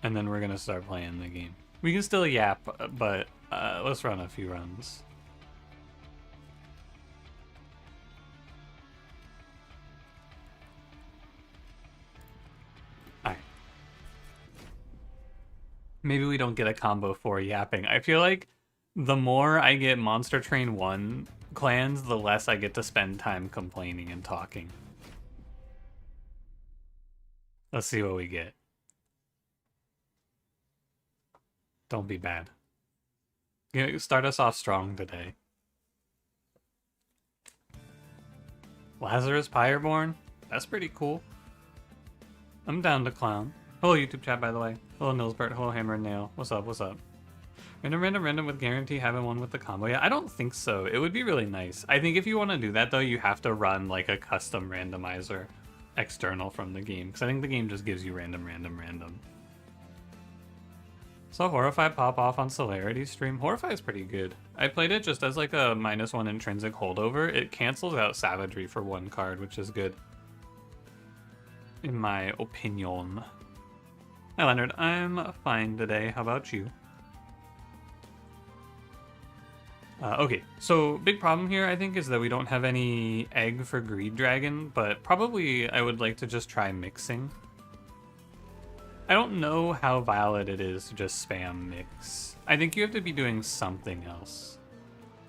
and then we're gonna start playing the game. We can still yap, but let's run a few runs. Alright. Maybe we don't get a combo for yapping. I feel like the more I get Monster Train 1 clans, the less I get to spend time complaining and talking. Let's see what we get. Don't be bad. Start us off strong today. Lazarus Pyreborn? That's pretty cool. I'm down to clown. Hello, YouTube chat, by the way. Hello, Nilsbert. Hello, Hammer and Nail. What's up? What's up? Random with guarantee having one with the combo. Yeah, I don't think so. It would be really nice. I think if you want to do that, though, you have to run like a custom randomizer external from the game. Because I think the game just gives you random. Saw Horrify pop off on Solarity's stream. Horrify is pretty good. I played it just as like a -1 intrinsic holdover. It cancels out Savagery for 1 card, which is good. In my opinion. Hi Leonard, I'm fine today. How about you? Okay, so big problem here I think is that we don't have any egg for Greed Dragon, but probably I would like to just try mixing. I don't know how valid it is to just spam mix. I think you have to be doing something else.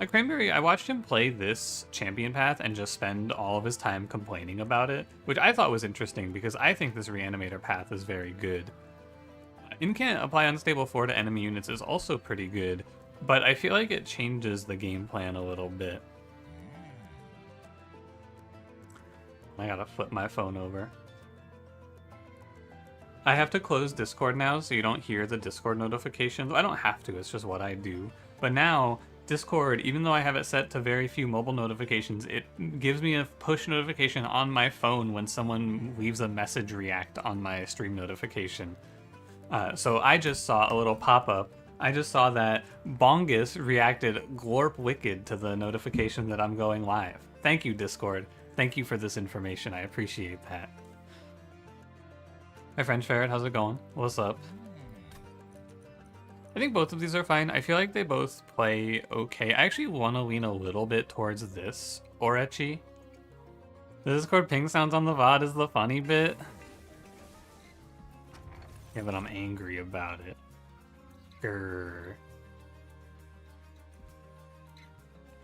Like Cranberry, I watched him play this champion path and just spend all of his time complaining about it, which I thought was interesting because I think this reanimator path is very good. Incant apply unstable 4 to enemy units is also pretty good, but I feel like it changes the game plan a little bit. I gotta flip my phone over. I have to close Discord now so you don't hear the Discord notifications. I don't have to, it's just what I do. But now, Discord, even though I have it set to very few mobile notifications, it gives me a push notification on my phone when someone leaves a message react on my stream notification. So I just saw a little pop-up. I just saw that Bongus reacted Glorp Wicked to the notification that I'm going live. Thank you, Discord. Thank you for this information. I appreciate that. Hi, French Ferret. How's it going? What's up? I think both of these are fine. I feel like they both play okay. I actually want to lean a little bit towards this Orechi. The Discord ping sounds on the VOD is the funny bit. Yeah, but I'm angry about it. Grr.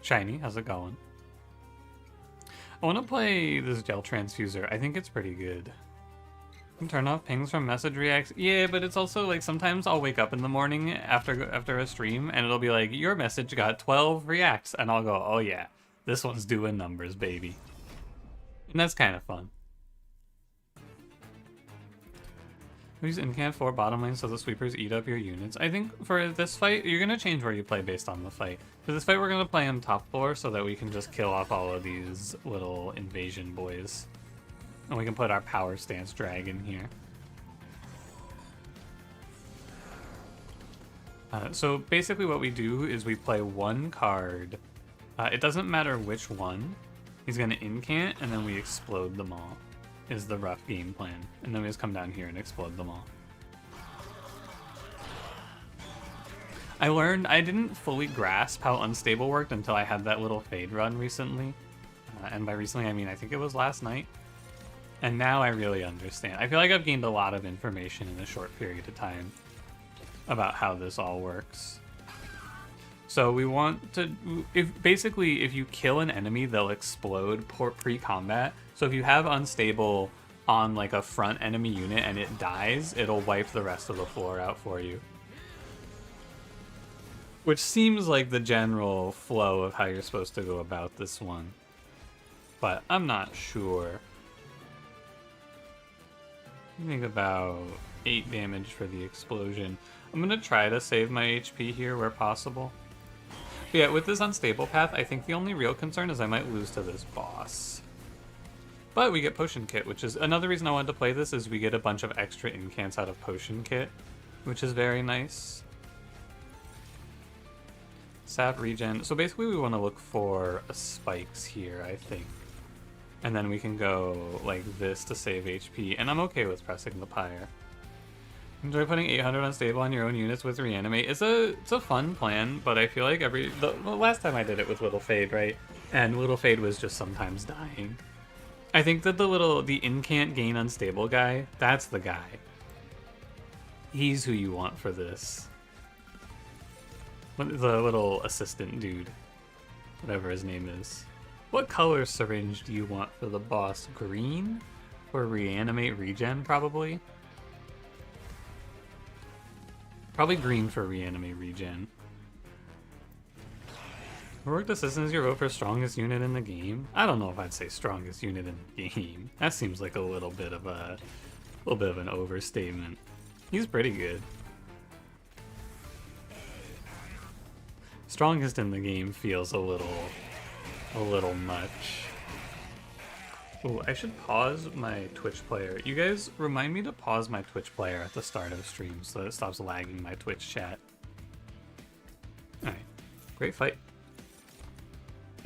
Shiny, how's it going? I want to play this Gel Transfuser. I think it's pretty good. Turn off pings from message reacts. Yeah, but it's also like sometimes I'll wake up in the morning after a stream and it'll be like, your message got 12 reacts. And I'll go, oh yeah, this one's doing numbers, baby. And that's kind of fun. Use incant 4 bottom lane so the sweepers eat up your units. I think for this fight, you're going to change where you play based on the fight. For this fight, we're going to play on top floor so that we can just kill off all of these little invasion boys. And we can put our power stance dragon here. So basically what we do is we play 1 card. It doesn't matter which one. He's going to incant and then we explode them all. Is the rough game plan. And then we just come down here and explode them all. I didn't fully grasp how unstable worked until I had that little fade run recently. And by recently I mean I think it was last night. And now I really understand. I feel like I've gained a lot of information in a short period of time about how this all works. So we want to, if you kill an enemy, they'll explode pre-combat. So if you have unstable on like a front enemy unit and it dies, it'll wipe the rest of the floor out for you. Which seems like the general flow of how you're supposed to go about this one. But I'm not sure. I think about 8 damage for the explosion. I'm going to try to save my HP here where possible. But yeah, with this unstable path, I think the only real concern is I might lose to this boss. But we get Potion Kit, which is another reason I wanted to play this, is we get a bunch of extra incants out of Potion Kit, which is very nice. Sap regen. So basically we want to look for spikes here, I think. And then we can go like this to save HP, and I'm okay with pressing the pyre. Enjoy putting 800 unstable on your own units with reanimate. It's a fun plan, but I feel like the last time I did it with Little Fade, right? And Little Fade was just sometimes dying. I think that the incant gain unstable guy, that's the guy. He's who you want for this. The little assistant dude, whatever his name is. What color syringe do you want for the boss? Green? Or reanimate regen, probably? Probably green for reanimate regen. Overworked assistant is your vote for strongest unit in the game? I don't know if I'd say strongest unit in the game. That seems like a little bit of an overstatement. He's pretty good. Strongest in the game feels a little much. Oh, I should pause my Twitch player. You guys remind me to pause my Twitch player at the start of stream so that it stops lagging my Twitch chat. Alright. Great fight.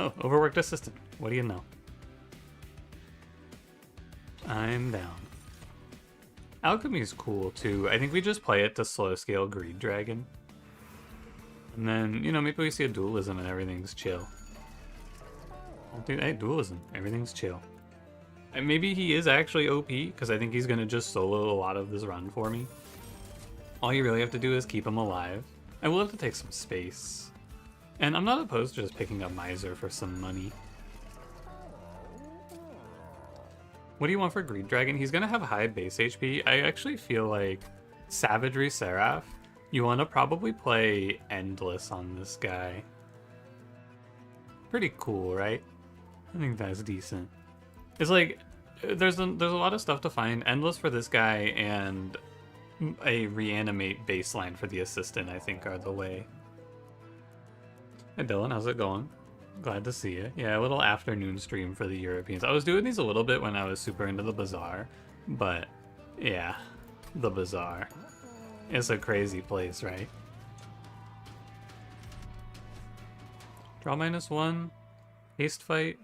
Oh, overworked assistant. What do you know? I'm down. Alchemy's cool too. I think we just play it to slow scale Greed Dragon. And then, you know, maybe we see a dualism and everything's chill. Hey, dualism. Everything's chill. And maybe he is actually OP, because I think he's going to just solo a lot of this run for me. All you really have to do is keep him alive. I will have to take some space. And I'm not opposed to just picking up Miser for some money. What do you want for Greed Dragon? He's going to have high base HP. I actually feel like Savagery Seraph, you want to probably play Endless on this guy. Pretty cool, right? I think that's decent. It's like, there's a lot of stuff to find. Endless for this guy and a reanimate baseline for the assistant, I think, are the way. Hey Dylan, how's it going? Glad to see you. Yeah, a little afternoon stream for the Europeans. I was doing these a little bit when I was super into the Bazaar, but yeah, the Bazaar. It's a crazy place, right? Draw -1. Haste fight.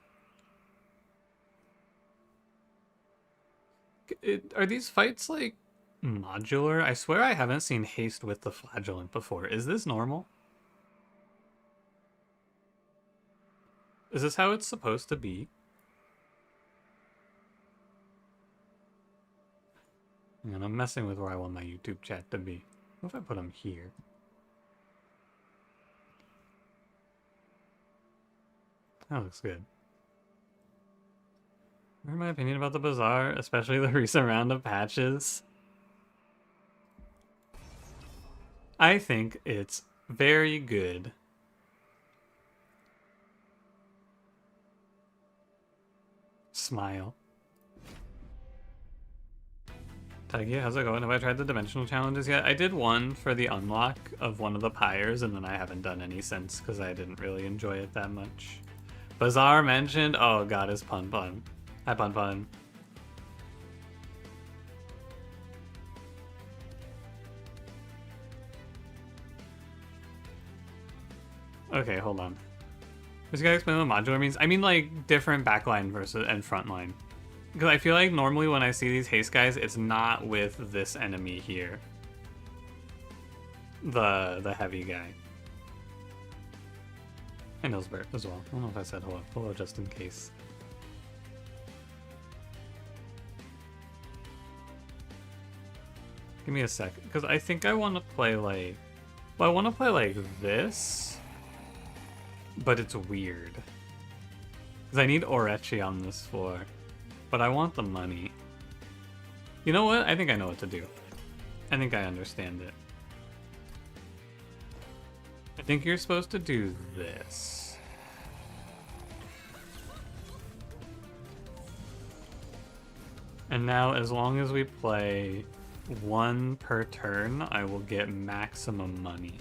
Are these fights like modular? I swear I haven't seen haste with the flagellant before. Is this normal? Is this how it's supposed to be? And I'm messing with where I want my YouTube chat to be. What if I put them here? That looks good. What my opinion about the Bazaar, especially the recent round of patches? I think it's very good. Smile. Tagia, how's it going? Have I tried the dimensional challenges yet? I did one for the unlock of one of the pyres, and then I haven't done any since because I didn't really enjoy it that much. Bazaar mentioned? Oh god, it's Pun Pun. Hi, Pun Pun. Okay, hold on. Just gotta explain what modular means. I mean, like, different backline versus and frontline. Because I feel like normally when I see these haste guys, it's not with this enemy here. The heavy guy. And Nilsbert as well. I don't know if I said hello. Hello just in case. Give me a sec, because I think I want to play like... Well, I want to play like this, but it's weird. Because I need Orechi on this floor, but I want the money. You know what? I think I know what to do. I think I understand it. I think you're supposed to do this. And now, as long as we play 1 per turn, I will get maximum money.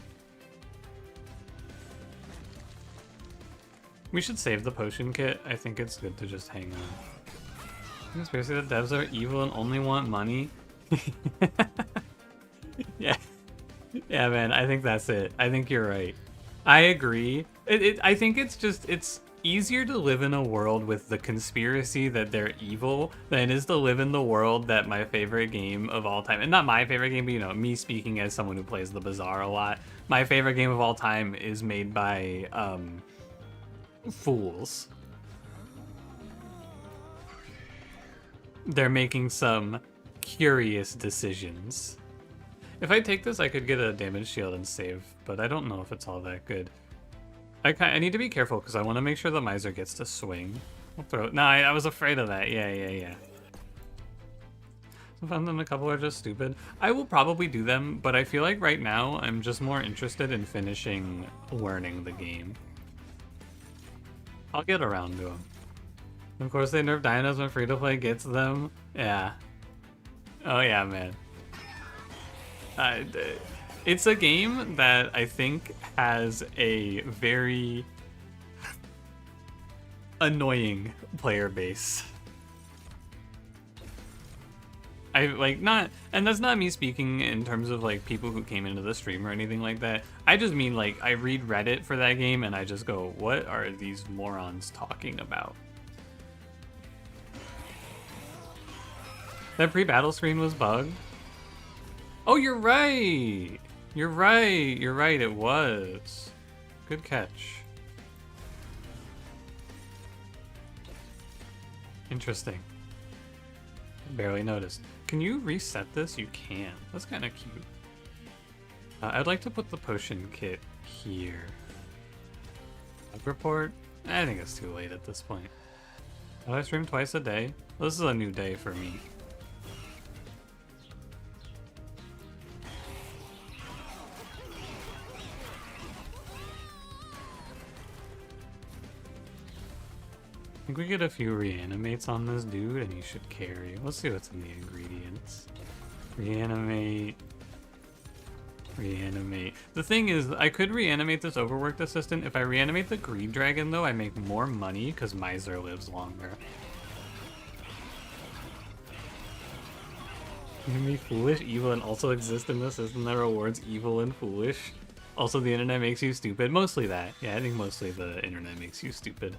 We should save the potion kit. I think it's good to just hang on. Conspiracy that devs are evil and only want money. Yeah. Yeah, man, I think that's it. I think you're right. I agree. I think it's just, easier to live in a world with the conspiracy that they're evil than it is to live in the world that my favorite game of all time, and not my favorite game, but you know, me speaking as someone who plays the Bazaar a lot, my favorite game of all time is made by fools. They're making some curious decisions. If I take this, I could get a damage shield and save, but I don't know if it's all that good. I need to be careful because I want to make sure the Miser gets to swing. I'll throw it. No, I was afraid of that. Yeah. Sometimes a couple are just stupid. I will probably do them, but I feel like right now I'm just more interested in finishing learning the game. I'll get around to them. Of course, they nerf dinos when free-to-play gets them. Yeah. Oh yeah, man. It's a game that I think has a very annoying player base. I like not, and that's not me speaking in terms of like people who came into the stream or anything like that. I just mean like I read Reddit for that game and I just go, what are these morons talking about? That pre-battle screen was bugged? Oh, you're right! You're right, it was. Good catch. Interesting. Barely noticed. Can you reset this? You can. That's kind of cute. I'd like to put the potion kit here. Bug report? I think it's too late at this point. Do I stream twice a day? Well, this is a new day for me. I think we get a few reanimates on this dude and he should carry. Let's see what's in the ingredients. Reanimate. Reanimate. The thing is, I could reanimate this overworked assistant. If I reanimate the greed dragon though, I make more money because Miser lives longer. You can be foolish, evil, and also exist in the system that rewards evil and foolish. Also, the internet makes you stupid. Mostly that. Yeah, I think mostly the internet makes you stupid.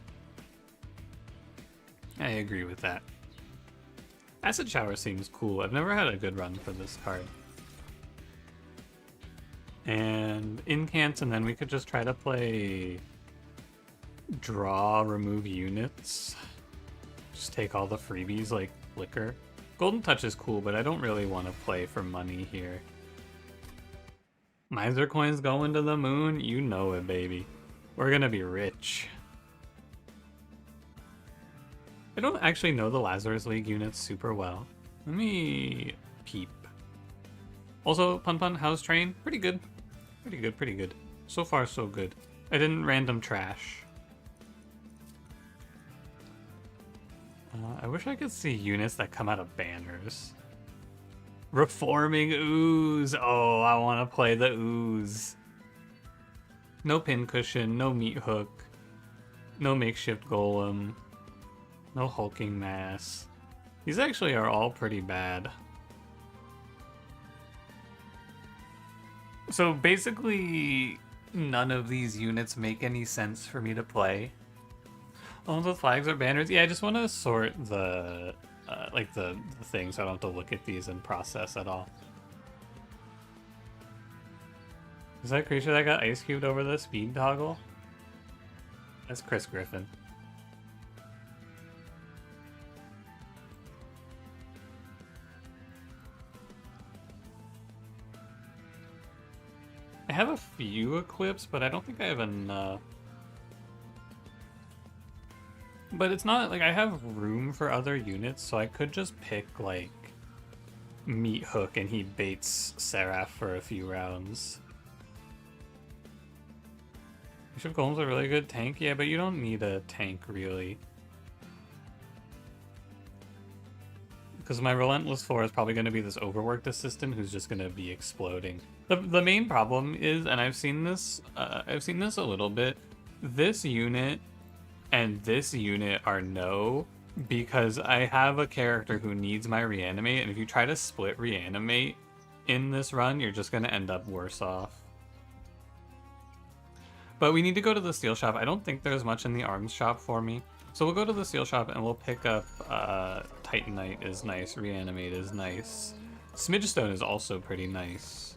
I agree with that. Acid Shower seems cool. I've never had a good run for this card. And incants, and then we could just try to play draw, remove units. Just take all the freebies like Flicker. Golden Touch is cool, but I don't really want to play for money here. Miser coins going to the moon? You know it, baby. We're gonna be rich. I don't actually know the Lazarus League units super well. Let me peep. Also, Pun House Train, pretty good. Pretty good. So far, so good. I didn't random trash. I wish I could see units that come out of banners. Reforming Ooze. Oh, I want to play the Ooze. No Pincushion, no Meat Hook, no Makeshift Golem. No Hulking Mass. These actually are all pretty bad. So basically, none of these units make any sense for me to play. All the flags are banners. Yeah, I just want to sort the like the thing so I don't have to look at these and process at all. Is that creature that got ice cubed over the speed toggle? That's Chris Griffin. I have a few equips, but I don't think I have enough. But it's not like I have room for other units, so I could just pick like Meat Hook and he baits Seraph for a few rounds. Bishop Golem's a really good tank, yeah, but you don't need a tank really. Because my Relentless 4 is probably going to be this overworked assistant who's just going to be exploding. The main problem is, and I've seen this a little bit, this unit and this unit are no, because I have a character who needs my reanimate, and if you try to split reanimate in this run, you're just going to end up worse off. But we need to go to the steel shop. I don't think there's much in the arms shop for me. So we'll go to the steel shop and we'll pick up Titanite is nice, Reanimate is nice. Smidgestone is also pretty nice.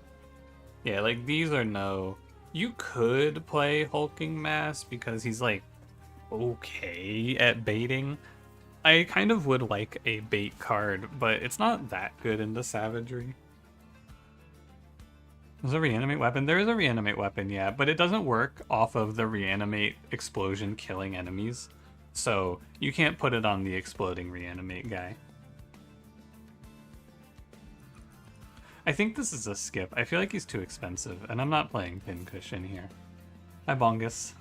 Yeah, like these are no... You could play Hulking Mass because he's like okay at baiting. I kind of would like a bait card, but it's not that good into Savagery. There's a reanimate weapon. There is a reanimate weapon, yeah, but it doesn't work off of the reanimate explosion killing enemies. So you can't put it on the exploding reanimate guy. I think this is a skip. I feel like he's too expensive, and I'm not playing Pincushion here. Hi, Bongus.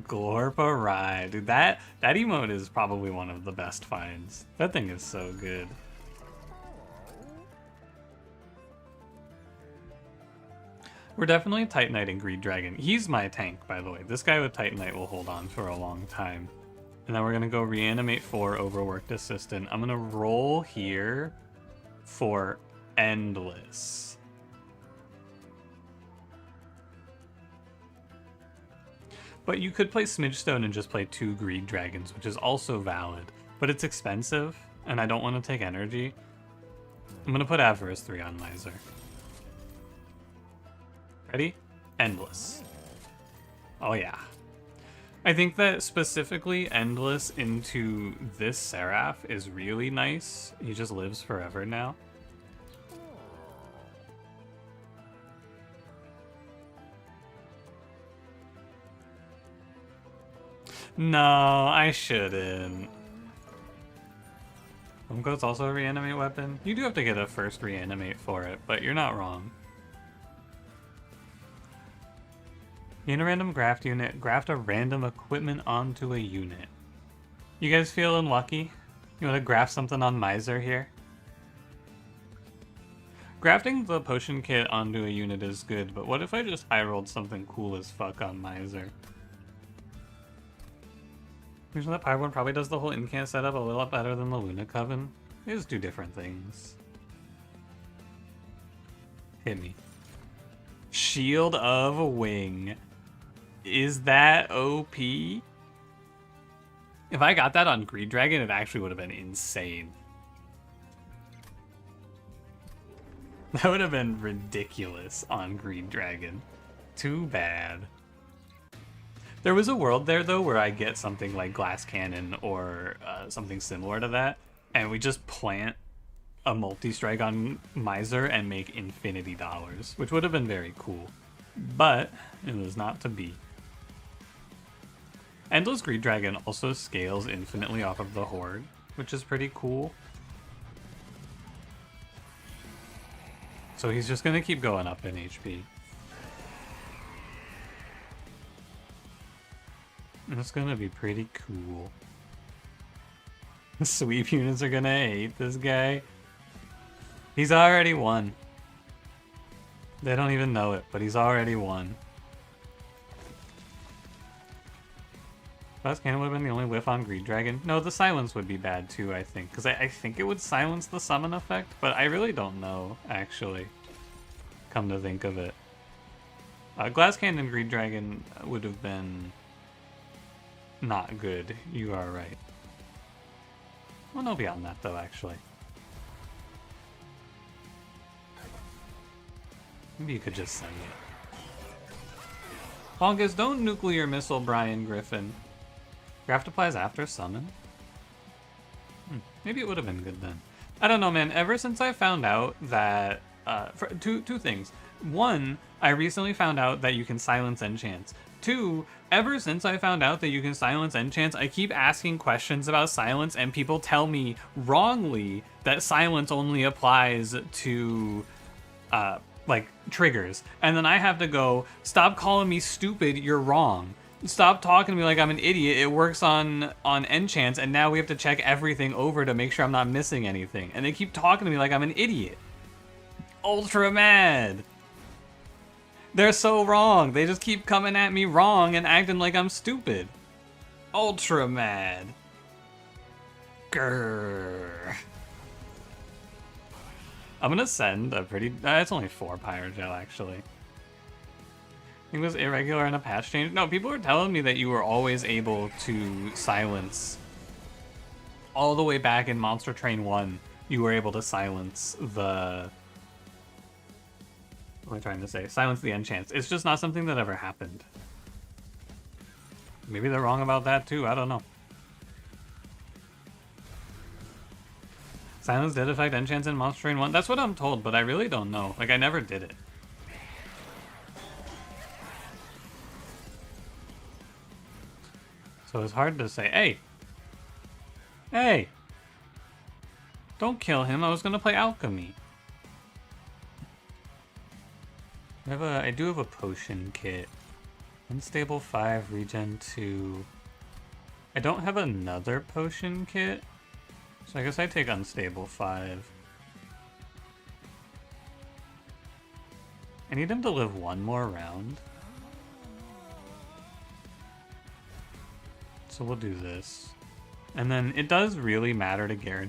Glorpa, dude, that emote is probably one of the best finds. That thing is so good. We're definitely Titanite Greed Dragon. He's my tank, by the way. This guy with Titanite will hold on for a long time. And then we're gonna go Reanimate 4 Overworked Assistant. I'm gonna roll here for Endless. But you could play Smidgestone and just play 2 Greed Dragons, which is also valid. But it's expensive, and I don't want to take energy. I'm going to put Avarice 3 on Miser. Ready? Endless. Oh yeah. I think that specifically Endless into this Seraph is really nice. He just lives forever now. No, I shouldn't. Umco's also a reanimate weapon. You do have to get a first reanimate for it, but you're not wrong. In a random graft unit, graft a random equipment onto a unit. You guys feeling lucky? You want to graft something on Miser here? Grafting the potion kit onto a unit is good, but what if I just high rolled something cool as fuck on Miser? Reason that Pyroborn probably does the whole incant setup a little better than the Luna Coven. They just do different things. Hit me. Shield of Wing. Is that OP? If I got that on Greed Dragon, it actually would have been insane. That would have been ridiculous on Greed Dragon. Too bad. There was a world there, though, where I get something like Glass Cannon or something similar to that, and we just plant a multi-strike on Miser and make infinity dollars, which would have been very cool. But it was not to be. Endless Greed Dragon also scales infinitely off of the Horde, which is pretty cool. So he's just going to keep going up in HP. It's gonna be pretty cool. Sweep units are gonna hate this guy. He's already won. They don't even know it, but he's already won. Glass Cannon would have been the only whiff on Greed Dragon. No, the silence would be bad too, I think. Because I think it would silence the summon effect, but I really don't know, actually. Come to think of it. Glass Cannon Greed Dragon would have been... not good. You are right. Well, no beyond that, though, actually. Maybe you could just send it. Hongus, don't nuclear missile Brian Griffin. Graft applies after summon? Maybe it would have been good then. I don't know, man. Ever since I found out that... for two things. One, I recently found out that you can silence enchants. Two, ever since I found out that you can silence enchants, I keep asking questions about silence, and people tell me wrongly that silence only applies to, like, triggers. And then I have to go, stop calling me stupid, you're wrong. Stop talking to me like I'm an idiot, it works on enchants, and now we have to check everything over to make sure I'm not missing anything. And they keep talking to me like I'm an idiot. Ultra mad. They're so wrong. They just keep coming at me wrong and acting like I'm stupid. Ultra mad. Grrr. I'm gonna send a pretty... it's only 4 Pyrogel, actually. think it was irregular in a patch change. No, people were telling me that you were always able to silence. All the way back in Monster Train 1, you were able to silence the... What am I trying to say? Silence the enchants. It's just not something that ever happened. Maybe they're wrong about that too, I don't know. Silence did affect enchants in Monster Train 1? That's what I'm told, but I really don't know. Like, I never did it. So it's hard to say. Hey! Hey! Don't kill him, I was gonna play Alchemy. I do have a potion kit. Unstable 5, regen 2. I don't have another potion kit, so I guess I take unstable 5. I need him to live one more round. So we'll do this. And then it does really matter to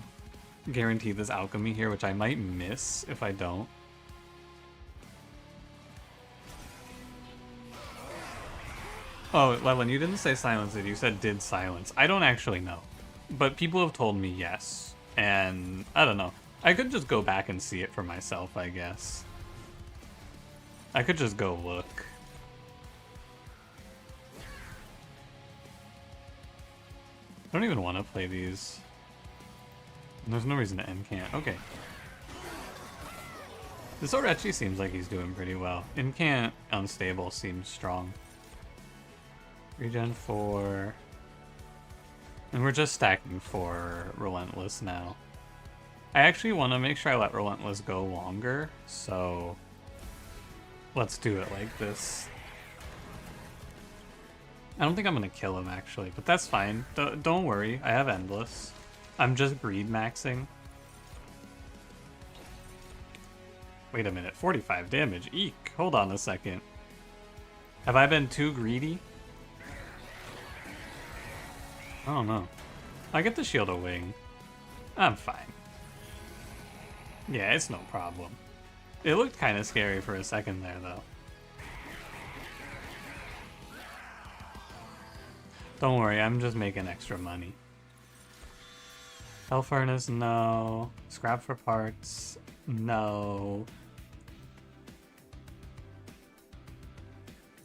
guarantee this alchemy here, which I might miss if I don't. Oh, Levlin, you didn't say silence it, you said did silence. I don't actually know. But people have told me yes. And I don't know. I could just go back and see it for myself, I guess. I could just go look. I don't even want to play these. There's no reason to end can't. Okay. This Orechi seems like he's doing pretty well. Incant unstable seems strong. Regen 4. And we're just stacking for Relentless now. I actually want to make sure I let Relentless go longer, so let's do it like this. I don't think I'm going to kill him actually, but that's fine. Don't worry, I have Endless. I'm just greed maxing. Wait a minute, 45 damage, eek. Hold on a second. Have I been too greedy? I don't know. I get the shield of wing. I'm fine. Yeah, it's no problem. It looked kind of scary for a second there, though. Don't worry, I'm just making extra money. Hell Furnace, no. Scrap for parts, no.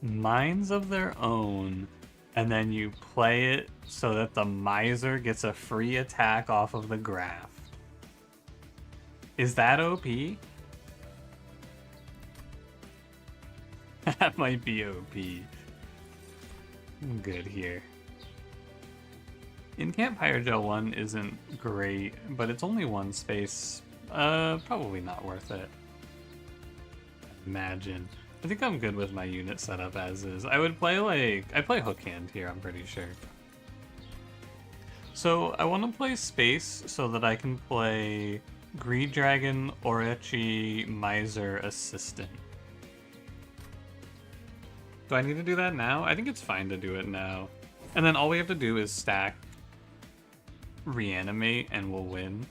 Mines of their own, and then you play it so that the miser gets a free attack off of the graph. Is that OP? That might be OP. I'm good here. Incant Pyrogel 1 isn't great, but it's only one space. Probably not worth it. Imagine. I think I'm good with my unit setup as is. I would play I play Hook Hand here, I'm pretty sure. So I want to play Space so that I can play Greed Dragon, Orechi, Miser, Assistant. Do I need to do that now? I think it's fine to do it now. And then all we have to do is stack Reanimate and we'll win.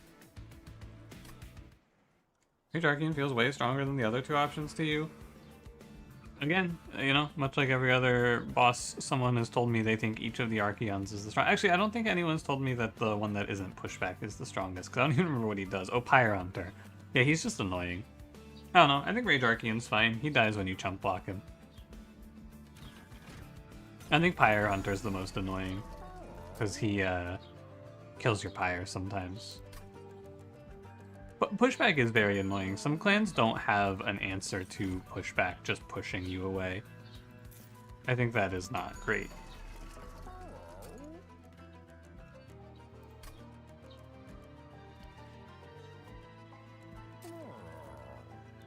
Rage Archean feels way stronger than the other two options to you. Again, you know, much like every other boss, someone has told me they think each of the Archeons is the strongest. Actually, I don't think anyone's told me that the one that isn't pushback is the strongest, because I don't even remember what he does. Oh, Pyre Hunter. Yeah, he's just annoying. I don't know, I think Rage Archeon's fine. He dies when you chump block him. I think Pyre Hunter's the most annoying, because he kills your Pyre sometimes. But pushback is very annoying. Some clans don't have an answer to pushback just pushing you away. I think that is not great.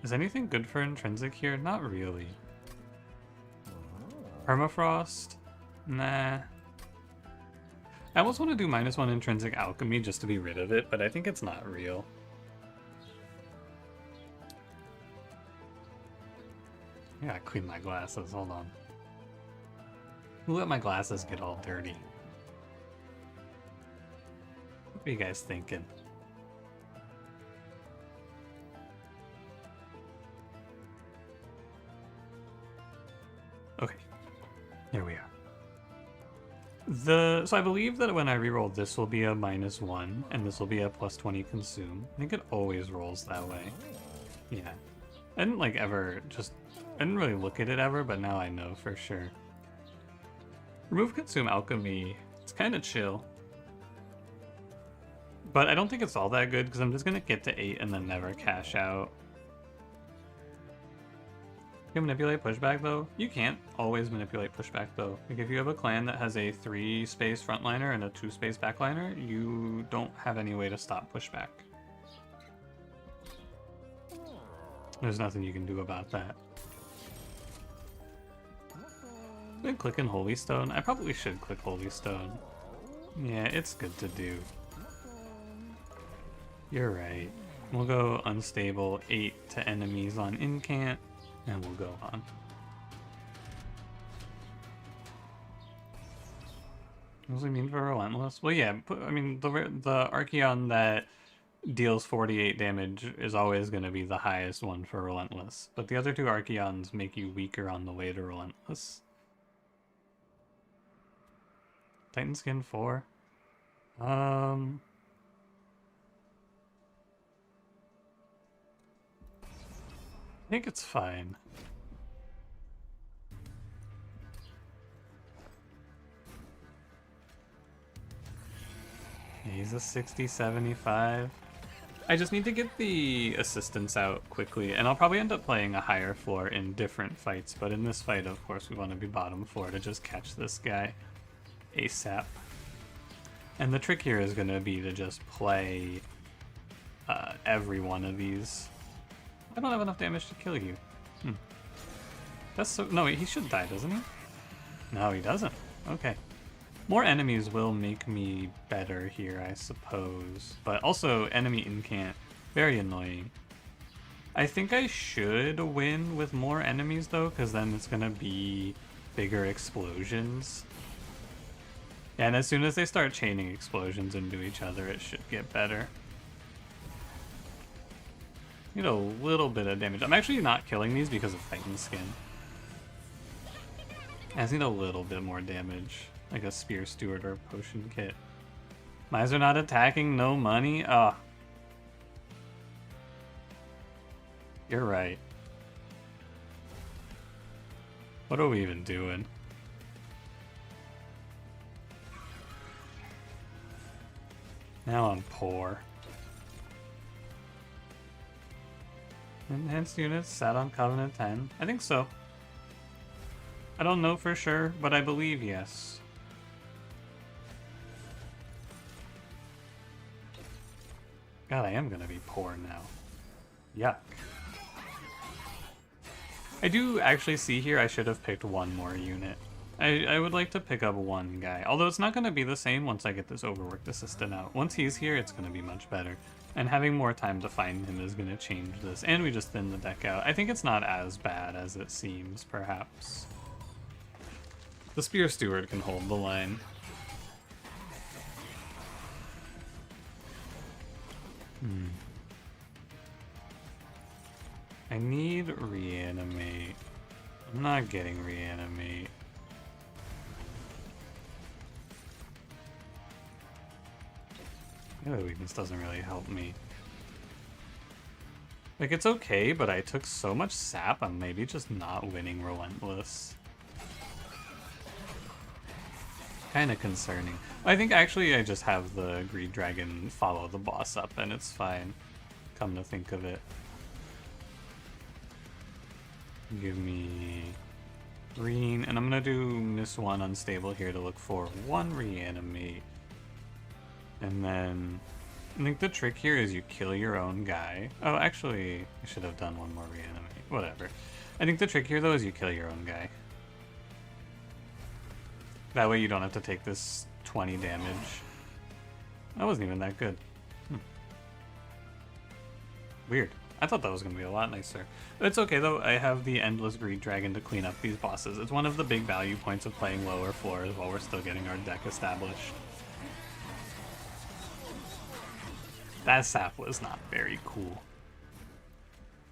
Is anything good for intrinsic here? Not really. Permafrost? Nah. I almost want to do -1 intrinsic alchemy just to be rid of it, but I think it's not real. I gotta clean my glasses, hold on. Who let my glasses get all dirty? What are you guys thinking? Okay, there we are. So I believe that when I reroll, this will be a -1, and this will be a +20 consume. I think it always rolls that way. Yeah. I didn't like ever I didn't really look at it ever, but now I know for sure. Remove consume alchemy. It's kind of chill. But I don't think it's all that good because I'm just going to get to 8 and then never cash out. You can manipulate pushback though? You can't always manipulate pushback though. Like if you have a clan that has a 3-space frontliner and a 2-space backliner, you don't have any way to stop pushback. There's nothing you can do about that. Been clicking Holy Stone. I probably should click Holy Stone. Yeah, it's good to do. You're right. We'll go unstable 8 to enemies on incant, and we'll go on. What does it mean for Relentless? Well, yeah, I mean, the Archeon that deals 48 damage is always going to be the highest one for Relentless, but the other two Archeons make you weaker on the way to Relentless. Titan Skin 4. I think it's fine. Yeah, he's a 60-75. I just need to get the assistants out quickly, and I'll probably end up playing a higher floor in different fights, but in this fight, of course, we want to be bottom floor to just catch this guy ASAP. And the trick here is going to be to just play every one of these. I don't have enough damage to kill you. That's so... No, he should die, doesn't he? No, he doesn't. Okay. More enemies will make me better here, I suppose. But also, enemy incant. Very annoying. I think I should win with more enemies, though, because then it's going to be bigger explosions. And as soon as they start chaining explosions into each other, it should get better. Need a little bit of damage. I'm actually not killing these because of Titan Skin. I just need a little bit more damage. Like a Spear Steward or Potion Kit. Miser not attacking, no money? Ah. You're right. What are we even doing? Now I'm poor. Enhanced units sat on Covenant 10? I think so. I don't know for sure, but I believe yes. God, I am gonna be poor now. Yuck. I do actually see here I should have picked one more unit. I would like to pick up one guy, although it's not going to be the same once I get this overworked assistant out. Once he's here, it's going to be much better. And having more time to find him is going to change this. And we just thin the deck out. I think it's not as bad as it seems, perhaps. The Spear Steward can hold the line. I need Reanimate. I'm not getting Reanimate. The weakness doesn't really help me. Like, it's okay, but I took so much sap, I'm maybe just not winning Relentless. Kinda concerning. I think actually I just have the Greed Dragon follow the boss up and it's fine. Come to think of it. Give me green, and I'm gonna do miss one unstable here to look for one Reanimate. And then I think the trick here is you kill your own guy. Oh, actually, I should have done one more Reanimate. Whatever. I think the trick here, though, is you kill your own guy. That way you don't have to take this 20 damage. That wasn't even that good. Weird. I thought that was going to be a lot nicer. It's okay, though. I have the Endless Greed Dragon to clean up these bosses. It's one of the big value points of playing lower floors while we're still getting our deck established. That sap was not very cool.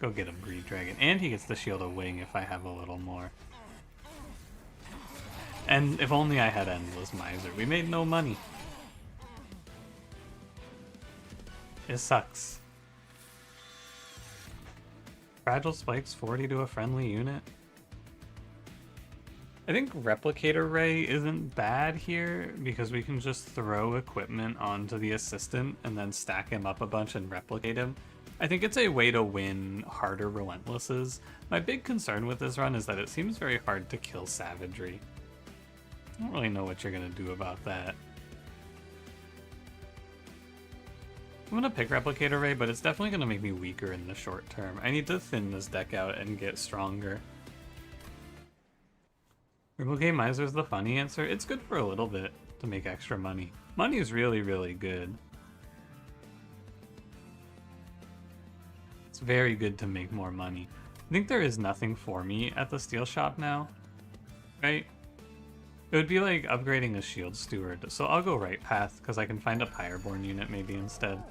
Go get him, Greed Dragon. And he gets the Shield of Wing if I have a little more. And if only I had Endless Miser. We made no money. It sucks. Fragile spikes 40 to a friendly unit. I think Replicator Ray isn't bad here because we can just throw equipment onto the assistant and then stack him up a bunch and replicate him. I think it's a way to win harder Relentlesses. My big concern with this run is that it seems very hard to kill Savagery. I don't really know what you're going to do about that. I'm going to pick Replicator Ray, but it's definitely going to make me weaker in the short term. I need to thin this deck out and get stronger. Replicate Miser is the funny answer. It's good for a little bit to make extra money. Money is really, really good. It's very good to make more money. I think there is nothing for me at the steel shop now, right? It would be like upgrading a shield steward, so I'll go right path because I can find a Pyreborn unit maybe instead.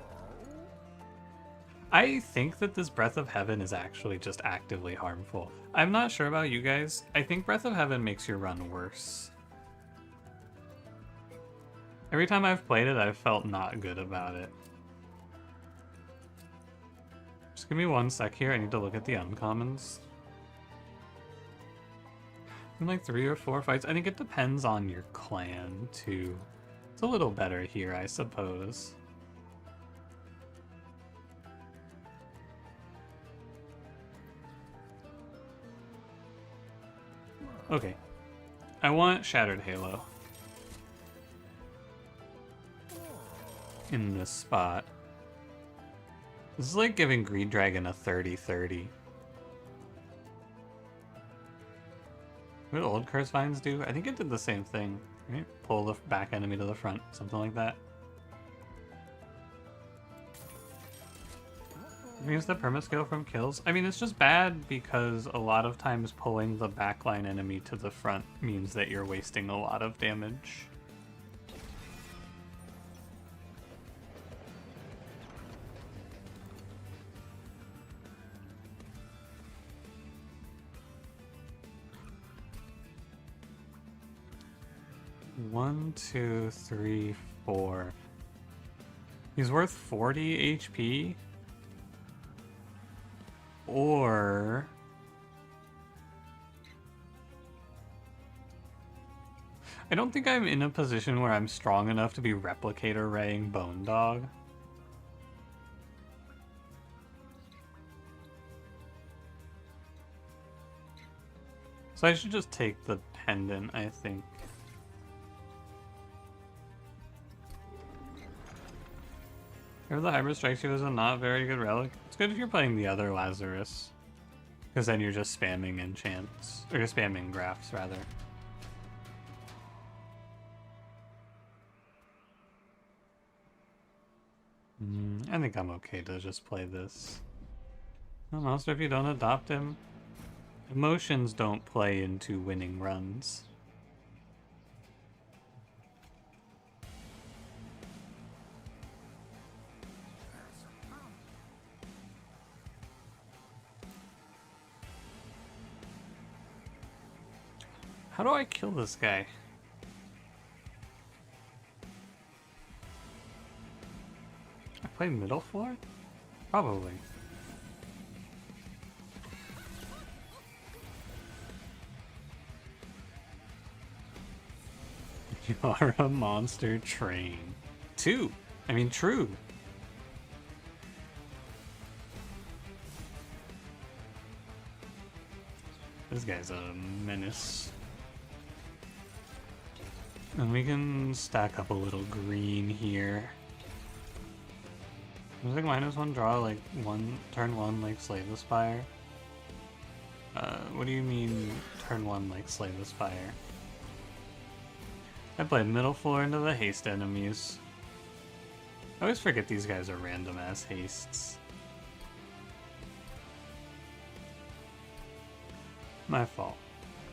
I think that this Breath of Heaven is actually just actively harmful. I'm not sure about you guys. I think Breath of Heaven makes your run worse. Every time I've played it, I've felt not good about it. Just give me one sec here. I need to look at the uncommons. In like 3 or 4 fights. I think it depends on your clan too. It's a little better here, I suppose. Okay. I want Shattered Halo in this spot. This is like giving Greed Dragon a 30-30. What do old Curse Vines do? I think it did the same thing. Right? Pull the back enemy to the front, something like that. Use the permascale from kills. I mean, it's just bad because a lot of times pulling the backline enemy to the front means that you're wasting a lot of damage. One, two, three, four. He's worth 40 HP. Or I don't think I'm in a position where I'm strong enough to be Replicator Raying Bone Dog. So I should just take the pendant, I think. If the Hybrid strikes you as a not very good relic, it's good if you're playing the other Lazarus. Because then you're just spamming enchants. Or just spamming graphs, rather. I think I'm okay to just play this. Well, monster, if you don't adopt him, emotions don't play into winning runs. How do I kill this guy? I play middle floor? Probably. You are a monster train. 2. I mean, true. This guy's a menace. And we can stack up a little green here. There's like -1 draw, like turn 1 like Slay the Spire. What do you mean turn 1 like Slay the Spire? I played middle floor into the haste enemies. I always forget these guys are random ass hastes. My fault.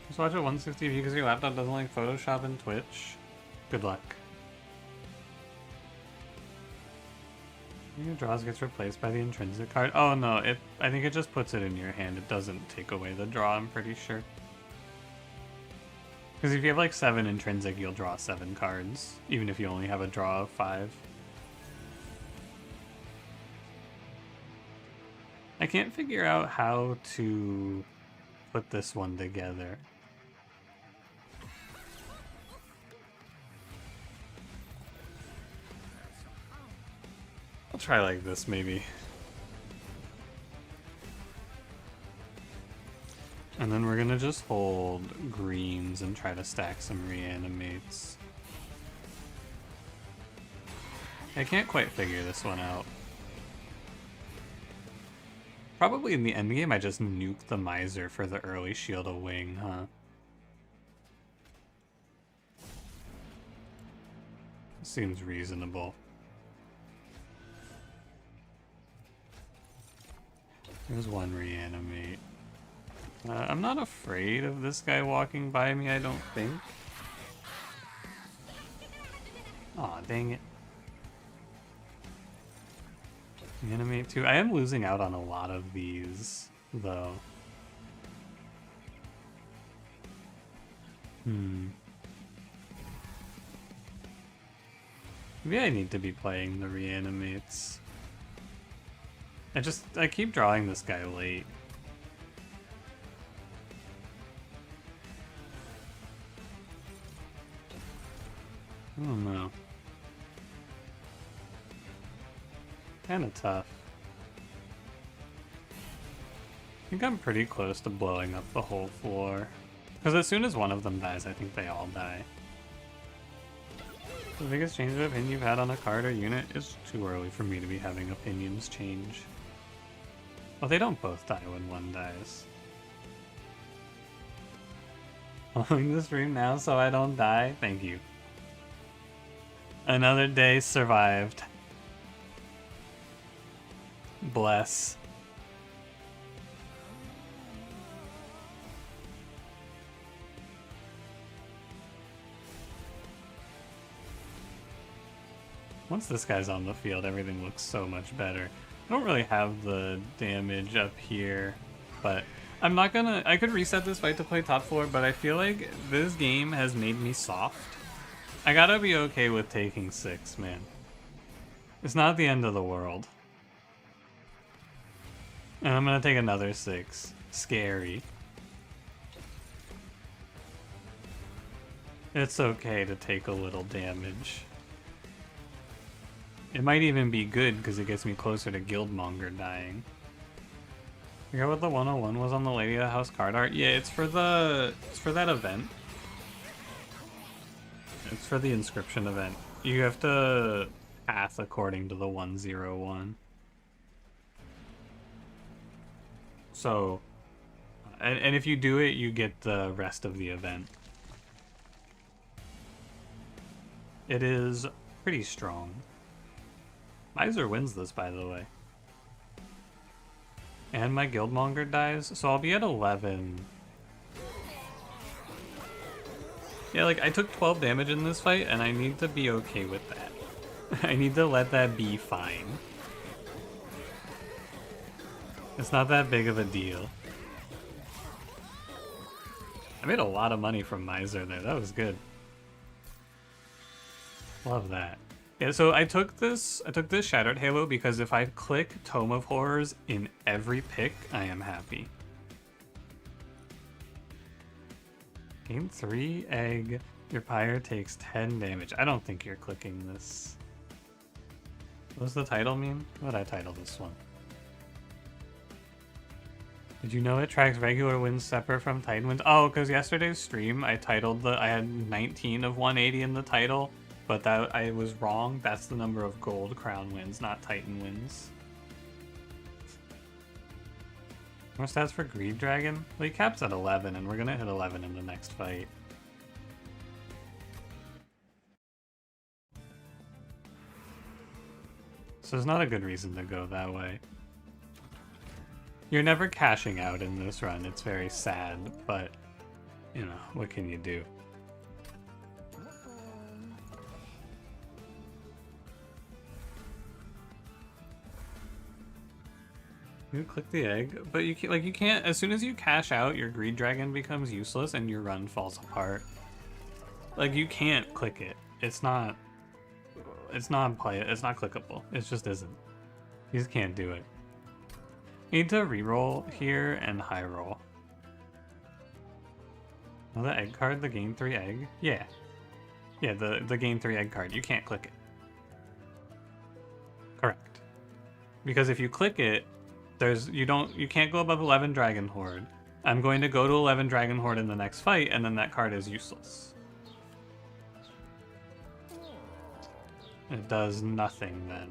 Just watch at 160p because your laptop doesn't like Photoshop and Twitch. Good luck. Your draws gets replaced by the intrinsic card. Oh no, I think it just puts it in your hand. It doesn't take away the draw, I'm pretty sure. Because if you have like 7 intrinsic, you'll draw 7 cards, even if you only have a draw of 5. I can't figure out how to put this one together. I'll try like this, maybe. And then we're gonna just hold greens and try to stack some reanimates. I can't quite figure this one out. Probably in the endgame I just nuke the Miser for the early Shield of Wing, huh? Seems reasonable. There's one reanimate. I'm not afraid of this guy walking by me, I don't think. Aw, dang it. Reanimate 2. I am losing out on a lot of these, though. Maybe I need to be playing the reanimates. I keep drawing this guy late. I don't know. Kinda tough. I think I'm pretty close to blowing up the whole floor. Because as soon as one of them dies, I think they all die. The biggest change of opinion you've had on a card or unit is too early for me to be having opinions change. Well, they don't both die when one dies. Following the stream now so I don't die? Thank you. Another day survived. Bless. Once this guy's on the field, everything looks so much better. I don't really have the damage up here, but I'm not gonna... I could reset this fight to play top floor, but I feel like this game has made me soft. I gotta be okay with taking 6, man. It's not the end of the world. And I'm gonna take another 6. Scary. It's okay to take a little damage. It might even be good because it gets me closer to Guildmonger dying. I forgot what the 101 was on the Lady of the House card art. Yeah, it's for that event. It's for the inscription event. You have to path according to the 101. So, and if you do it, you get the rest of the event. It is pretty strong. Miser wins this, by the way. And my Guildmonger dies, so I'll be at 11. Yeah, like, I took 12 damage in this fight, and I need to be okay with that. I need to let that be fine. It's not that big of a deal. I made a lot of money from Miser there. That was good. Love that. Yeah, so I took this Shattered Halo because if I click Tome of Horrors in every pick, I am happy. Game 3, egg. Your pyre takes 10 damage. I don't think you're clicking this. What does the title mean? What did I title this one? Did you know it tracks regular wins separate from Titan wins? Oh, because yesterday's stream, I had 19 of 180 in the title. But that I was wrong. That's the number of gold crown wins, not Titan wins. More stats for Greed Dragon? Well, he caps at 11, and we're gonna hit 11 in the next fight. So there's not a good reason to go that way. You're never cashing out in this run. It's very sad, but, you know, what can you do? You click the egg, but you can't, as soon as you cash out, your Greed Dragon becomes useless and your run falls apart. Like, you can't click it. It's not clickable. It just isn't. You just can't do it. You need to reroll here and high roll. Oh, the egg card, the gain 3 egg? Yeah. Yeah, the gain 3 egg card. You can't click it. Correct. Because if you click it, you can't go above 11 Dragon Horde. I'm going to go to 11 Dragon Horde in the next fight, and then that card is useless. It does nothing then.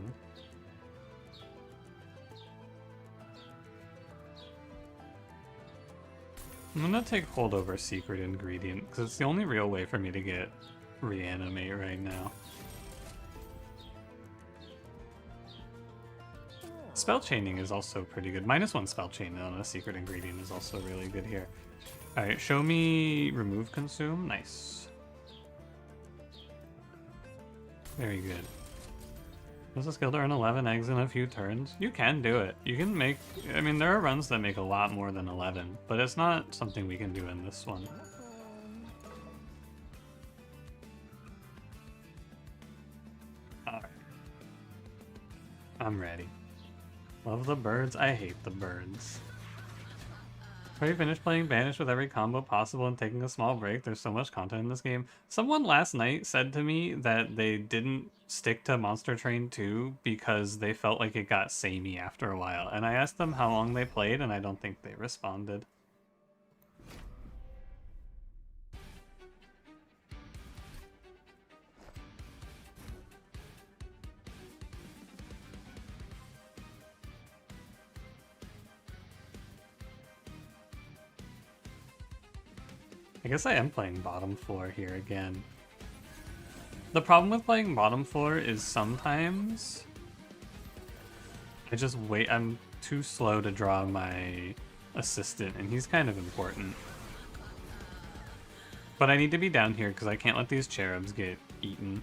I'm gonna take Holdover Secret Ingredient, because it's the only real way for me to get Reanimate right now. Spell Chaining is also pretty good. -1 Spell Chain on a Secret Ingredient is also really good here. Alright, show me Remove Consume. Nice. Very good. Does a skill to earn 11 eggs in a few turns? You can do it. You can make... I mean, there are runs that make a lot more than 11, but it's not something we can do in this one. Alright. I'm ready. Love the birds. I hate the birds. Have you finished playing Banished with every combo possible and taking a small break? There's so much content in this game. Someone last night said to me that they didn't stick to Monster Train 2 because they felt like it got samey after a while. And I asked them how long they played, and I don't think they responded. I guess I am playing bottom floor here again. The problem with playing bottom floor is sometimes I just wait. I'm too slow to draw my assistant, and he's kind of important. But I need to be down here because I can't let these cherubs get eaten.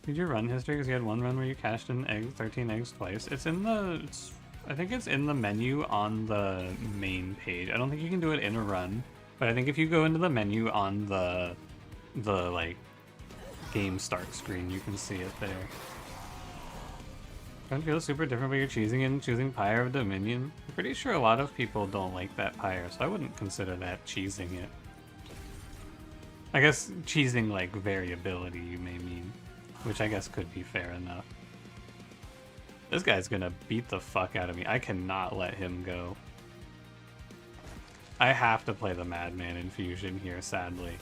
Did you run history? Because you had one run where you cashed in 13 eggs twice. It's in the... I think it's in the menu on the main page. I don't think you can do it in a run, but I think if you go into the menu on the like game start screen, you can see it there. Don't feel super different, but you're choosing Pyre of Dominion. I'm pretty sure a lot of people don't like that Pyre, so I wouldn't consider that cheesing it. I guess cheesing like variability, you may mean, which I guess could be fair enough. This guy's gonna beat the fuck out of me. I cannot let him go. I have to play the Madman Infusion here, sadly.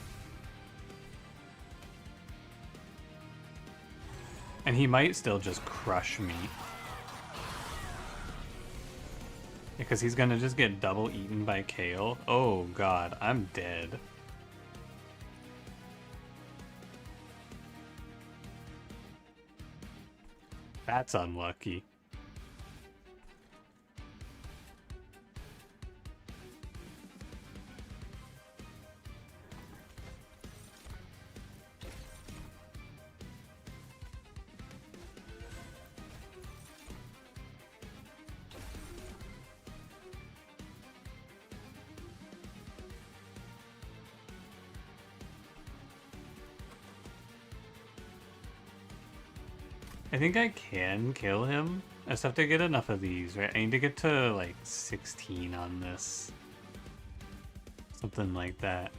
And he might still just crush me. Because he's gonna just get double eaten by Kale. Oh god, I'm dead. That's unlucky. I think I can kill him. I just have to get enough of these, right? I need to get to like 16 on this. Something like that.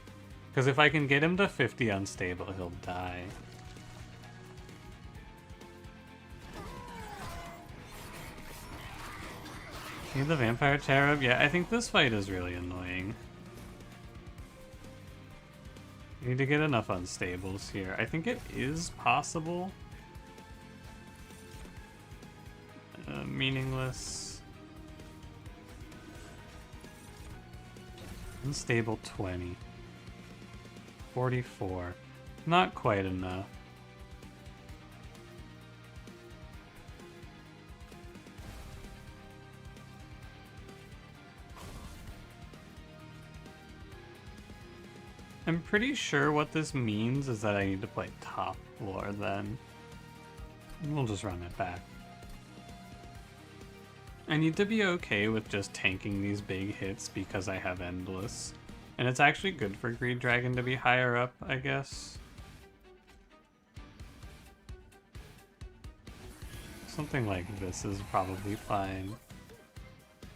Because if I can get him to 50 unstable, he'll die. Need the Vampire Cherub? Yeah, I think this fight is really annoying. I need to get enough unstables here. I think it is possible. Meaningless. Unstable 20. 44. Not quite enough. I'm pretty sure what this means is that I need to play top floor then. We'll just run it back. I need to be okay with just tanking these big hits because I have Endless. And it's actually good for Greed Dragon to be higher up, I guess. Something like this is probably fine.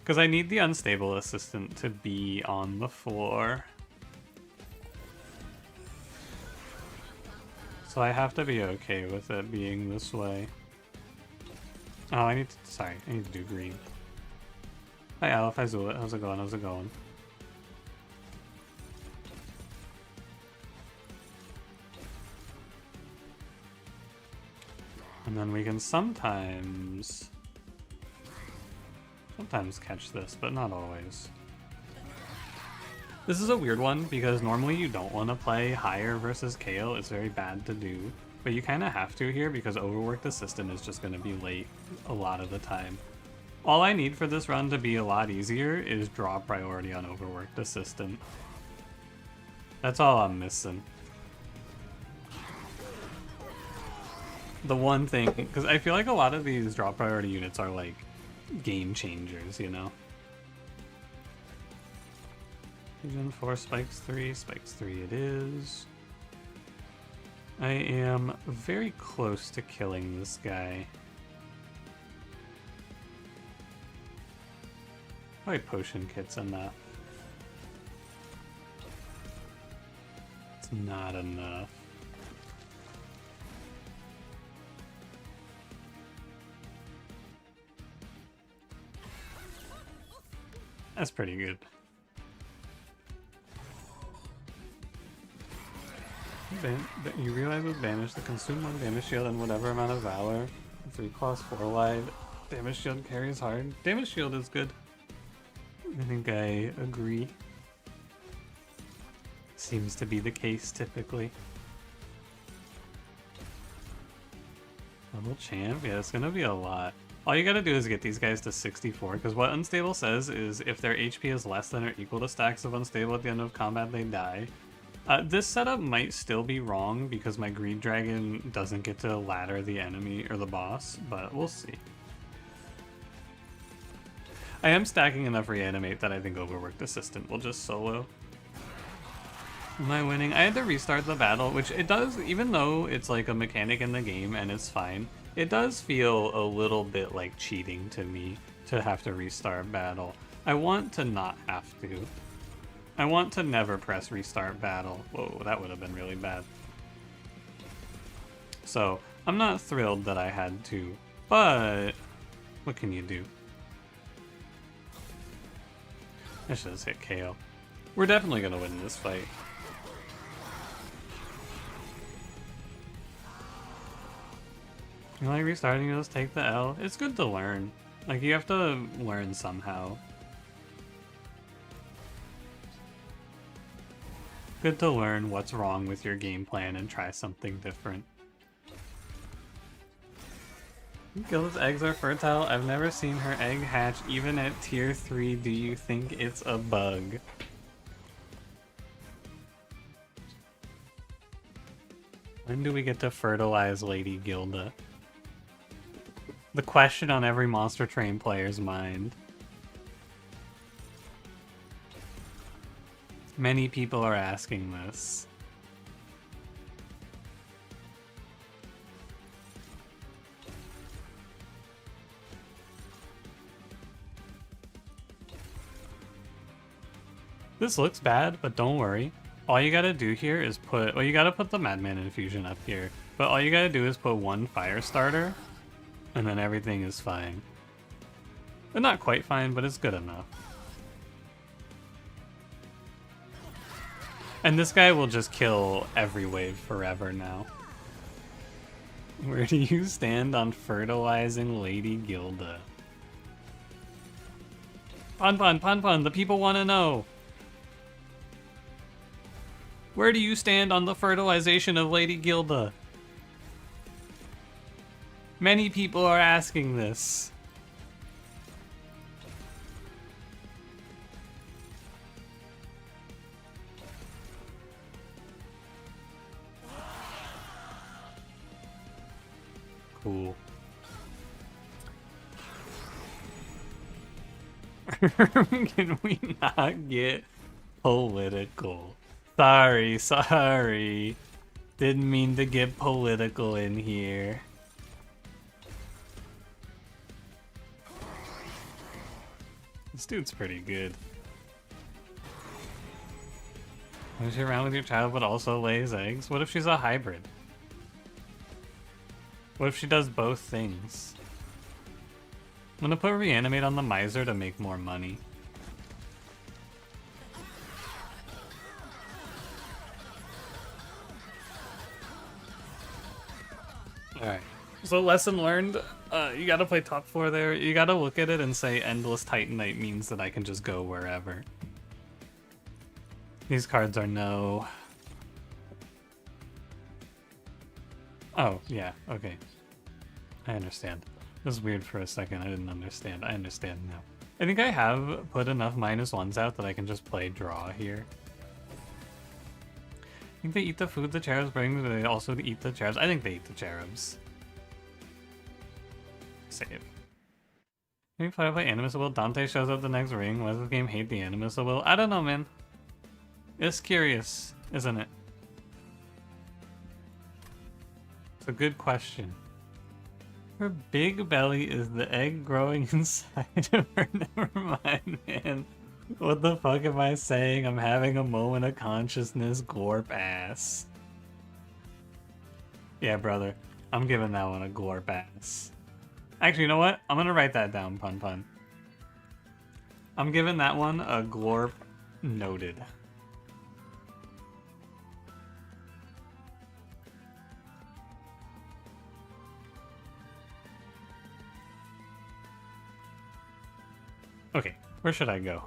Because I need the unstable assistant to be on the floor. So I have to be okay with it being this way. Oh, I need to, sorry, I need to do green. Hi Aleph, hi Zulit, how's it going, how's it going? And then we can sometimes catch this, but not always. This is a weird one because normally you don't want to play higher versus Kale. It's very bad to do, but you kind of have to here because Overworked Assistant is just going to be late a lot of the time. All I need for this run to be a lot easier is draw priority on Overworked Assistant. That's all I'm missing. The one thing, because I feel like a lot of these draw priority units are like game changers, you know? Gen 4 spikes 3 it is. I am very close to killing this guy. Probably potion kit's enough. It's not enough. That's pretty good. You realize with Banish, the consume 1 damage shield and whatever amount of Valor. 3 class 4 wide. Damage shield carries hard. Damage shield is good. I think I agree. Seems to be the case typically. Double champ? Yeah, it's gonna be a lot. All you gotta do is get these guys to 64, because what Unstable says is if their HP is less than or equal to stacks of Unstable at the end of combat, they die. This setup might still be wrong because my Greed Dragon doesn't get to ladder the enemy or the boss, but we'll see. I am stacking enough Reanimate that I think Overworked Assistant will just solo. Am I winning? I had to restart the battle, which it does, even though it's like a mechanic in the game and it's fine, it does feel a little bit like cheating to me to have to restart battle. I want to not have to. I want to never press restart battle. Whoa, that would have been really bad. So, I'm not thrilled that I had to, but what can you do? I should have hit KO. We're definitely going to win this fight. You like restarting, you just take the L. It's good to learn. Like, you have to learn somehow. Good to learn what's wrong with your game plan and try something different. Gilda's eggs are fertile. I've never seen her egg hatch even at tier 3. Do you think it's a bug? When do we get to fertilize Lady Gilda? The question on every Monster Train player's mind. Many people are asking this. This looks bad, but don't worry. All you gotta do here is put, well, you gotta put the Madman Infusion up here, but all you gotta do is put 1 Fire Starter, and then everything is fine. But not quite fine, but it's good enough. And this guy will just kill every wave forever now. Where do you stand on fertilizing Lady Gilda? Pon, the people want to know. Where do you stand on the fertilization of Lady Gilda? Many people are asking this. Cool. Can we not get Political. Sorry. Didn't mean to get political in here. This dude's pretty good. Moves you around with your child but also lays eggs? What if she's a hybrid? What if she does both things? I'm gonna put reanimate on the miser to make more money. Alright. So lesson learned, you gotta play top 4 there. You gotta look at it and say endless Titanite means that I can just go wherever. These cards are no... Oh, yeah, okay. I understand. It was weird for a second, I didn't understand. I understand now. I think I have put enough -1s out that I can just play draw here. I think they eat the food the cherubs bring, but they also eat the cherubs. I think they eat the cherubs. Save. Maybe play Animus Will. Dante shows up the next ring. Why does this game hate the Animus Will? I don't know, man. It's curious, isn't it? It's a good question. Her big belly is the egg growing inside of her. Never mind, man. What the fuck am I saying? I'm having a moment of consciousness, Glorp ass. Yeah, brother. I'm giving that one a Glorp ass. Actually, you know what? I'm gonna write that down, pun. I'm giving that one a Glorp noted. Okay, where should I go?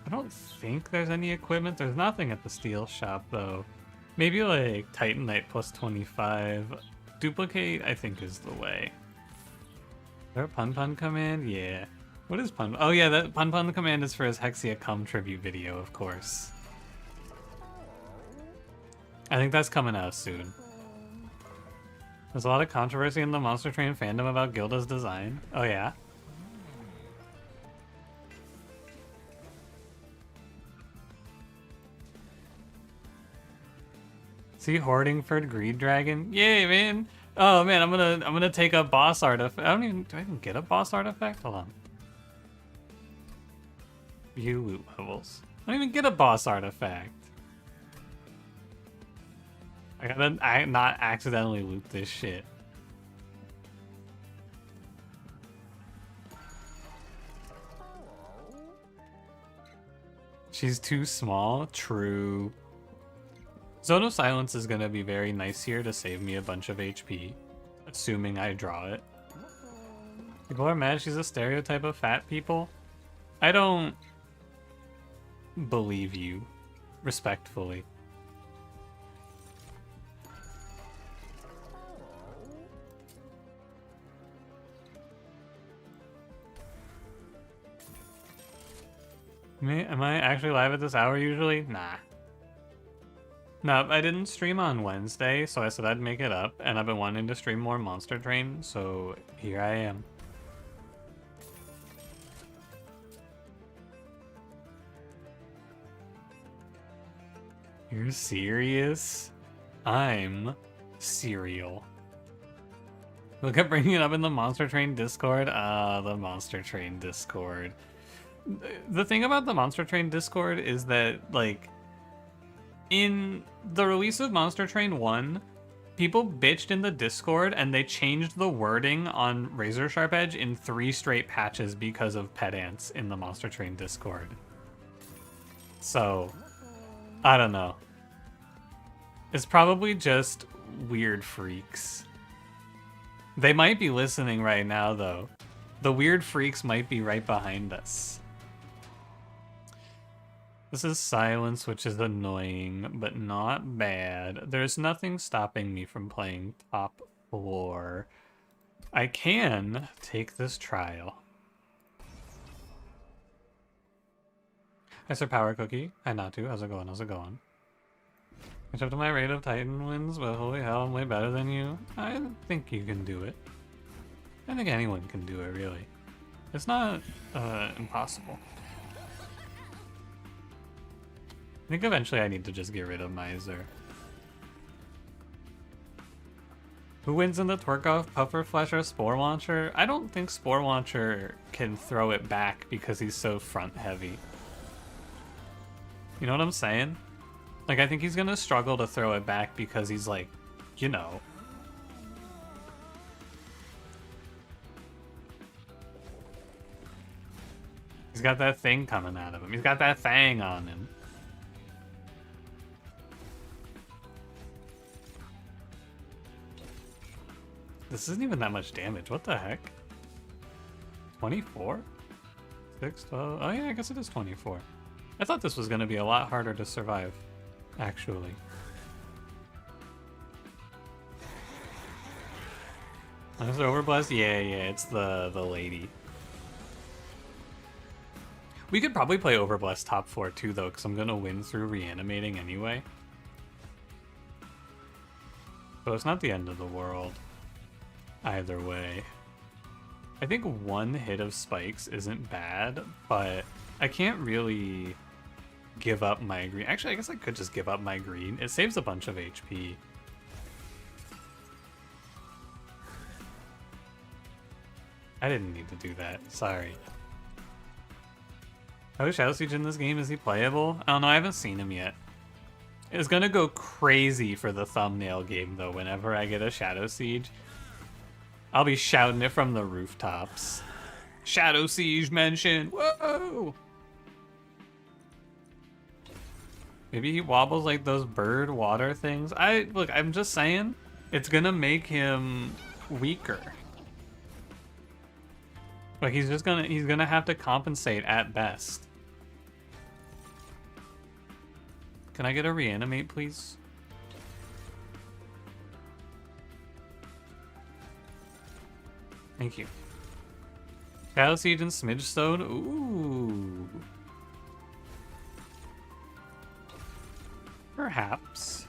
I don't think there's any equipment. There's nothing at the steel shop, though. Maybe like Titanite plus 25. Duplicate, I think, is the way. Is there a pun command? Yeah. What is pun? Oh yeah, that pun command is for his Hexia Cum tribute video, of course. I think that's coming out soon. There's a lot of controversy in the Monster Train fandom about Gilda's design. Oh yeah? See, hoarding for Greed Dragon? Yay, man! Oh man, I'm gonna take a boss artifact. Do I even get a boss artifact? Hold on. View loot levels. I don't even get a boss artifact. I gotta not accidentally loot this shit. She's too small? True. Zone of Silence is gonna be very nice here to save me a bunch of HP. Assuming I draw it. People are mad she's a stereotype of fat people. I don't believe you. Respectfully. Am I actually live at this hour usually? Nah. No, I didn't stream on Wednesday, so I said I'd make it up, and I've been wanting to stream more Monster Train, so here I am. You're serious? I'm cereal. Look at bringing it up in the Monster Train Discord. The Monster Train Discord. The thing about the Monster Train Discord is that, like, in the release of Monster Train 1, people bitched in the Discord and they changed the wording on Razor Sharp Edge in 3 straight patches because of pedants in the Monster Train Discord. So, I don't know. It's probably just weird freaks. They might be listening right now, though. The weird freaks might be right behind us. This is silence, which is annoying, but not bad. There's nothing stopping me from playing top 4. I can take this trial. Hi, Sir Power Cookie. Hi, Natu. How's it going? How's it going? Catch up to my rate of Titan wins, but holy hell, I'm way better than you. I think you can do it. I think anyone can do it, really. It's not impossible. I think eventually I need to just get rid of Miser. Who wins in the twerk-off, Puffer Flesh or Spore Launcher? I don't think Spore Launcher can throw it back because he's so front-heavy. You know what I'm saying? Like, I think he's gonna struggle to throw it back because he's like, you know. He's got that thing coming out of him. He's got that thing on him. This isn't even that much damage. What the heck? 24? 6, 12? Oh yeah, I guess it is 24. I thought this was going to be a lot harder to survive, actually. Is it Overblast? Yeah, it's the lady. We could probably play Overblast top 4 too, though, because I'm going to win through reanimating anyway. So it's not the end of the world. Either way. I think one hit of spikes isn't bad, but I can't really give up my green. Actually, I guess I could just give up my green. It saves a bunch of HP. I didn't need to do that. Sorry. How is Shadow Siege in this game? Is he playable? I don't know. I haven't seen him yet. It's gonna go crazy for the thumbnail game, though, whenever I get a Shadow Siege. I'll be shouting it from the rooftops. Shadow Siege mention! Whoa! Maybe he wobbles like those bird water things. Look, I'm just saying, it's gonna make him weaker. Like he's gonna have to compensate at best. Can I get a reanimate, please? Thank you. Shadow Siege and Smidgestone. Ooh. Perhaps.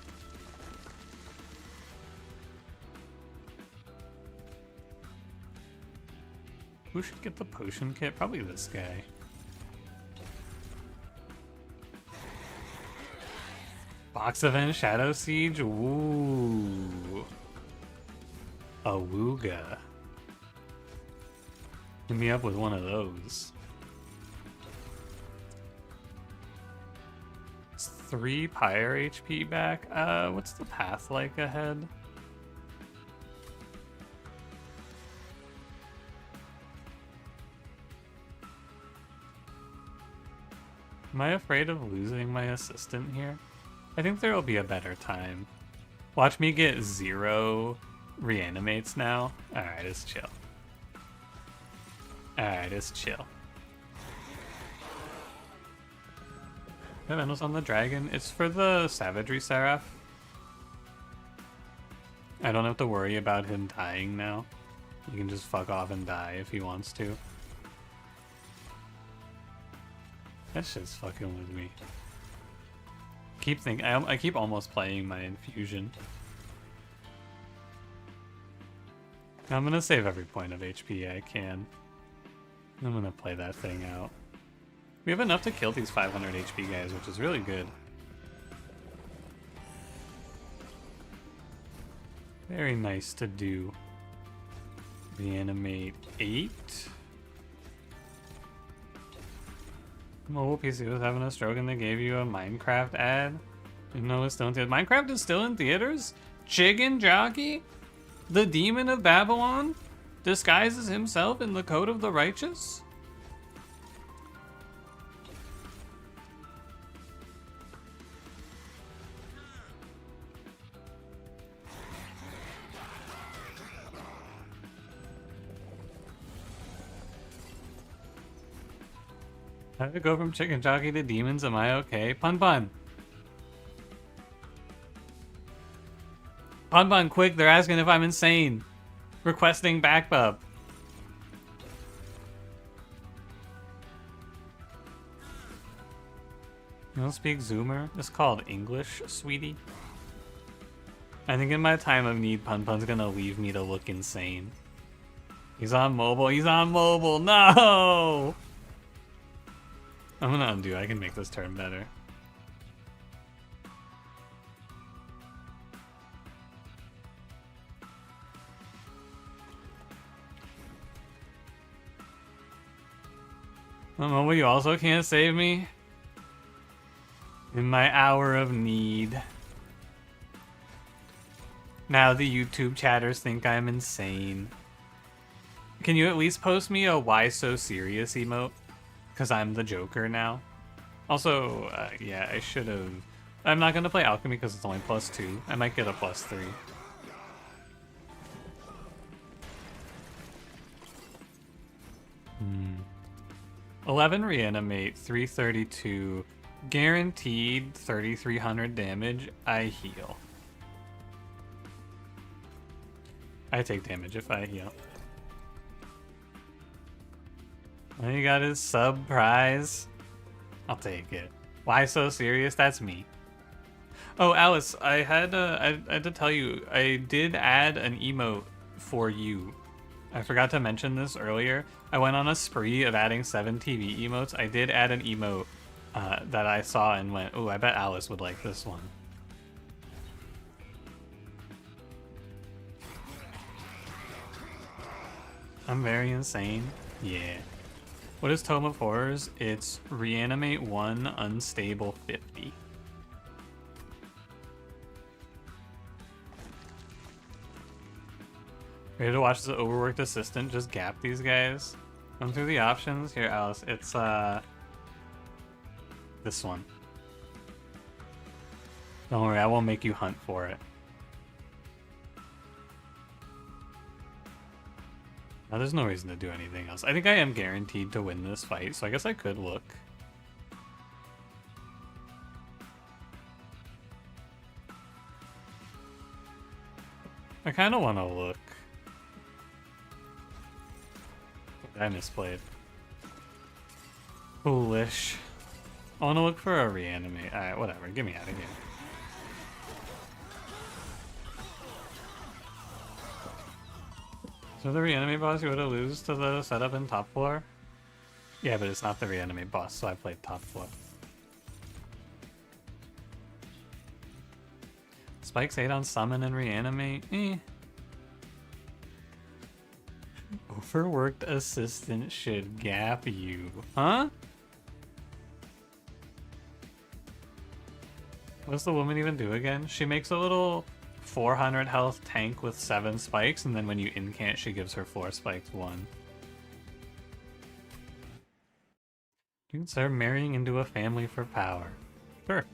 Who should get the potion kit? Probably this guy. Box event Shadow Siege. Ooh. Awooga. Hit me up with one of those. It's 3 Pyre HP back. What's the path like ahead? Am I afraid of losing my assistant here? I think there will be a better time. Watch me get 0 reanimates now. Alright, it's chill. Alright, it's chill. Vendals on the dragon. It's for the Savagery Seraph. I don't have to worry about him dying now. He can just fuck off and die if he wants to. That shit's fucking with me. I keep almost playing my infusion. I'm gonna save every point of HP I can. I'm gonna play that thing out. We have enough to kill these 500 HP guys, which is really good. Very nice to do. Reanimate 8. Mobile PC was having a stroke and they gave you a Minecraft ad. Didn't know it's still in theaters. Minecraft is still in theaters? Chicken Jockey? The demon of Babylon? Disguises himself in the coat of the righteous? How did it go from chicken jockey to demons? Am I okay? Pun Pun. Pun Pun, quick, they're asking if I'm insane. Requesting back bub. You don't speak Zoomer? It's called English, sweetie. I think in my time of need, Pun Pun's gonna leave me to look insane. He's on mobile. He's on mobile. No! I'm gonna undo. I can make this turn better. Mobile, you also can't save me? In my hour of need. Now the YouTube chatters think I'm insane. Can you at least post me a why so serious emote? Because I'm the Joker now. Also, yeah, I should have... I'm not going to play Alchemy because it's only +2. I might get a +3. 11 reanimate, 332. Guaranteed 3,300 damage. I heal. I take damage if I heal. All you got is sub prize. I'll take it. Why so serious? That's me. Oh, Alice, I had to tell you, I did add an emote for you. I forgot to mention this earlier. I went on a spree of adding 7 TV emotes. I did add an emote that I saw and went, oh, I bet Alice would like this one. I'm very insane. Yeah. What is Tome of Horrors? It's reanimate 1, unstable 50. Ready to watch the overworked assistant just gap these guys? Run through the options. Here, Alice. It's this one. Don't worry, I won't make you hunt for it. Now, there's no reason to do anything else. I think I am guaranteed to win this fight, so I guess I could look. I kind of want to look. I misplayed. Foolish. I want to look for a reanimate. Alright, whatever. Get me out of here. So the reanimate boss, you would have lose to the setup in top floor? Yeah, but it's not the reanimate boss, so I played top floor. Spikes 8 on summon and reanimate? Eh. Overworked assistant should gap you. Huh? What's the woman even do again? She makes a little 400 health tank with 7 spikes, and then when you incant, she gives her 4 spikes 1. You consider marrying into a family for power. Sure.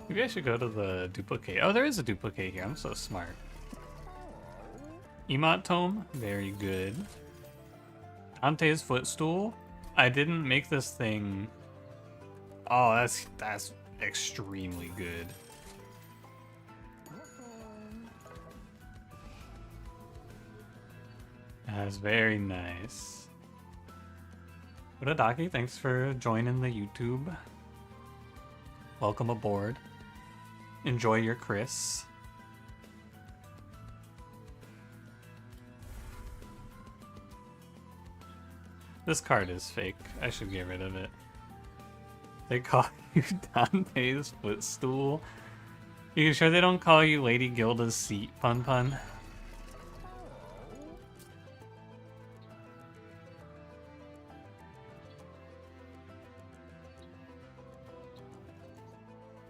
Maybe I should go to the duplicate. Oh, there is a duplicate here. I'm so smart. Emote Tome. Very good. Dante's Footstool. I didn't make this thing. Oh, that's extremely good. That's very nice. Udadaki, thanks for joining the YouTube. Welcome aboard. Enjoy your Chris. This card is fake. I should get rid of it. They call you Dante's Footstool. You sure they don't call you Lady Gilda's seat, Pun Pun?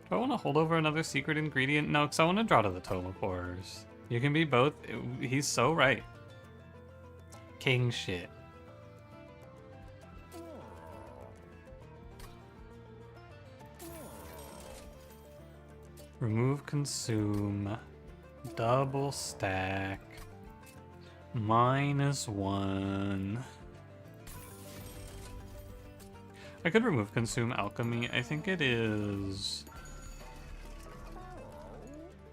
Do I want to hold over another secret ingredient? No, because I want to draw to the Tome of Horrors. You can be both. He's so right. King shit. Remove, consume. Double stack. -1. I could remove, consume alchemy. I think it is...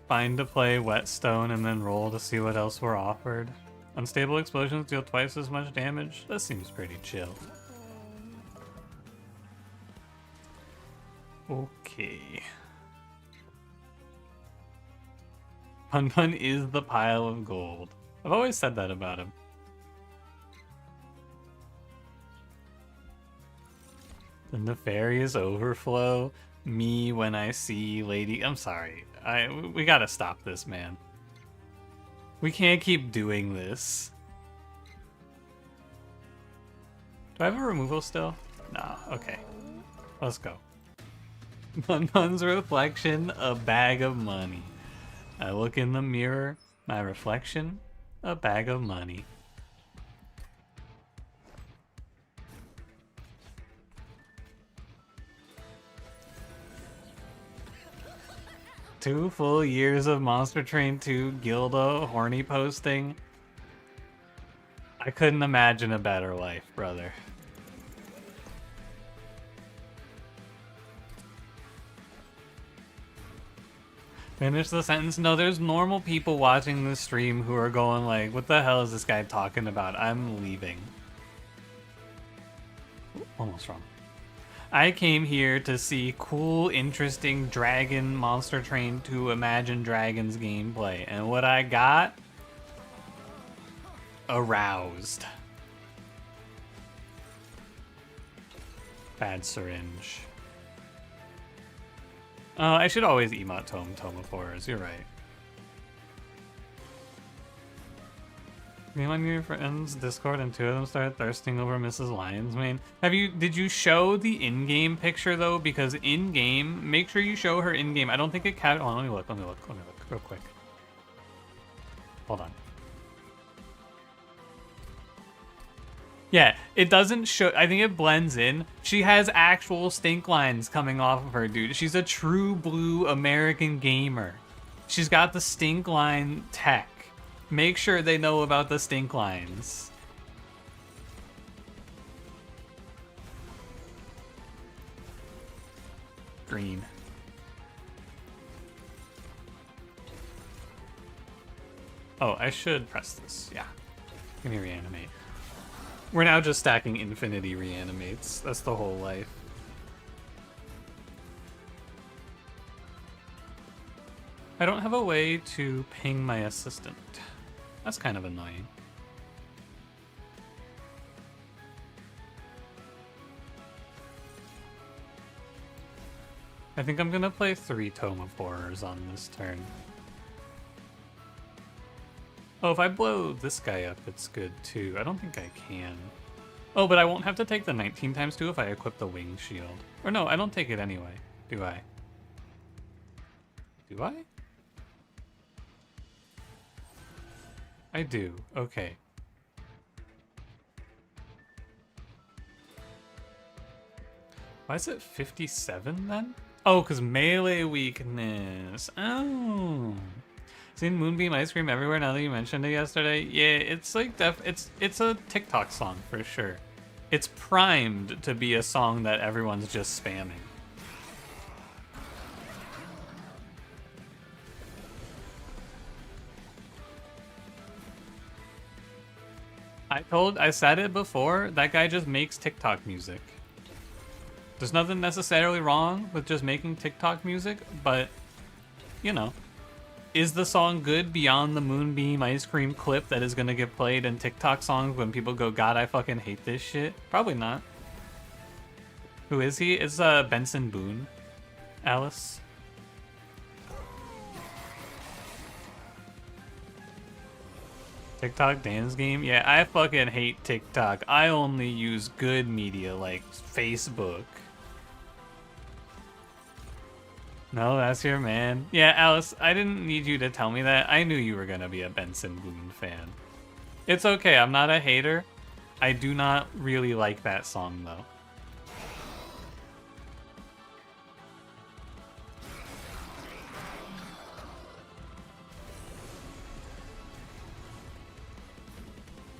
Find to play whetstone and then roll to see what else we're offered. Unstable explosions deal twice as much damage. That seems pretty chill. Okay. Pun Pun is the pile of gold. I've always said that about him. The nefarious overflow. Me when I see Lady... I'm sorry. We gotta stop this, man. We can't keep doing this. Do I have a removal still? No. Okay. Let's go. Pun Pun's reflection, a bag of money. I look in the mirror, my reflection, a bag of money. Two full years of Monster Train 2 Gilda horny posting. I couldn't imagine a better life, brother. Finish the sentence. No, there's normal people watching this stream who are going like, what the hell is this guy talking about? I'm leaving. Ooh, almost wrong. I came here to see cool, interesting Dragon Monster Train 2 Imagine Dragons gameplay. And what I got? Aroused. Bad syringe. I should always emote Tome of Horrors, you're right. Me and your friends Discord and two of them started thirsting over Mrs. Lion's mane. Did you show the in-game picture though? Because in-game, make sure you show her in-game. I don't think it let me look real quick. Hold on. Yeah, it doesn't show. I think it blends in. She has actual stink lines coming off of her, dude. She's a true blue American gamer. She's got the stink line tech. Make sure they know about the stink lines. Green. Oh, I should press this. Yeah. Give me reanimate. We're now just stacking infinity reanimates. That's the whole life. I don't have a way to ping my assistant. That's kind of annoying. I think I'm gonna play 3 Tome of Horrors on this turn. Oh, if I blow this guy up, it's good too. I don't think I can. Oh, but I won't have to take the 19 times 2 if I equip the wing shield. Or no, I don't take it anyway. Do I? Do I? I do. Okay. Why is it 57 then? Oh, because melee weakness. Oh. Seen Moonbeam Ice Cream everywhere now that you mentioned it yesterday? Yeah, it's like it's a TikTok song for sure. It's primed to be a song that everyone's just spamming. I said it before, that guy just makes TikTok music. There's nothing necessarily wrong with just making TikTok music, but, you know. Is the song good beyond the Moonbeam Ice Cream clip that is gonna get played in TikTok songs when people go, God, I fucking hate this shit? Probably not. Who is he? It's Benson Boone. Alice. TikTok dance game? Yeah, I fucking hate TikTok. I only use good media like Facebook. No, that's your man. Yeah, Alice, I didn't need you to tell me that. I knew you were gonna be a Benson Boone fan. It's okay, I'm not a hater. I do not really like that song, though.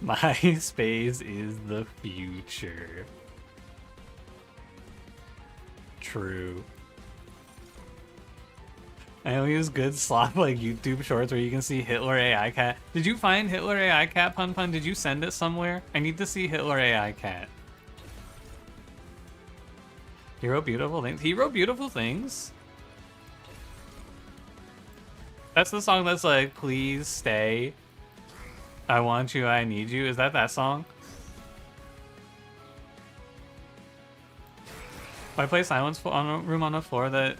MySpace is the future. True. I only use good slop like YouTube shorts where you can see Hitler AI cat. Did you find Hitler AI cat, Pun Pun? Did you send it somewhere? I need to see Hitler AI cat. He wrote beautiful things. He wrote beautiful things. That's the song that's like, please stay. I want you, I need you. Is that song? Why play Silence on a room on a floor that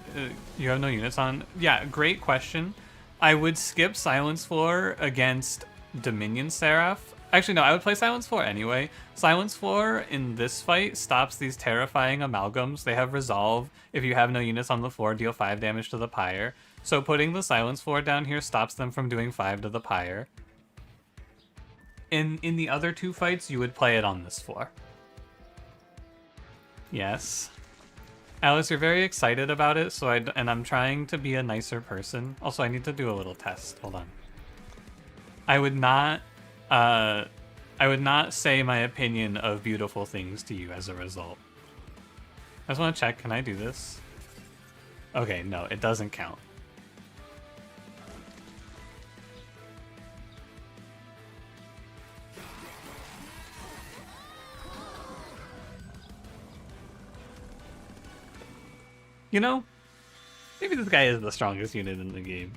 you have no units on? Yeah, great question. I would skip Silence Floor against Dominion Seraph. Actually, no, I would play Silence Floor anyway. Silence Floor in this fight stops these terrifying amalgams. They have Resolve. If you have no units on the floor, deal 5 damage to the Pyre. So putting the Silence Floor down here stops them from doing 5 to the Pyre. In the other two fights, you would play it on this floor. Yes. Alice, you're very excited about it, so and I'm trying to be a nicer person. Also, I need to do a little test. Hold on. I would not say my opinion of beautiful things to you as a result. I just want to check, can I do this? Okay, no, it doesn't count. You know, maybe this guy is the strongest unit in the game.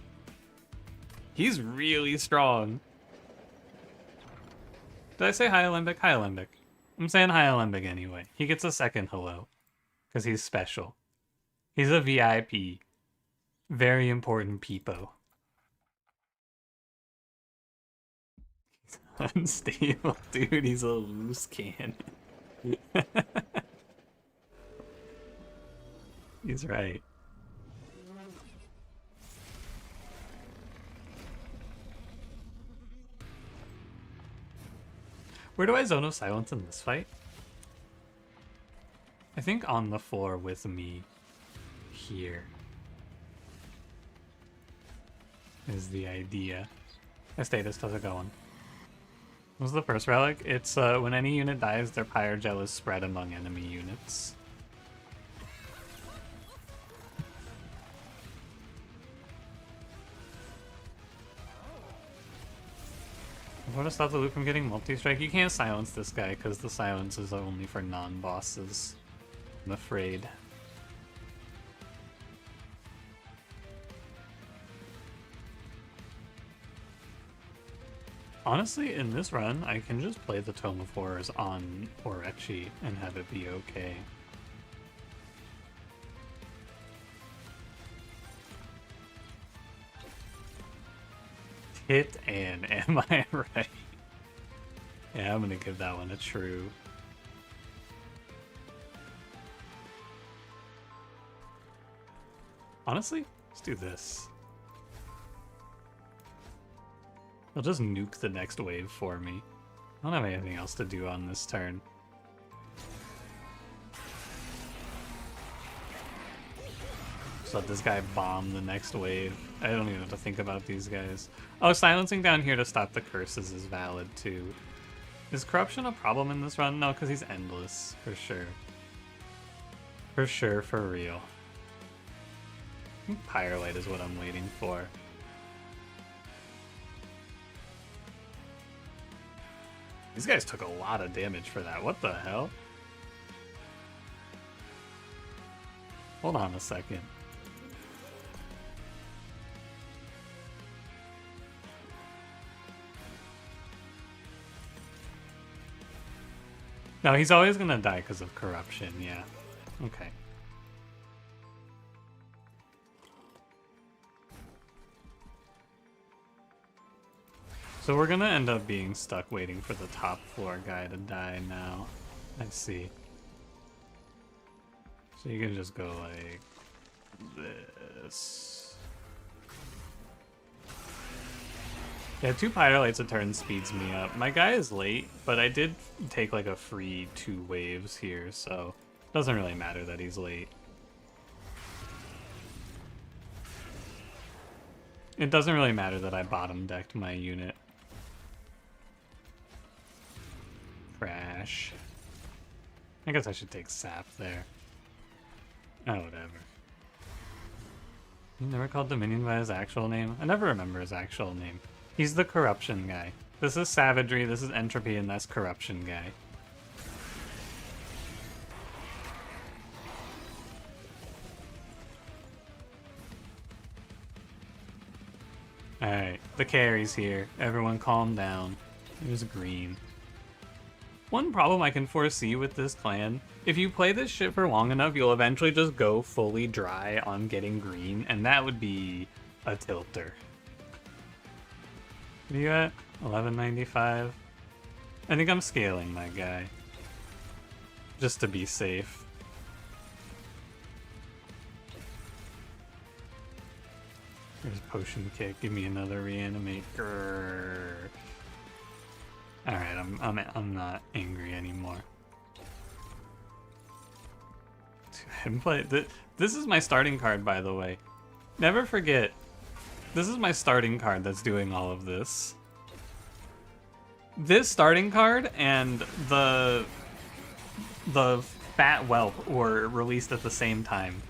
He's really strong. Did I say hi, Alembic? Hi, Alembic. I'm saying hi, Alembic anyway. He gets a second hello, because he's special. He's a VIP. Very important peepo. He's unstable, dude. He's a loose cannon. He's right. Where do I Zone of Silence in this fight? I think on the floor with me here is the idea. My status does it going? What's the first relic? It's when any unit dies, their Pyre Gel is spread among enemy units. I want to stop the loop from getting multi-strike. You can't silence this guy because the silence is only for non-bosses, I'm afraid. Honestly, in this run, I can just play the Tome of Horrors on Orechi and have it be okay. Hit and am I right? Yeah, I'm gonna give that one a true. Honestly, let's do this. He'll just nuke the next wave for me. I don't have anything else to do on this turn. Just let this guy bomb the next wave. I don't even have to think about these guys. Oh, silencing down here to stop the curses is valid too. Is corruption a problem in this run? No, because he's endless, for sure. For sure, for real. I think Pyrelight is what I'm waiting for. These guys took a lot of damage for that. What the hell? Hold on a second. No, he's always gonna die because of corruption, yeah. Okay. So we're gonna end up being stuck waiting for the top floor guy to die now. I see. So you can just go like this. Yeah, 2 Pyrelights a turn speeds me up. My guy is late, but I did take like a free 2 waves here, so it doesn't really matter that he's late. It doesn't really matter that I bottom decked my unit. Crash. I guess I should take sap there. Oh, whatever. You never called Dominion by his actual name? I never remember his actual name. He's the corruption guy. This is savagery, this is entropy, and that's corruption guy. Alright, the carry's here. Everyone calm down. Here's green. One problem I can foresee with this clan, if you play this shit for long enough, you'll eventually just go fully dry on getting green, and that would be a tilter. What are you at? 1195? I think I'm scaling my guy. Just to be safe. There's potion kick. Give me another reanimate. Grrr. All right, I'm not angry anymore. This is my starting card, by the way. Never forget. This is my starting card that's doing all of this. This starting card and the fat whelp were released at the same time.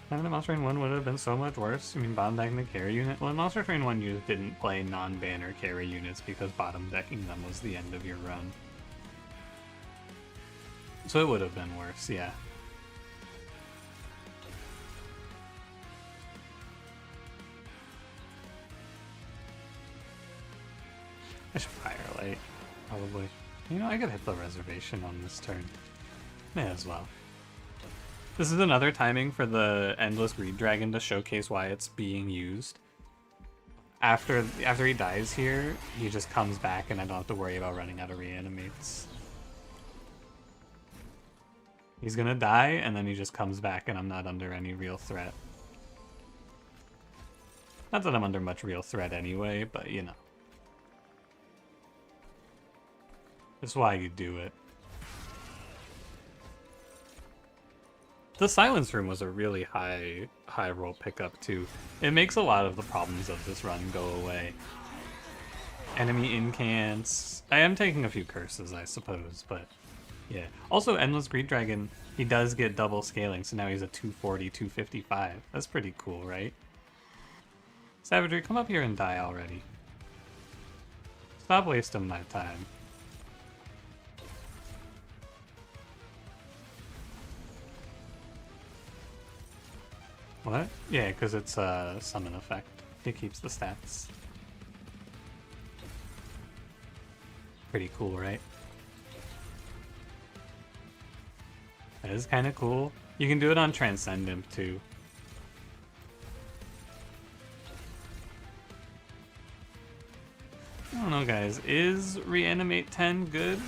Having a Monster Train 1 would have been so much worse. You mean bottom decking the carry unit? Well, in Monster Train 1 you didn't play non-banner carry units because bottom decking them was the end of your run. So it would have been worse, yeah. I should Firelight, probably. You know, I could hit the reservation on this turn. May as well. This is another timing for the Endless Greed Dragon to showcase why it's being used. After he dies here, he just comes back and I don't have to worry about running out of reanimates. He's gonna die and then he just comes back and I'm not under any real threat. Not that I'm under much real threat anyway, but you know. That's why you do it. The Silence Room was a really high roll pickup too. It makes a lot of the problems of this run go away. Enemy incants. I am taking a few curses, I suppose, but yeah. Also, Endless Greed Dragon, he does get double scaling, so now he's a 240, 255. That's pretty cool, right? Savagery, come up here and die already. Stop wasting my time. What? Yeah, because it's a summon effect. It keeps the stats. Pretty cool, right? That is kind of cool. You can do it on Transcendent too. I don't know, guys. Is Reanimate 10 good?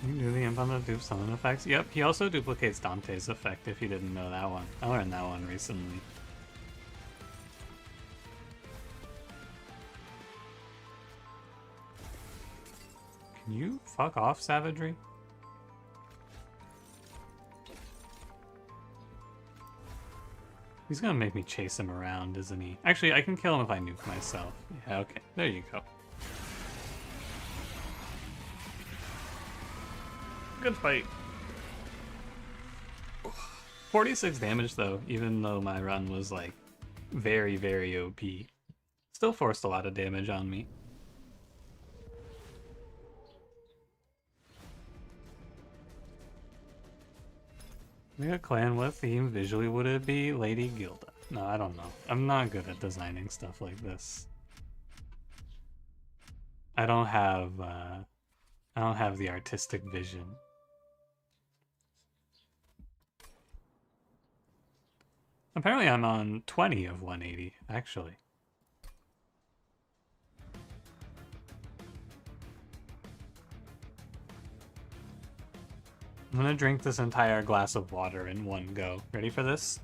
You can do the imp on the dupe summon effects. Yep, he also duplicates Dante's effect if you didn't know that one. I learned that one recently. Can you fuck off, Savagery? He's gonna make me chase him around, isn't he? Actually, I can kill him if I nuke myself. Yeah, okay. There you go. Good fight. 46 damage though, even though my run was like very, very OP. Still forced a lot of damage on me. Maybe a clan with theme visually would it be Lady Gilda? No, I don't know. I'm not good at designing stuff like this. I don't have the artistic vision. Apparently I'm on 20 of 180, actually. I'm gonna drink this entire glass of water in one go. Ready for this?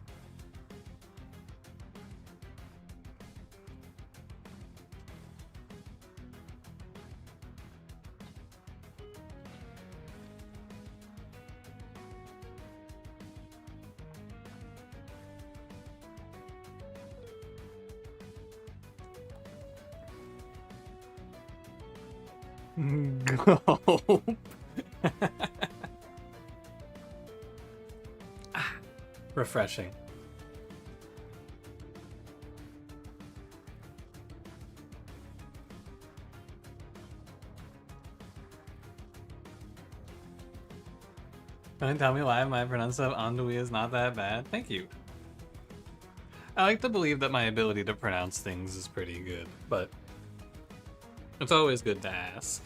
Go. Refreshing. Don't tell me why my pronunciation of Andouille is not that bad. Thank you. I like to believe that my ability to pronounce things is pretty good, but it's always good to ask.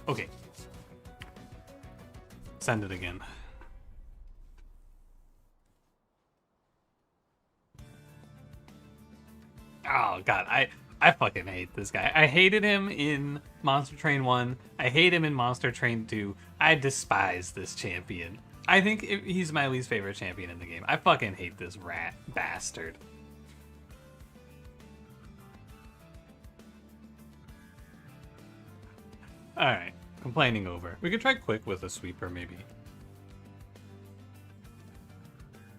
Okay. Send it again. Oh god, I fucking hate this guy. I hated him in Monster Train 1. I hate him in Monster Train 2. I despise this champion. I think he's my least favorite champion in the game. I fucking hate this rat bastard. Alright, complaining over. We could try quick with a sweeper, maybe.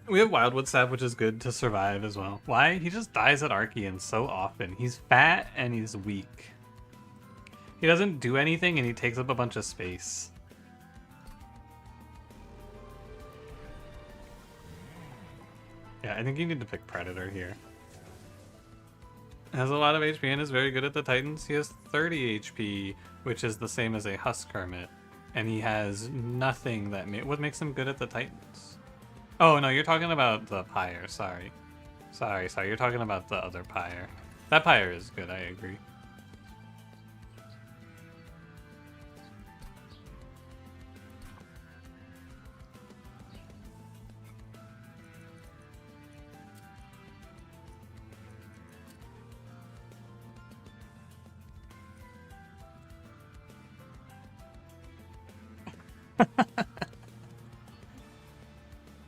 We have Wildwood Sap, which is good to survive as well. Why? He just dies at Archean so often. He's fat and he's weak. He doesn't do anything and he takes up a bunch of space. Yeah, I think you need to pick Predator here. Has a lot of HP and is very good at the Titans. He has 30 HP, which is the same as a Husk Hermit. And he has nothing that what makes him good at the Titans? Oh, no, you're talking about the Pyre, sorry. Sorry, you're talking about the other Pyre. That Pyre is good, I agree.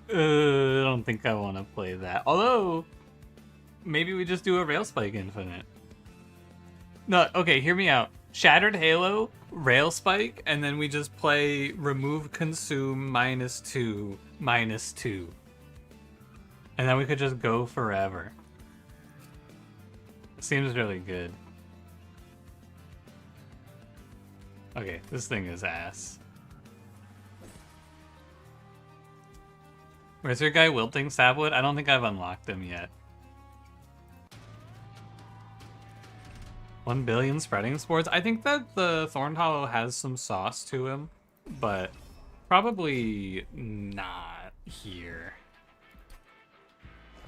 I don't think I want to play that. Although, maybe we just do a Rail Spike Infinite. No, okay, hear me out. Shattered Halo, Rail Spike, and then we just play Remove Consume -2, -2. And then we could just go forever. Seems really good. Okay, this thing is ass. Where's your guy Wilting Sapwood? I don't think I've unlocked him yet. 1 billion spreading spores? I think that the Thorn Hollow has some sauce to him, but probably not here.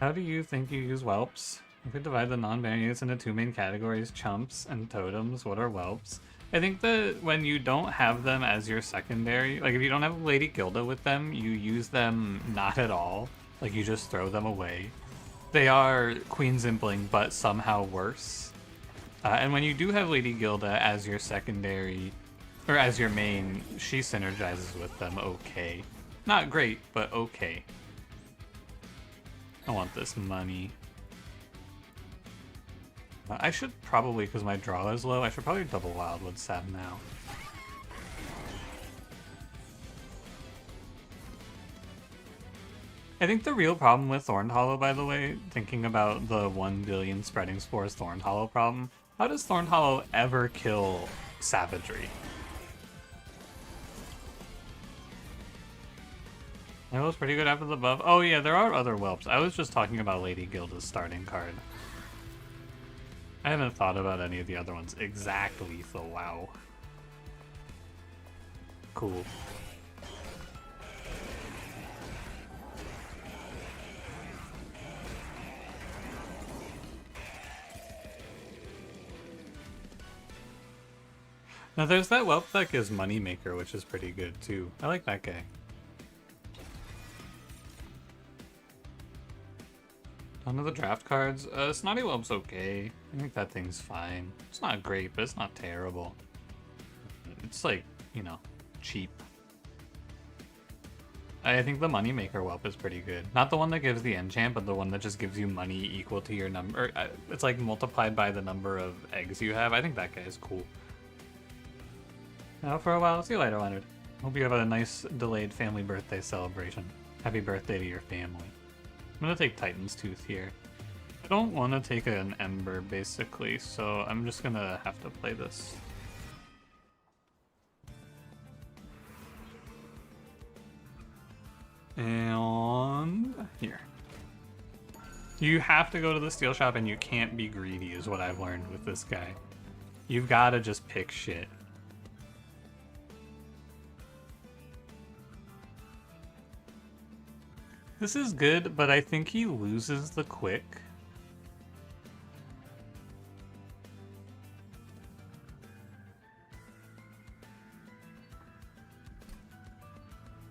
How do you think you use whelps? If we divide the non-binary units into two main categories, chumps and totems, what are whelps? I think that when you don't have them as your secondary, like if you don't have Lady Gilda with them, you use them not at all. Like you just throw them away. They are Queen Zimpling, but somehow worse. And when you do have Lady Gilda as your secondary, or as your main, she synergizes with them okay. Not great, but okay. I want this money. I should probably, because my draw is low, I should probably double Wildwood Sap now. I think the real problem with Thorned Hollow, by the way, thinking about the 1 billion spreading spores Thorned Hollow problem, how does Thorned Hollow ever kill Savagery? That was pretty good after the buff. Oh yeah, there are other whelps. I was just talking about Lady Gilda's starting card. I haven't thought about any of the other ones. Exact lethal, wow. Cool. Now there's that whelp that gives Moneymaker, which is pretty good too. I like that guy. None of the draft cards. Snotty Whelp's okay. I think that thing's fine. It's not great, but it's not terrible. It's like, you know, cheap. I think the Moneymaker Whelp is pretty good. Not the one that gives the enchant, but the one that just gives you money equal to your number. It's like multiplied by the number of eggs you have. I think that guy is cool. Now for a while. See you later, Leonard. Hope you have a nice delayed family birthday celebration. Happy birthday to your family. I'm gonna take Titan's Tooth here. I don't want to take an Ember, basically, so I'm just gonna have to play this. And here. You have to go to the steel shop and you can't be greedy is what I've learned with this guy. You've got to just pick shit. This is good, but I think he loses the quick.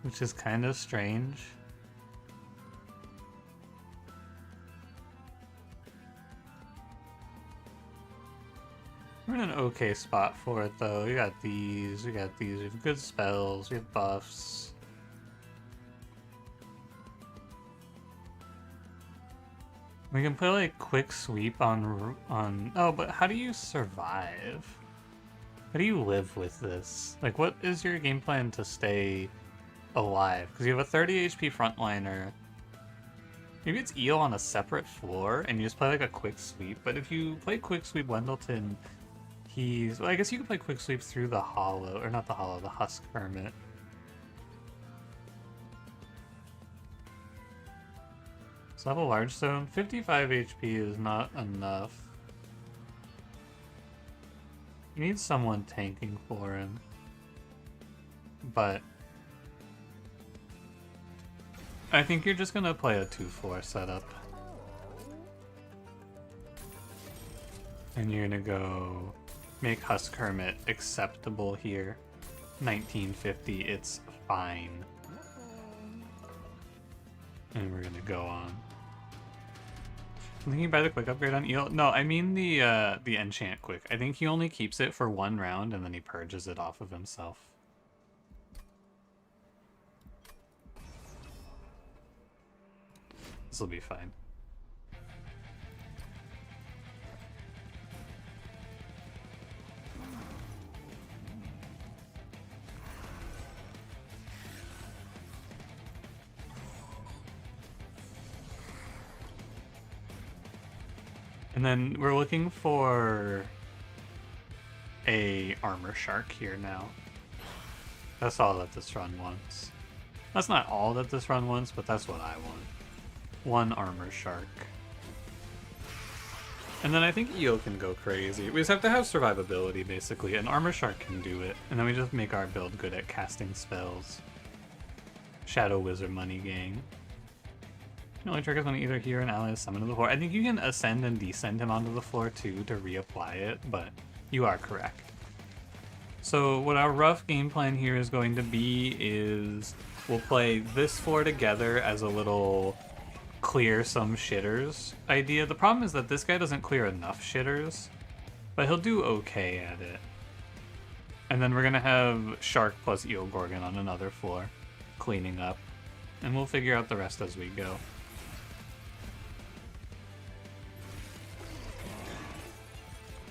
Which is kind of strange. We're in an okay spot for it, though. We got these, we have good spells, we have buffs. We can play like quick sweep on. Oh, but how do you survive? How do you live with this? Like, what is your game plan to stay alive? Because you have a 30 HP frontliner. Maybe it's Eel on a separate floor, and you just play like a quick sweep. But if you play quick sweep Wendleton, he's. Well, I guess you can play quick sweep through the Hollow, or not the Hollow, the Husk Hermit. So level large stone, 55 HP is not enough. You need someone tanking for him. But I think you're just gonna play a 2-4 setup. And you're gonna go make Husk Hermit acceptable here. 1950, it's fine. And we're gonna go on. I'm thinking buy the quick upgrade on Eel. No, I mean the enchant quick. I think he only keeps it for 1 round and then he purges it off of himself. This will be fine. And then we're looking for a armor shark here now. That's all that this run wants. That's not all that this run wants, but that's what I want. 1 armor shark. And then I think Eel can go crazy. We just have to have survivability, basically. An armor shark can do it. And then we just make our build good at casting spells. Shadow Wizard money gang. The only trick is when either here an ally is summoned to the floor. I think you can ascend and descend him onto the floor too to reapply it, but you are correct. So what our rough game plan here is going to be is we'll play this floor together as a little clear some shitters idea. The problem is that this guy doesn't clear enough shitters, but he'll do okay at it. And then we're gonna have Shark plus Eel Gorgon on another floor, cleaning up. And we'll figure out the rest as we go.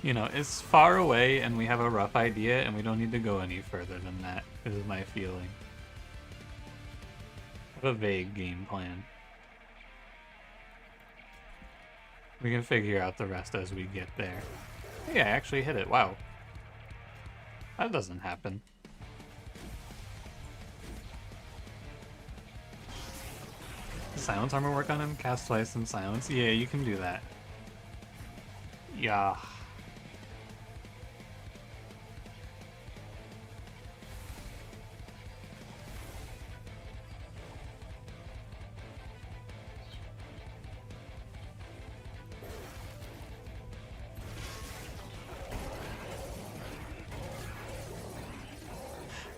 You know, it's far away and we have a rough idea and we don't need to go any further than that, is my feeling. I have a vague game plan. We can figure out the rest as we get there. Hey, I actually hit it. Wow. That doesn't happen. Does silence armor work on him? Cast twice and silence? Yeah, you can do that. Yeah.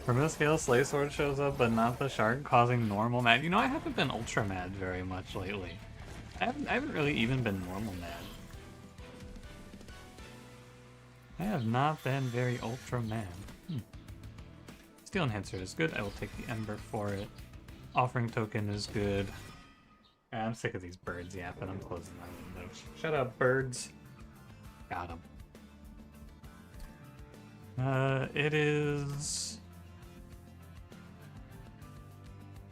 From the scale, Slay Sword shows up, but not the shark, causing normal mad. You know, I haven't been ultra mad very much lately. I haven't really even been normal mad. I have not been very ultra mad. Steel Enhancer is good. I will take the Ember for it. Offering Token is good. I'm sick of these birds yapping. I'm closing my window. Shut up, birds. Got them. It is...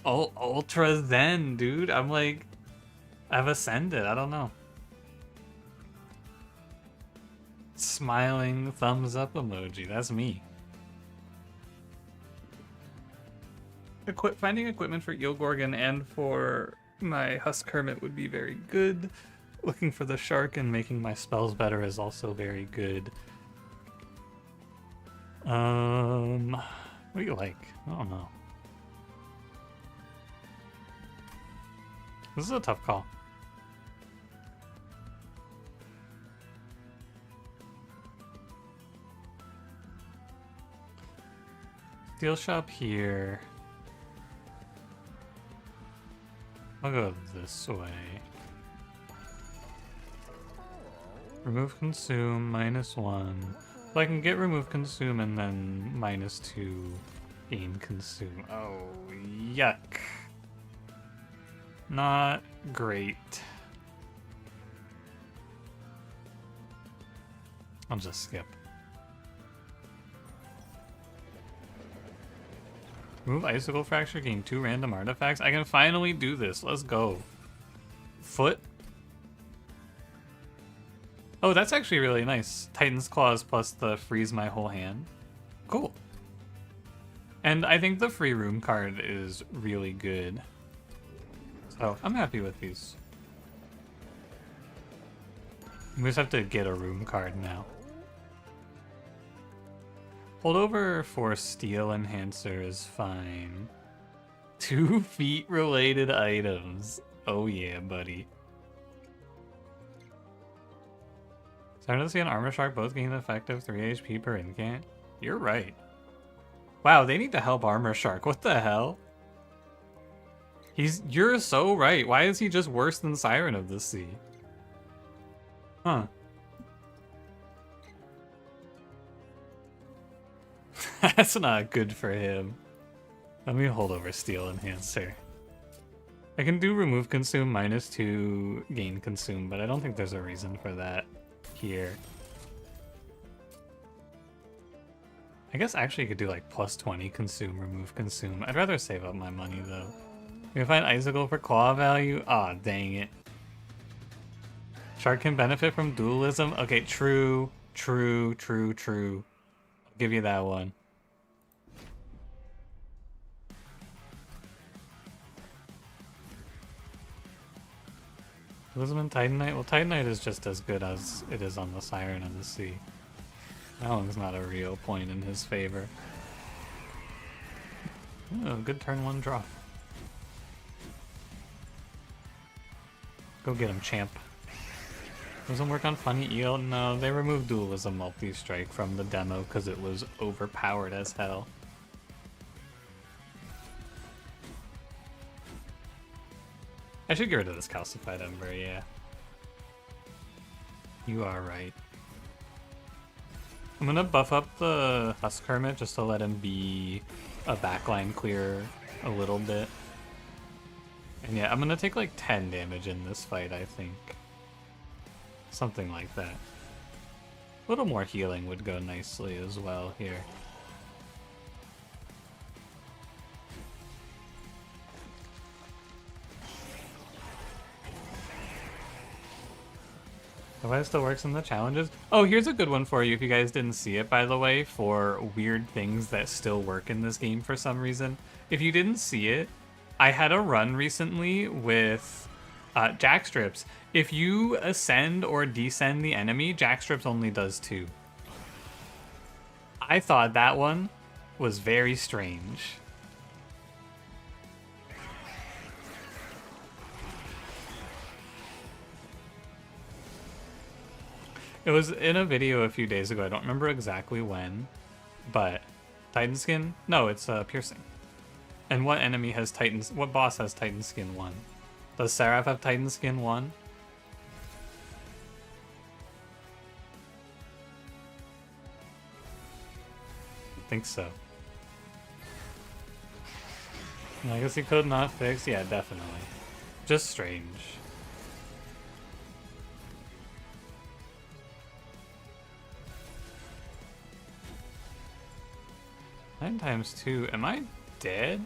Ultra Zen, dude. I'm like... I've ascended. I don't know. Smiling thumbs up emoji. That's me. Finding equipment for Eel Gorgon and for my Husk Hermit would be very good. Looking for the shark and making my spells better is also very good. What do you like? I don't know. This is a tough call. Steel shop here. I'll go this way. Remove consume, -1. Well, I can get remove consume and then -2 gain consume. Oh, yuck. Not great. I'll just skip. Remove icicle fracture, gain 2 random artifacts. I can finally do this. Let's go. Foot. Oh, that's actually really nice. Titan's Claws plus the freeze my whole hand. Cool. And I think the free room card is really good. So I'm happy with these. We just have to get a room card now. Holdover for steel enhancer is fine. 2 feet related items. Oh yeah, buddy. Starting and Armor Shark both gain effective 3 HP per incant. You're right. Wow, they need to help Armor Shark. What the hell? You're so right. Why is he just worse than Siren of the Sea? Huh. That's not good for him. Let me hold over Steel Enhancer. I can do remove consume -2 gain consume, but I don't think there's a reason for that here. I guess actually you could do like +20 consume, remove consume. I'd rather save up my money though. You can find icicle for claw value? Aw, dang it. Shark can benefit from dualism? Okay, true. I'll give you that one. Dualism and Titanite? Well, Titanite is just as good as it is on the Siren of the Sea. That one's not a real point in his favor. Oh, good turn 1 draw. Go get him, champ. Doesn't work on Funny Eel? No, they removed Dualism Multi-Strike from the demo because it was overpowered as hell. I should get rid of this Calcified Ember, yeah. You are right. I'm gonna buff up the Husk Hermit just to let him be a backline clear a little bit. And yeah, I'm gonna take like 10 damage in this fight, I think. Something like that. A little more healing would go nicely as well here. Why it still works in the challenges? Oh, here's a good one for you if you guys didn't see it, by the way, for weird things that still work in this game for some reason. If you didn't see it, I had a run recently with Jackstrips. If you ascend or descend the enemy, Jackstrips only does 2. I thought that one was very strange. It was in a video a few days ago. I don't remember exactly when, but Titan Skin? No, it's Piercing. And what enemy has Titans? What boss has Titan Skin 1? Does Seraph have Titan Skin 1? I think so. Legacy code not fixed? Yeah, definitely. Just strange. 9 times 2. Am I dead?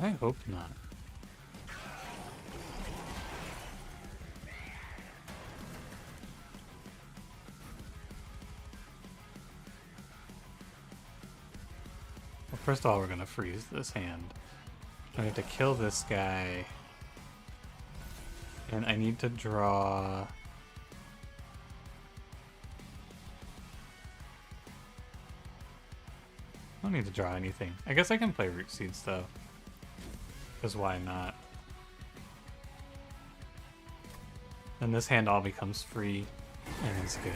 I hope not. Well, first of all, we're gonna freeze this hand. I have to kill this guy. And I need to draw... I don't need to draw anything. I guess I can play Root Seeds though. Because why not? Then this hand all becomes free, and it's good.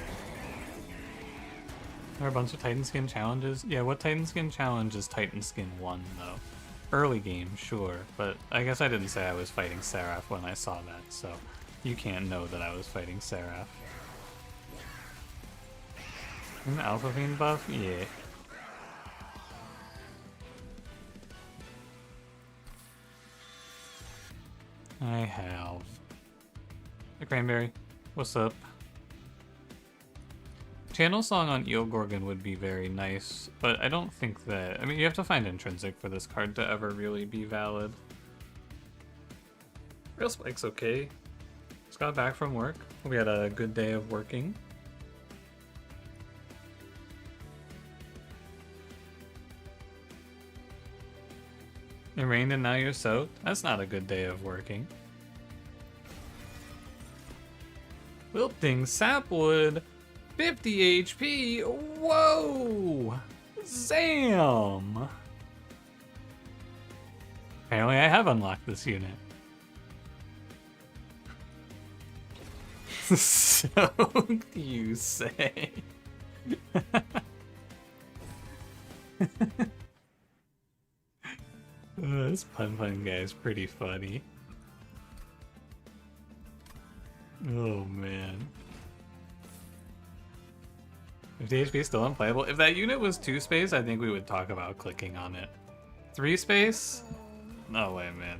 There are a bunch of Titan Skin challenges. Yeah, what Titan Skin challenge is Titan Skin 1 though? Early game, sure, but I guess I didn't say I was fighting Seraph when I saw that, so you can't know that I was fighting Seraph. An Alpha Fiend buff? Yeah. I have. Hey, Cranberry. What's up? Channel song on Eel Gorgon would be very nice, but I don't think that... I mean, you have to find intrinsic for this card to ever really be valid. Real Spike's okay. Just got back from work. We had a good day of working. It rained and now you're soaked? That's not a good day of working. Wilting Sapwood, 50 HP. Whoa! Zam! Apparently I have unlocked this unit. Soaked, you say? This Pun guy is pretty funny. Oh man. 50 HP is still unplayable. If that unit was 2 space, I think we would talk about clicking on it. 3 space? No way, man.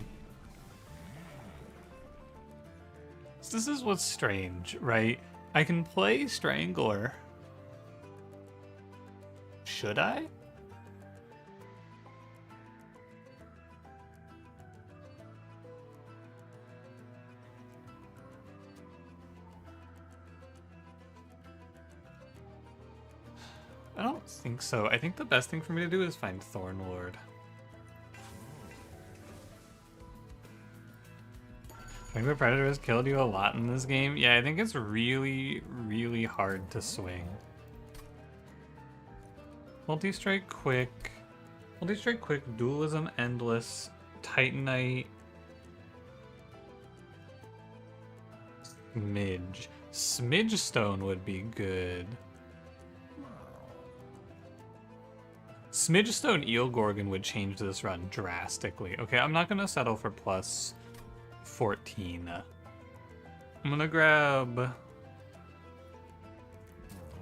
So this is what's strange, right? I can play Strangler. Should I? I don't think so. I think the best thing for me to do is find Thornlord. I think the Predator has killed you a lot in this game. Yeah, I think it's really, really hard to swing. Multi-strike quick. Multi-strike quick, dualism endless, Titanite. Smidge. Smidge Stone would be good. Smidge Stone Eel Gorgon would change this run drastically. Okay, I'm not gonna settle for plus 14. I'm gonna grab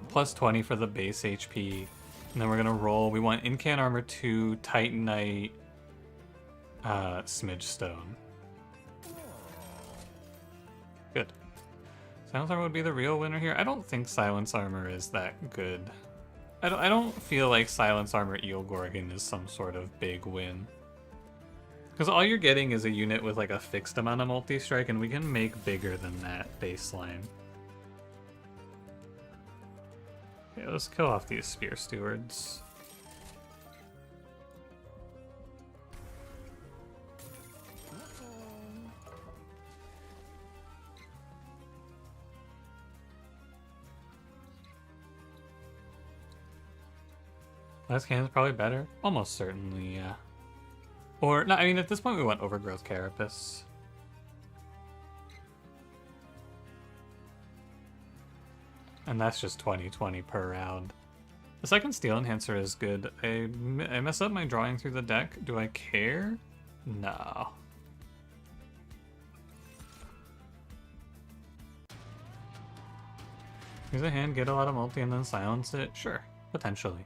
plus 20 for the base HP. And then we're gonna roll. We want Incan Armor 2, Titanite, Smidge Stone. Good. Silence Armor would be the real winner here. I don't think Silence Armor is that good. I don't feel like Silence Armor Eel Gorgon is some sort of big win. Because all you're getting is a unit with like a fixed amount of multi-strike, and we can make bigger than that baseline. Okay, let's kill off these Spear Stewards. Last cannon's probably better. Almost certainly, yeah. Or, no, I mean, at this point we want Overgrowth Carapace. And that's just 20 per round. The second Steel Enhancer is good. I mess up my drawing through the deck. Do I care? No. Use a hand, get a lot of multi, and then silence it? Sure, potentially.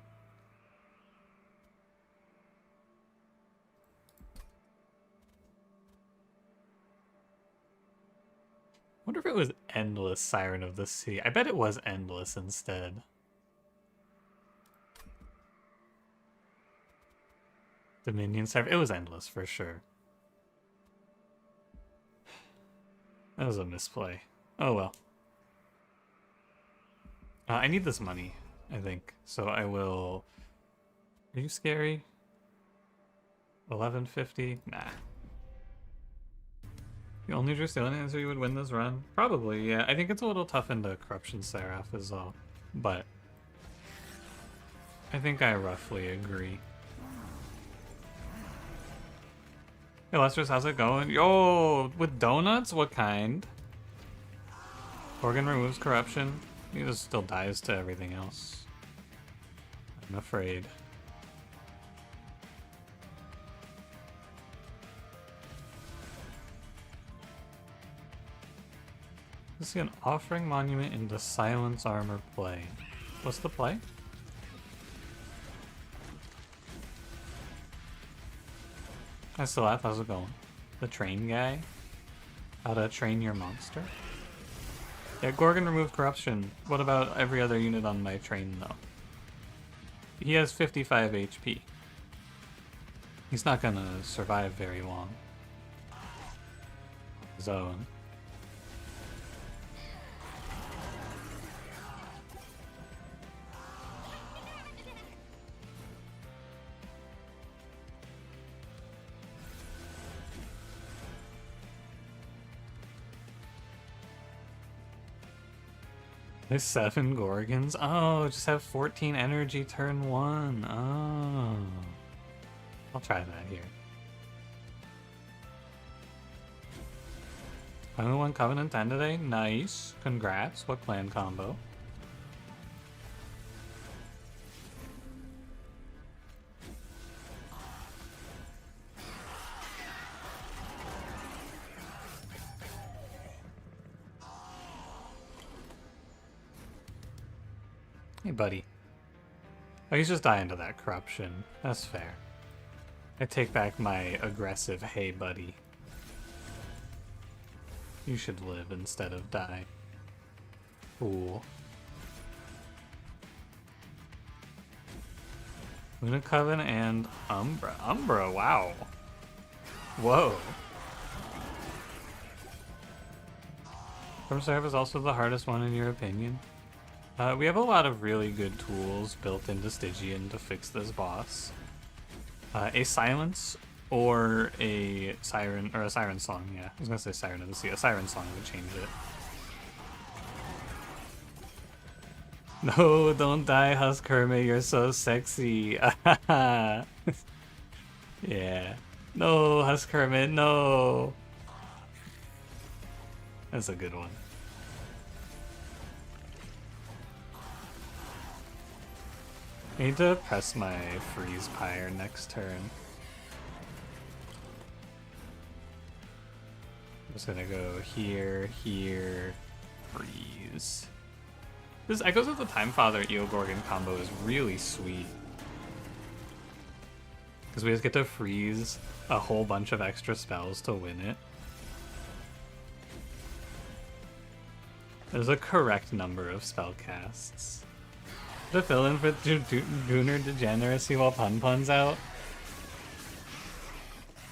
Wonder if it was Endless Siren of the Sea. I bet it was Endless instead. Dominion server. It was endless for sure. That was a misplay. Oh well. I need this money, I think. So I will... Are you scary? 1150? Nah. The only Draconian answer you would win this run? Probably, yeah. I think it's a little tough into Corruption Seraph as well. But I think I roughly agree. Hey Lester's, how's it going? Yo, with donuts? What kind? Organ removes corruption. He just still dies to everything else. I'm afraid. Let's see an offering monument in the silence armor play. What's the play? Hi Salath, how's it going? The train guy? How to train your monster? Yeah, Gorgon removed corruption. What about every other unit on my train though? He has 55 HP. He's not gonna survive very long. His own. There's 7 Gorgons. Oh, just have 14 energy turn 1. Oh. I'll try that here. Finally won Covenant 10 today. Nice. Congrats. What clan combo? Hey, buddy. Oh, he's just dying to that corruption. That's fair. I take back my aggressive, hey, buddy. You should live instead of die. Fool. Luna Coven and Umbra. Umbra, wow. Whoa. From Seraph is also the hardest one in your opinion? We have a lot of really good tools built into Stygian to fix this boss. A silence or a siren, or a siren song, yeah. I was gonna say siren of the sea. A siren song would change it. No, don't die, Husk Hermit, you're so sexy. Yeah. No, Husk Hermit, no. That's a good one. I need to press my freeze pyre next turn. I'm just gonna go here, here, freeze. This Echoes of the Time Father Eogorgon combo is really sweet. Because we just get to freeze a whole bunch of extra spells to win it. There's a correct number of spell casts. To fill in for Dooner Degeneracy while Pun Pun's out.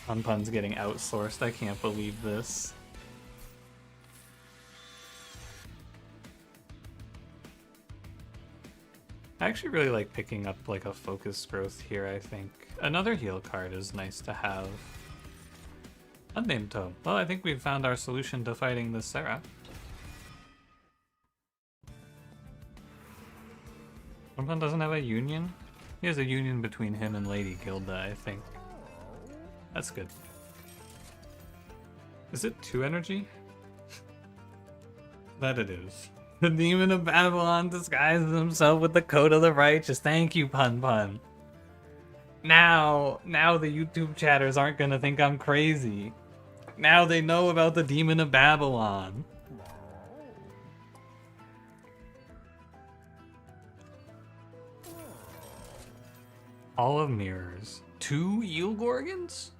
Pun Pun's getting outsourced, I can't believe this. I actually really like picking up like a focus growth here, I think. Another heal card is nice to have. Unnamed Tome. Well, I think we've found our solution to fighting this Seraph. Pun doesn't have a union? He has a union between him and Lady Gilda, I think. That's good. Is it 2 energy? That it is. The Demon of Babylon disguises himself with the Coat of the Righteous. Thank you, Pun Pun. Now the YouTube chatters aren't gonna think I'm crazy. Now they know about the Demon of Babylon. Hall of Mirrors. 2 Eogorgons?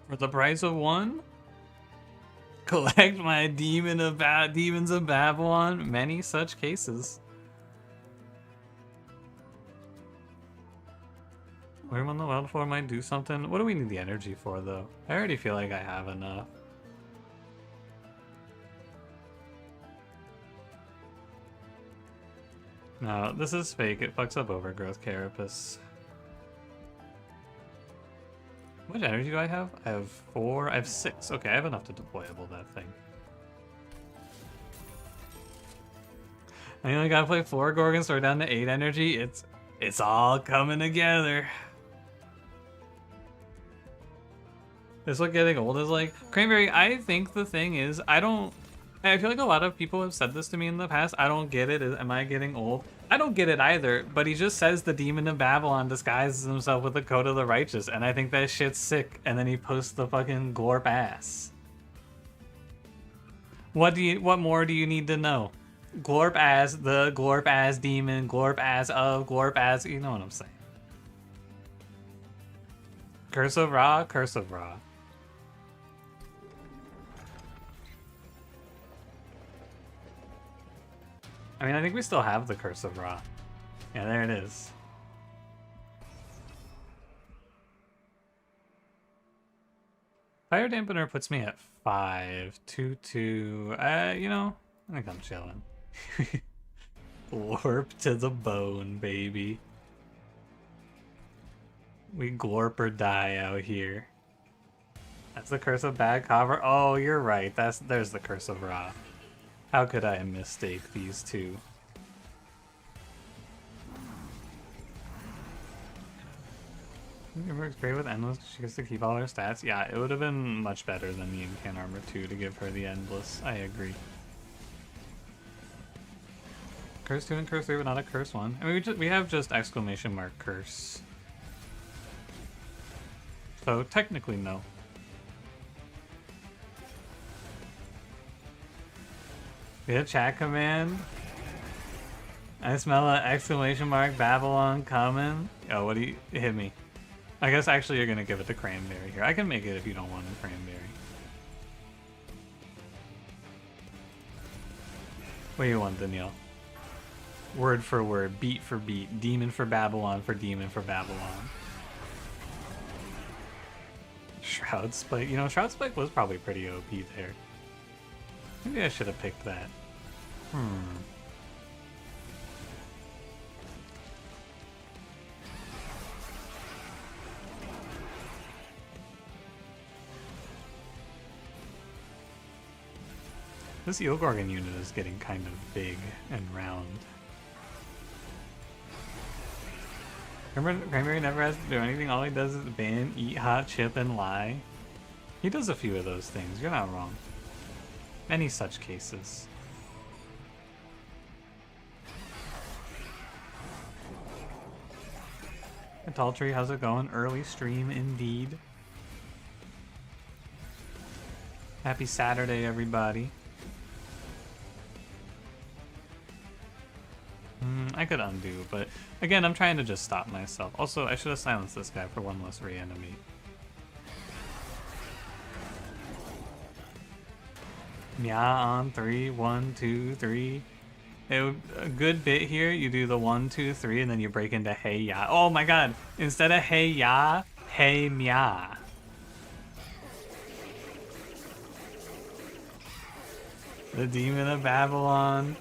For the price of 1? Collect my Demons of Babylon. Many such cases. Worm on the wild floor might do something. What do we need the energy for, though? I already feel like I have enough. No, this is fake. It fucks up Overgrowth Carapace. How much energy do I have? I have 4. I have 6. Okay, I have enough to deployable that thing. I only gotta play 4 Gorgons, so we're down to 8 energy. It's all coming together. This what getting old is like. Cranberry, I think the thing is, I feel like a lot of people have said this to me in the past. I don't get it. Am I getting old? I don't get it either, but he just says the demon of Babylon disguises himself with the coat of the righteous, and I think that shit's sick, and then he posts the fucking glorp ass. What more do you need to know? Glorp as the glorp as demon, glorp as of, glorp as, you know what I'm saying. Curse of Ra, Curse of Ra. I mean, I think we still have the Curse of Ra. Yeah, there it is. Fire Dampener puts me at 5, 2, 2. You know, I think I'm chilling. Glorp to the bone, baby. We glorp or die out here. That's the Curse of Bad Cover. Oh, you're right. There's the Curse of Ra. How could I mistake these two? It works great with Endless. She gets to keep all her stats. Yeah, it would have been much better than the Incant Armor 2 to give her the Endless. I agree. Curse 2 and Curse 3, but not a Curse 1. I mean, we have just exclamation mark Curse. So, technically, no. We have chat command. I smell an exclamation mark Babylon coming. Oh, what do you hit me? I guess actually you're gonna give it to Cranberry here. I can make it if you don't want a Cranberry. What do you want, Danielle? Word for word, beat for beat, demon for Babylon for demon for Babylon. Shroud Spike. You know, Shroud Spike was probably pretty OP there. Maybe I should have picked that. This Eel Gorgon unit is getting kind of big and round. Remember, Cranberry never has to do anything. All he does is ban, eat hot, chip, and lie. He does a few of those things. You're not wrong. Many such cases. Tall Tree, how's it going? Early stream indeed. Happy Saturday, everybody. I could undo, but again, I'm trying to just stop myself. Also, I should have silenced this guy for one less reanimate. Yeah, on 3, 1, 2, 3. A good bit here, you do the 1, 2, 3, and then you break into hey ya. Oh my god! Instead of hey ya, hey mya. The demon of Babylon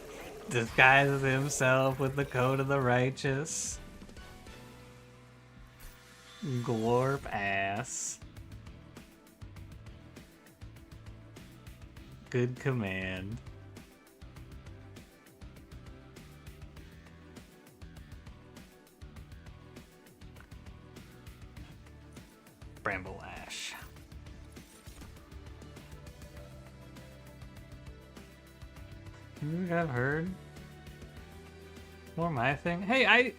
disguises himself with the coat of the righteous. Glorp ass. Good command. Bramble Ash. You have heard? More my thing. Hey,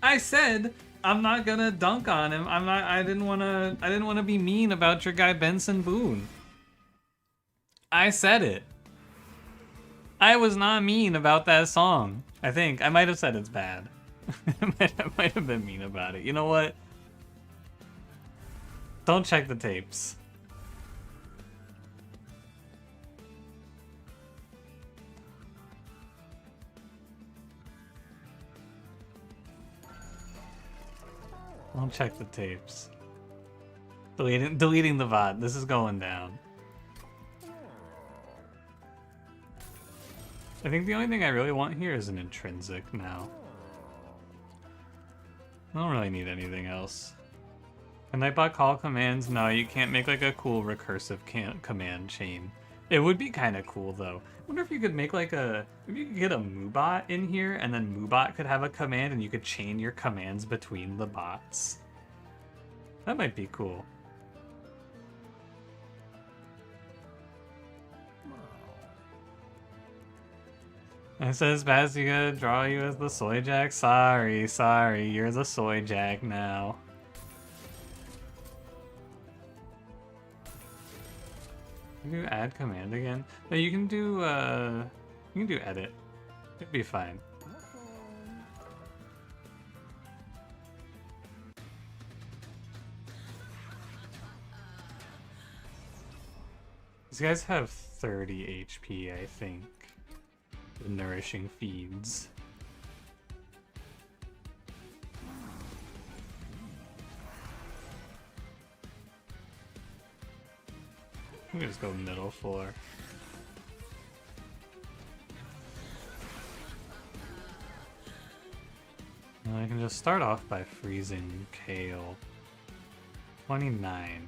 I said I'm not gonna dunk on him. I didn't wanna be mean about your guy Benson Boone. I said it. I was not mean about that song. I think I might have said it's bad. I might have been mean about it. You know what? Don't check the tapes. I'll check the tapes. Deleting the VOD. This is going down. I think the only thing I really want here is an intrinsic now. I don't really need anything else. Can Nightbot call commands? No, you can't make like a cool recursive command chain. It would be kind of cool though. I wonder if you could make like if you could get a Moobot in here and then Moobot could have a command and you could chain your commands between the bots. That might be cool. It says Bazziga draw you as the soy jack. Sorry, you're the soy jack now. You can do add command again. No, you can do edit. It'd be fine. These guys have 30 HP, I think. The nourishing feeds. I'm gonna just go middle floor. And I can just start off by freezing Kale. 29.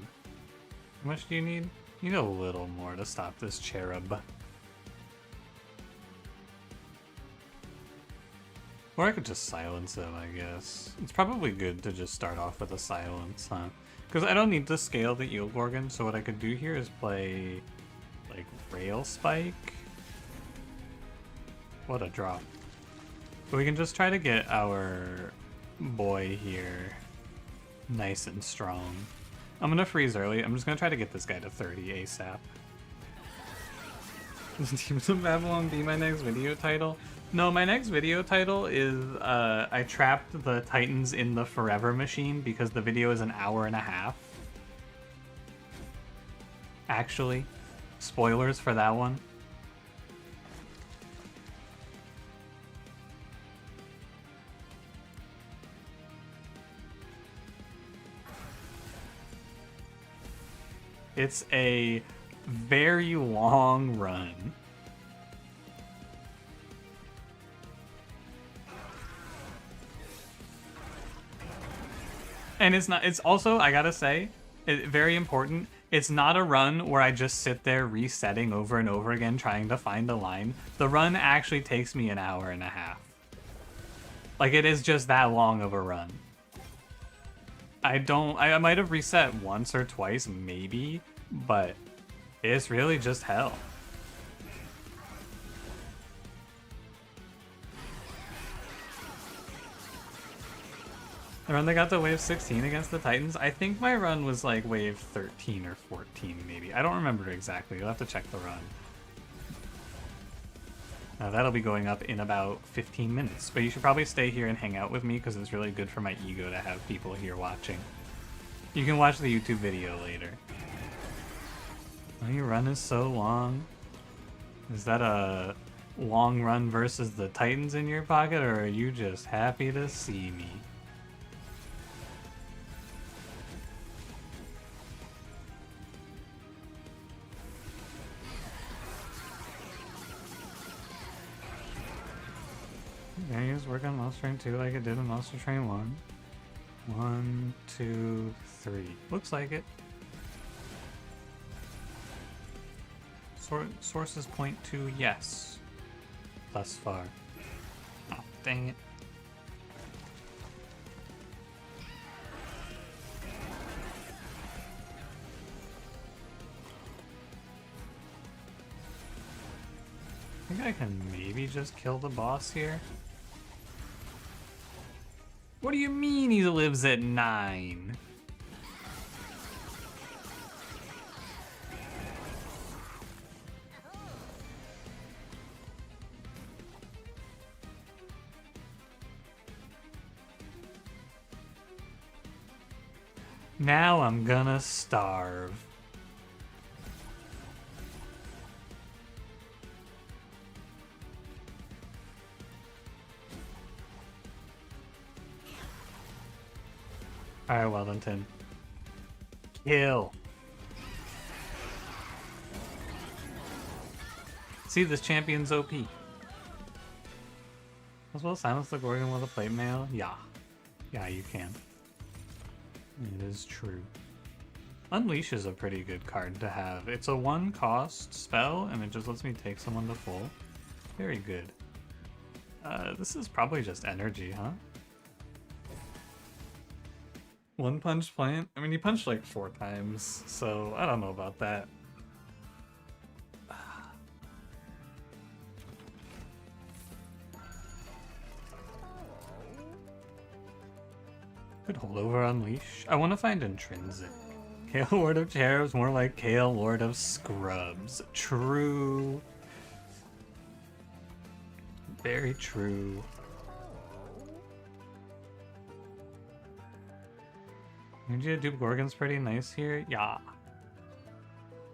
How much do you need? You need a little more to stop this cherub. Or I could just silence him, I guess. It's probably good to just start off with a silence, huh? Because I don't need to scale the Eel Gorgon, so what I could do here is play, like, Rail Spike. What a drop. But we can just try to get our boy here nice and strong. I'm gonna freeze early. I'm just gonna try to get this guy to 30 ASAP. Teams of Babylon be my next video title? No, my next video title is I trapped the Titans in the Forever Machine because the video is an hour and a half. Actually, spoilers for that one. It's a very long run. And it's also, I gotta say, very important, it's not a run where I just sit there resetting over and over again trying to find a line. The run actually takes me an hour and a half. Like, it is just that long of a run. I might have reset once or twice, maybe, but it's really just hell. The run that got to wave 16 against the Titans, I think my run was like wave 13 or 14 maybe. I don't remember exactly, you'll have to check the run. That'll be going up in about 15 minutes, but you should probably stay here and hang out with me because it's really good for my ego to have people here watching. You can watch the YouTube video later. Oh, your run is so long. Is that a long run versus the Titans in your pocket, or are you just happy to see me? Can I just work on Monster Train 2 like it did in Monster Train 1? 1, 2, 3. Looks like it. Sources point to yes. Thus far. Oh, dang it. I think I can maybe just kill the boss here. What do you mean he lives at 9? Now I'm gonna starve. Alright, Wellington. Kill. See, this champion's OP. As well silence the Gorgon with a plate mail? Yeah. Yeah, you can. It is true. Unleash is a pretty good card to have. It's a 1-cost spell, and it just lets me take someone to full. Very good. This is probably just energy, huh? One punch plant? I mean, he punched like 4 times, so I don't know about that. Could holdover unleash. I want to find intrinsic. Kale Lord of Cherubs, more like Kale Lord of Scrubs. True. Very true. Energy of Dupe Gorgon's pretty nice here. Yeah.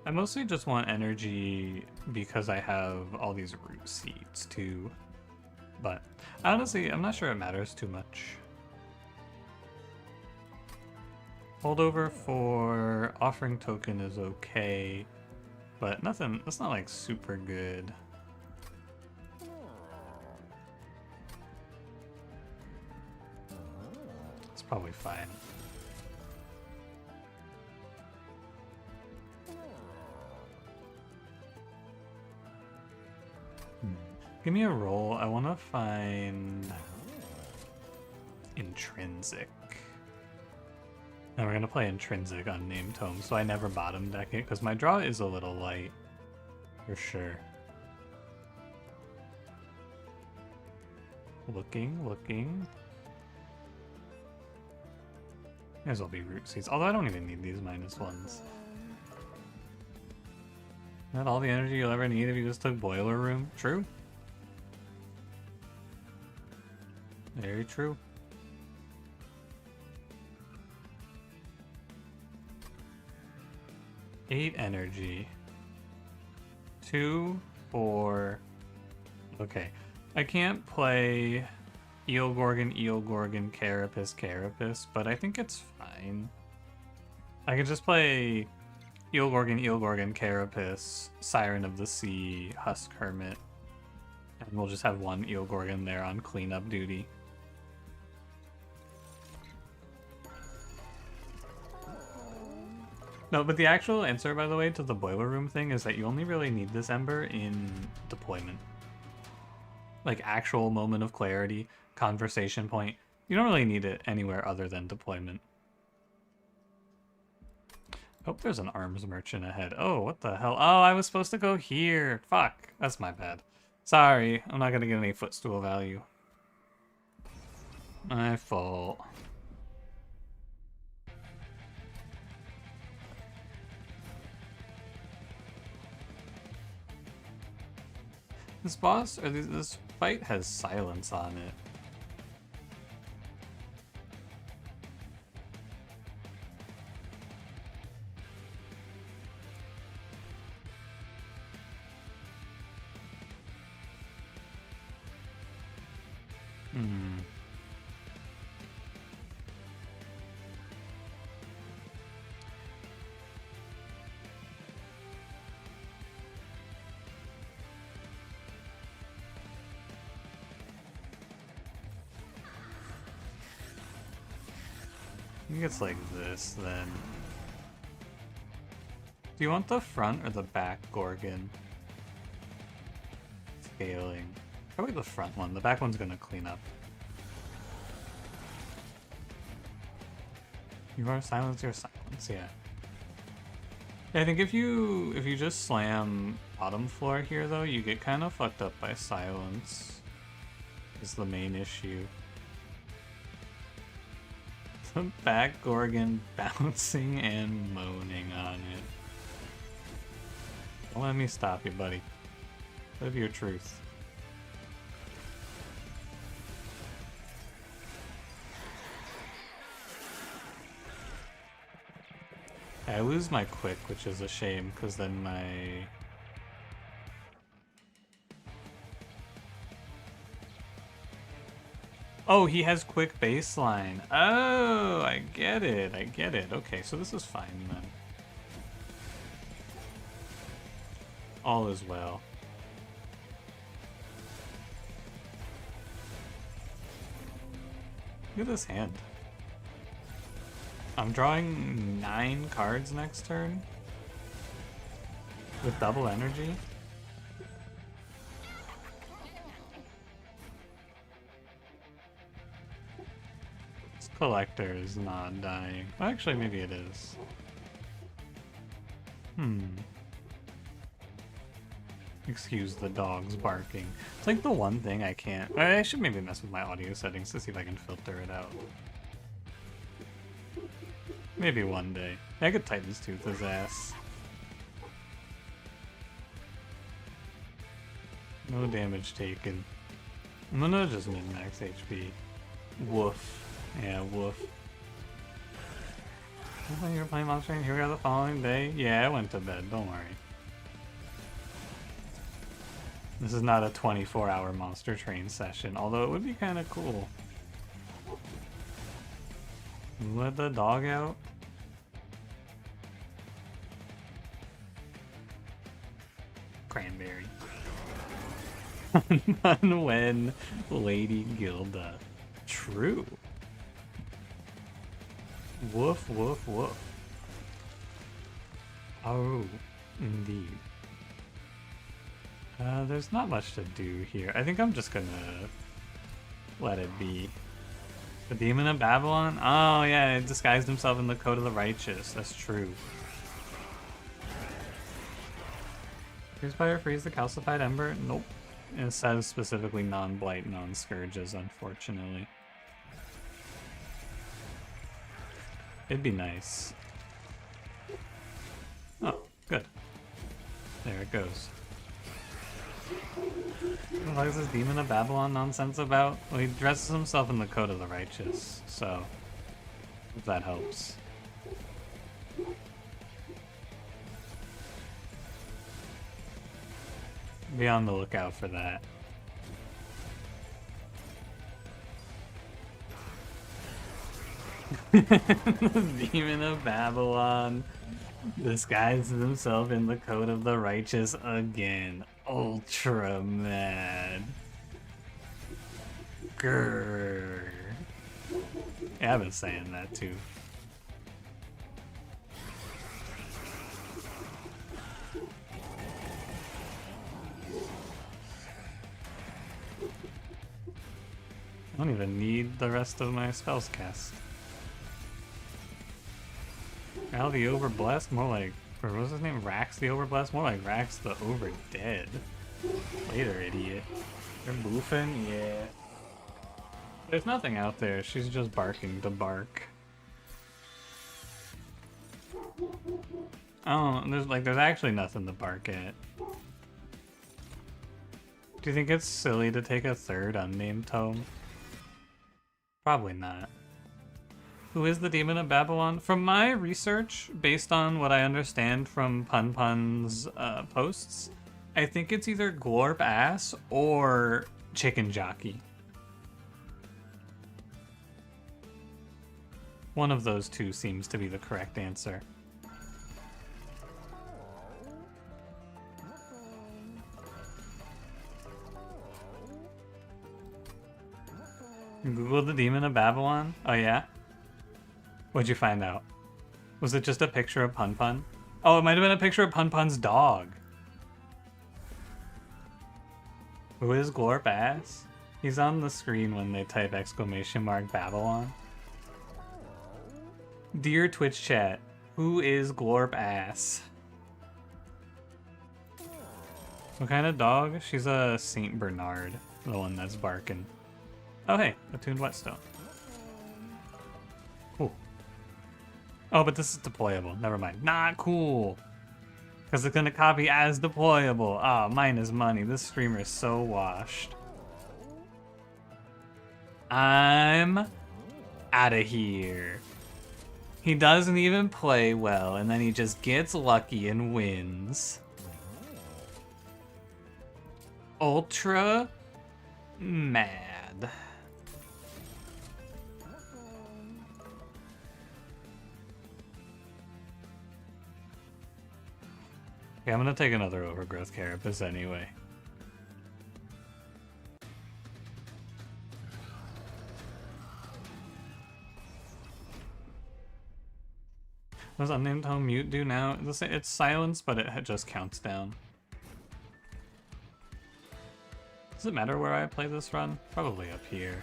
I mostly just want energy because I have all these root seeds too. But honestly, I'm not sure it matters too much. Holdover for offering token is okay, but nothing, that's not like super good. It's probably fine. Give me a roll. I want to find intrinsic. And we're going to play intrinsic on Name Tome, so I never bottom deck it, because my draw is a little light, for sure. Looking. May as well be root seeds, although I don't even need these -1s. Not all the energy you'll ever need if you just took Boiler Room. True. Very true. Eight energy. 2, 4. Okay. I can't play Eel Gorgon, Carapace, but I think it's fine. I can just play Eel Gorgon, Carapace, Siren of the Sea, Husk Hermit, and we'll just have one Eel Gorgon there on cleanup duty. No, but the actual answer, by the way, to the Boiler Room thing is that you only really need this Ember in deployment. Like actual moment of clarity, conversation point. You don't really need it anywhere other than deployment. Oh, there's an arms merchant ahead. Oh, what the hell? Oh, I was supposed to go here. Fuck, that's my bad. Sorry, I'm not gonna get any footstool value. My fault. This boss, or this fight has silence on it. I think it's like this, then. Do you want the front or the back Gorgon? Scaling. Probably the front one. The back one's gonna clean up. You are silence your silence, yeah. I think if you just slam bottom floor here though, you get kind of fucked up by silence. Is the main issue. The back Gorgon bouncing and moaning on it. Don't let me stop you, buddy. Live your truth. I lose my quick, which is a shame, because then my... Oh, he has quick baseline. Oh, I get it. I get it. Okay, so this is fine then. All is well. Look at this hand. I'm drawing 9 cards next turn with double energy. This collector is not dying. Well, actually, maybe it is. Excuse the dogs barking. It's like the one thing I can't... I should maybe mess with my audio settings to see if I can filter it out. Maybe one day. I could Titan's Tooth his ass. No damage taken. I'm gonna just min-max HP. Woof. Yeah, woof. You were playing Monster and here we are the following day? Yeah, I went to bed, don't worry. This is not a 24-hour Monster Train session, although it would be kind of cool. Let the dog out. Cranberry. When Lady Gilda. True. Woof, woof, woof. Oh, indeed. There's not much to do here. I think I'm just gonna let it be. The Demon of Babylon? Oh yeah, it disguised himself in the Code of the Righteous. That's true. Freeze Fire, freeze the calcified ember? Nope. It says specifically non-blight, non-scourges, unfortunately. It'd be nice. Oh, good. There it goes. What is this Demon of Babylon nonsense about? Well, he dresses himself in the Code of the Righteous, so if that helps. Be on the lookout for that. The Demon of Babylon disguises himself in the Code of the Righteous again. Ultra mad. Grrr. Yeah, I've been saying that too. I don't even need the rest of my spells cast. Al the Overblessed? More like, or what was his name? Rax the Overblessed? More like Rax the Overdead. Later, idiot. You're boofing? Yeah. There's nothing out there. She's just barking to bark. Oh, there's actually nothing to bark at. Do you think it's silly to take a third unnamed tome? Probably not. Who is the Demon of Babylon? From my research, based on what I understand from Pun Pun's posts, I think it's either Glorp Ass or Chicken Jockey. One of those two seems to be the correct answer. Google the Demon of Babylon? Oh yeah? What'd you find out? Was it just a picture of Pun Pun? Oh, it might have been a picture of Pun Pun's dog. Who is Glorp Ass? He's on the screen when they type !Babylon. Dear Twitch chat, who is Glorp Ass? What kind of dog? She's a Saint Bernard, the one that's barking. Oh hey, attuned whetstone. Cool. Oh, but this is deployable. Never mind. Not cool. Because it's going to copy as deployable. Ah, mine is money. This streamer is so washed. I'm out of here. He doesn't even play well, and then he just gets lucky and wins. Ultra mad. Okay, I'm gonna take another Overgrowth Carapace anyway. What does Unnamed Home Mute do now? It's silence, but it just counts down. Does it matter where I play this run? Probably up here.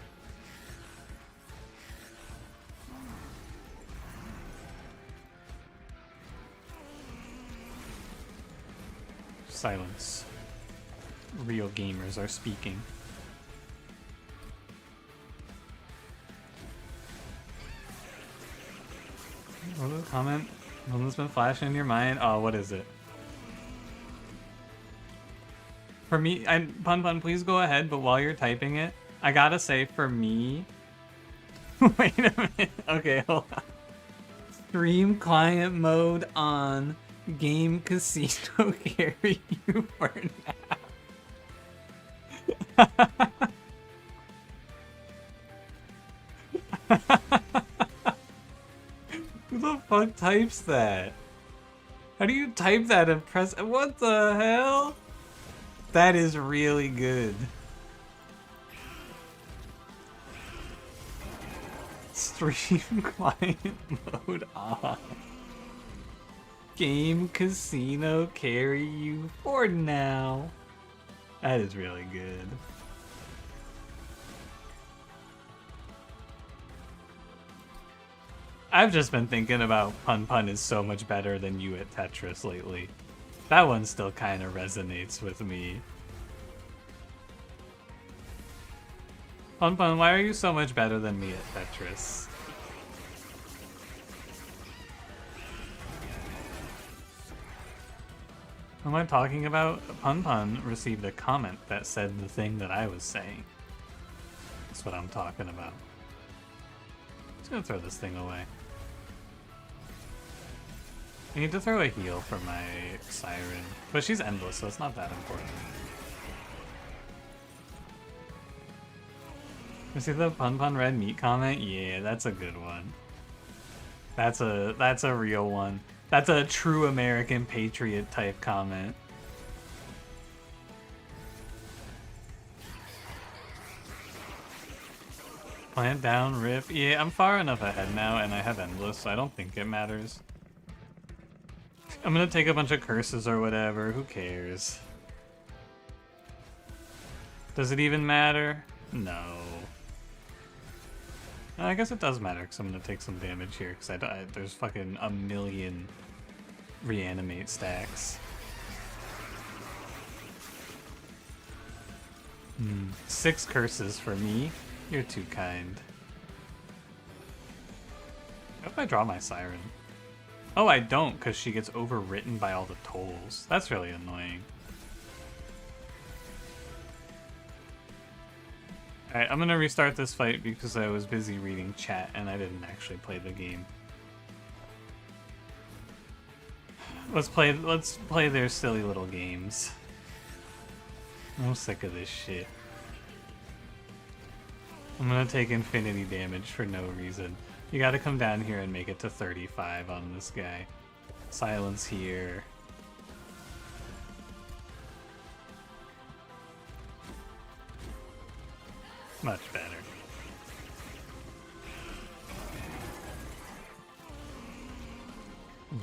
Silence. Real gamers are speaking. What was the comment? One that's been flashing in your mind? Oh, what is it? For me, Pun, please go ahead, but while you're typing it, I gotta say, for me... Wait a minute. Okay, hold on. Stream client mode on. Game casino carry you for now. Who the fuck types that? How do you type that and press... What the hell? That is really good. Stream client mode on. Game casino carry you for now. That is really good. I've just been thinking about Pun is so much better than you at Tetris lately. That one still kind of resonates with me. Pun, why are you so much better than me at Tetris? What am I talking about? Pun received a comment that said the thing that I was saying. That's what I'm talking about. Just gonna throw this thing away. I need to throw a heal for my Siren, but she's endless, so it's not that important. You see the Pun red meat comment? Yeah, that's a good one. That's a real one. That's a true American patriot type comment. Plant down, rip. Yeah, I'm far enough ahead now, and I have endless, so I don't think it matters. I'm gonna take a bunch of curses or whatever, who cares? Does it even matter? No. I guess it does matter, because I'm gonna take some damage here, because there's fucking a million reanimate stacks. 6 curses for me. You're too kind. I hope I draw my Siren. Oh, I don't, because she gets overwritten by all the tolls. That's really annoying. Alright, I'm gonna restart this fight because I was busy reading chat and I didn't actually play the game. Let's play their silly little games. I'm sick of this shit. I'm gonna take infinity damage for no reason. You gotta come down here and make it to 35 on this guy. Silence here. Much better.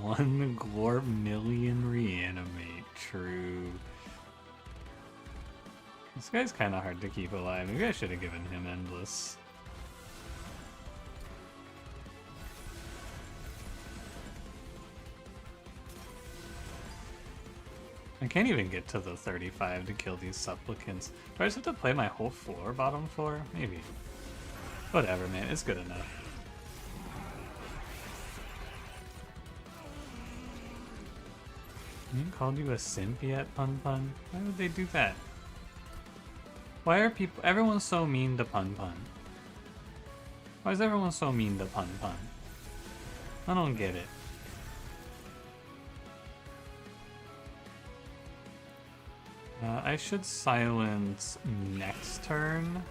One glorp million reanimate. True. This guy's kind of hard to keep alive. Maybe I should have given him endless. I can't even get to the 35 to kill these supplicants. Do I just have to play my whole floor, bottom floor? Maybe. Whatever, man. It's good enough. Anyone called you a simp yet, Pun? Why would they do that? Why are everyone so mean to Pun? Why is everyone so mean to Pun? I don't get it. I should silence next turn.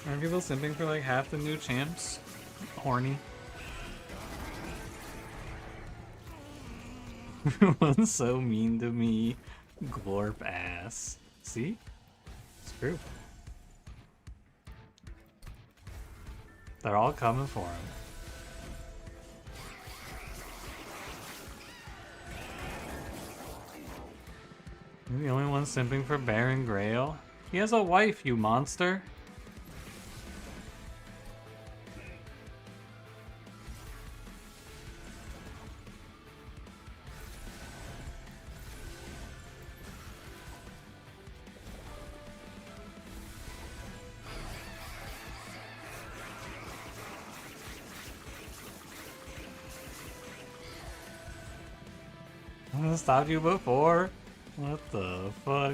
Are people simping for like half the new champs? Horny. Everyone's so mean to me. Glorp ass. See? It's true. They're all coming for him. You're the only one simping for Baron Grail? He has a wife, you monster. I'm gonna stop you before. What the fuck?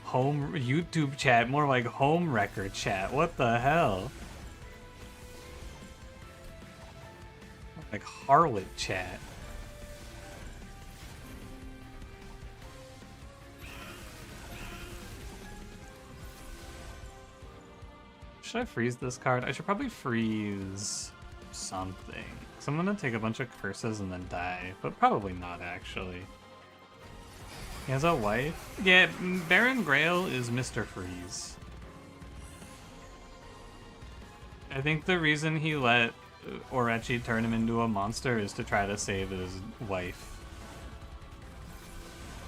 Home YouTube chat, more like home record chat. What the hell? Like harlot chat. Should I freeze this card? I should probably freeze something. So I'm gonna take a bunch of curses and then die, but probably not actually. He has a wife? Yeah, Baron Grail is Mr. Freeze. I think the reason he let Orechi turn him into a monster is to try to save his wife.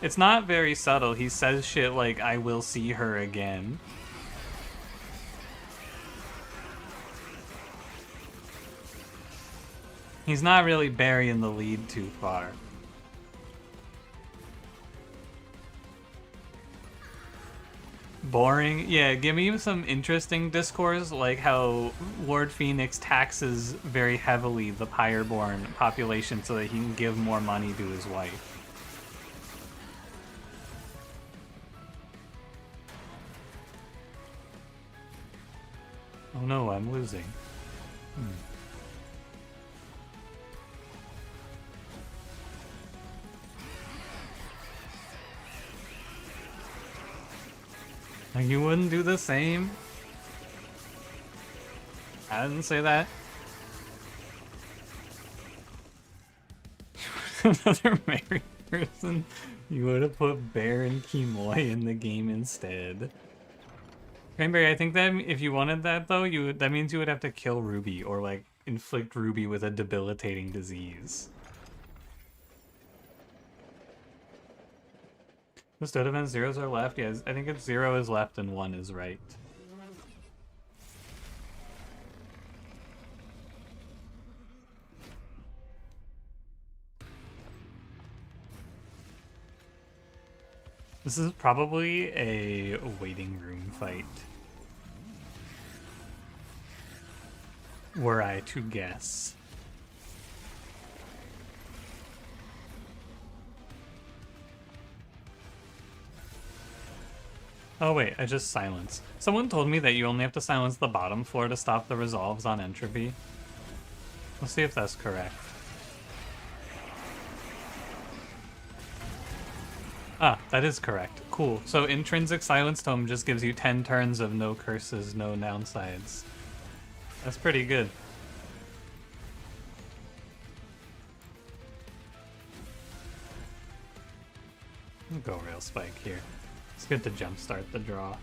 It's not very subtle. He says shit like, I will see her again. He's not really burying the lead too far. Boring? Yeah, give me some interesting discourse, like how Lord Phoenix taxes very heavily the Pyreborn population so that he can give more money to his wife. Oh no, I'm losing. Like, you wouldn't do the same? I didn't say that. Another married person? You would have put Baron Kimoy in the game instead. Cranberry, I think that if you wanted that though, that means you would have to kill Ruby or like inflict Ruby with a debilitating disease. The Stoat event zeros are left. Yes, I think it's 0 is left and 1 is right. This is probably a waiting room fight. Were I to guess. Oh wait, I just silenced. Someone told me that you only have to silence the bottom floor to stop the resolves on entropy. Let's see if that's correct. Ah, that is correct. Cool. So intrinsic silence tome just gives you 10 turns of no curses, no downsides. That's pretty good. I'll go Rail Spike here. It's good to jumpstart the draw.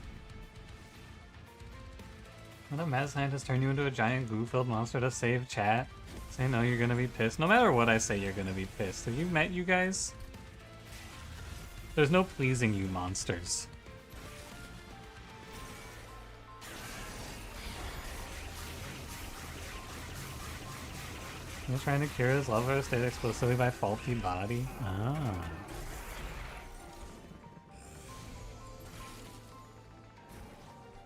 What a mad scientist turn you into a giant goo-filled monster to save chat? Say no, you're gonna be pissed. No matter what I say, you're gonna be pissed. Have you met you guys? There's no pleasing you monsters. He's trying to cure his love of state exclusively by faulty body? Ah.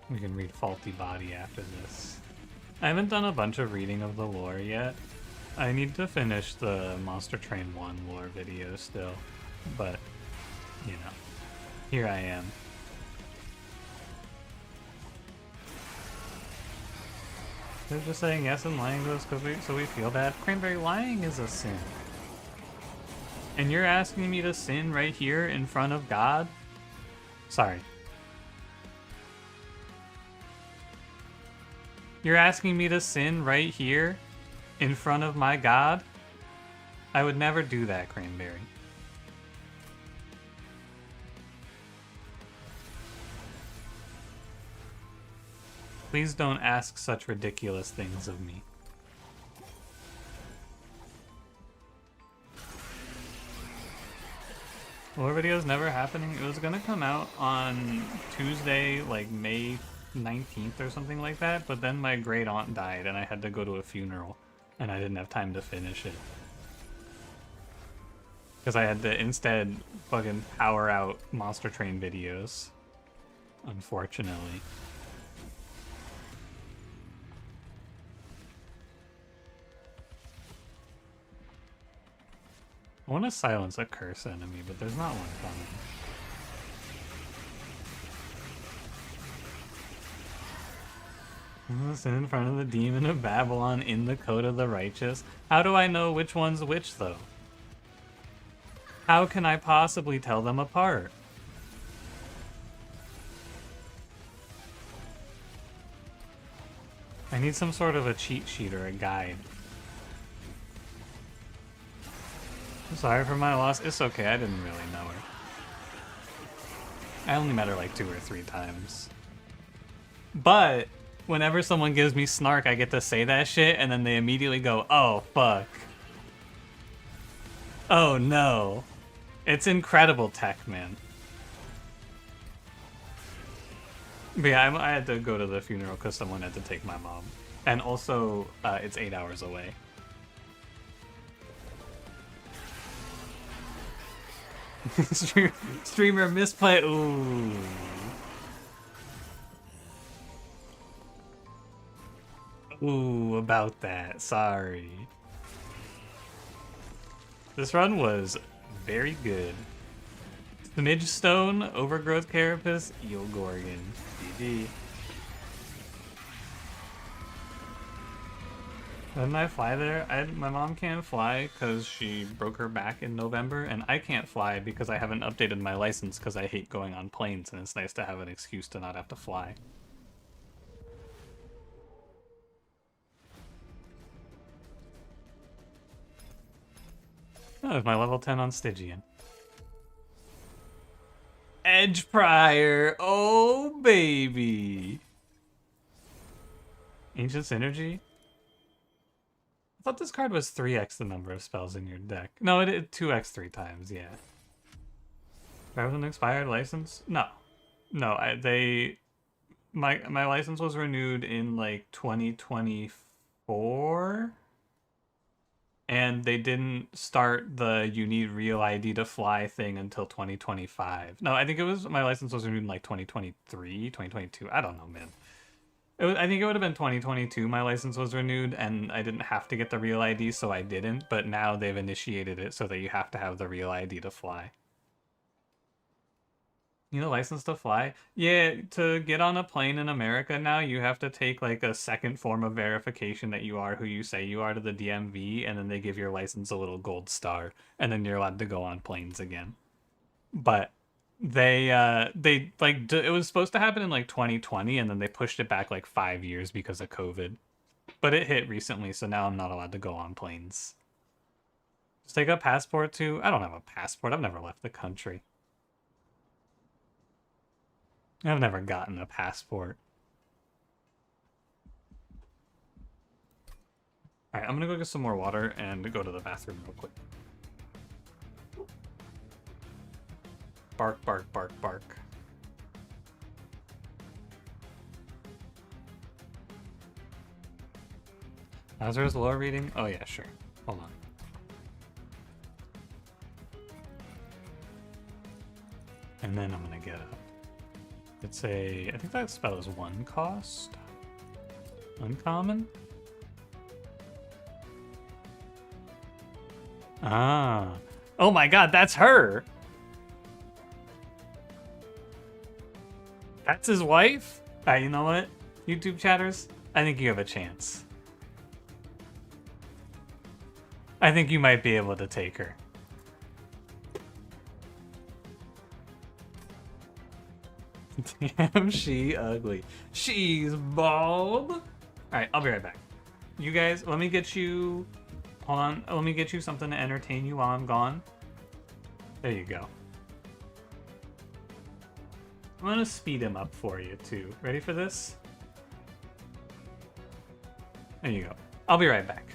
We can read faulty body after this. I haven't done a bunch of reading of the lore yet. I need to finish the Monster Train 1 lore video still, but, you know, here I am. They're just saying yes and lying to us so we feel bad. Cranberry, lying is a sin. And you're asking me to sin right here in front of God? Sorry. You're asking me to sin right here in front of my God? I would never do that, Cranberry. Please don't ask such ridiculous things of me. Lore video's never happening. It was gonna come out on Tuesday, like May 19th or something like that, but then my great aunt died and I had to go to a funeral and I didn't have time to finish it. Because I had to instead fucking power out Monster Train videos, unfortunately. I want to silence a curse enemy, but there's not one coming. I'm gonna sit in front of the demon of Babylon in the code of the righteous. How do I know which one's which, though? How can I possibly tell them apart? I need some sort of a cheat sheet or a guide. I'm sorry for my loss. It's okay, I didn't really know her. I only met her like 2 or 3 times. But whenever someone gives me snark, I get to say that shit, and then they immediately go, oh, fuck. Oh, no. It's incredible tech, man. But yeah, I had to go to the funeral because someone had to take my mom. And also, it's 8 hours away. Streamer misplay. Ooh. Ooh, about that. Sorry. This run was very good. Smidge Stone, Overgrowth Carapace, Eel Gorgon. GG. Didn't I fly there? My mom can't fly because she broke her back in November, and I can't fly because I haven't updated my license because I hate going on planes, and it's nice to have an excuse to not have to fly. Oh, there's my level 10 on Stygian. Edge Prior! Oh, baby! Ancient Synergy? I thought this card was 3x the number of spells in your deck. No, it 2x 3 times, yeah. That was an expired license? No. No, my license was renewed in like 2024, and they didn't start the you need real ID to fly thing until 2025. No, I think my license was renewed in like 2023, 2022. I don't know, man. I think it would have been 2022 my license was renewed, and I didn't have to get the real ID, so I didn't, but now they've initiated it so that you have to have the real ID to fly. You know, license to fly? Yeah, to get on a plane in America now, you have to take like a second form of verification that you are who you say you are to the DMV, and then they give your license a little gold star, and then you're allowed to go on planes again. But they like it was supposed to happen in like 2020, and then they pushed it back like 5 years because of COVID. But it hit recently, so now I'm not allowed to go on planes. Just take a passport too? I don't have a passport. I've never left the country. I've never gotten a passport. Alright, I'm gonna go get some more water and go to the bathroom real quick. Bark, bark, bark, bark. Lazarus lore reading? Oh yeah, sure. Hold on. And then I'm gonna get up. It's I think that spell is 1 cost. Uncommon? Ah. Oh my god, that's her! That's his wife? Alright, you know what? YouTube chatters, I think you have a chance. I think you might be able to take her. Damn, she ugly. She's bald. Alright, I'll be right back. You guys, let me get you... Hold on, let me get you something to entertain you while I'm gone. There you go. I'm gonna speed him up for you, too. Ready for this? There you go. I'll be right back.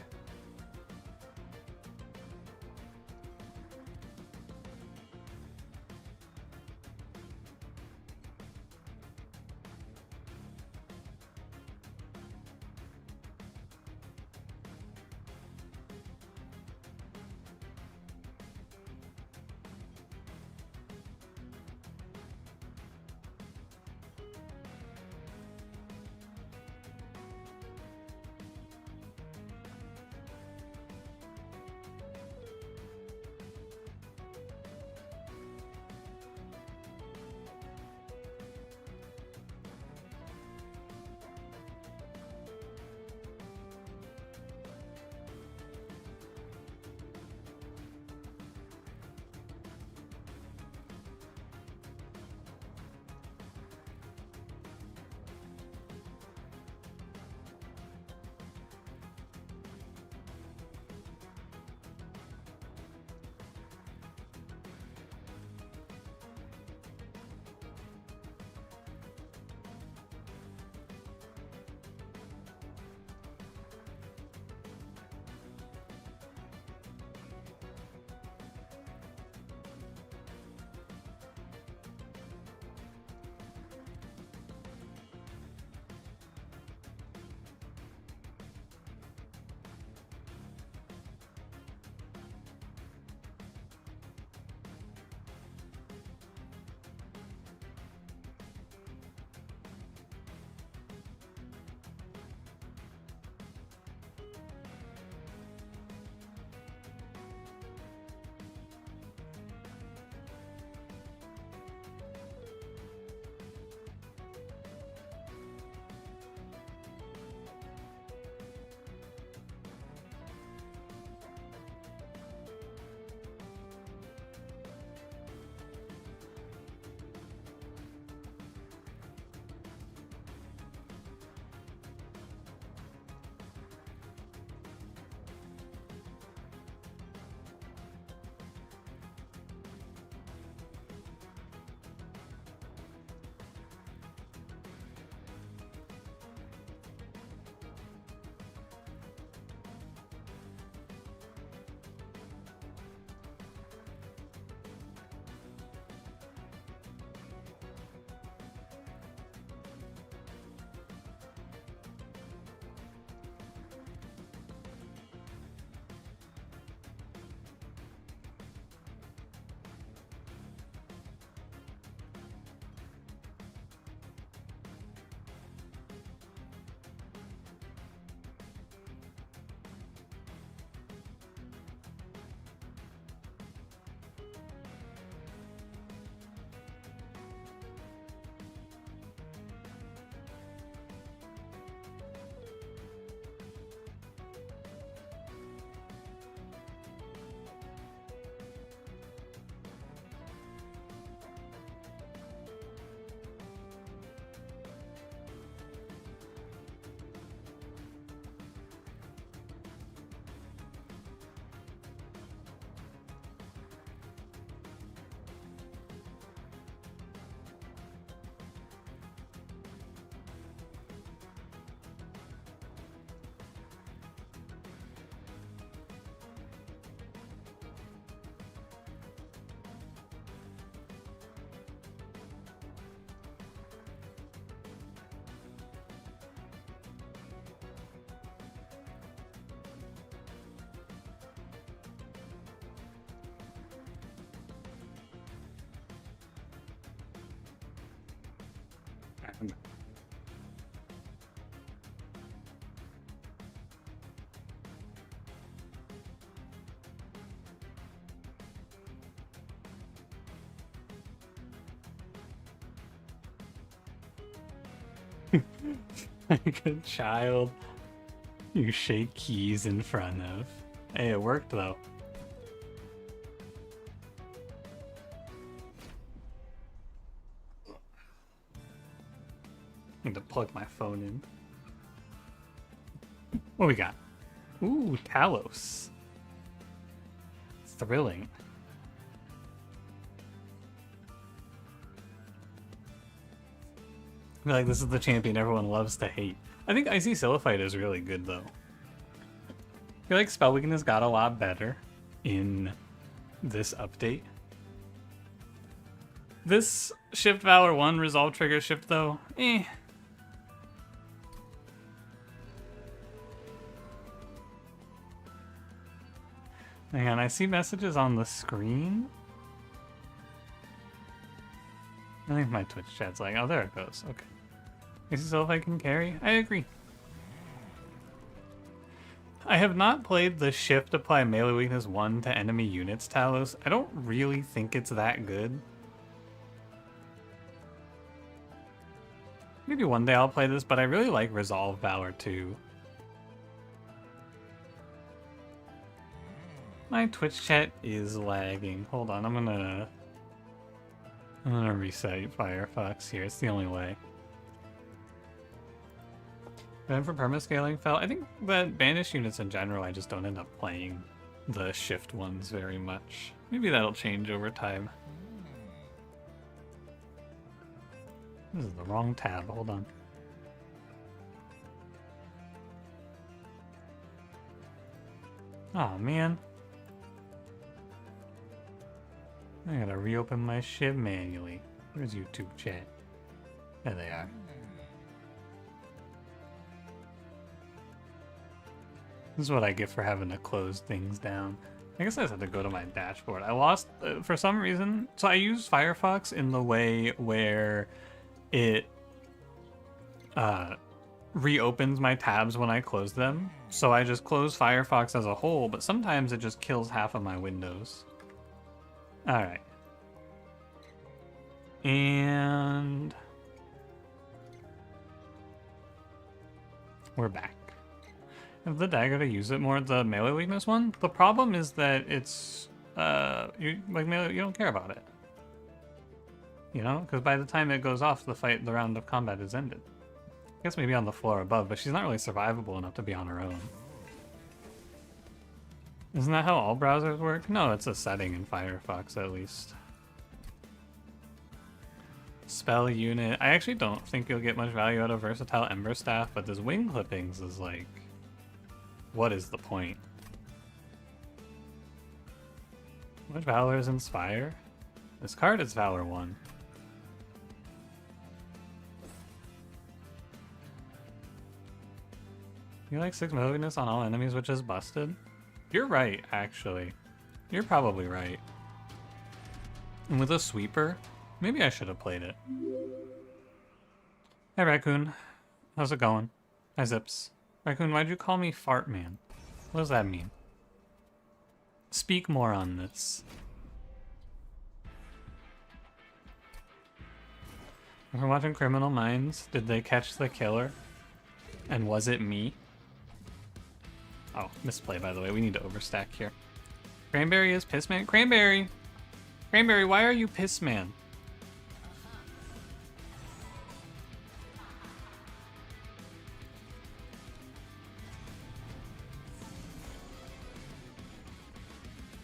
Like a child you shake keys in front of. Hey, it worked though. Need to plug my phone in. What we got? Ooh, Talos. Thrilling. I feel like this is the champion everyone loves to hate. I think Icy Silliphite is really good though. I feel like Spell Weakness got a lot better in this update. This Shift Valor 1 Resolve Trigger Shift though, eh. Hang on, I see messages on the screen. I think my Twitch chat's like, oh, there it goes. Okay. Is this all if I can carry? I agree. I have not played the Shift Apply Melee Weakness 1 to enemy units, Talos. I don't really think it's that good. Maybe one day I'll play this, but I really like Resolve Valor 2. My Twitch chat is lagging. Hold on, I'm gonna reset Firefox here. It's the only way. Then for permascaling fell, I think that banished units in general, I just don't end up playing the shift ones very much. Maybe that'll change over time. This is the wrong tab. Hold on. Oh man. I gotta reopen my ship manually. Where's YouTube chat? There they are. This is what I get for having to close things down. I guess I just had to go to my dashboard. I lost, for some reason, so I use Firefox in the way where it reopens my tabs when I close them. So I just close Firefox as a whole, but sometimes it just kills half of my windows. Alright. And we're back. Have the dagger to use it more, the melee weakness one. The problem is that it's you don't care about it. You know, because by the time it goes off, the round of combat is ended. I guess maybe on the floor above, but she's not really survivable enough to be on her own. Isn't that how all browsers work? No, it's a setting in Firefox at least. Spell unit. I actually don't think you'll get much value out of Versatile Ember Staff, but this wing clippings is like, what is the point? Which Valor is Inspire? This card is Valor 1. You like 6 moviness on all enemies, which is busted? You're right, actually. You're probably right. And with a sweeper, maybe I should have played it. Hey, Raccoon. How's it going? Hi, Zips. Raccoon, why'd you call me Fart Man? What does that mean? Speak more on this. We're watching Criminal Minds. Did they catch the killer? And was it me? Oh, misplay, by the way. We need to overstack here. Cranberry is Pissman? Cranberry! Cranberry, why are you Pissman?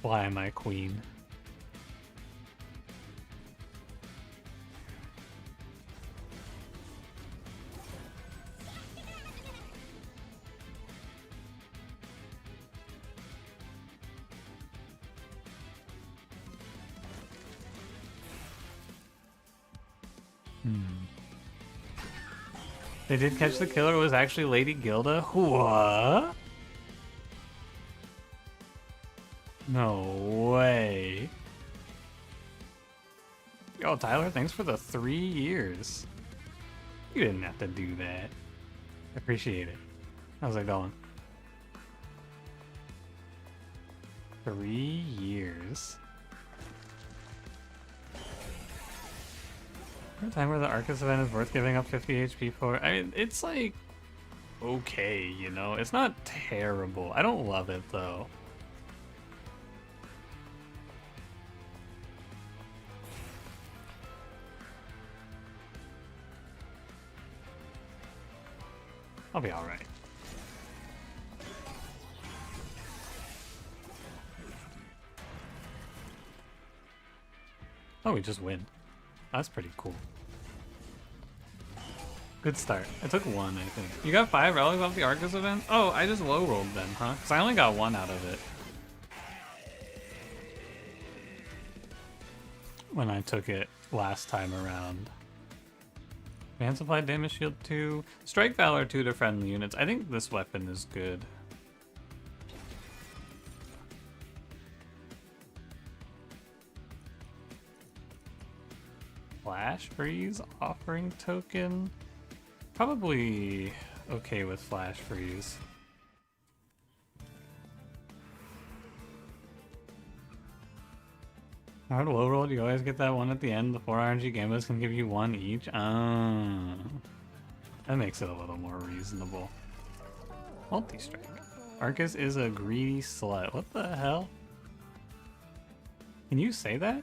Why am I queen? They did catch the killer. It was actually Lady Gilda. What? No way. Yo, Tyler, thanks for the 3 years. You didn't have to do that. Appreciate it. How's it going? 3 years. A time where the Arcus event is worth giving up 50 HP for? I mean, it's like, okay, you know? It's not terrible. I don't love it, though. I'll be alright. Oh, we just win. That's pretty cool. Good start. I took 1, I think. You got 5 relics off the Arcus event? Oh, I just low rolled then, huh? Because I only got 1 out of it when I took it last time around. Advanced applied damage shield 2. Strike Valor 2 to friendly units. I think this weapon is good. Flash freeze offering token. Probably okay with flash freeze. Hard low roll, you always get that one at the end. The 4 RNG gambas can give you 1 each. That makes it a little more reasonable. Multi-strike. Arcus is a greedy slut. What the hell? Can you say that?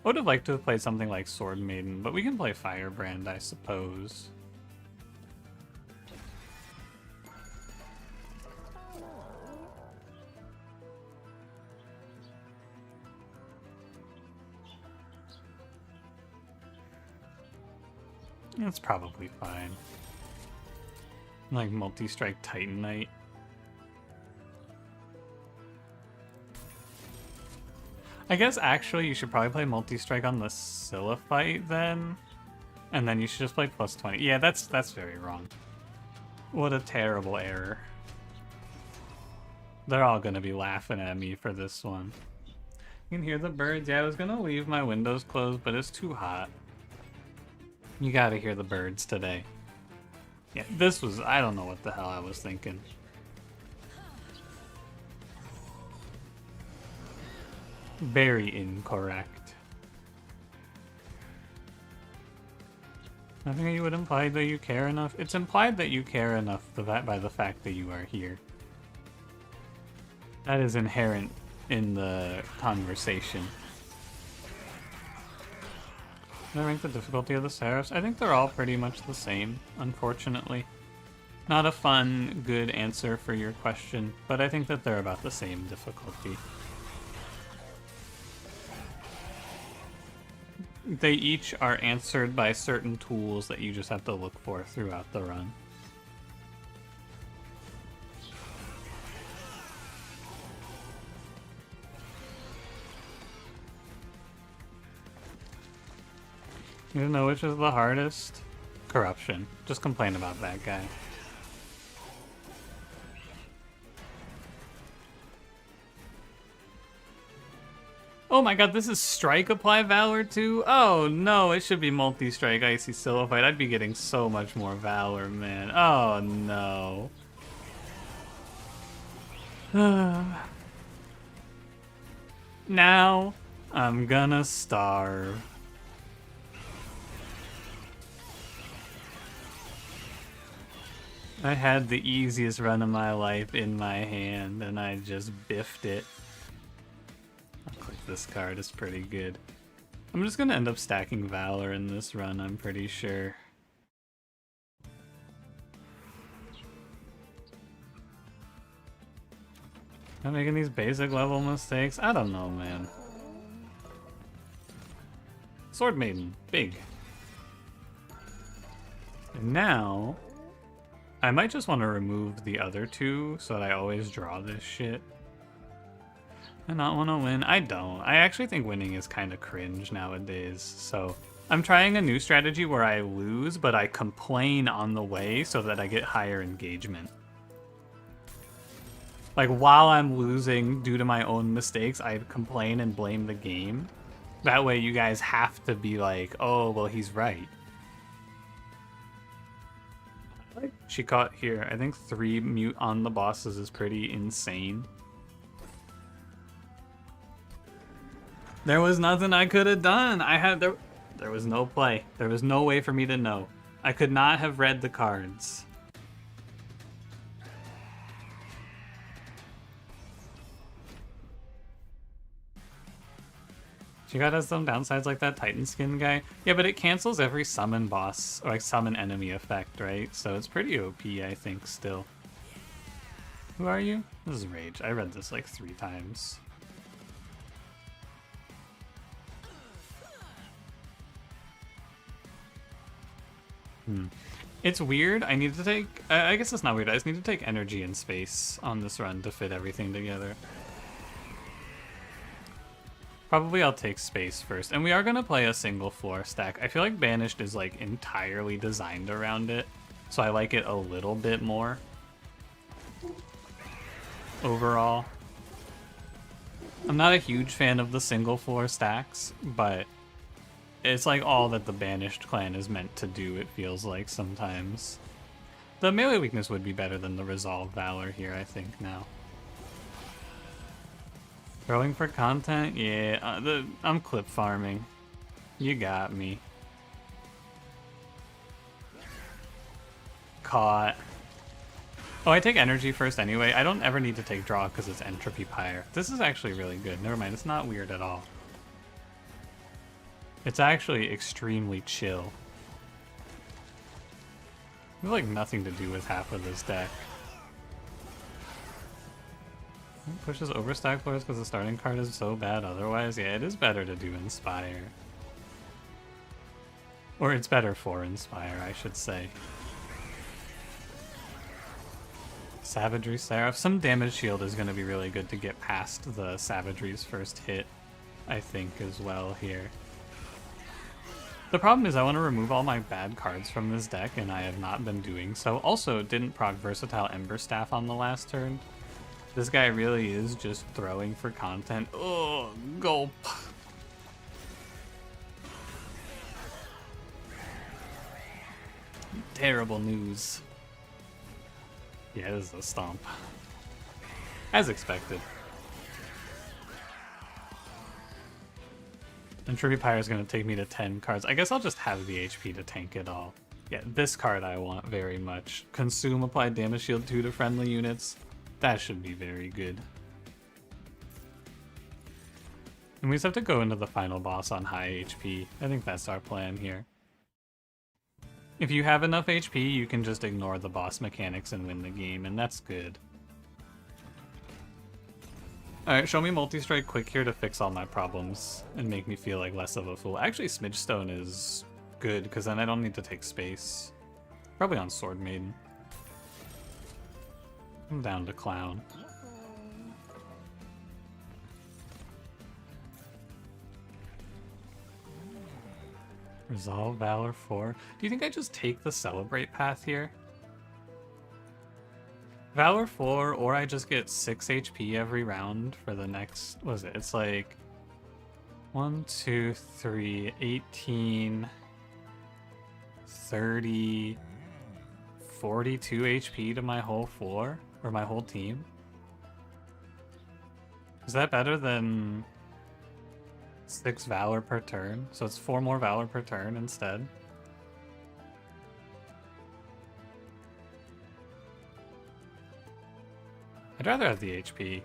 I would have liked to have played something like Sword Maiden, but we can play Firebrand, I suppose. That's probably fine. Like multi-strike Titanite. I guess actually you should probably play multi-strike on the Siliphyte then. And then you should just play +20. Yeah, that's very wrong. What a terrible error. They're all gonna be laughing at me for this one. You can hear the birds. Yeah, I was gonna leave my windows closed, but it's too hot. You gotta hear the birds today. Yeah, this was, I don't know what the hell I was thinking. Very incorrect. Nothing you would imply that you care enough. It's implied that you care enough by the fact that you are here. That is inherent in the conversation. Can I rank the difficulty of the Seraphs? I think they're all pretty much the same, unfortunately. Not a fun, good answer for your question, but I think that they're about the same difficulty. They each are answered by certain tools that you just have to look for throughout the run. You don't know which is the hardest? Corruption. Just complain about that guy. Oh my god, this is Strike Apply Valor too? Oh no, it should be multi-strike Icy Siliphyte. I'd be getting so much more Valor, man. Oh no. Now, I'm gonna starve. I had the easiest run of my life in my hand, and I just biffed it. I'll click this card, it's pretty good. I'm just gonna end up stacking Valor in this run, I'm pretty sure. Not making these basic level mistakes? I don't know, man. Sword Maiden, big. And now, I might just want to remove the other two so that I always draw this shit. I not want to win. I don't. I actually think winning is kind of cringe nowadays. So I'm trying a new strategy where I lose, but I complain on the way so that I get higher engagement. Like while I'm losing due to my own mistakes, I complain and blame the game. That way you guys have to be like, oh, well, he's right. She caught here. I think 3 mute on the bosses is pretty insane. There was nothing I could have done. There was no play. There was no way for me to know. I could not have read the cards. She got us some downsides like that Titan skin guy. Yeah, but it cancels every summon boss, or like summon enemy effect, right? So it's pretty OP, I think, still. Who are you? This is Rage. I read this like 3 times. It's weird. I need to take... I guess it's not weird. I just need to take energy and space on this run to fit everything together. Probably I'll take space first. And we are going to play a single floor stack. I feel like Banished is like entirely designed around it. So I like it a little bit more. Overall. I'm not a huge fan of the single floor stacks, but it's like all that the Banished clan is meant to do, it feels like sometimes. The melee weakness would be better than the Resolve Valor here, I think, now. Throwing for content? Yeah, I'm clip farming. You got me. Caught. Oh, I take energy first anyway. I don't ever need to take draw because it's Entropy Pyre. This is actually really good. Never mind, it's not weird at all. It's actually extremely chill. There's like nothing to do with half of this deck. It pushes overstack floors because the starting card is so bad otherwise. Yeah, it is better to do Inspire. Or it's better for Inspire, I should say. Savagery Seraph. Some damage shield is going to be really good to get past the Savagery's first hit, I think, as well here. The problem is I want to remove all my bad cards from this deck, and I have not been doing so. Also, didn't proc Versatile Ember Staff on the last turn. This guy really is just throwing for content. Oh, gulp. Terrible news. Yeah, this is a stomp. As expected. Entropy Pyre is going to take me to 10 cards. I guess I'll just have the HP to tank it all. Yeah, this card I want very much. Consume applied damage shield 2 to friendly units. That should be very good. And we just have to go into the final boss on high HP. I think that's our plan here. If you have enough HP, you can just ignore the boss mechanics and win the game, and that's good. Alright, show me multi-strike quick here to fix all my problems and make me feel like less of a fool. Actually, Smidge Stone is good, because then I don't need to take space. Probably on Sword Maiden. I'm down to Clown. Resolve Valor 4. Do you think I just take the Celebrate path here? Valor 4, or I just get 6 HP every round for the next... What is it? It's like... 1, 2, 3, 18... 30... 42 HP to my whole floor? Or my whole team? Is that better than... 6 Valor per turn? So it's 4 more Valor per turn instead? I'd rather have the HP.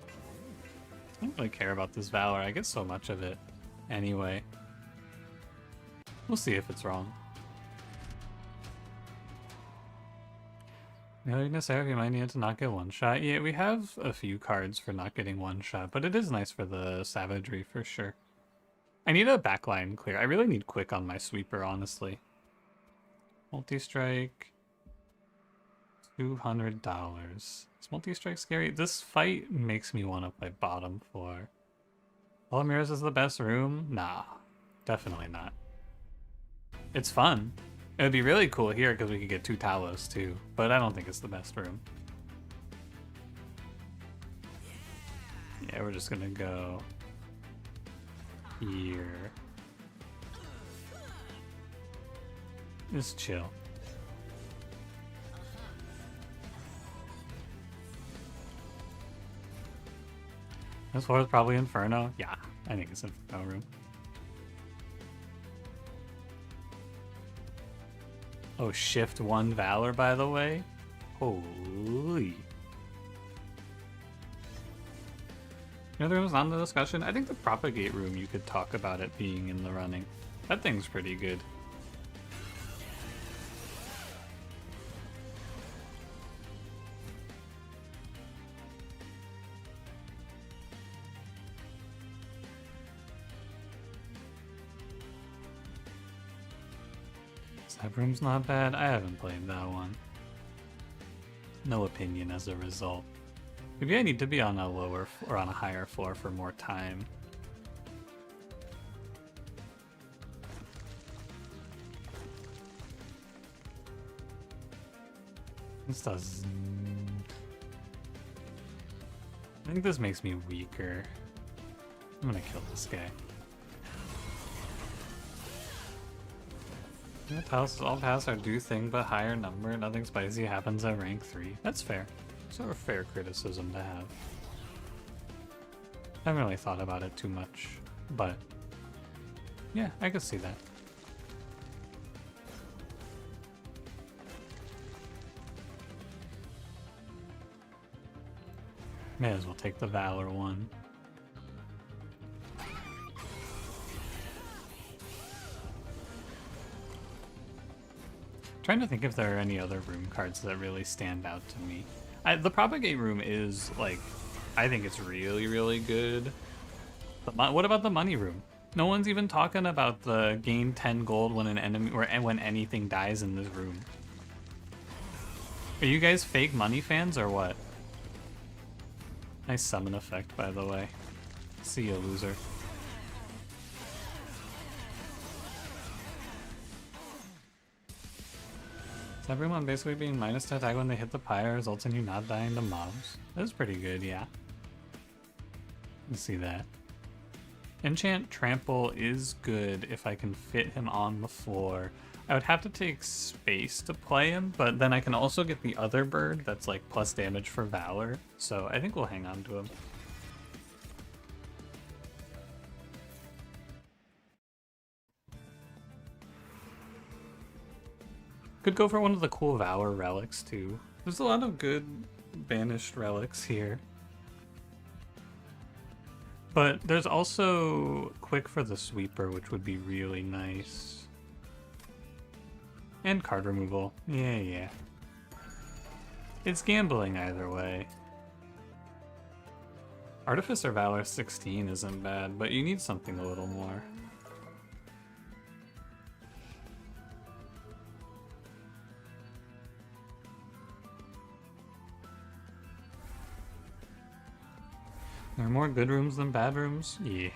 I don't really care about this Valor. I get so much of it anyway. We'll see if it's wrong. Weakness Seraph, you might need to not get one shot. Yeah, we have a few cards for not getting one shot, but it is nice for the Savagery for sure. I need a backline clear. I really need quick on my sweeper, honestly. Multi-strike. $200. Is multi-strike scary? This fight makes me want to play bottom floor. Almirez is the best room? Nah, definitely not. It's fun. It would be really cool here because we could get 2 Talos too, but I don't think it's the best room. Yeah, we're just gonna go here. Just chill. This floor is probably Inferno. Yeah, I think it's Inferno room. Oh, shift 1 Valor, by the way. Holy. You know, there was on the discussion. I think the Propagate room, you could talk about it being in the running. That thing's pretty good. That room's not bad. I haven't played that one. No opinion as a result. Maybe I need to be on a lower or on a higher floor for more time. This does. I think this makes me weaker. I'm gonna kill this guy. All paths are do thing but higher number. Nothing spicy happens at rank 3. That's fair. Sort of fair criticism to have. I haven't really thought about it too much, but yeah, I could see that. May as well take the Valor one. Trying to think if there are any other room cards that really stand out to me. The Propagate room is, like, I think it's really, really good. But what about the Money room? No one's even talking about the gain 10 gold when an enemy or when anything dies in this room. Are you guys fake money fans or what? Nice summon effect, by the way. See ya, loser. Is everyone basically being minus to attack when they hit the pyre results in you not dying to mobs? That's pretty good, yeah. Let's see that. Enchant Trample is good if I can fit him on the floor. I would have to take space to play him, but then I can also get the other bird that's like plus damage for Valor, so I think we'll hang on to him. Could go for one of the cool Valor relics too. There's a lot of good banished relics here. But there's also Quick for the Sweeper, which would be really nice. And card removal. Yeah. It's gambling either way. Artificer Valor 16 isn't bad, but you need something a little more. There are more good rooms than bad rooms? Yeah,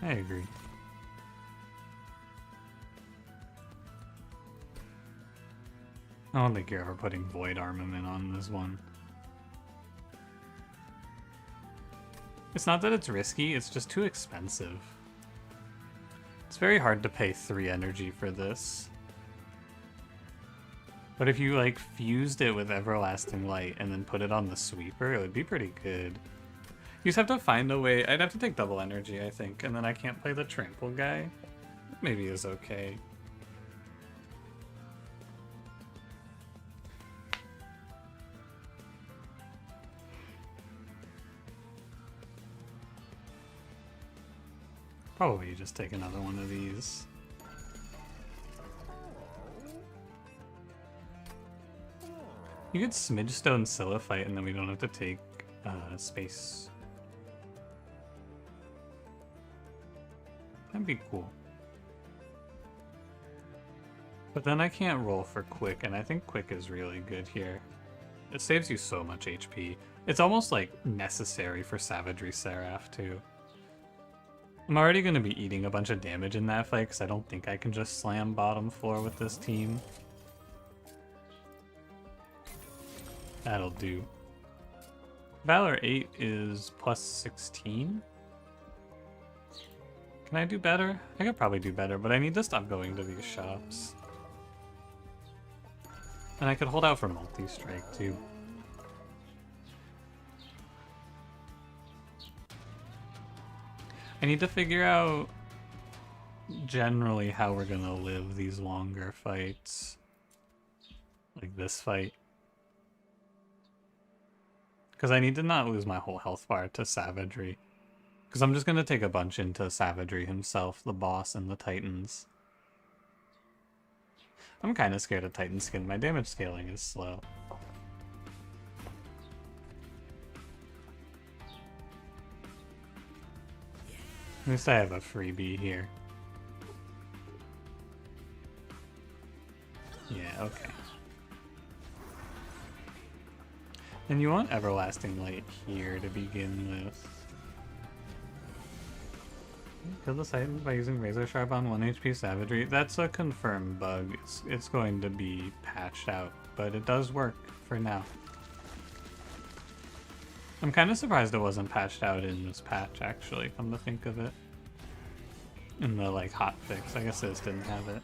I agree. I don't think you're ever putting Void Armament on this one. It's not that it's risky, it's just too expensive. It's very hard to pay 3 energy for this. But if you like fused it with Everlasting Light and then put it on the Sweeper, it would be pretty good. You just have to find a way. I'd have to take double energy, I think, and then I can't play the Trample guy. Maybe is okay. Probably just take another one of these. You could Smidgestone Siliphyte and then we don't have to take space. That'd be cool. But then I can't roll for Quick, and I think Quick is really good here. It saves you so much HP. It's almost like necessary for Savagery Seraph too. I'm already going to be eating a bunch of damage in that fight because I don't think I can just slam bottom floor with this team. That'll do. Valor 8 is plus 16. Can I do better? I could probably do better, but I need to stop going to these shops. And I could hold out for multi-strike too. I need to figure out generally how we're gonna live these longer fights. Like this fight. Because I need to not lose my whole health bar to Savagery. Because I'm just going to take a bunch into Savagery himself, the boss, and the Titans. I'm kind of scared of Titan Skin. My damage scaling is slow. At least I have a freebie here. Yeah, okay. And you want Everlasting Light here to begin with. Kill the Titan by using Razor Sharp on 1 HP Savagery. That's a confirmed bug. It's going to be patched out, but it does work for now. I'm kind of surprised it wasn't patched out in this patch, actually, come to think of it. In the, like, hotfix. I guess this didn't have it.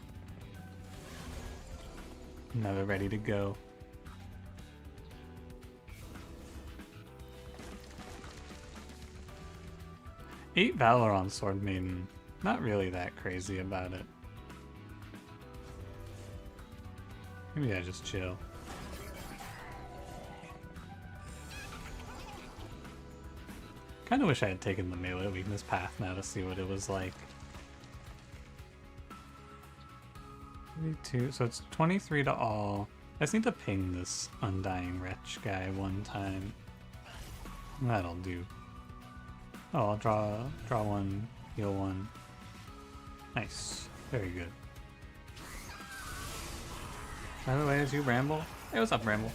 Never ready to go. Eight Valor on Sword Maiden. Not really that crazy about it. Maybe I just chill. Kinda wish I had taken the melee weakness path now to see what it was like. 32, so it's 23 to all. I just need to ping this Undying Wretch guy one time. That'll do. Oh, I'll draw one, heal one. Nice. Very good. By the way, as you Bramble. Hey, what's up, Bramble?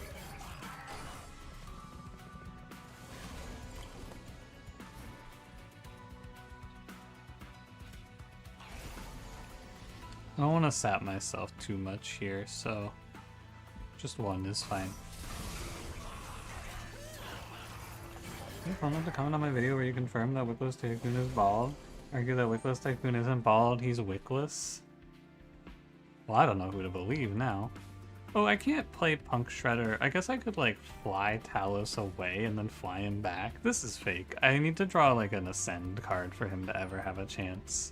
I don't want to sap myself too much here, so just one is fine. Can you phone up to comment on my video where you confirm that Wickless Tycoon is bald? Argue that Wickless Tycoon isn't bald, he's wickless? Well, I don't know who to believe now. Oh, I can't play Punk Shredder. I guess I could, like, fly Talos away and then fly him back. This is fake. I need to draw, like, an Ascend card for him to ever have a chance.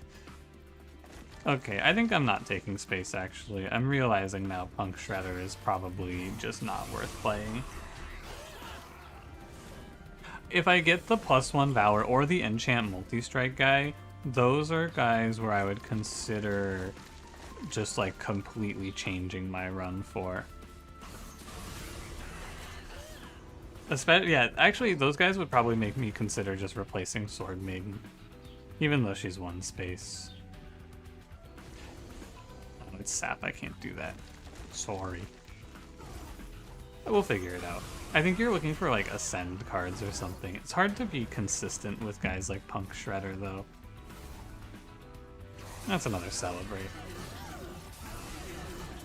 Okay, I think I'm not taking space, actually. I'm realizing now Punk Shredder is probably just not worth playing. If I get the +1 Valor or the Enchant Multi-Strike guy, those are guys where I would consider just, like, completely changing my run for. Yeah, actually, those guys would probably make me consider just replacing Sword Maiden. Even though she's 1 space. Oh, it's sap, I can't do that. Sorry. We'll figure it out. I think you're looking for, like, Ascend cards or something. It's hard to be consistent with guys like Punk Shredder, though. That's another Celebrate.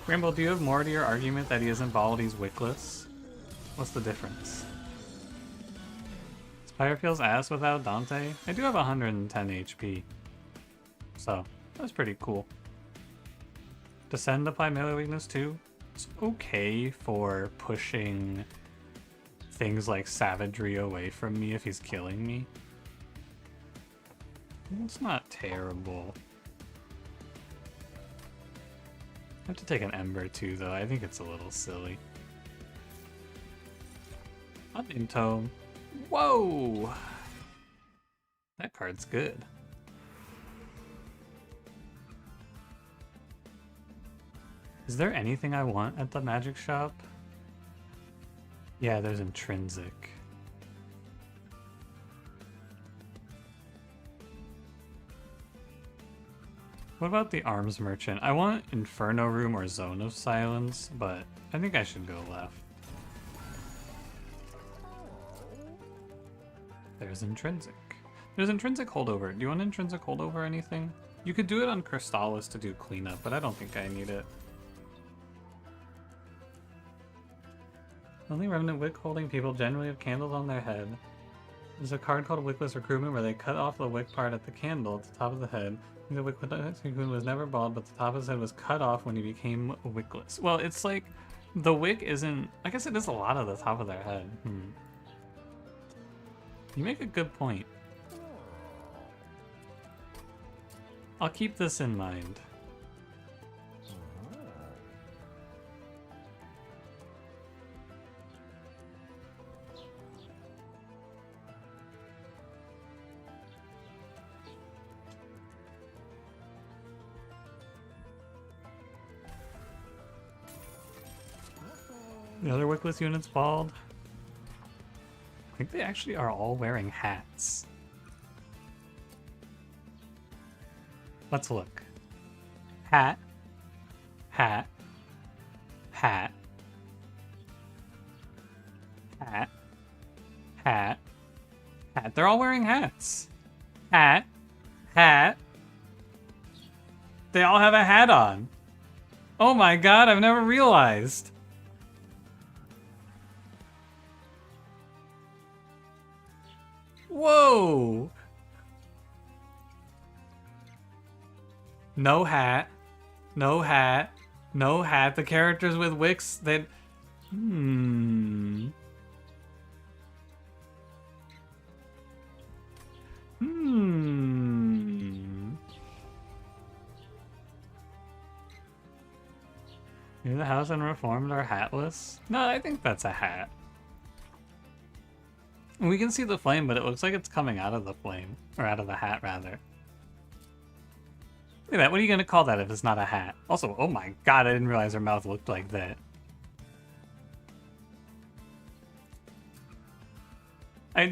Ramble, do you have more to your argument that he isn't bald, he's wickless? What's the difference? Spire feels ass without Dante? I do have 110 HP. So, that's pretty cool. Descend apply melee weakness too? It's okay for pushing things like savagery away from me if he's killing me. It's not terrible. I have to take an Ember too, though. I think it's a little silly. Hunting Tome. Whoa! That card's good. Is there anything I want at the magic shop? Yeah, there's Intrinsic. What about the Arms Merchant? I want Inferno Room or Zone of Silence, but I think I should go left. There's Intrinsic. There's Intrinsic Holdover. Do you want Intrinsic Holdover or anything? You could do it on Crystallis to do cleanup, but I don't think I need it. Only Remnant Wick holding people generally have candles on their head. There's a card called Wickless Recruitment where they cut off the wick part at the candle at the top of the head. The Wickless Tycoon was never bald, but the top of his head was cut off when he became wickless. Well, it's like, the wick isn't... I guess it is a lot of the top of their head. You make a good point. I'll keep this in mind. The other wickless unit's bald. I think they actually are all wearing hats. Let's look. Hat. Hat. Hat. Hat. Hat. Hat. They're all wearing hats. Hat. Hat. They all have a hat on. Oh my god, I've never realized. Whoa! No hat. No hat. No hat. The characters with wicks that... Near the house and reformed are hatless? No, I think that's a hat. We can see the flame, but it looks like it's coming out of the flame. Or out of the hat, rather. Look at that. What are you going to call that if it's not a hat? Also, oh my god, I didn't realize her mouth looked like that.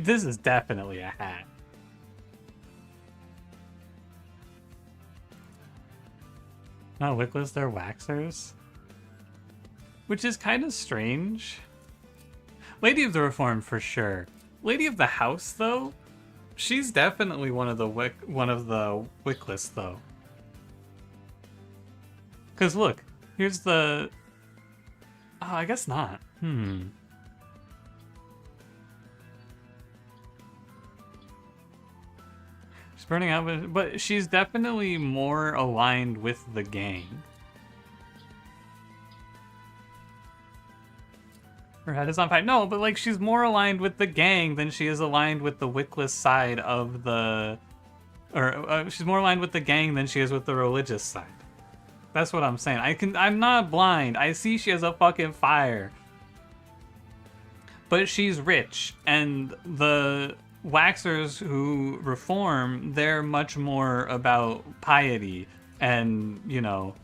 This is definitely a hat. Not wickless, they're waxers. Which is kind of strange. Lady of the Reformed for sure. Lady of the House though, she's definitely one of the wickless though. Cause look, here's the. Oh, I guess not. She's burning out, but she's definitely more aligned with the gang. Her head is on fire. No, but like she's more aligned with the gang than she is aligned with the wickless side of the... Or she's more aligned with the gang than she is with the religious side. That's what I'm saying. I'm not blind. I see she has a fucking fire. But she's rich, and the waxers who reform, they're much more about piety and, you know,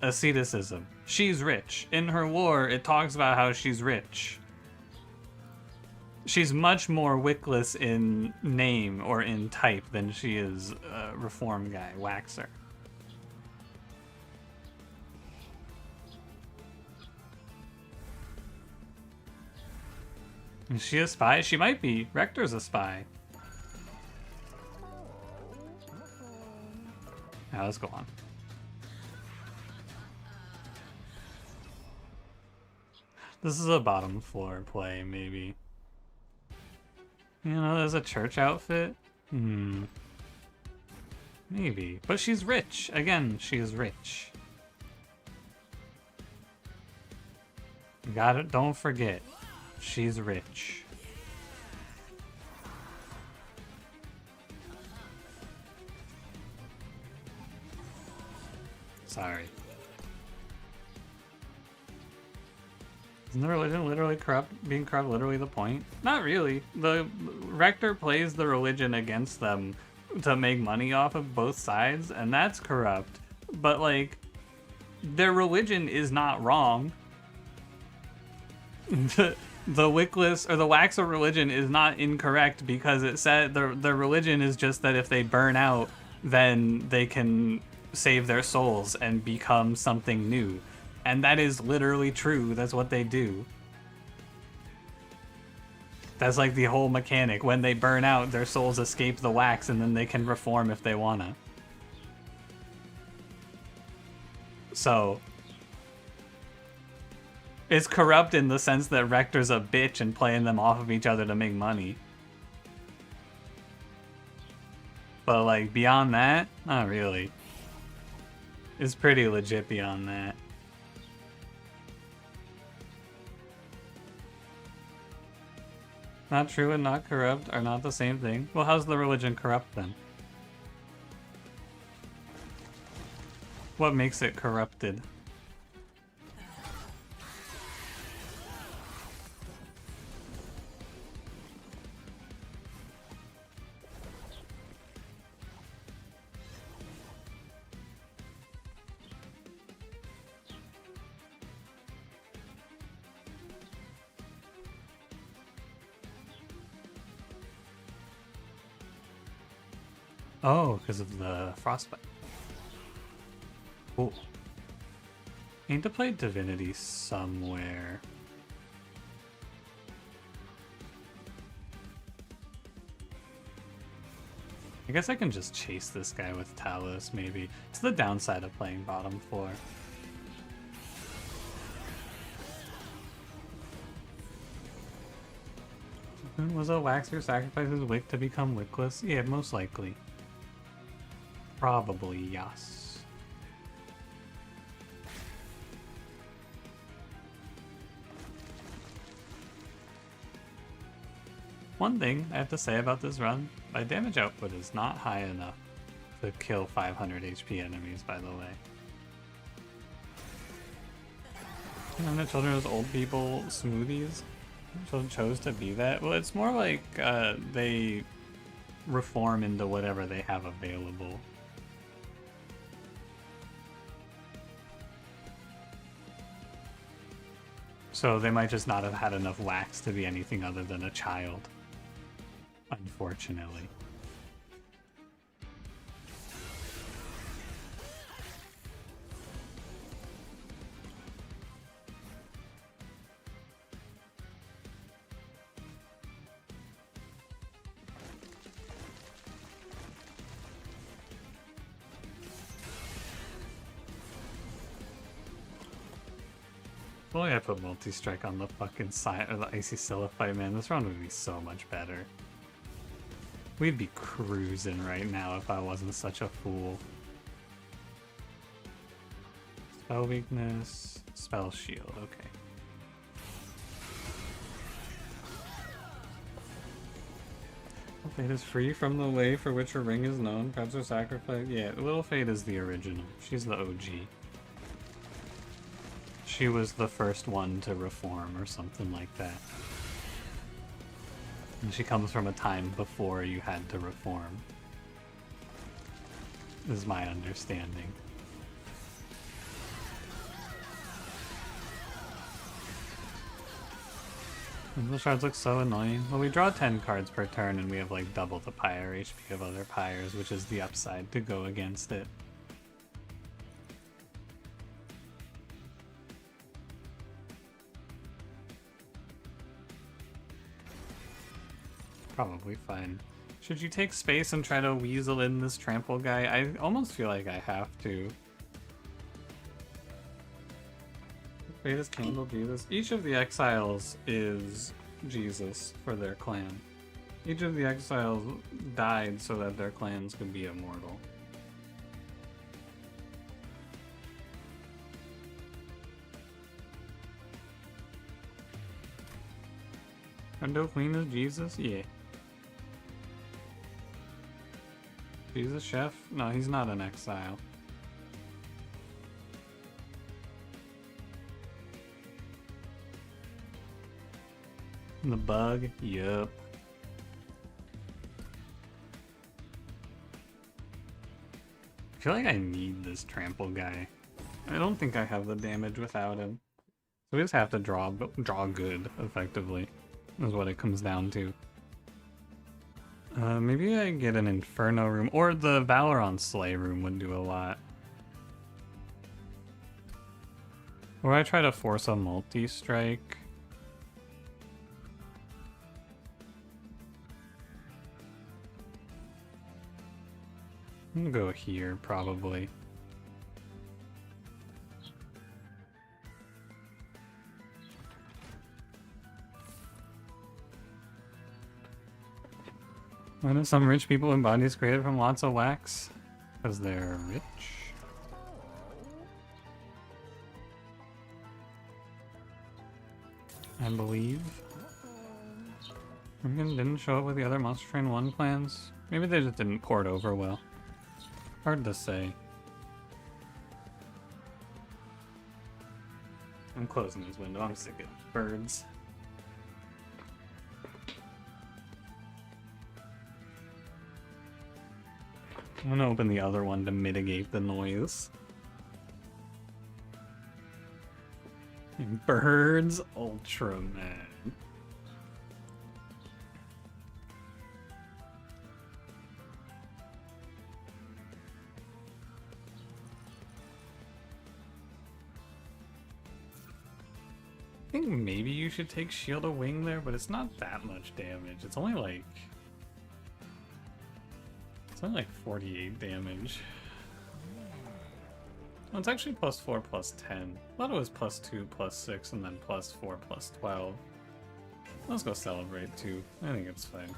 asceticism. She's rich. In her lore, it talks about how she's rich. She's much more wickless in name or in type than she is a reform guy, waxer. Is she a spy? She might be. Rector's a spy. Now let's go on. This is a bottom floor play, maybe. You know, there's a church outfit. Maybe. But she's rich. Again, she is rich. You got it. Don't forget. She's rich. Sorry. Isn't the religion literally corrupt? Being corrupt literally the point? Not really. The Rector plays the religion against them to make money off of both sides, and that's corrupt. But, like, their religion is not wrong. The wickless or the waxer religion is not incorrect because it said their religion is just that if they burn out, then they can save their souls and become something new. And that is literally true. That's what they do. That's like the whole mechanic. When they burn out, their souls escape the wax and then they can reform if they wanna. So it's corrupt in the sense that Rector's a bitch and playing them off of each other to make money. But like beyond that, not really. It's pretty legit beyond that. Not true and not corrupt are not the same thing. Well, how's the religion corrupt then? What makes it corrupted? Oh, because of the frostbite. Cool. I need to play Divinity somewhere. I guess I can just chase this guy with Talos, maybe. It's the downside of playing bottom floor. Was a Waxer sacrifice his wick to become wickless? Yeah, most likely. Probably, yes. One thing I have to say about this run, my damage output is not high enough to kill 500 HP enemies, by the way. And the children as old people smoothies chose to be that. Well, it's more like they reform into whatever they have available. So they might just not have had enough wax to be anything other than a child. Unfortunately. Well, I put multi-strike on the fucking side or the icy Silphite, man. This round would be so much better. We'd be cruising right now if I wasn't such a fool. Spell weakness, spell shield, okay. Fate is free from the way for which her ring is known. Perhaps her sacrifice. Yeah, Little Fate is the original. She's the OG. She was the first one to reform or something like that. And she comes from a time before you had to reform. Is my understanding. Those shards look so annoying. Well, we draw 10 cards per turn and we have like double the Pyre HP of other Pyres, which is the upside to go against it. Probably fine. Should you take space and try to weasel in this trample guy? I almost feel like I have to. Veda's Candle Jesus. Each of the exiles is Jesus for their clan. Each of the exiles died so that their clans could be immortal. Hundo Queen is Jesus? Yeah. Jesus Chef? No, he's not an exile. The bug? Yup. I feel like I need this trample guy. I don't think I have the damage without him. So we just have to draw good, effectively, is what it comes down to. Maybe I get an Inferno room, or the Valoron Slay room would do a lot. Or I try to force a multi-strike. I'm gonna go here, probably. Why do some rich people in bodies created from lots of wax? Because they're rich? I believe. Rimgan didn't show up with the other Monster Train 1 clans. Maybe they just didn't port over well. Hard to say. I'm closing this window. I'm sick of birds. I'm gonna open the other one to mitigate the noise. Birds Ultraman. think maybe you should take Shield of Wing there, but it's not that much damage. It's only like 48 damage. Oh, it's actually +4 +10. I thought it was +2 +6 and then +4 +12. Let's go Celebrate too. I think it's fine.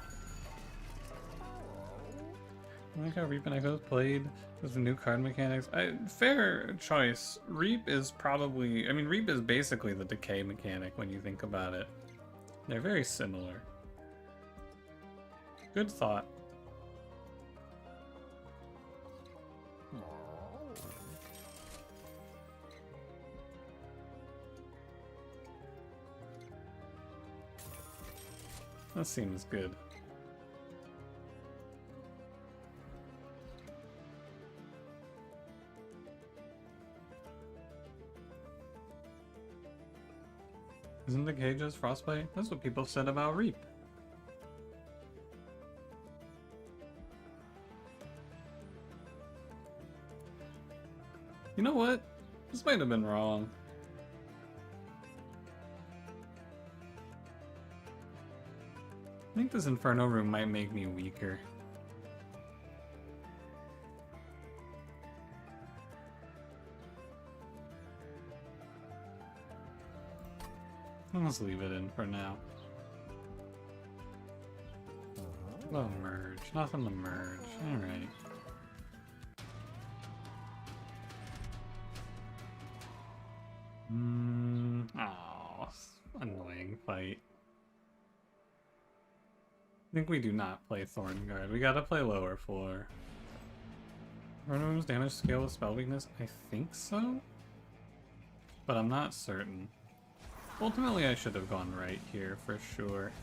I like how Reap and Echoes played with the new card mechanics. Fair choice. Reap is probably... I mean, Reap is basically the decay mechanic when you think about it. They're very similar. Good thought. That seems good. Isn't decay just Frostbite? That's what people said about Reap. You know what? This might have been wrong. I think this Inferno room might make me weaker. Let's leave it in for now. No merge. Nothing to merge. Alright. Oh, annoying fight. I think we do not play Thornguard. We gotta play lower floor. Room's damage scale with spell weakness? I think so? But I'm not certain. Ultimately, I should have gone right here for sure.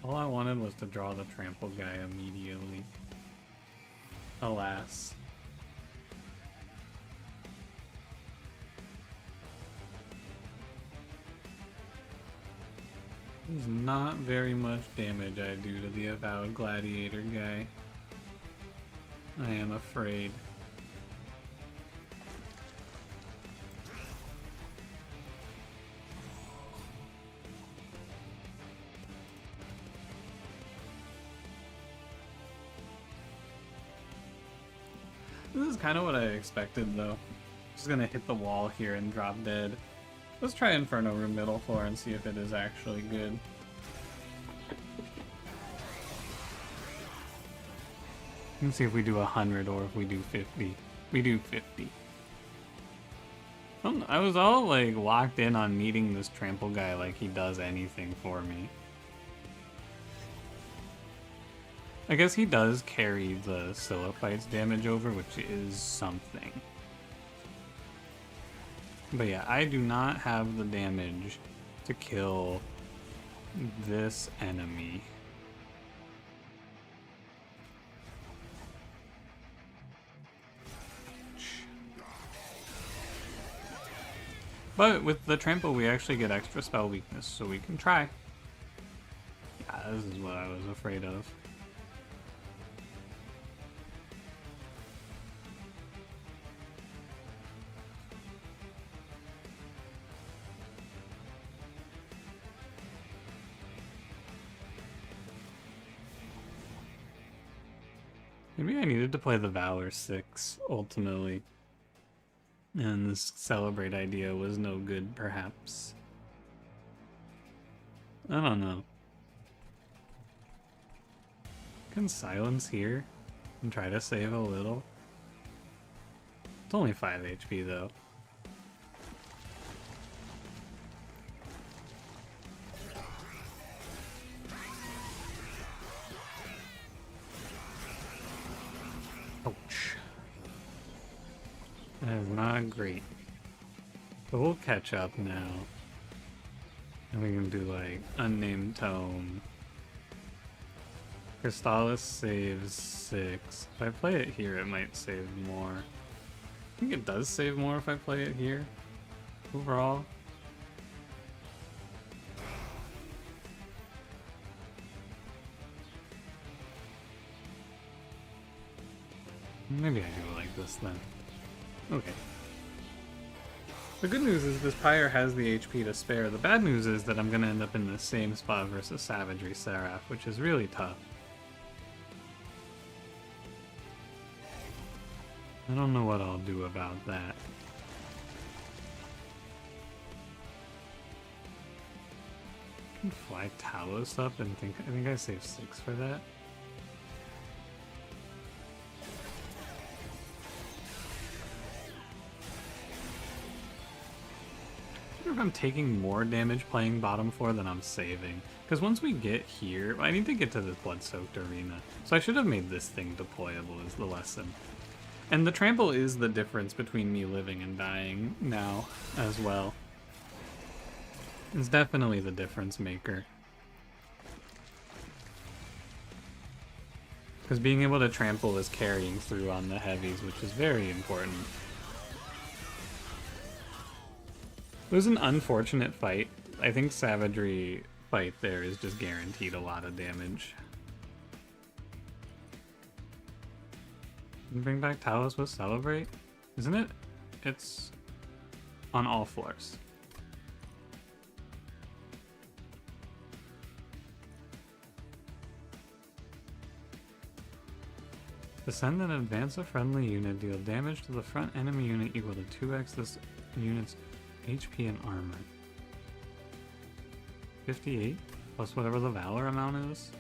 All I wanted was to draw the trample guy immediately. Alas. There's not very much damage I do to the Avowed Gladiator guy. I am afraid. This is kind of what I expected though. Just gonna hit the wall here and drop dead. Let's try Inferno Room middle floor and see if it is actually good. Let's see if we do 100 or if we do 50. We do 50. I was all like locked in on needing this trample guy like he does anything for me. I guess he does carry the Scyllophyte's damage over, which is something. But yeah, I do not have the damage to kill this enemy. But with the trample, we actually get extra spell weakness, so we can try. Yeah, this is what I was afraid of. Maybe I needed to play the Valor 6, ultimately. And this Celebrate idea was no good, perhaps. I don't know. Can silence here and try to save a little? It's only 5 HP, though. Ouch. That is not great. But we'll catch up now. And we can do like Unnamed Tome. Crystallis saves 6. If I play it here, it might save more. I think it does save more if I play it here. overall. Maybe I do it like this then. Okay. The good news is this Pyre has the HP to spare. The bad news is that I'm going to end up in the same spot versus Savagery Seraph, which is really tough. I don't know what I'll do about that. I can fly Talos up and I think I saved 6 for that. I wonder if I'm taking more damage playing bottom 4 than I'm saving. Because once we get here, I need to get to this blood-soaked arena. So I should have made this thing deployable is the lesson. And the trample is the difference between me living and dying now as well. It's definitely the difference maker. Because being able to trample is carrying through on the heavies, which is very important. It was an unfortunate fight. I think Savagery fight there is just guaranteed a lot of damage. Bring back Talos with Celebrate? Isn't it? It's on all floors. Descend and advance a friendly unit, deal damage to the front enemy unit equal to 2x this unit's HP and armor. 58 plus whatever the Valor amount is.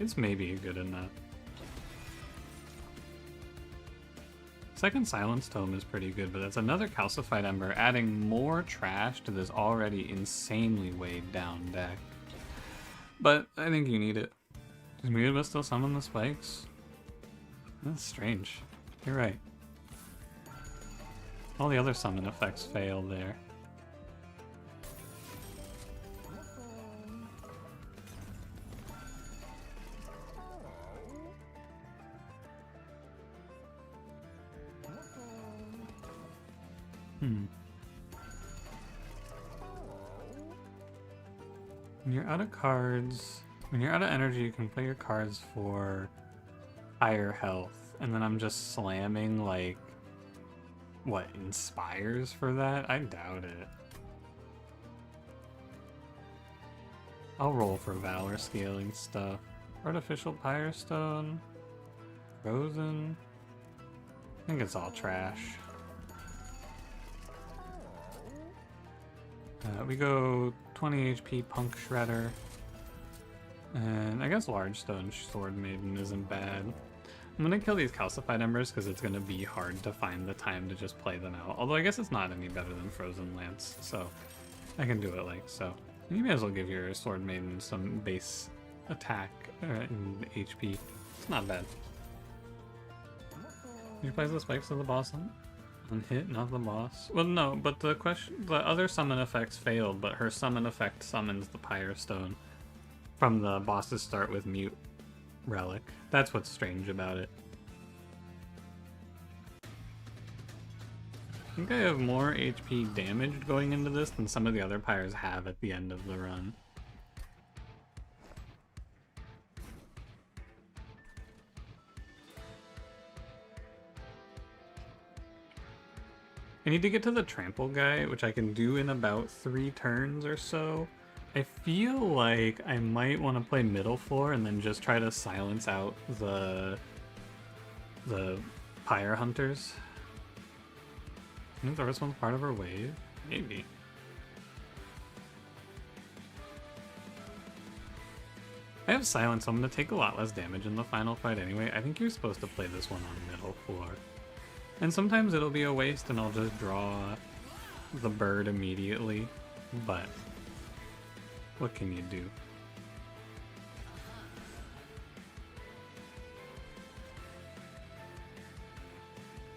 It's maybe good enough. Second Silence Tome is pretty good, but that's another Calcified Ember, adding more trash to this already insanely weighed down deck. But I think you need it. Does Mutaba still summon the spikes? That's strange. You're right. All the other summon effects failed there. When you're out of cards, when you're out of energy, you can play your cards for higher health, and then I'm just slamming, like, what, Inspires for that? I doubt it. I'll roll for Valor scaling stuff. Artificial Pyre Stone. Frozen. I think it's all trash. We go 20 HP Punk Shredder. And I guess Large Stone Sword Maiden isn't bad. I'm gonna kill these Calcified Embers because it's gonna be hard to find the time to just play them out. Although I guess it's not any better than Frozen Lance, so I can do it like so. You may as well give your Sword Maiden some base attack and HP. It's not bad. You place the spikes of the boss on hit, not the boss. Well, no, but the other summon effects failed, but her summon effect summons the Pyre Stone from the boss's start with Mute Relic. That's what's strange about it. I think I have more HP damaged going into this than some of the other Pyres have at the end of the run. I need to get to the trample guy, which I can do in about 3 turns or so. I feel like I might want to play middle floor and then just try to silence out the Pyre Hunters. I think the first one's part of her wave? Maybe. I have silence, so I'm going to take a lot less damage in the final fight anyway. I think you're supposed to play this one on middle floor. And sometimes it'll be a waste and I'll just draw the bird immediately, but what can you do?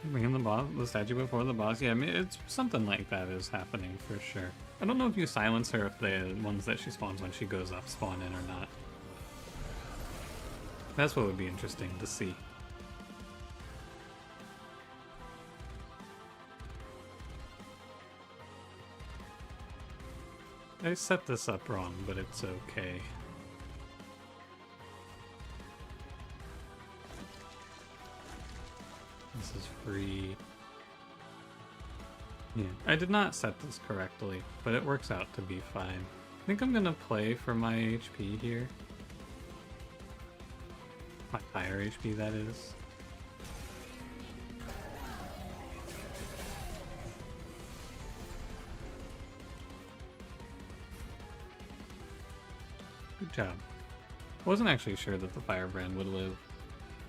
Bringing the statue before the boss. Yeah, I mean, it's something like that is happening for sure. I don't know if you silence her if the ones that she spawns when she goes up spawn in or not. That's what would be interesting to see. I set this up wrong, but it's okay. This is free. Yeah, I did not set this correctly, but it works out to be fine. I think I'm gonna play for my HP here. My higher HP, that is. Good job. I wasn't actually sure that the Firebrand would live.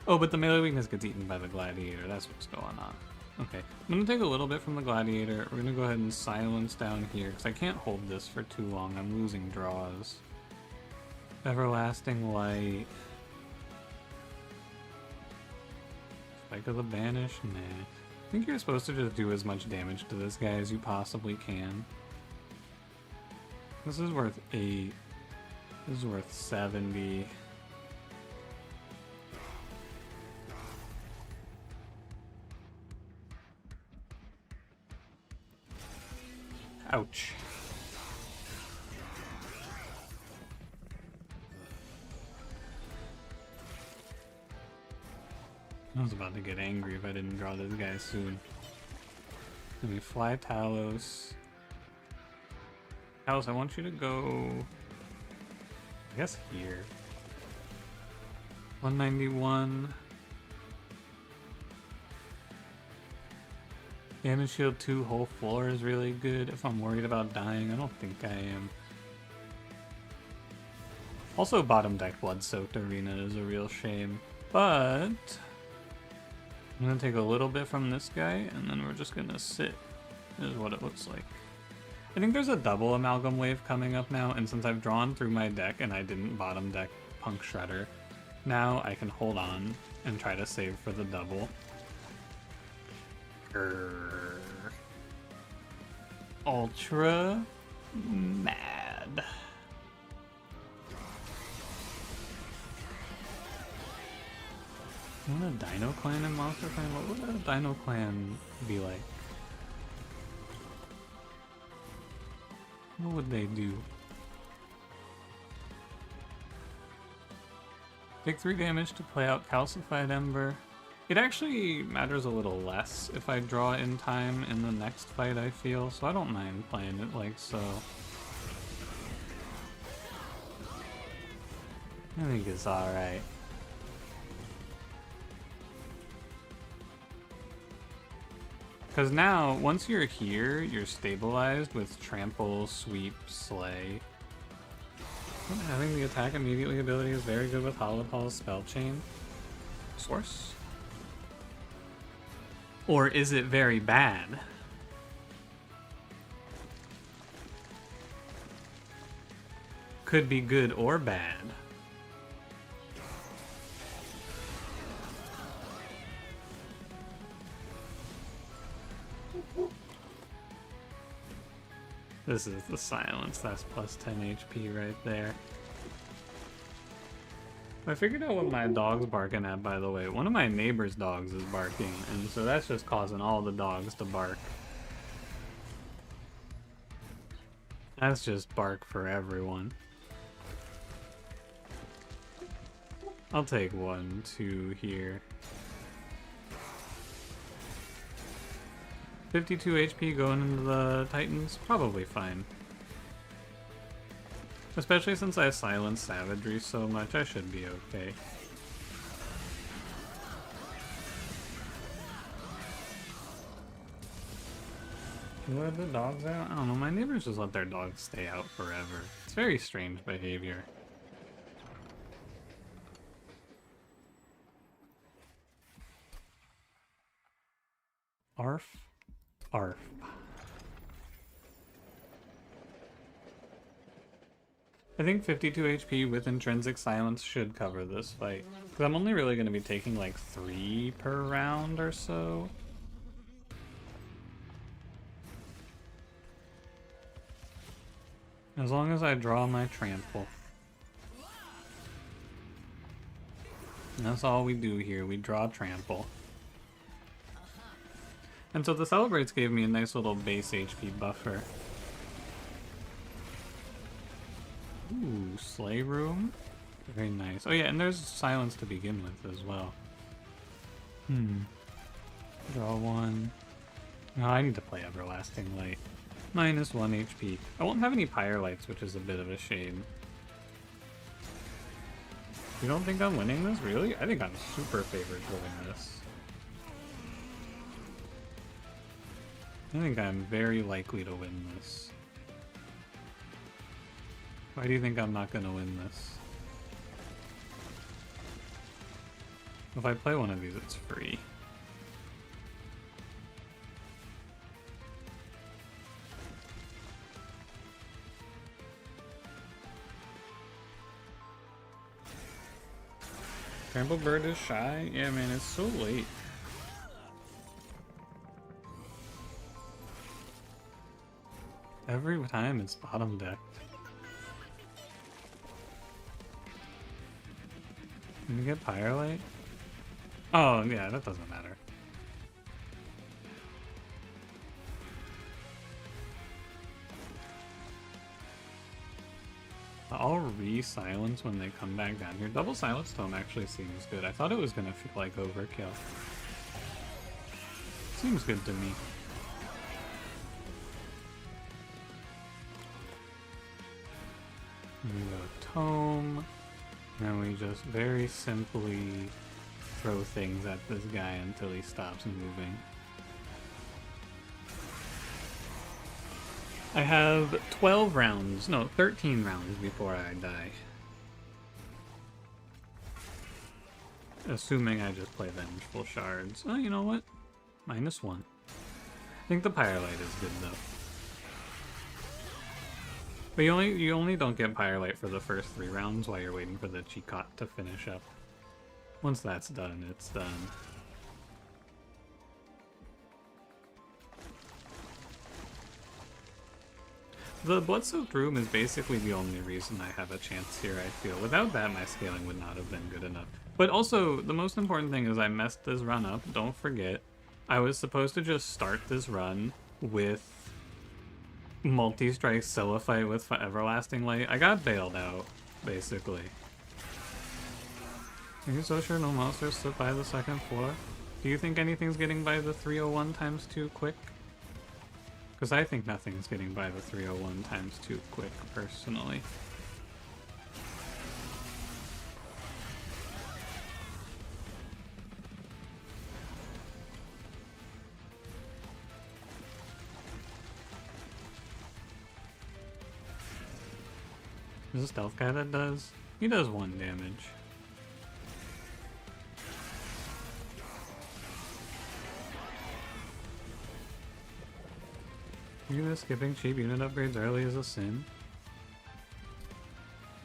Oh, but the melee weakness gets eaten by the Gladiator. That's what's going on. Okay, I'm gonna take a little bit from the Gladiator. We're gonna go ahead and silence down here, because I can't hold this for too long. I'm losing draws. Everlasting Light. Spike of the Banish? Nah. I think you're supposed to just do as much damage to this guy as you possibly can. This is worth 8. This is worth 70. Ouch. I was about to get angry if I didn't draw this guy soon. Let me fly Talos. Talos, I want you to go... I guess here. 191. Damage shield 2 whole floor is really good. If I'm worried about dying, I don't think I am. Also, bottom deck Blood-Soaked Arena is a real shame. But I'm gonna take a little bit from this guy, and then we're just gonna sit, is what it looks like. I think there's a double Amalgam Wave coming up now, and since I've drawn through my deck and I didn't bottom deck Punk Shredder, now I can hold on and try to save for the double. Ultra mad. Want a Dino Clan in Monster Clan? What would a Dino Clan be like? What would they do? Take 3 damage to play out Calcified Ember. It actually matters a little less if I draw in time in the next fight, I feel, so I don't mind playing it like so. I think it's alright. Because now, once you're here, you're stabilized with Trample, Sweep, Slay. Having the attack immediately ability is very good with Holopal's Spell Chain. Source? Or is it very bad? Could be good or bad. This is the silence, that's plus 10 HP right there. I figured out what my dog's barking at, by the way. One of my neighbor's dogs is barking, and so that's just causing all the dogs to bark. That's just bark for everyone. I'll take 1, 2 here. 52 HP going into the Titans, probably fine. Especially since I silenced Savagery so much, I should be okay. Can you let the dogs out? I don't know, my neighbors just let their dogs stay out forever. It's very strange behavior. Arf. Arf. I think 52 HP with Intrinsic Silence should cover this fight. Because I'm only really going to be taking like 3 per round or so. As long as I draw my Trample. And that's all we do here, we draw Trample. And so the Celebrates gave me a nice little base HP buffer. Ooh, sleigh room. Very nice. Oh yeah, and there's silence to begin with as well. Draw one. No, I need to play Everlasting Light. Minus 1 HP. I won't have any Pyre Lights, which is a bit of a shame. You don't think I'm winning this? Really? I think I'm super favored to win this. I think I'm very likely to win this. Why do you think I'm not going to win this? If I play one of these, it's free. Trample Bird is shy? Yeah, man, it's so late. Every time it's bottom decked. Can you get Pyrelight? Oh, yeah, that doesn't matter. I'll re-silence when they come back down here. Double Silence Tome actually seems good. I thought it was gonna feel like overkill. Seems good to me. We go Tome, and we just very simply throw things at this guy until he stops moving. I have 12 rounds, no, 13 rounds before I die. Assuming I just play Vengeful Shards. Oh, you know what? Minus 1. I think the Pyrelight is good though. But you only don't get Pyrelight for the first 3 rounds while you're waiting for the Chicot to finish up. Once that's done, it's done. The Blood-Soaked Room is basically the only reason I have a chance here, I feel. Without that, my scaling would not have been good enough. But also, the most important thing is I messed this run up, don't forget. I was supposed to just start this run with Multi-Strike Silhouette with Everlasting Light. I got bailed out, basically. Are you so sure no monsters slip by the second floor? Do you think anything's getting by the 301 times 2 quick? Because I think nothing's getting by the 301 times 2 quick, personally. There's a stealth guy that does? He does 1 damage. You know, skipping cheap unit upgrades early is a sin?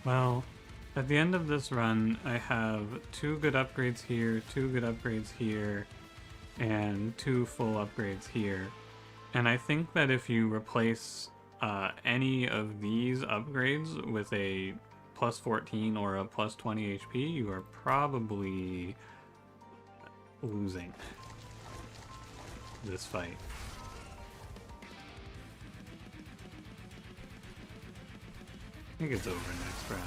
Well, at the end of this run, I have 2 good upgrades here, 2 good upgrades here, and 2 full upgrades here. And I think that if you replace any of these upgrades with a plus 14 or a plus 20 HP, you are probably losing this fight. I think it's over next round.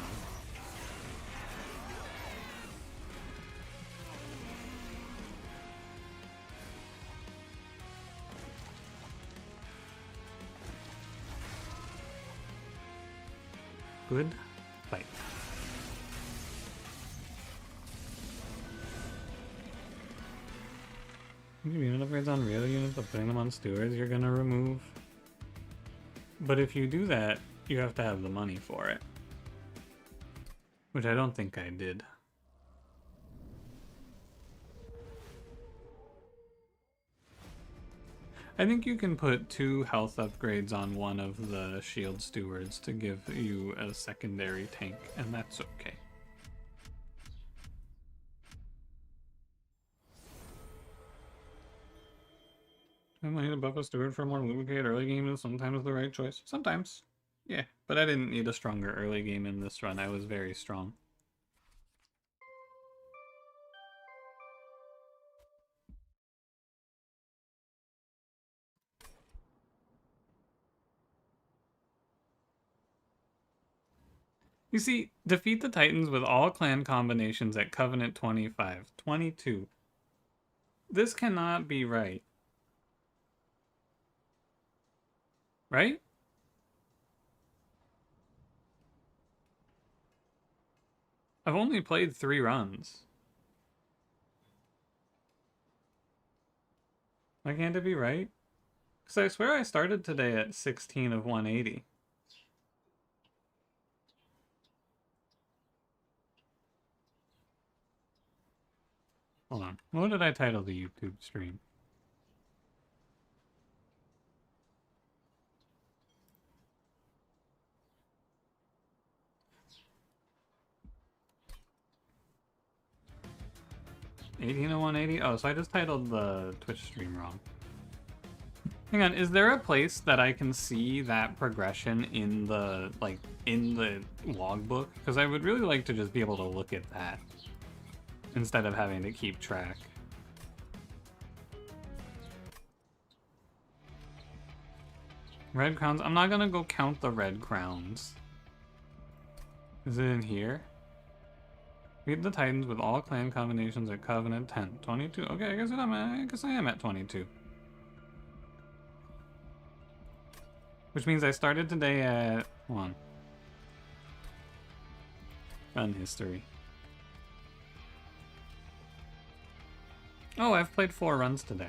Good fight. Unit upgrades on real units, but putting them on stewards you're gonna remove. But if you do that, you have to have the money for it. Which I don't think I did. I think you can put 2 health upgrades on one of the shield stewards to give you a secondary tank, and that's okay. I might buff a steward for more lubricate early game is sometimes the right choice. Sometimes. Yeah, but I didn't need a stronger early game in this run. I was very strong. You see, defeat the Titans with all clan combinations at Covenant 25. 22. This cannot be right. Right? I've only played 3 runs. Why can't it be right? Because I swear I started today at 16 of 180. Hold on. What did I title the YouTube stream? '18 of 180? Oh, so I just titled the Twitch stream wrong. Hang on, is there a place that I can see that progression in the, like, in the logbook? Because I would really like to just be able to look at that instead of having to keep track. Red crowns? I'm not gonna go count the red crowns. Is it in here? Beat the Titans with all clan combinations at Covenant 10. 22? Okay, I guess I am at 22. Which means I started today at 1. Run history. Oh, I've played 4 runs today.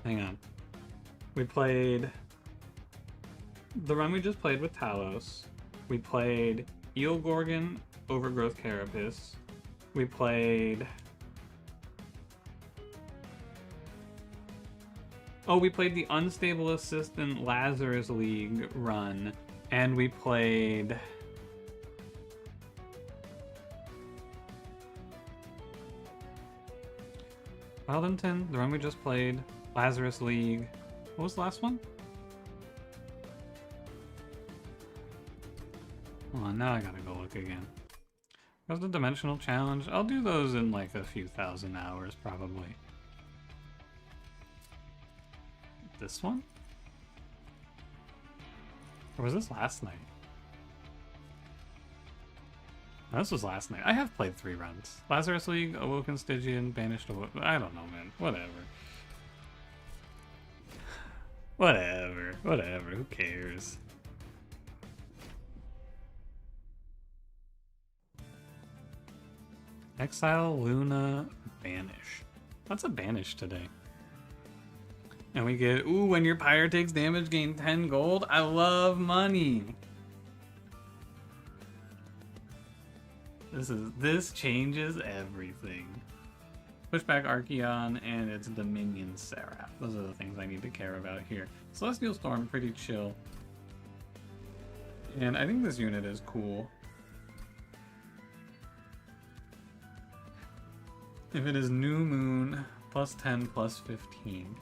Hang on. We played the run we just played with Talos. We played Eel Gorgon, Overgrowth Carapace. We played... Oh, we played the Unstable Assistant Lazarus League run. And we played... Wildington, the run we just played. Lazarus League. What was the last one? Hold on, now I gotta go look again. That was the Dimensional Challenge. I'll do those in like a few thousand hours, probably. This one? Or was this last night? No, this was last night. I have played 3 runs. Lazarus League, Awoken Stygian, Banished Awoken... I don't know, man. Whatever. Whatever. Who cares? Exile, Luna, Banish. That's a Banish today. And we get, ooh, when your pyre takes damage, gain 10 gold. I love money. This changes everything. Pushback Archeon and its Dominion Seraph. Those are the things I need to care about here. Celestial Storm, pretty chill. And I think this unit is cool. If it is New Moon, plus 10, plus 15.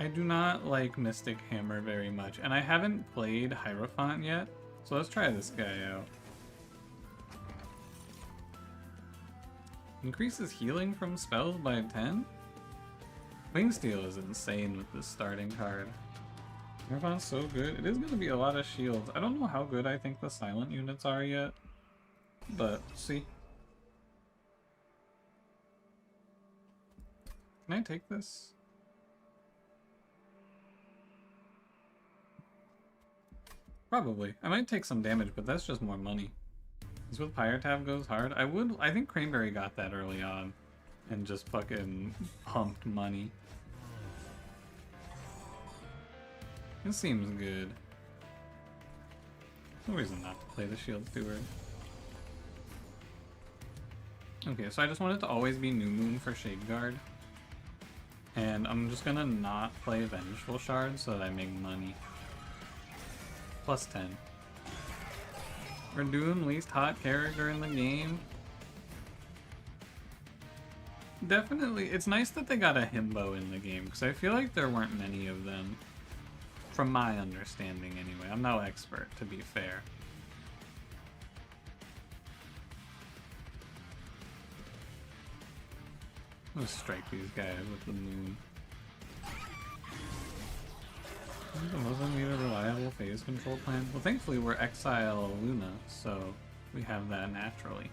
I do not like Mystic Hammer very much, and I haven't played Hierophant yet, so let's try this guy out. Increases healing from spells by 10? Wingsteel is insane with this starting card. Hierophant's so good. It is going to be a lot of shields. I don't know how good I think the silent units are yet, but see. Can I take this? Probably. I might take some damage, but that's just more money. This with Pyrotab goes hard. I think Cranberry got that early on and just fucking pumped money. This seems good. No reason not to play the Shield Steward. Okay, so I just want it to always be New Moon for Shade Guard. And I'm just gonna not play Vengeful Shard so that I make money. Plus 10. We're doing least hot character in the game. Definitely, it's nice that they got a himbo in the game, because I feel like there weren't many of them. from my understanding anyway. I'm no expert, to be fair. I'm gonna strike these guys with the moon. The Muslim need a reliable phase control plan. Well, thankfully we're Exile Luna, so we have that naturally.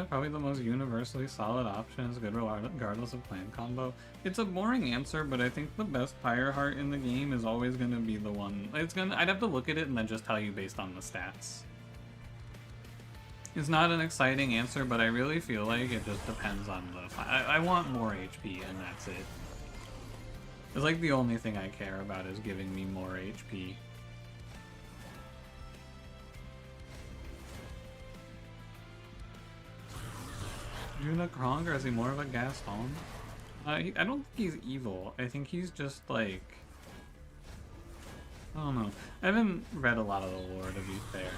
Probably the most universally solid option is good regardless of plan combo. It's a boring answer, but I think the best Pyre Heart in the game is always gonna be the one. I'd have to look at it and then just tell you based on the stats. It's not an exciting answer, but I really feel like it just depends on the. I want more HP, and that's it. It's like the only thing I care about is giving me more HP. Juna Krong, or is he more of a Gaston? I don't think he's evil. I think he's just like... I don't know. I haven't read a lot of the lore, to be fair.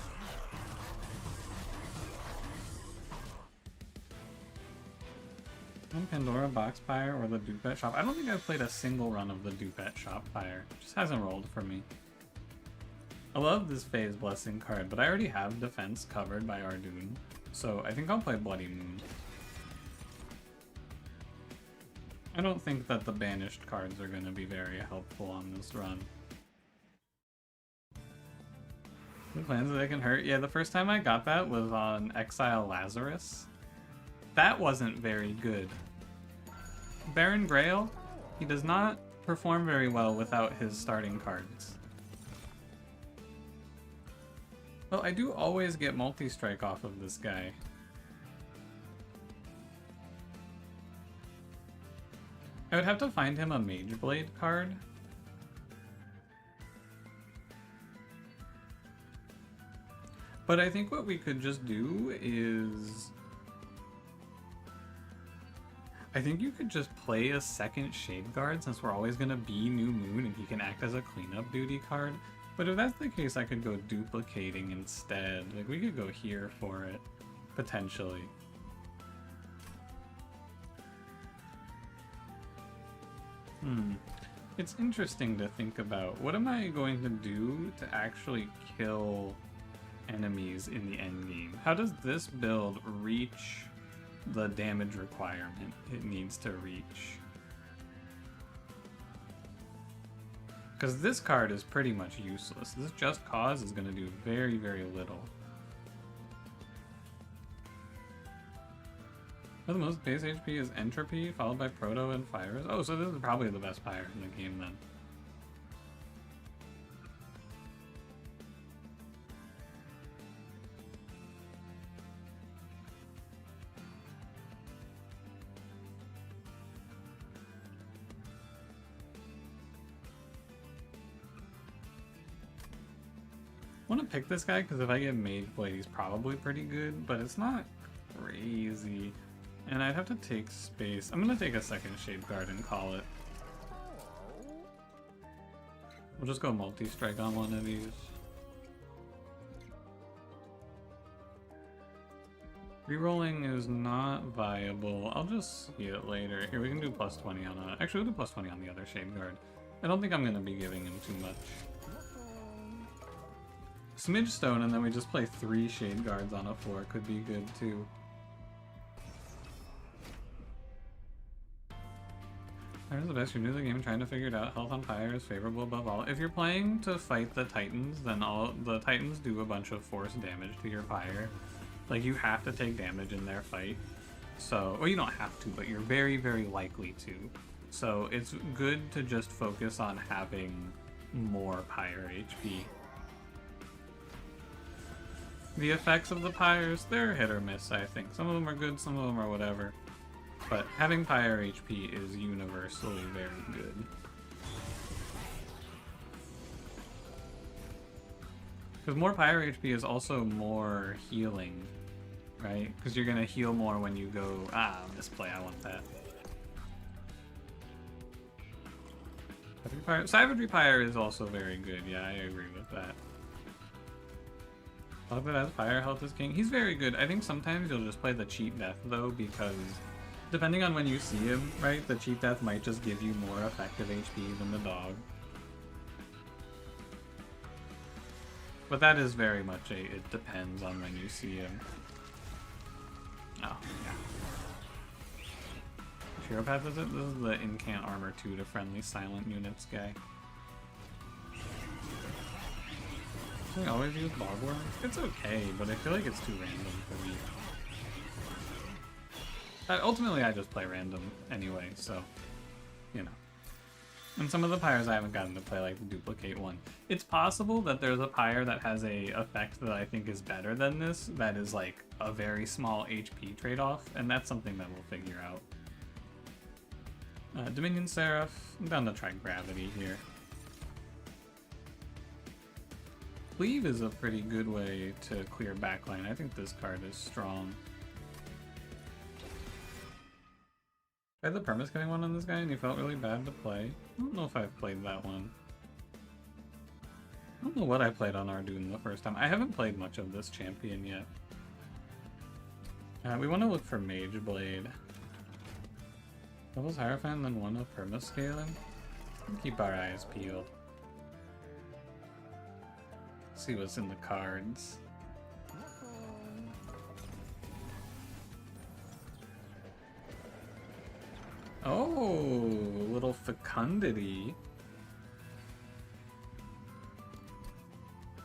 Pandora Box Pyre or the Dupet Shop. I don't think I've played a single run of the Dupet Shop Pyre. It just hasn't rolled for me. I love this Phase Blessing card, but I already have defense covered by Ardoon, so I think I'll play Bloody Moon. I don't think that the banished cards are going to be very helpful on this run. The plans that I can hurt? Yeah, the first time I got that was on Exile Lazarus. That wasn't very good. Baron Grail, he does not perform very well without his starting cards. Well, I do always get multi-strike off of this guy. I would have to find him a Mage Blade card. But I think what we could just do is... I think you could just play a second Shade Guard since we're always going to be New Moon and he can act as a cleanup duty card. But if that's the case, I could go Duplicating instead. Like, we could go here for it, potentially. It's interesting to think about. What am I going to do to actually kill enemies in the endgame? How does this build reach the damage requirement it needs to reach? Because this card is pretty much useless. This Just Cause is going to do very, very little. The most base HP is Entropy, followed by Proto and Fires. Oh, so this is probably the best Pyre in the game then. I want to pick this guy because if I get Mage Blade, he's probably pretty good, but it's not crazy. And I'd have to take space. I'm going to take a second Shade Guard and call it. We'll just go multi-strike on one of these. Rerolling is not viable. I'll just see it later. Here, we can do plus 20 on a... Actually, we'll do plus 20 on the other Shade Guard. I don't think I'm going to be giving him too much. Smidge Stone, and then we just play 3 Shade Guards on a floor could be good too. Pyre's the best. You're new to the game, trying to figure it out. Health on Pyre is favorable above all. If you're playing to fight the Titans, then all the Titans do a bunch of force damage to your Pyre. Like, you have to take damage in their fight. So, well, you don't have to, but you're very, very likely to. So it's good to just focus on having more Pyre HP. The effects of the Pyres, they're hit or miss, I think. Some of them are good, some of them are whatever. But having Pyre HP is universally very good. Because more Pyre HP is also more healing, right? Because you're going to heal more when you go, misplay, I want that. Savagery Pyre is also very good, yeah, I agree with that. Look that has Pyre Health is king. He's very good. I think sometimes you'll just play the cheat death though, because Depending on when you see him, right, the Chief Death might just give you more effective HP than the dog. But that is very much it depends on when you see him. Oh, yeah. Which hero path is it? This is the Incant Armor 2 to friendly silent units guy. Should I always use Bogworm? It's okay, but I feel like it's too random for me. Ultimately, I just play random anyway, so, you know. And some of the pyres I haven't gotten to play, like the Duplicate one. It's possible that there's a pyre that has a effect that I think is better than this, that is like a very small HP trade-off, and that's something that we'll figure out. Dominion Seraph, I'm down to try Gravity here. Cleave is a pretty good way to clear backline. I think this card is strong. I had the perma-skipping one on this guy and he felt really bad to play. I don't know if I've played that one. I don't know what I played on Ardoon the first time. I haven't played much of this champion yet. We want to look for Mage Blade. Doubles Hierophant and then one of perma-scaling. Keep our eyes peeled. See what's in the cards. Oh, a little fecundity.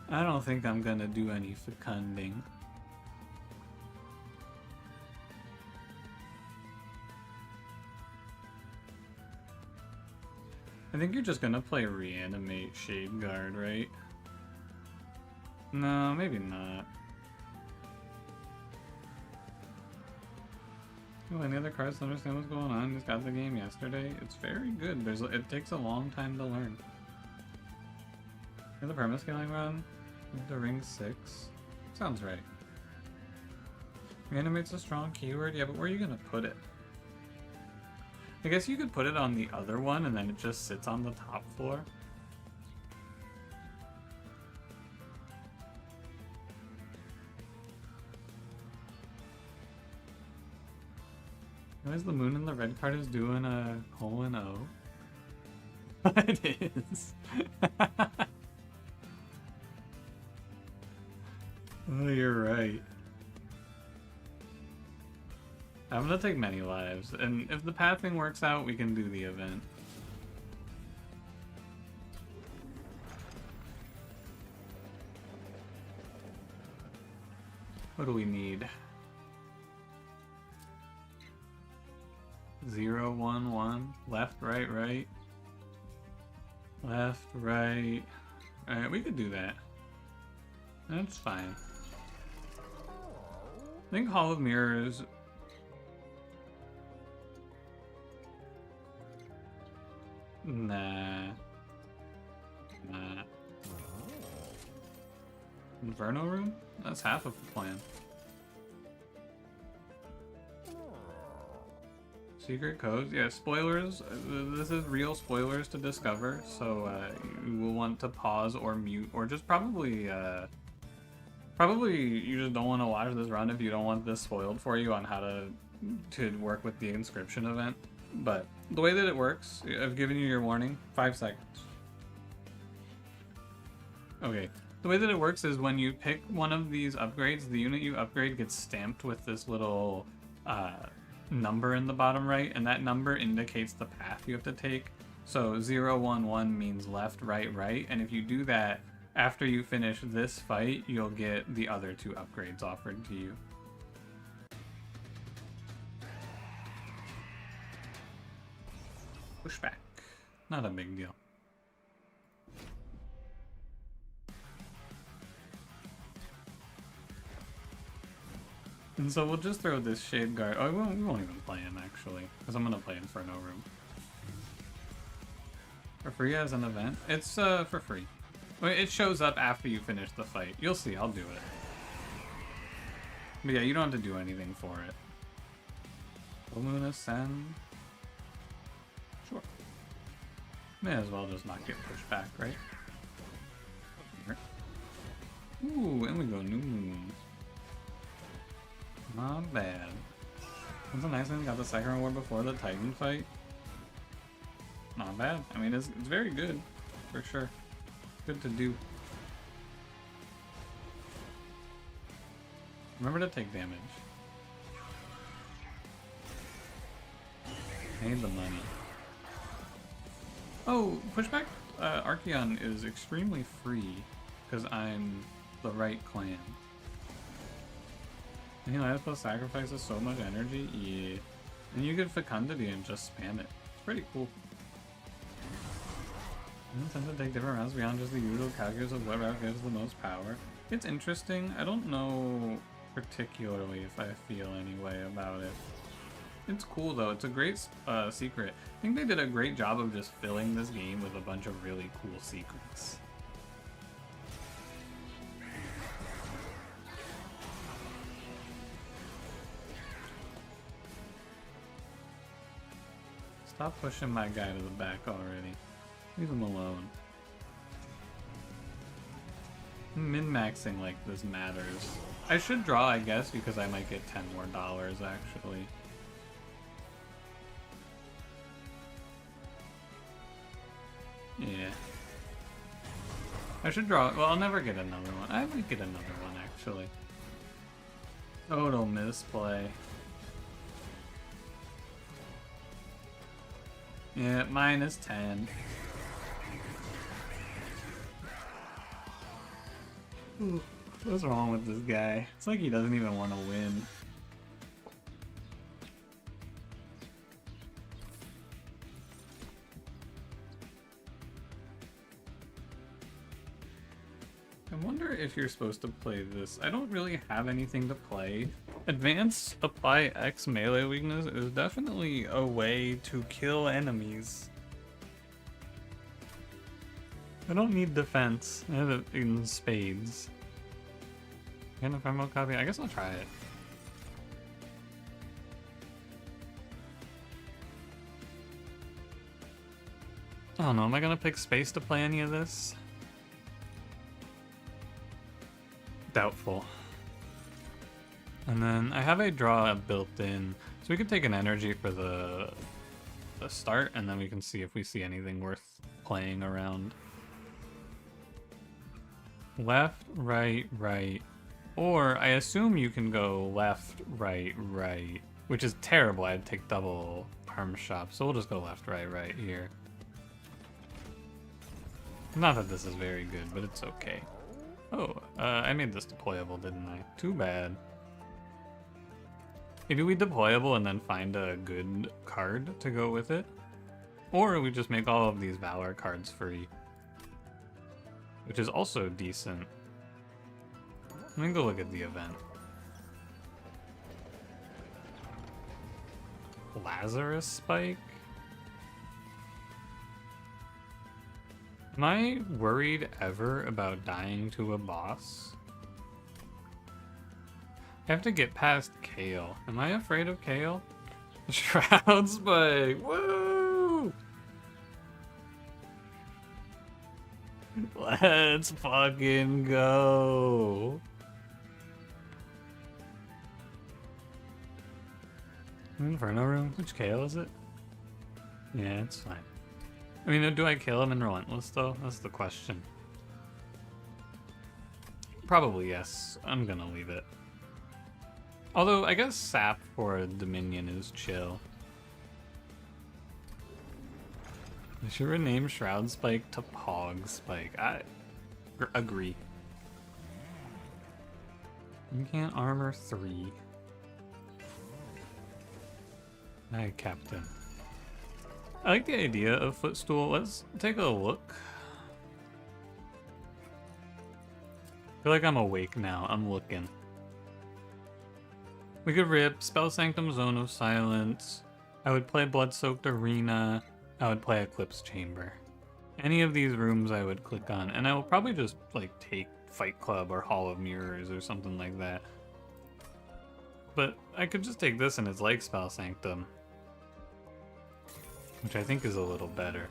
I don't think I'm gonna do any fecunding. I think you're just gonna play Reanimate Shade Guard, right? No, maybe not. Oh, any other cards to understand what's going on? Just got the game yesterday. It's very good. It takes a long time to learn. The perma-scaling run? The ring 6? Sounds right. Reanimate's a strong keyword? Yeah, but where are you gonna put it? I guess you could put it on the other one and then it just sits on the top floor. Why is the moon and the red card is doing a :O? It is. Oh, you're right. I'm gonna take many lives, and if the pathing works out, we can do the event. What do we need? 0, 1, 1. Left, right, right. Left, right. Alright, we could do that. That's fine. I think Hall of Mirrors... Nah. Nah. Inferno Room? That's half of the plan. Secret codes? Yeah, spoilers. This is real spoilers to discover, so you will want to pause or mute, or just probably you just don't want to watch this run if you don't want this spoiled for you on how to work with the inscription event. But the way that it works, I've given you your warning, 5 seconds. Okay, the way that it works is when you pick one of these upgrades, the unit you upgrade gets stamped with this little number in the bottom right, and that number indicates the path you have to take. So 0, 1, 1 means left, right, right, and if you do that, after you finish this fight, you'll get the other 2 upgrades offered to you. Pushback. Not a big deal. And so we'll just throw this Shade Guard. Oh, we won't even play him, actually, because I'm going to play Inferno Room. For free as an event? It's for free. It shows up after you finish the fight. You'll see, I'll do it. But yeah, you don't have to do anything for it. Full Moon Ascend. Sure. May as well just not get pushed back, right? Ooh, and we go New Moon. Not bad. When's the nice and got the second reward before the Titan fight. Not bad. I mean, it's very good, for sure. Good to do. Remember to take damage. Made the money. Oh, pushback Archeon is extremely free because I'm the right clan. And you know, I plus sacrifices so much energy. Yeah. And you get fecundity and just spam it. It's pretty cool. I tend to take different routes beyond just the usual calculus of what route gives the most power. It's interesting. I don't know particularly if I feel any way about it. It's cool though. It's a great secret. I think they did a great job of just filling this game with a bunch of really cool secrets. Stop pushing my guy to the back already. Leave him alone. Min-maxing like this matters. I should draw, I guess, because I might get $10 more actually. Yeah. I should draw. Well, I'll never get another one. I might get another one actually. Total misplay. Yeah, -10. Ooh, what's wrong with this guy? It's like he doesn't even want to win. I wonder if you're supposed to play this. I don't really have anything to play. Advance apply X melee weakness is definitely a way to kill enemies. I don't need defense. I have it in spades. Again, if I'm copy, I guess I'll try it. I don't know, am I gonna pick space to play any of this? Doubtful. And then I have a draw built in, so we could take an energy for the start, and then we can see if we see anything worth playing around. Left, right, right. Or I assume you can go left, right, right, which is terrible. I'd take double arm shop, so we'll just go left, right, right here. Not that this is very good, but it's okay. Oh, I made this deployable, didn't I? Too bad. Maybe we deployable and then find a good card to go with it. Or we just make all of these Valor cards free. Which is also decent. Let me go look at the event. Lazarus Spike? Am I worried ever about dying to a boss? I have to get past Kale. Am I afraid of Kale? Shroud Spike! Woo! Let's fucking go! Inferno room? Which Kale is it? Yeah, it's fine. I mean, do I kill him in Relentless, though? That's the question. Probably yes. I'm gonna leave it. Although, I guess Sap for a Dominion is chill. I should rename Shroud Spike to Pog Spike. I agree. You can't armor 3. Hi, Captain. I like the idea of Footstool. Let's take a look. I feel like I'm awake now. I'm looking. We could rip Spell Sanctum, Zone of Silence. I would play Blood-Soaked Arena. I would play Eclipse Chamber. Any of these rooms I would click on. And I will probably just like take Fight Club or Hall of Mirrors or something like that. But I could just take this and it's like Spell Sanctum. Which I think is a little better.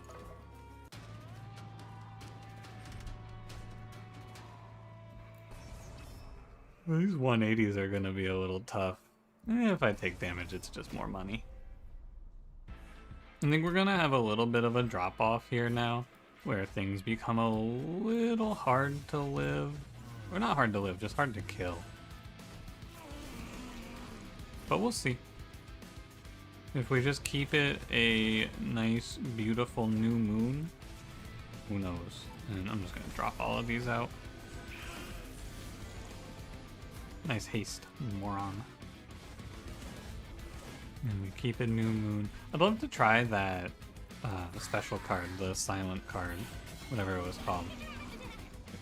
These 180s are gonna be a little tough. If I take damage, it's just more money. I think we're gonna have a little bit of a drop off here now, where things become a little hard to live. Or not hard to live, just hard to kill. But we'll see. If we just keep it a nice, beautiful new moon, who knows? And I'm just gonna drop all of these out. Nice haste, moron. And we keep it new moon. I'd love to try that special card, the silent card, whatever it was called.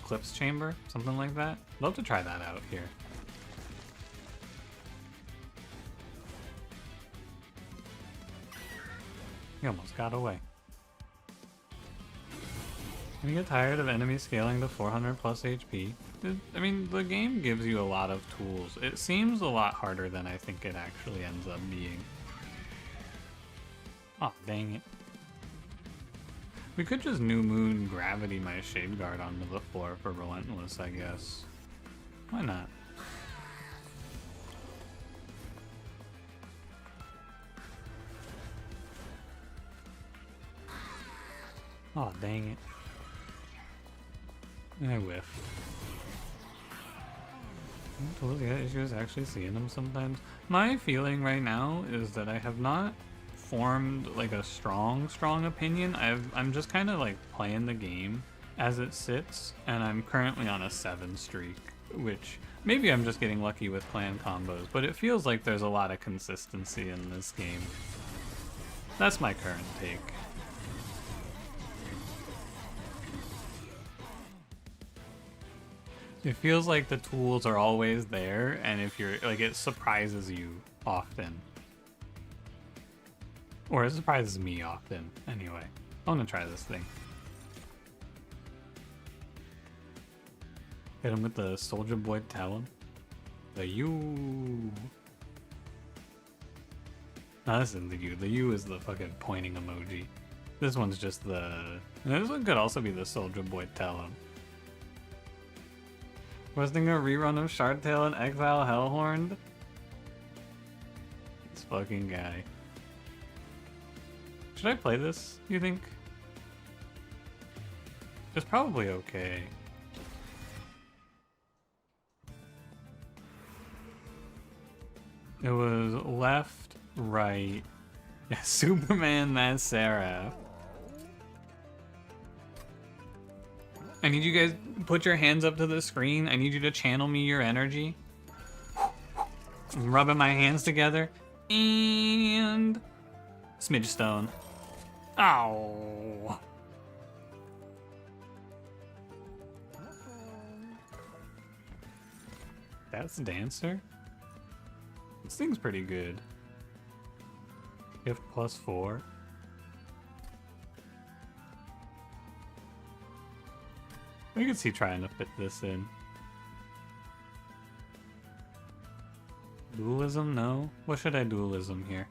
Eclipse Chamber, something like that. I'd love to try that out here. He almost got away. When you get tired of enemies scaling to 400 plus HP, I mean, the game gives you a lot of tools. It seems a lot harder than I think it actually ends up being. Oh, dang it. We could just New Moon Gravity my Shade Guard onto the floor for Relentless, I guess. Why not? Oh, dang it. I whiff. I totally got issues actually seeing them sometimes. My feeling right now is that I have not formed like a strong opinion. I'm just kind of like playing the game as it sits, and I'm currently on a 7 streak, which maybe I'm just getting lucky with clan combos, but it feels like there's a lot of consistency in this game. That's my current take. It feels like the tools are always there, and if you're like, it surprises you often. Or it surprises me often. Anyway, I want to try this thing. Hit him with the Soldier Boy Talon. The U. No, this isn't the U. The U is the fucking pointing emoji. This one's just the... This one could also be the Soldier Boy Talon. Requesting a rerun of Shardtail and Exile Hellhorned? This fucking guy. Should I play this, you think? It's probably okay. It was left, right. Yeah, Superman, that's Sarah. I need you guys put your hands up to the screen. I need you to channel me your energy. I'm rubbing my hands together. And... Smidge Stone. Ow. That's Dancer? This thing's pretty good. Gift +4. I could see trying to fit this in. Dualism? No? What should I dualism here?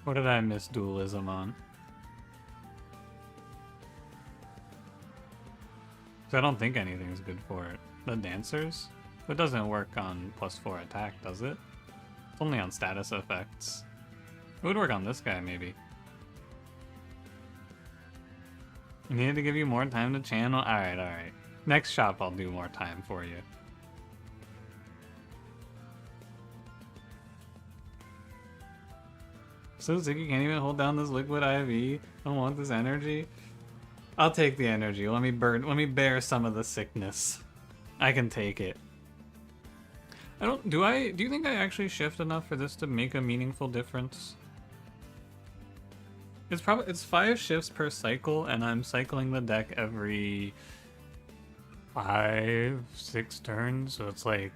What did I miss dualism on? So I don't think anything's good for it. The Dancers? It doesn't work on +4 attack, does it? It's only on status effects. It would work on this guy, maybe. I needed to give you more time to channel? Alright. Next shop I'll do more time for you. So sick you can't even hold down this liquid IV. I don't want this energy. I'll take the energy. Let me bear some of the sickness. I can take it. Do you think I actually shift enough for this to make a meaningful difference? It's 5 shifts per cycle, and I'm cycling the deck every 5-6 turns, so it's like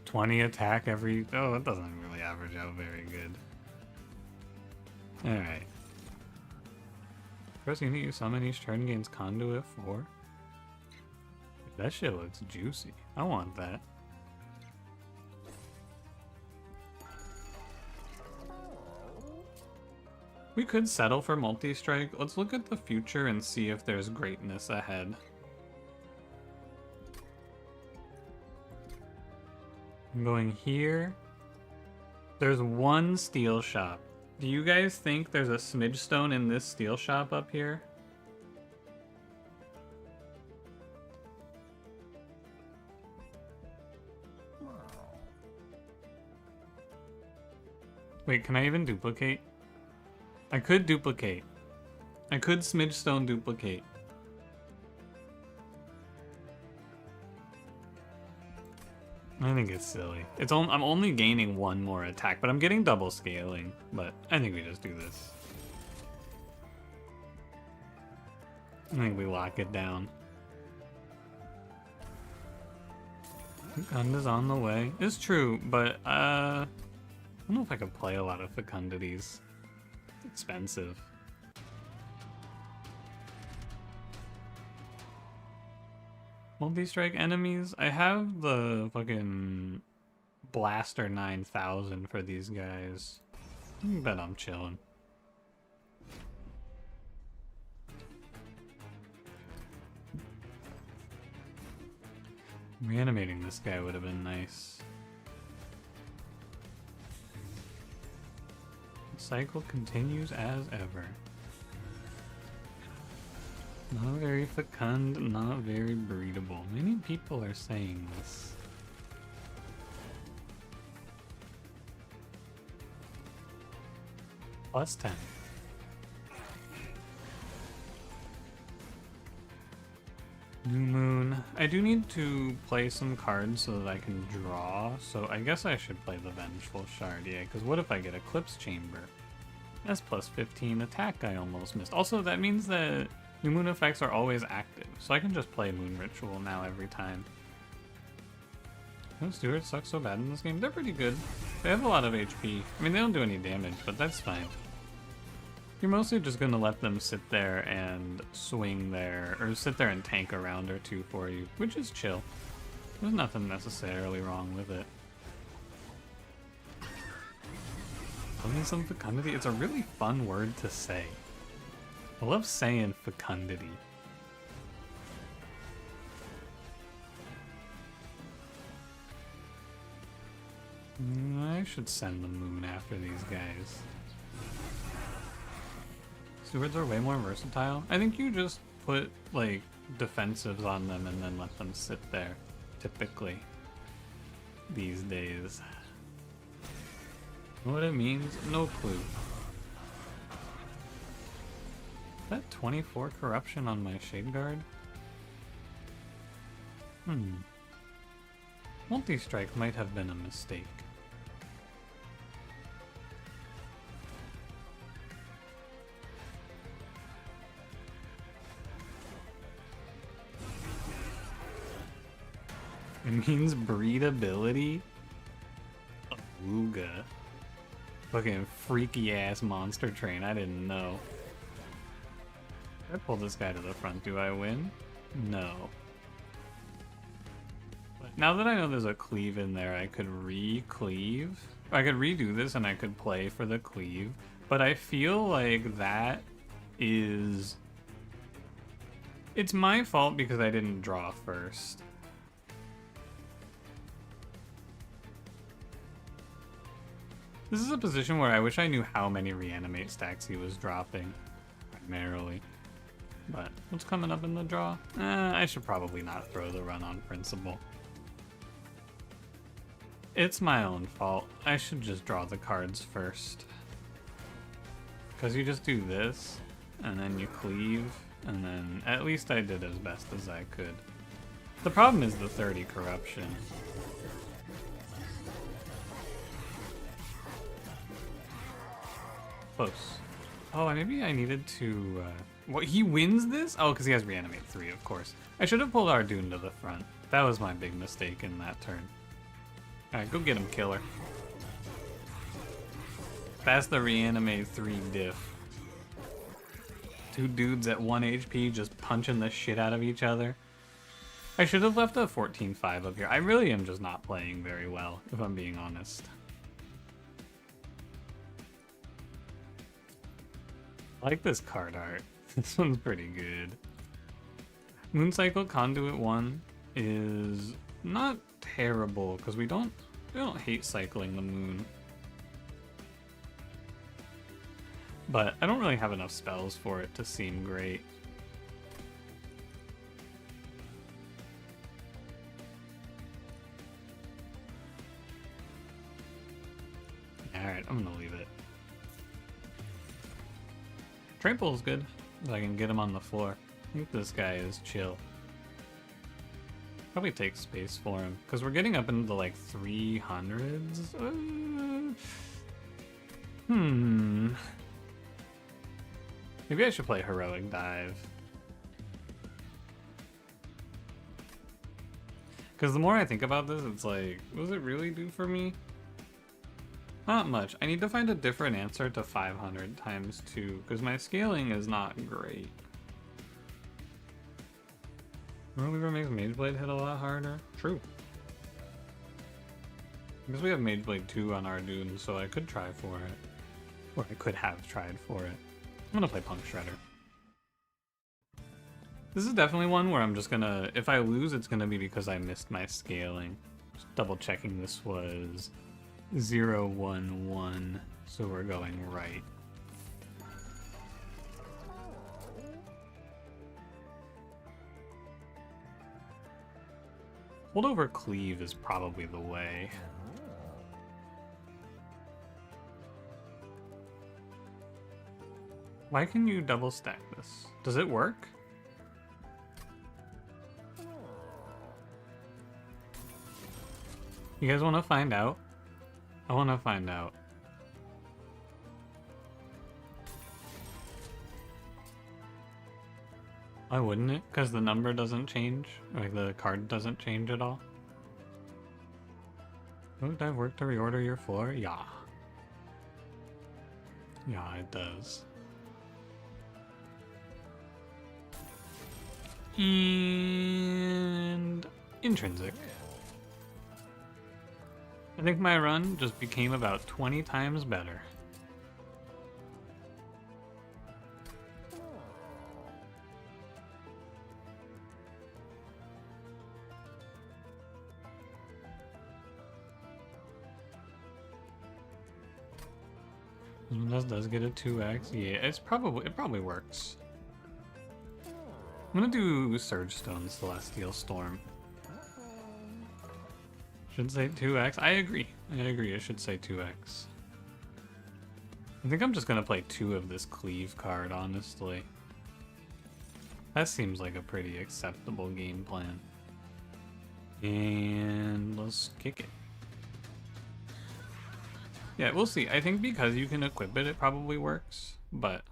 20 attack every... Oh, it doesn't really average out very good. Alright. First unit you summon each turn gains Conduit 4. That shit looks juicy. I want that. We could settle for multi-strike. Let's look at the future and see if there's greatness ahead. I'm going here. There's one steel shop. Do you guys think there's a smidge stone in this steel shop up here? Wait, can I even duplicate? I could duplicate. I could smidge stone duplicate. I think it's silly. I'm only gaining one more attack, but I'm getting double scaling. But I think we just do this. I think we lock it down. Fecunda's on the way. It's true, but I don't know if I could play a lot of Fecundities. It's expensive. Multi-strike enemies? I have the fucking Blaster 9000 for these guys. I bet I'm chilling. Reanimating this guy would have been nice. The cycle continues as ever. Not very fecund, not very breedable. Many people are saying this. Plus 10. New moon. I do need to play some cards so that I can draw, so I guess I should play the Vengeful Shard, yeah, because what if I get Eclipse Chamber? That's plus 15 attack I almost missed. Also, that means that new moon effects are always active, so I can just play Moon Ritual now every time. Those stewards suck so bad in this game. They're pretty good. They have a lot of HP. I mean, they don't do any damage, but that's fine. You're mostly just gonna let them sit there and swing there, or sit there and tank a round or two for you, which is chill. There's nothing necessarily wrong with it. Tell me some fecundity. It's a really fun word to say. I love saying fecundity. I should send the moon after these guys. Stewards are way more versatile. I think you just put, like, defensives on them and then let them sit there, typically, these days. What it means? No clue. Is that 24 corruption on my Shade Guard? Multi-strike might have been a mistake. It means breedability? Ooga. Fucking freaky ass monster train, I didn't know. If I pull this guy to the front, do I win? No. But now that I know there's a cleave in there, I could re-cleave. I could redo this and I could play for the cleave. But I feel like that is... It's my fault because I didn't draw first. This is a position where I wish I knew how many reanimate stacks he was dropping, primarily. But what's coming up in the draw? I should probably not throw the run on principle. It's my own fault. I should just draw the cards first. Because you just do this, and then you cleave, and then at least I did as best as I could. The problem is the 30 corruption. Close. Oh, maybe I needed to... What, he wins this? Oh, because he has Reanimate 3, of course. I should have pulled Ardoon to the front. That was my big mistake in that turn. Alright, go get him, killer. That's the Reanimate 3 diff. Two dudes at 1 HP just punching the shit out of each other. I should have left a 14-5 up here. I really am just not playing very well, if I'm being honest. I like this card art. This one's pretty good. Mooncycle Conduit 1 is not terrible, because we don't don't hate cycling the moon. But I don't really have enough spells for it to seem great. Alright, I'm gonna leave it. Trample is good, if I can get him on the floor. I think this guy is chill. Probably take space for him, because we're getting up into like 300s. Maybe I should play Heroic Dive. Because the more I think about this, it's like, what does it really do for me? Not much. I need to find a different answer to 500 times 2, because my scaling is not great. Whirlweaver makes Mageblade hit a lot harder. True. Because we have Mageblade 2 on our Dune, so I could try for it. Or I could have tried for it. I'm gonna play Punk Shredder. This is definitely one where I'm just gonna... If I lose, it's gonna be because I missed my scaling. Just double checking this was 0, 1, 1, so we're going right. Hold over cleave is probably the way. Why can you double stack this? Does it work? You guys want to find out? I want to find out. Why wouldn't it? Because the number doesn't change? Like the card doesn't change at all? Would I work to reorder your floor? Yeah. Yeah, it does. And intrinsic. I think my run just became about 20 times better. This does get a 2x. Yeah, it probably works. I'm gonna do Surge Stone Celestial Storm. Should say 2x. I agree. It should say 2x. I think I'm just gonna play 2 of this Cleave card, honestly. That seems like a pretty acceptable game plan. And let's kick it. Yeah, we'll see. I think because you can equip it, it probably works, but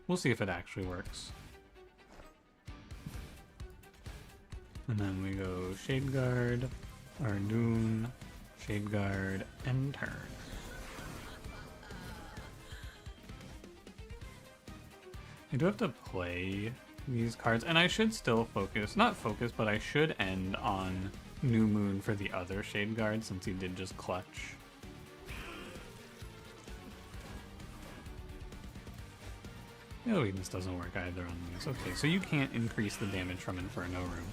we'll see if it actually works. And then we go Shade Guard, Ardoon, Shade Guard, and turn. I do have to play these cards, and I should still focus, not focus, but I should end on New Moon for the other Shade Guard since he did just clutch. No, weakness doesn't work either on these. Okay, so you can't increase the damage from Inferno Room.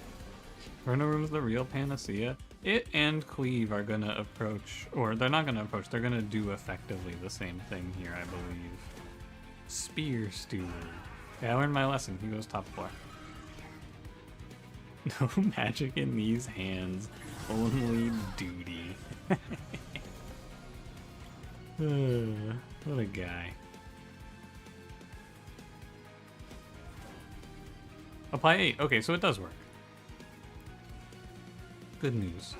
Inferno Room's the real panacea. It and Cleave are gonna approach, or they're not gonna approach, they're gonna do effectively the same thing here, I believe. Spear Steward. Yeah, I learned my lesson. He goes top 4. No magic in these hands, only duty. What a guy. Apply 8. Okay, so it does work. Good news.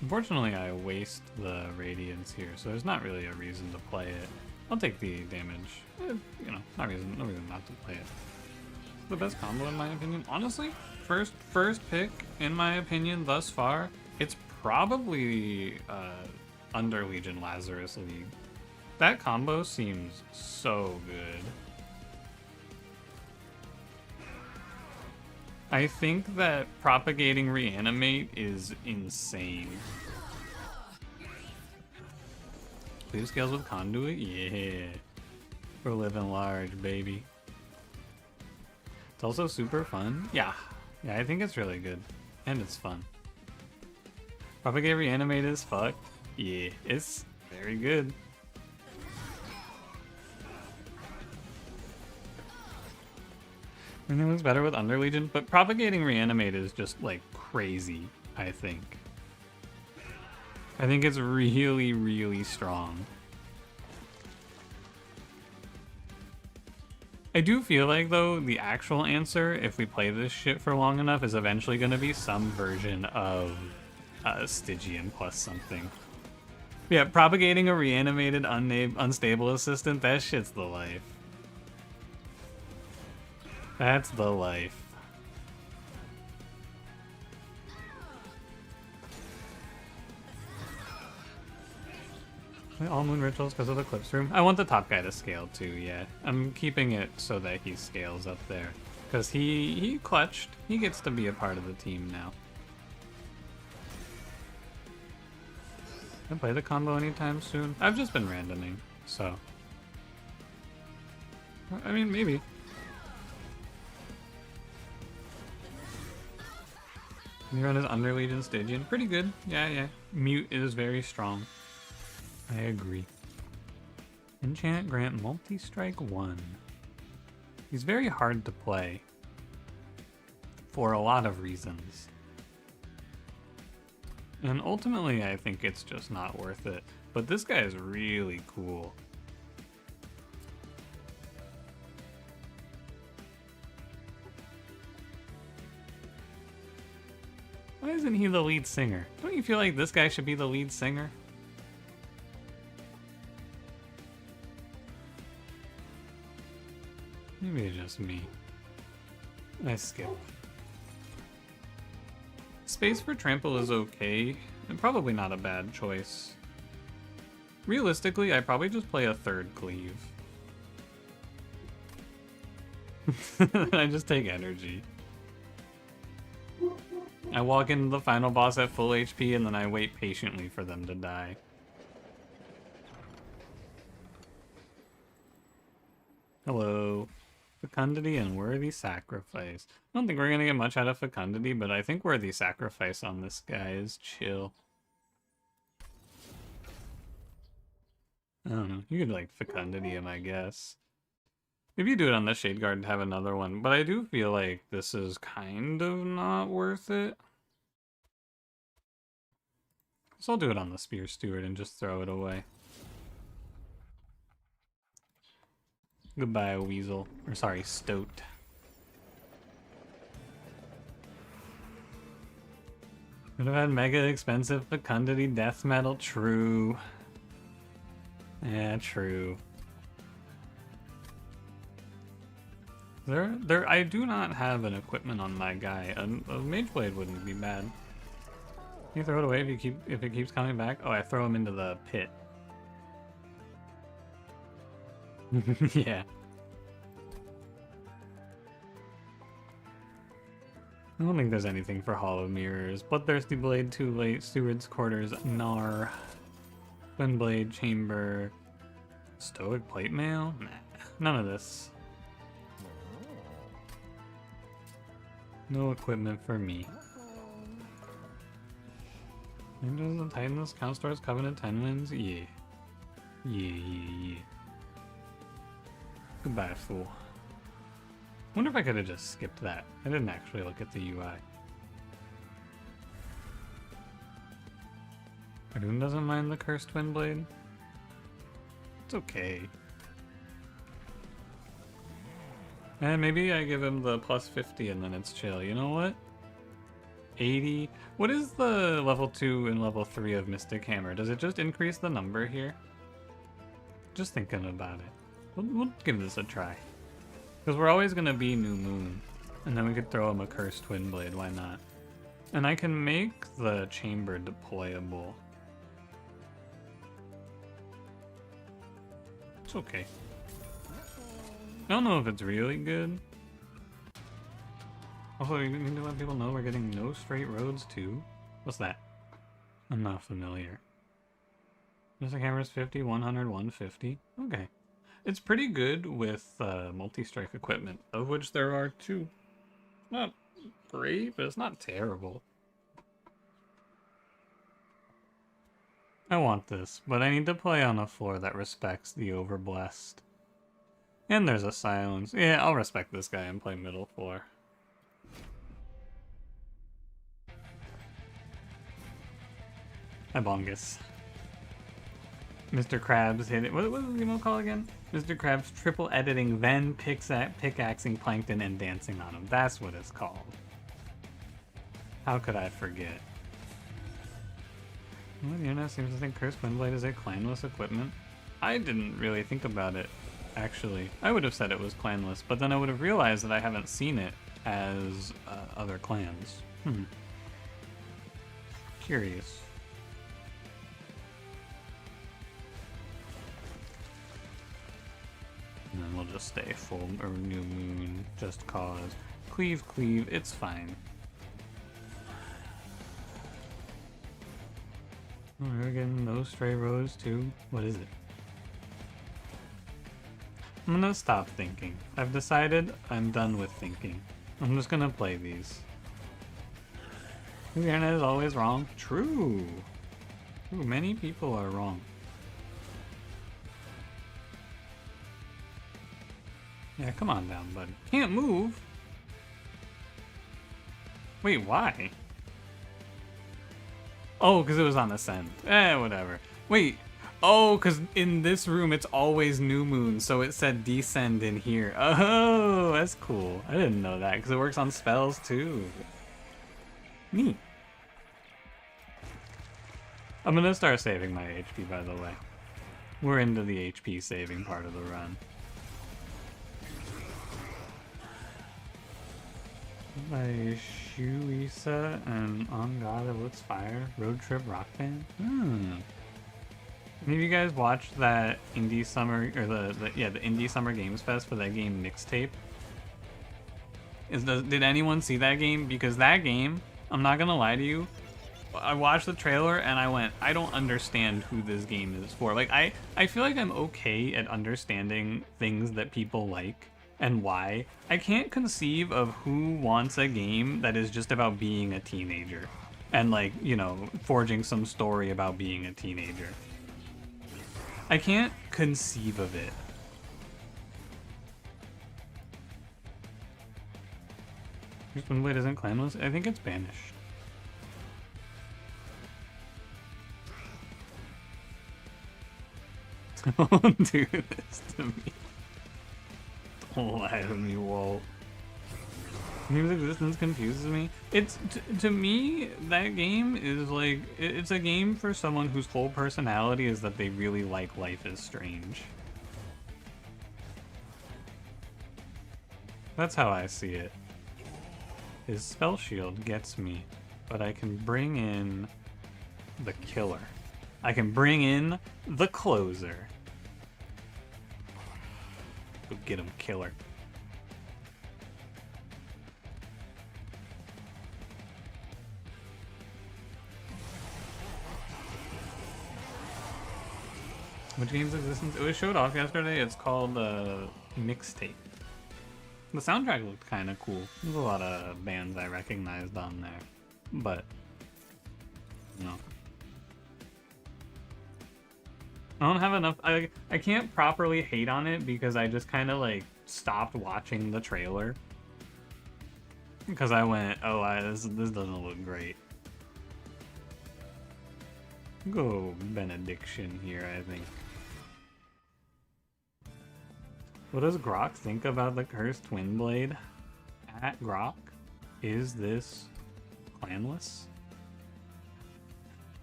Unfortunately, I waste the Radiance here, so there's not really a reason to play it. I'll take the damage. You know, no reason not to play it. It's the best combo in my opinion. Honestly, first pick in my opinion thus far. It's probably under Legion Lazarus League. That combo seems so good. I think that propagating Reanimate is insane. Cleave scales with Conduit? Yeah. We're living large, baby. It's also super fun. Yeah. Yeah, I think it's really good. And it's fun. Propagate reanimate as fuck. Yeah, it's very good. Everything looks better with Under Legion, but propagating reanimate is just like crazy, I think. I think it's really, really strong. I do feel like, though, the actual answer, if we play this shit for long enough, is eventually going to be some version of Stygian plus something. Yeah, propagating a reanimated, unstable assistant, that shit's the life. That's the life. All moon rituals because of the Eclipse Room. I want the top guy to scale too, yeah. I'm keeping it so that he scales up there. Because he clutched. He gets to be a part of the team now. Can I play the combo anytime soon? I've just been randoming, so. I mean, maybe. He run his Under Legion Stygian. Pretty good. Yeah. Mute is very strong. I agree. Enchant grant multi-strike 1. He's very hard to play. For a lot of reasons. And ultimately, I think it's just not worth it. But this guy is really cool. Why isn't he the lead singer? Don't you feel like this guy should be the lead singer? Maybe it's just me. I skip. Space for Trample is okay, and probably not a bad choice. Realistically, I probably just play a third cleave. I just take energy. I walk into the final boss at full HP and then I wait patiently for them to die. Hello. Fecundity and Worthy Sacrifice. I don't think we're gonna get much out of Fecundity, but I think Worthy Sacrifice on this guy is chill. I don't know. You could like Fecundity him, I guess. Maybe you do it on the Shade Guard and have another one, but I do feel like this is kind of not worth it. So I'll do it on the Spear Steward and just throw it away. Goodbye, Weasel. Or sorry, Stoat. Could have had mega expensive Fecundity death metal. True. Yeah, true. I do not have an equipment on my guy. A Mage Blade wouldn't be bad. You throw it away if it keeps coming back. Oh, I throw him into the pit. Yeah. I don't think there's anything for Hollow Mirrors. Bloodthirsty Blade, too late. Steward's Quarters, Gnar. Twin Blade, Chamber. Stoic Plate Mail? Nah, none of this. No equipment for me. Angels and Titans, Count Stars, Covenant, 10 wins? Yeah. Yeah. Goodbye, fool. Wonder if I could have just skipped that. I didn't actually look at the UI. Ardoon doesn't mind the Cursed Twin Blade. It's okay. And maybe I give him the plus 50 and then it's chill. You know what? 80. What is the level 2 and level 3 of Mystic Hammer? Does it just increase the number here? Just thinking about it. We'll give this a try. Because we're always going to be New Moon. And then we could throw him a Cursed Twin Blade. Why not? And I can make the chamber deployable. It's okay. I don't know if it's really good. Also, you need to let people know we're getting no straight roads too. What's that? I'm not familiar. Mystic Hammer's 50, 100, 150. Okay. It's pretty good with multi-strike equipment, of which there are 2. Not great, but it's not terrible. I want this, but I need to play on a floor that respects the Overblessed. And there's a silence. Yeah, I'll respect this guy and play middle floor. Hi, Bongus. Mr. Krabs hit it. What was the emo call again? Mr. Krabs triple editing, then pickaxing Plankton and dancing on him. That's what it's called. How could I forget? Well, the internet seems to think Cursed Windblade is a clanless equipment. I didn't really think about it, actually. I would have said it was clanless, but then I would have realized that I haven't seen it as other clans. Curious. And then we'll just stay full or new moon, just cause. Cleave, cleave, it's fine. Oh, we're getting those stray rows too. What is it? I'm gonna stop thinking. I've decided I'm done with thinking. I'm just gonna play these. The internet is always wrong. True. Ooh, many people are wrong. Yeah, come on down, bud. Can't move. Wait, why? Oh, because it was on Ascend. Whatever. Wait. Oh, because in this room it's always new moon, so it said descend in here. Oh, that's cool. I didn't know that, because it works on spells too. Neat. I'm gonna start saving my HP, by the way. We're into the HP saving part of the run. By Shuisa and On God It Looks Fire, Road Trip Rock Band. Have you guys watched that Indie Summer, or the Indie Summer Games Fest for that game Mixtape? Did anyone see that game? Because that game, I'm not gonna lie to you, I watched the trailer and I went, I don't understand who this game is for. Like, I feel like I'm okay at understanding things that people like and why. I can't conceive of who wants a game that is just about being a teenager and, like, you know, forging some story about being a teenager. I can't conceive of it. Cursed Windblade isn't clanless? I think it's banished. Don't do this to me. Don't lie to me, Walt. Game's existence confuses me. It's to me, that game is like, it's a game for someone whose whole personality is that they really like Life is Strange. That's how I see it. His spell shield gets me, but I can bring in the killer. I can bring in the closer. Go get him, killer. Which game's existence? It was showed off yesterday. It's called Mixtape. The soundtrack looked kind of cool. There's a lot of bands I recognized on there, but no. I don't have enough. I can't properly hate on it because I just kind of like stopped watching the trailer because I went, oh, this doesn't look great. Go benediction here, I think. What does Grok think about the Cursed Windblade? At Grok, is this clanless?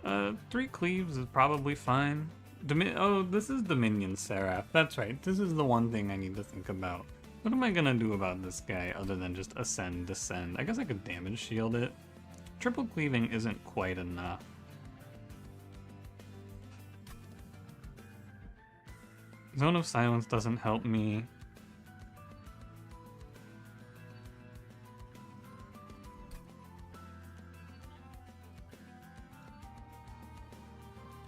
3 cleaves is probably fine. Oh, this is Dominion Seraph. That's right. This is the one thing I need to think about. What am I gonna do about this guy other than just ascend, descend? I guess I could damage shield it. Triple cleaving isn't quite enough. Zone of Silence doesn't help me.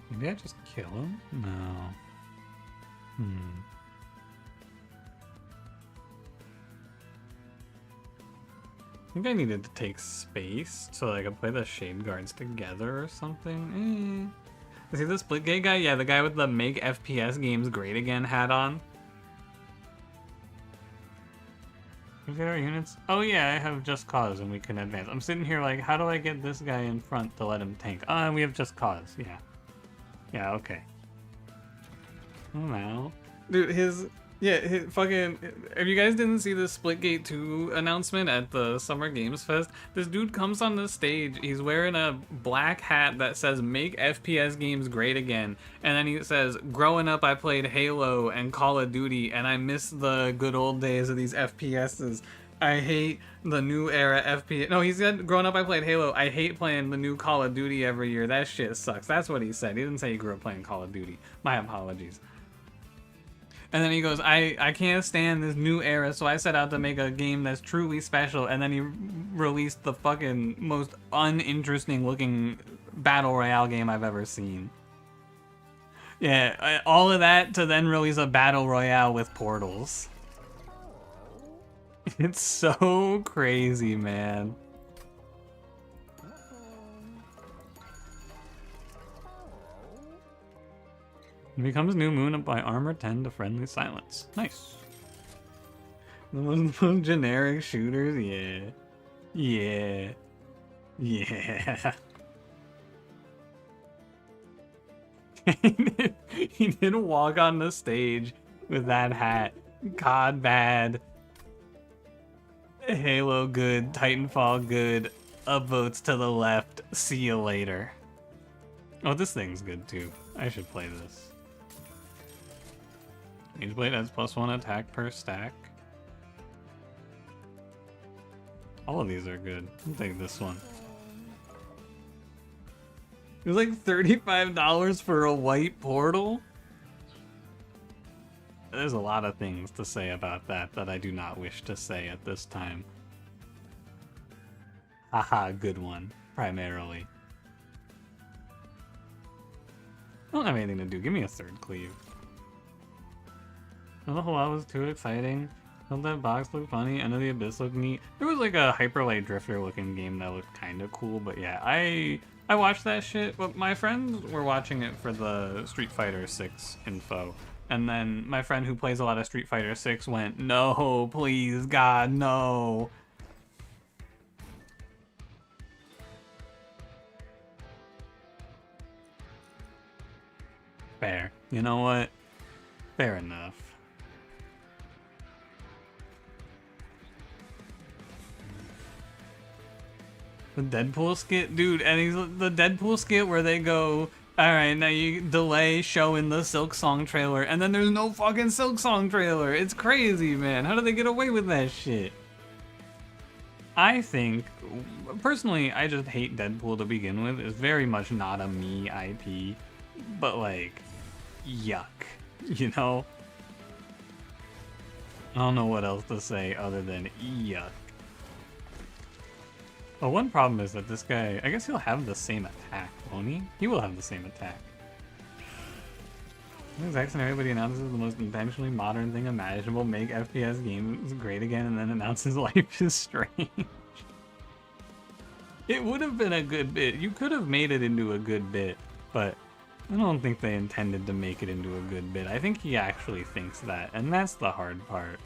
Maybe I just kill him? No. I think I needed to take space so I could play the Shade Guards together or something. Is he the Splitgate guy? Yeah, the guy with the Make FPS Games Great Again hat on. We get our units? Oh yeah, I have Just Cause and we can advance. I'm sitting here like, how do I get this guy in front to let him tank? We have Just Cause, yeah. Yeah, okay. Oh no. Dude, his fucking, if you guys didn't see the Splitgate 2 announcement at the Summer Games Fest, this dude comes on the stage, he's wearing a black hat that says Make FPS Games Great Again, and then he says, growing up I played Halo and Call of Duty, and I miss the good old days of these FPSs. I hate the new era FPS. No, he said, growing up I played Halo, I hate playing the new Call of Duty every year, that shit sucks. That's what he said. He didn't say he grew up playing Call of Duty. My apologies. And then he goes, I can't stand this new era, so I set out to make a game that's truly special. And then he released the fucking most uninteresting looking battle royale game I've ever seen. Yeah, all of that to then release a battle royale with portals. It's so crazy, man. It becomes New Moon up by armor 10 to friendly silence. Nice. Those generic shooters, yeah. Yeah. Yeah. He didn't walk on the stage with that hat. COD bad. Halo good. Titanfall good. Upvotes to the left. See you later. Oh, this thing's good too. I should play this. Mageblade has +1 attack per stack. All of these are good. I'll take this one. It was like $35 for a white portal? There's a lot of things to say about that I do not wish to say at this time. Haha, good one, primarily. I don't have anything to do. Give me a third cleave. The whole lot was too exciting. Don't that box look funny? End of the Abyss looked neat. There was like a Hyperlight Drifter looking game that looked kind of cool, but yeah, I watched that shit. But my friends were watching it for the Street Fighter 6 info. And then my friend who plays a lot of Street Fighter 6 went, no, please, God, no. Fair. You know what? Fair enough. The Deadpool skit? Dude, and he's the Deadpool skit where they go, alright, now you delay showing the Silk Song trailer, and then there's no fucking Silk Song trailer. It's crazy, man. How do they get away with that shit? I think, personally, I just hate Deadpool to begin with. It's very much not a me IP, but like, yuck, you know? I don't know what else to say other than yuck. Well, one problem is that this guy, I guess he'll have the same attack, won't he? He will have the same attack. The exact scenario, but he announces the most intentionally modern thing imaginable, make FPS games great again, and then announces life is strange. It would have been a good bit. You could have made it into a good bit, but I don't think they intended to make it into a good bit. I think he actually thinks that, and that's the hard part.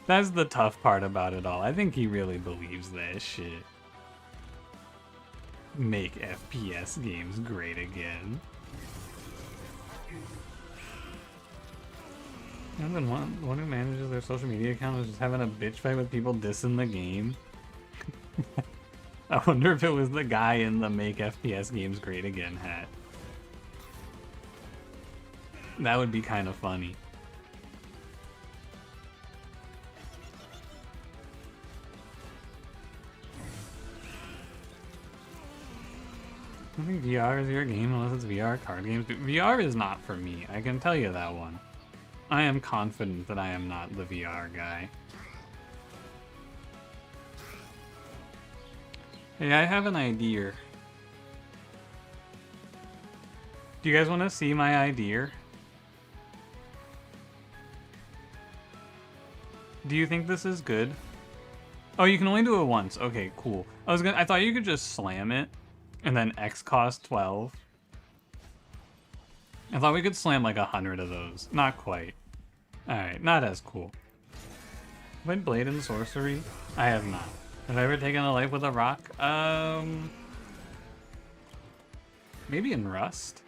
That's the tough part about it all. I think he really believes that shit. Make FPS games great again. And then one who manages their social media account is just having a bitch fight with people dissing the game. I wonder if it was the guy in the Make FPS Games Great Again hat. That would be kind of funny. I think VR is your game unless it's VR card games. Dude, VR is not for me. I can tell you that one. I am confident that I am not the VR guy. Hey, I have an idea. Do you guys want to see my idea? Do you think this is good? Oh, you can only do it once. Okay, cool. I thought you could just slam it And then X cost 12. I thought we could slam like 100 of those. Not quite. Alright, not as cool. Have I Blade in Sorcery? I have not. Have I ever taken a life with a rock? Maybe in Rust?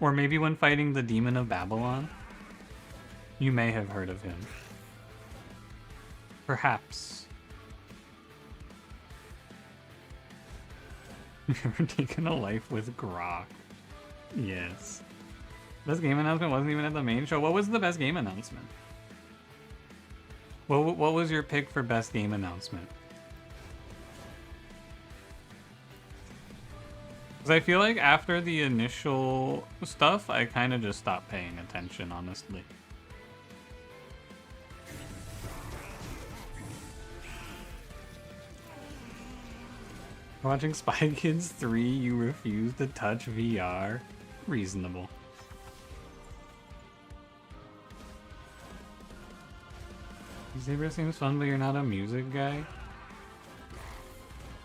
Or maybe when fighting the Demon of Babylon? You may have heard of him. Perhaps. You ever taken a life with Grok? Yes. Best game announcement wasn't even at the main show. What was the best game announcement? What was your pick for best game announcement? Because I feel like after the initial stuff, I kind of just stopped paying attention, honestly. Watching Spy Kids 3, you refuse to touch VR? Reasonable. Zebra seems fun, but you're not a music guy?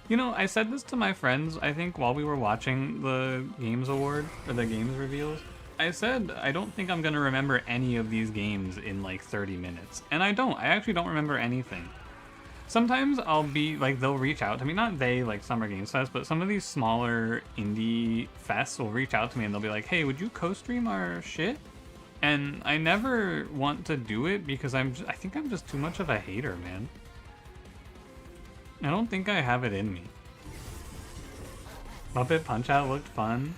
You know, I said this to my friends, I think, while we were watching the Games Award, or the Games Reveals. I said, I don't think I'm gonna remember any of these games in like 30 minutes. And I don't. I actually don't remember anything. Sometimes I'll be, like, they'll reach out to me. Not they, like Summer Games Fest, but some of these smaller indie fests will reach out to me and they'll be like, hey, would you co-stream our shit? And I never want to do it because I think I'm just too much of a hater, man. I don't think I have it in me. Muppet Punch-Out looked fun.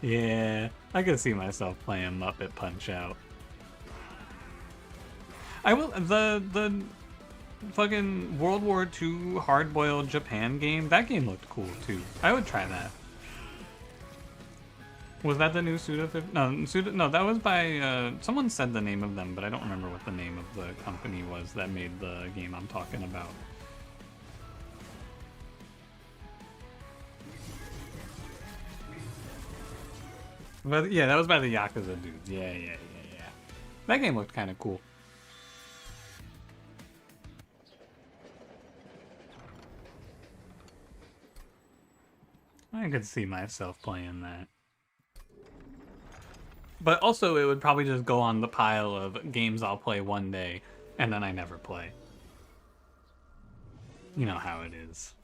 Yeah, I could see myself playing Muppet Punch-Out. I will, the fucking World War II hard-boiled Japan game, that game looked cool too. I would try that. Was that the new Suda? No, that was by, someone said the name of them, but I don't remember what the name of the company was that made the game I'm talking about. But yeah, that was by the Yakuza dudes. Yeah. That game looked kind of cool. I could see myself playing that. But also, it would probably just go on the pile of games I'll play one day, and then I never play. You know how it is.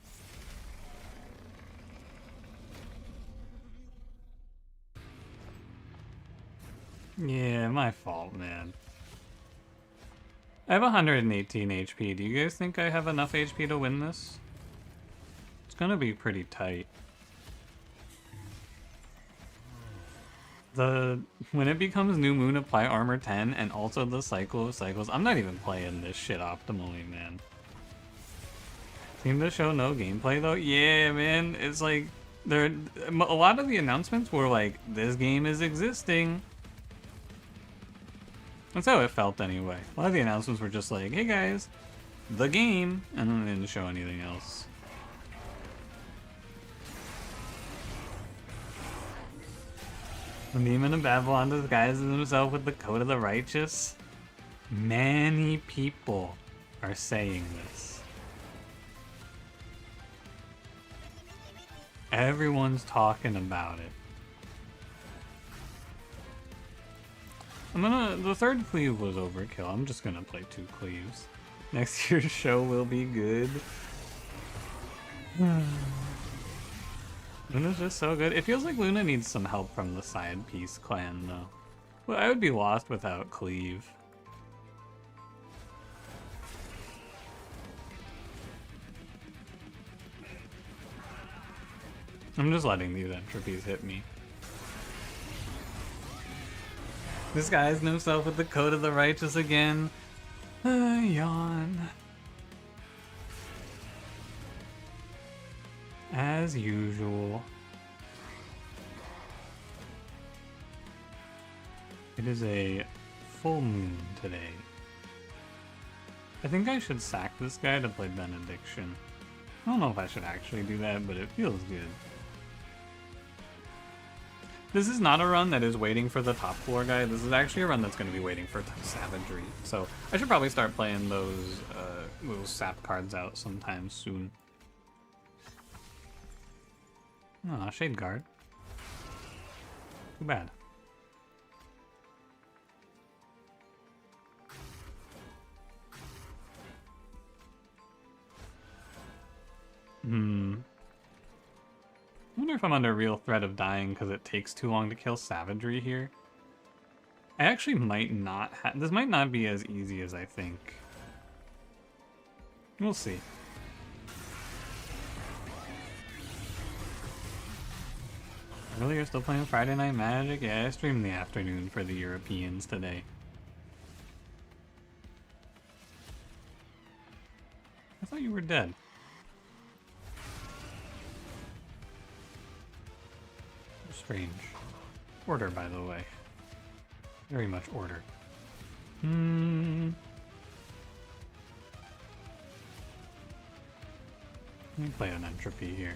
Yeah, my fault, man. I have 118 HP. Do you guys think I have enough HP to win this? It's gonna be pretty tight. When it becomes New Moon, apply armor 10 and also the cycle of cycles. I'm not even playing this shit optimally, man. Seem to show no gameplay though. Yeah, man. It's like a lot of the announcements were like, this game is existing. That's how it felt anyway. A lot of the announcements were just like, hey guys, the game, and then they didn't show anything else. The Demon of Babylon disguises himself with the coat of the righteous. Many people are saying this. Everyone's talking about it. The third cleave was overkill. I'm just gonna play 2 cleaves. Next year's show will be good. Luna's just so good. It feels like Luna needs some help from the side piece clan, though. Well, I would be lost without Cleave. I'm just letting these entropies hit me. Disguised himself with the coat of the righteous again. Yawn. As usual. It is a full moon today. I think I should sack this guy to play Benediction. I don't know if I should actually do that, but it feels good. This is not a run that is waiting for the top floor guy. This is actually a run that's going to be waiting for savagery. So I should probably start playing those sap cards out sometime soon. Aw, Shade Guard. Too bad. I wonder if I'm under real threat of dying because it takes too long to kill savagery here. I actually might not this might not be as easy as I think. We'll see. Really, you're still playing Friday Night Magic? Yeah, I streamed the afternoon for the Europeans today. I thought you were dead. Strange. Order, by the way. Very much order. Let me play an entropy here.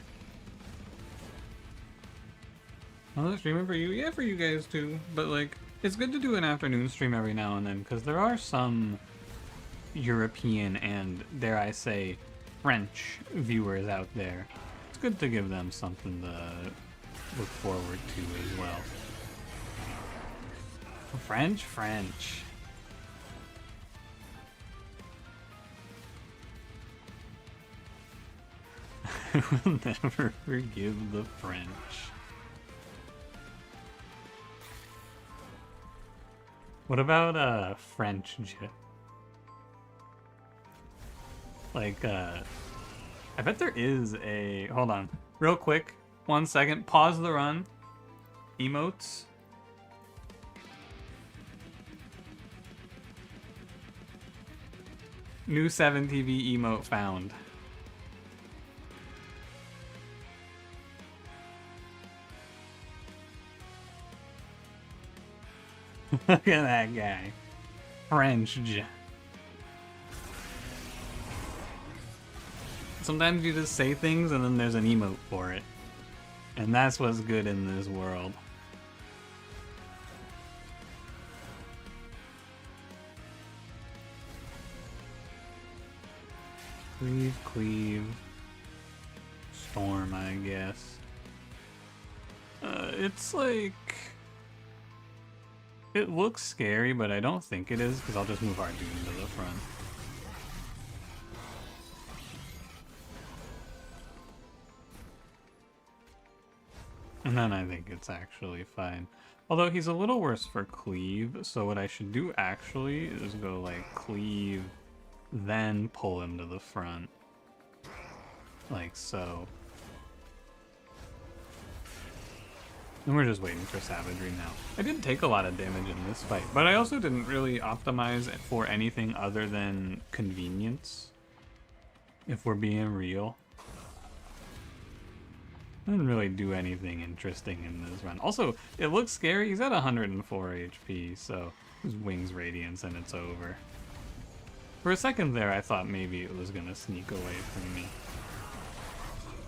Another streamer for you? Yeah, for you guys too. But like, it's good to do an afternoon stream every now and then, because there are some European and, dare I say, French viewers out there. It's good to give them something to look forward to as well. French. I will never forgive the French. What about French? Like I bet there is a, hold on, real quick, 1 second, pause the run. Emotes. New 7TV emote found. Look at that guy. French. Sometimes you just say things and then there's an emote for it. And that's what's good in this world. Cleave. Storm, I guess. It's like... It looks scary, but I don't think it is, because I'll just move Arduino to the front. And then I think it's actually fine. Although he's a little worse for cleave, so what I should do actually is go like cleave, then pull him to the front. Like so. And we're just waiting for savagery now. I did take a lot of damage in this fight, but I also didn't really optimize for anything other than convenience. If we're being real. I didn't really do anything interesting in this run. Also, it looks scary. He's at 104 HP, so his wings radiance and it's over. For a second there, I thought maybe it was gonna sneak away from me.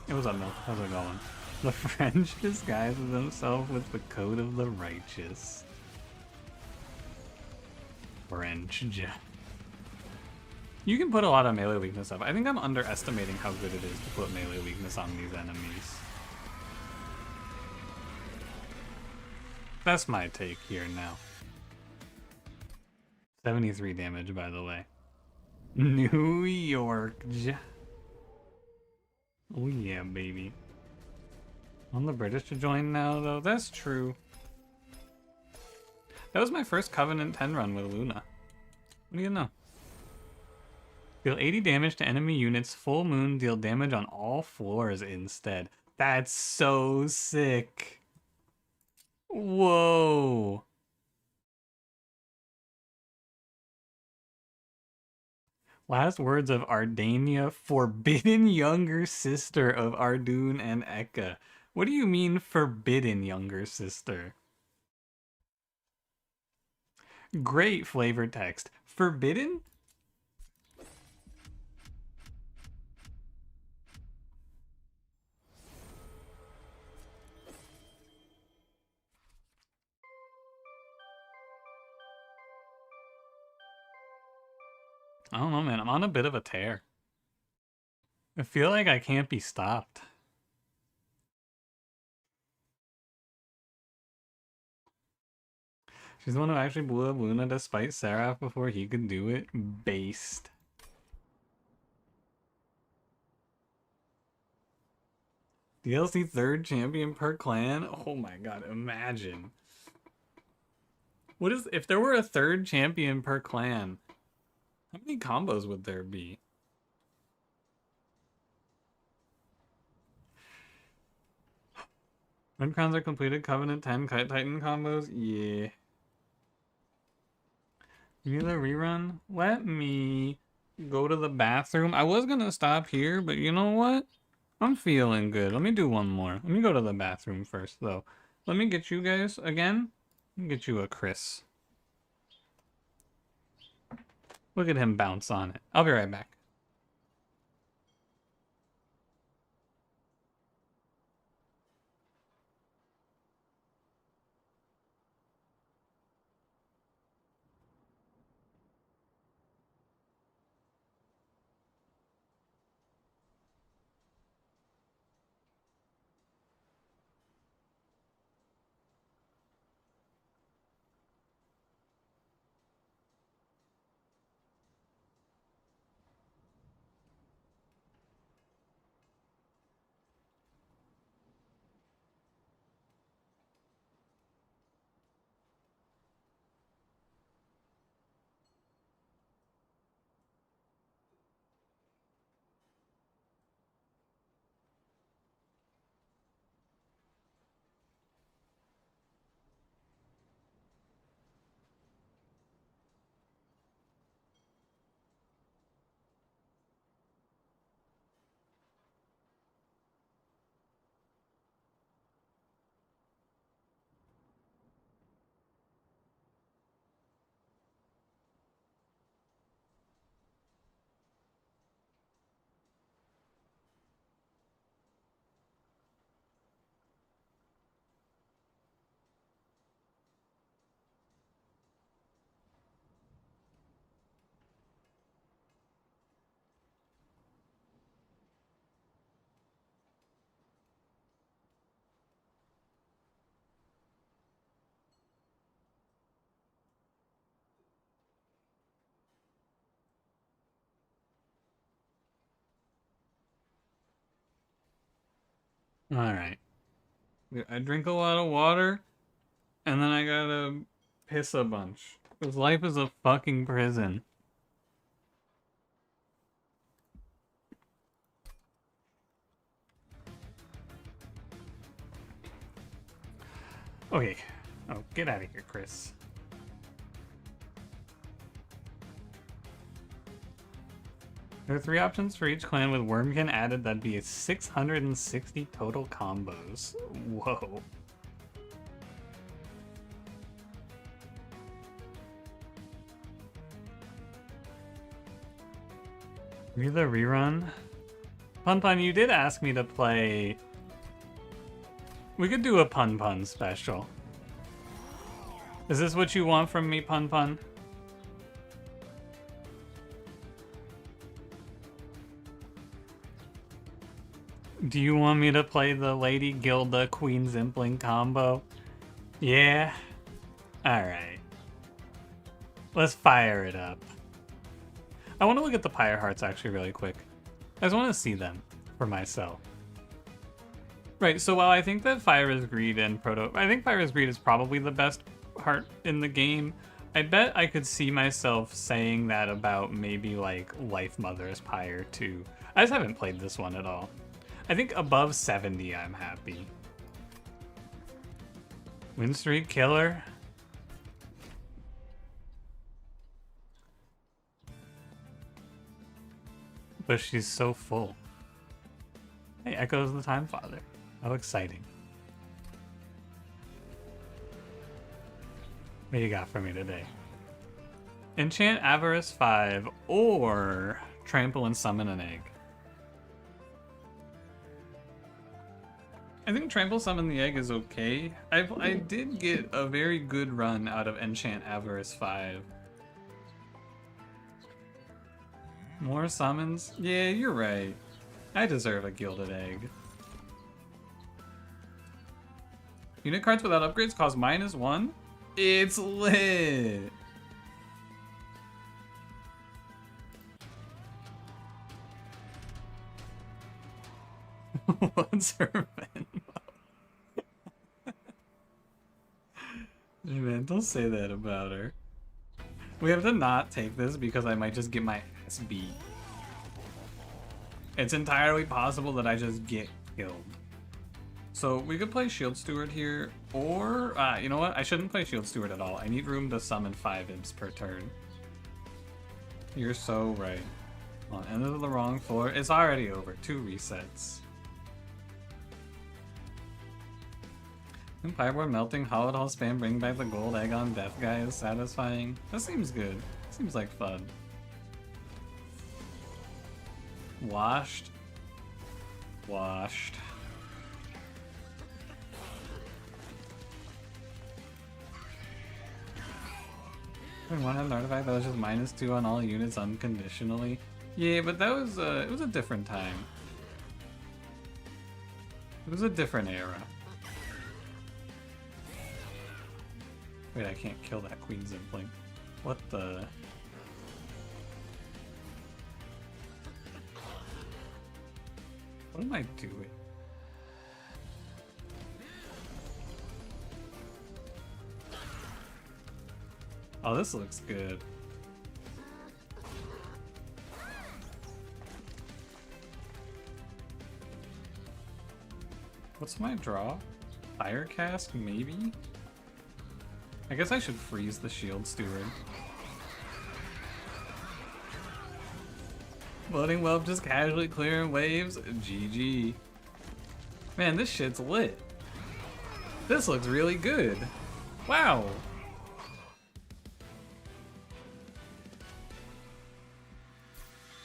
Hey, what's up, Milk? How's it going? The French disguises themselves with the code of the righteous. French. You can put a lot of melee weakness up. I think I'm underestimating how good it is to put melee weakness on these enemies. That's my take here now. 73 damage, by the way. New York. Oh yeah, baby. Want the British to join now, though? That's true. That was my first Covenant 10 run with Luna. What do you know? Deal 80 damage to enemy units. Full moon, deal damage on all floors instead. That's so sick. Whoa. Last words of Ardania, forbidden younger sister of Ardun and Eka. What do you mean, forbidden younger sister? Great flavor text. Forbidden? I don't know, man. I'm on a bit of a tear. I feel like I can't be stopped. She's the one who actually blew up Luna despite Seraph before he could do it. Based. DLC third champion per clan? Oh my god, imagine. What is, if there were a third champion per clan, how many combos would there be? When crowns are completed, Covenant 10 Kite Titan combos? Yeah. You need a rerun? Let me go to the bathroom. I was gonna stop here, but you know what? I'm feeling good. Let me do one more. Let me go to the bathroom first, though. Let me get you guys again. Let me get you a Chris. Look at him bounce on it. I'll be right back. Alright. I drink a lot of water, and then I gotta piss a bunch. Because life is a fucking prison. Okay. Oh, get out of here, Chris. There are 3 options for each clan with Wormkin added. That'd be 660 total combos. Whoa. Read the rerun? Pun Pun, you did ask me to play. We could do a Pun Pun special. Is this what you want from me, Pun Pun? Do you want me to play the Lady Gilda Queen Zimpling combo? Yeah? Alright. Let's fire it up. I want to look at the Pyre Hearts actually really quick. I just want to see them for myself. Right, so while I think that Fire is Greed and I think Fire is Greed is probably the best heart in the game, I bet I could see myself saying that about maybe like Life Mother's Pyre too. I just haven't played this one at all. I think above 70 I'm happy. Win streak killer. But she's so full. Hey, Echoes the Time Father. How exciting. What you got for me today? Enchant Avarice 5 or Trample and Summon an Egg. I think Trample Summon the Egg is okay. I did get a very good run out of Enchant Avarice 5. More summons? Yeah, you're right. I deserve a gilded egg. Unit cards without upgrades cost -1? It's lit! What's her Venmo? Man, don't say that about her. We have to not take this because I might just get my ass beat. It's entirely possible that I just get killed. So we could play Shield Steward here, or, you know what? I shouldn't play Shield Steward at all. I need room to summon 5 imps per turn. You're so right. On end of the wrong floor. It's already over. 2 resets. Fireboard melting, Hollowed Hall spam, bring back the gold egg on death guy is satisfying. That seems good. Seems like fun. Washed. Washed. One had an artifact that was just -2 on all units unconditionally. Yeah, but that was it was a different time. It was a different era. Wait, I can't kill that Queen Zimpling. What the? What am I doing? Oh, this looks good. What's my draw? Fire cast, maybe? I guess I should freeze the Shield Steward. Floating Whelp just casually clearing waves. GG. Man, this shit's lit. This looks really good. Wow.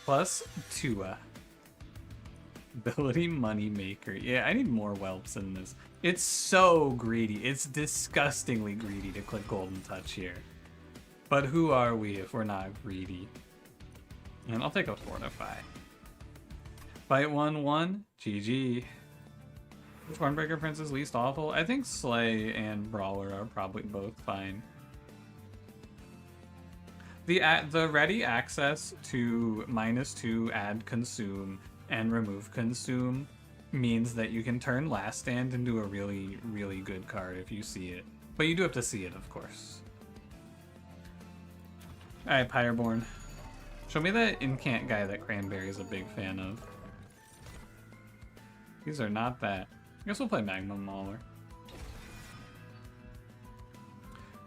Plus Tua. Ability Moneymaker. Yeah, I need more whelps in this. It's so greedy. It's disgustingly greedy to click Golden Touch here. But who are we if we're not greedy? And I'll take a Fortify. Fight 1-1. GG. Which Stormbreaker Prince is least awful? I think Slay and Brawler are probably both fine. The ready access to -2 add consume and remove consume means that you can turn Last Stand into a really, really good card if you see it. But you do have to see it, of course. Alright, Pyreborn. Show me that incant guy that Cranberry's a big fan of. These are not that. I guess we'll play Magma Mauler.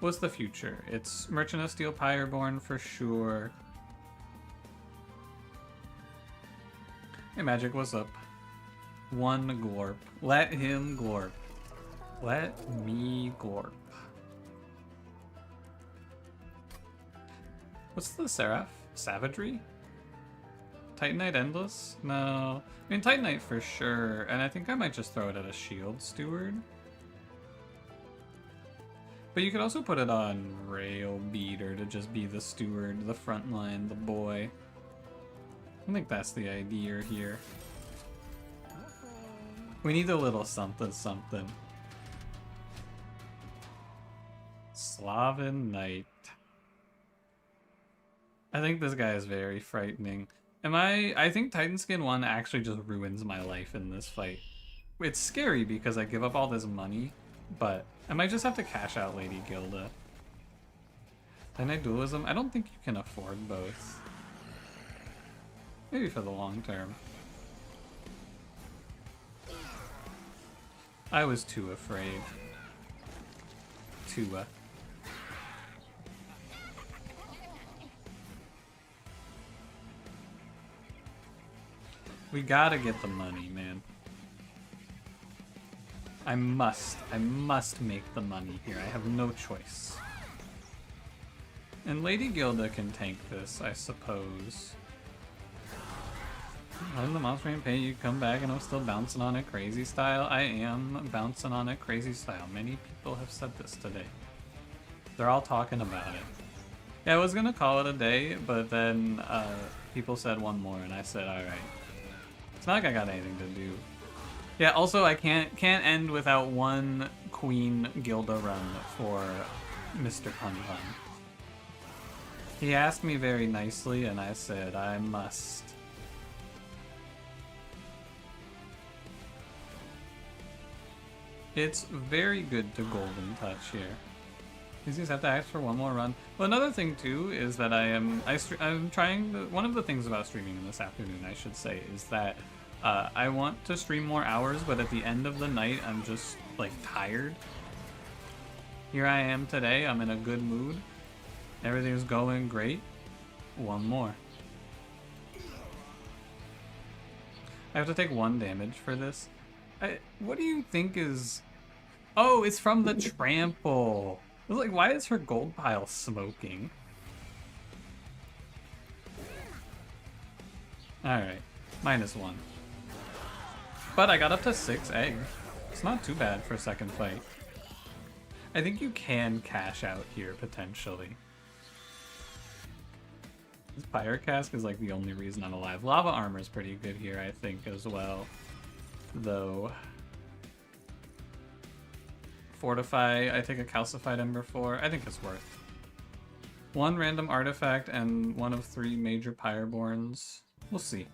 What's the future? It's Merchant of Steel Pyreborn for sure. Hey Magic, what's up? One glorp. Let him glorp. Let me glorp. What's the Seraph? Savagery? Titanite Endless? No. I mean, Titanite for sure, and I think I might just throw it at a Shield Steward. But you could also put it on Rail Beater to just be the steward, the front line, the boy. I think that's the idea here. We need a little something something. Slaven Knight. I think this guy is very frightening. I think Titan Skin 1 actually just ruins my life in this fight. It's scary because I give up all this money, but I might just have to cash out Lady Gilda. Titanite Dualism? I don't think you can afford both. Maybe for the long term. I was too afraid. Tua. We gotta get the money, man. I must make the money here. I have no choice. And Lady Gilda can tank this, I suppose. When the monster ain't pay, you come back and I'm still bouncing on it crazy style. I am bouncing on it crazy style. Many people have said this today. They're all talking about it. Yeah, I was gonna call it a day, but then people said one more, and I said, all right. It's not like I got anything to do. Yeah. Also, I can't end without one Queen Gilda run for Mr. Pun Pun. He asked me very nicely, and I said I must. It's very good to Golden Touch here. These guys have to ask for one more run. Well, another thing too is that I'm trying. One of the things about streaming this afternoon, I should say, is that I want to stream more hours, but at the end of the night, I'm just like tired. Here I am today. I'm in a good mood. Everything's going great. One more. I have to take 1 damage for this. What do you think is... Oh, it's from the trample. I was like, why is her gold pile smoking? Alright, -1. But I got up to 6 egg. It's not too bad for a second fight. I think you can cash out here, potentially. This Pyre Cask is like the only reason I'm alive. Lava Armor is pretty good here, I think, as well. Though... Fortify, I take a Calcified Ember for. I think it's worth. 1 random artifact and 1 of 3 major Pyreborns. We'll see.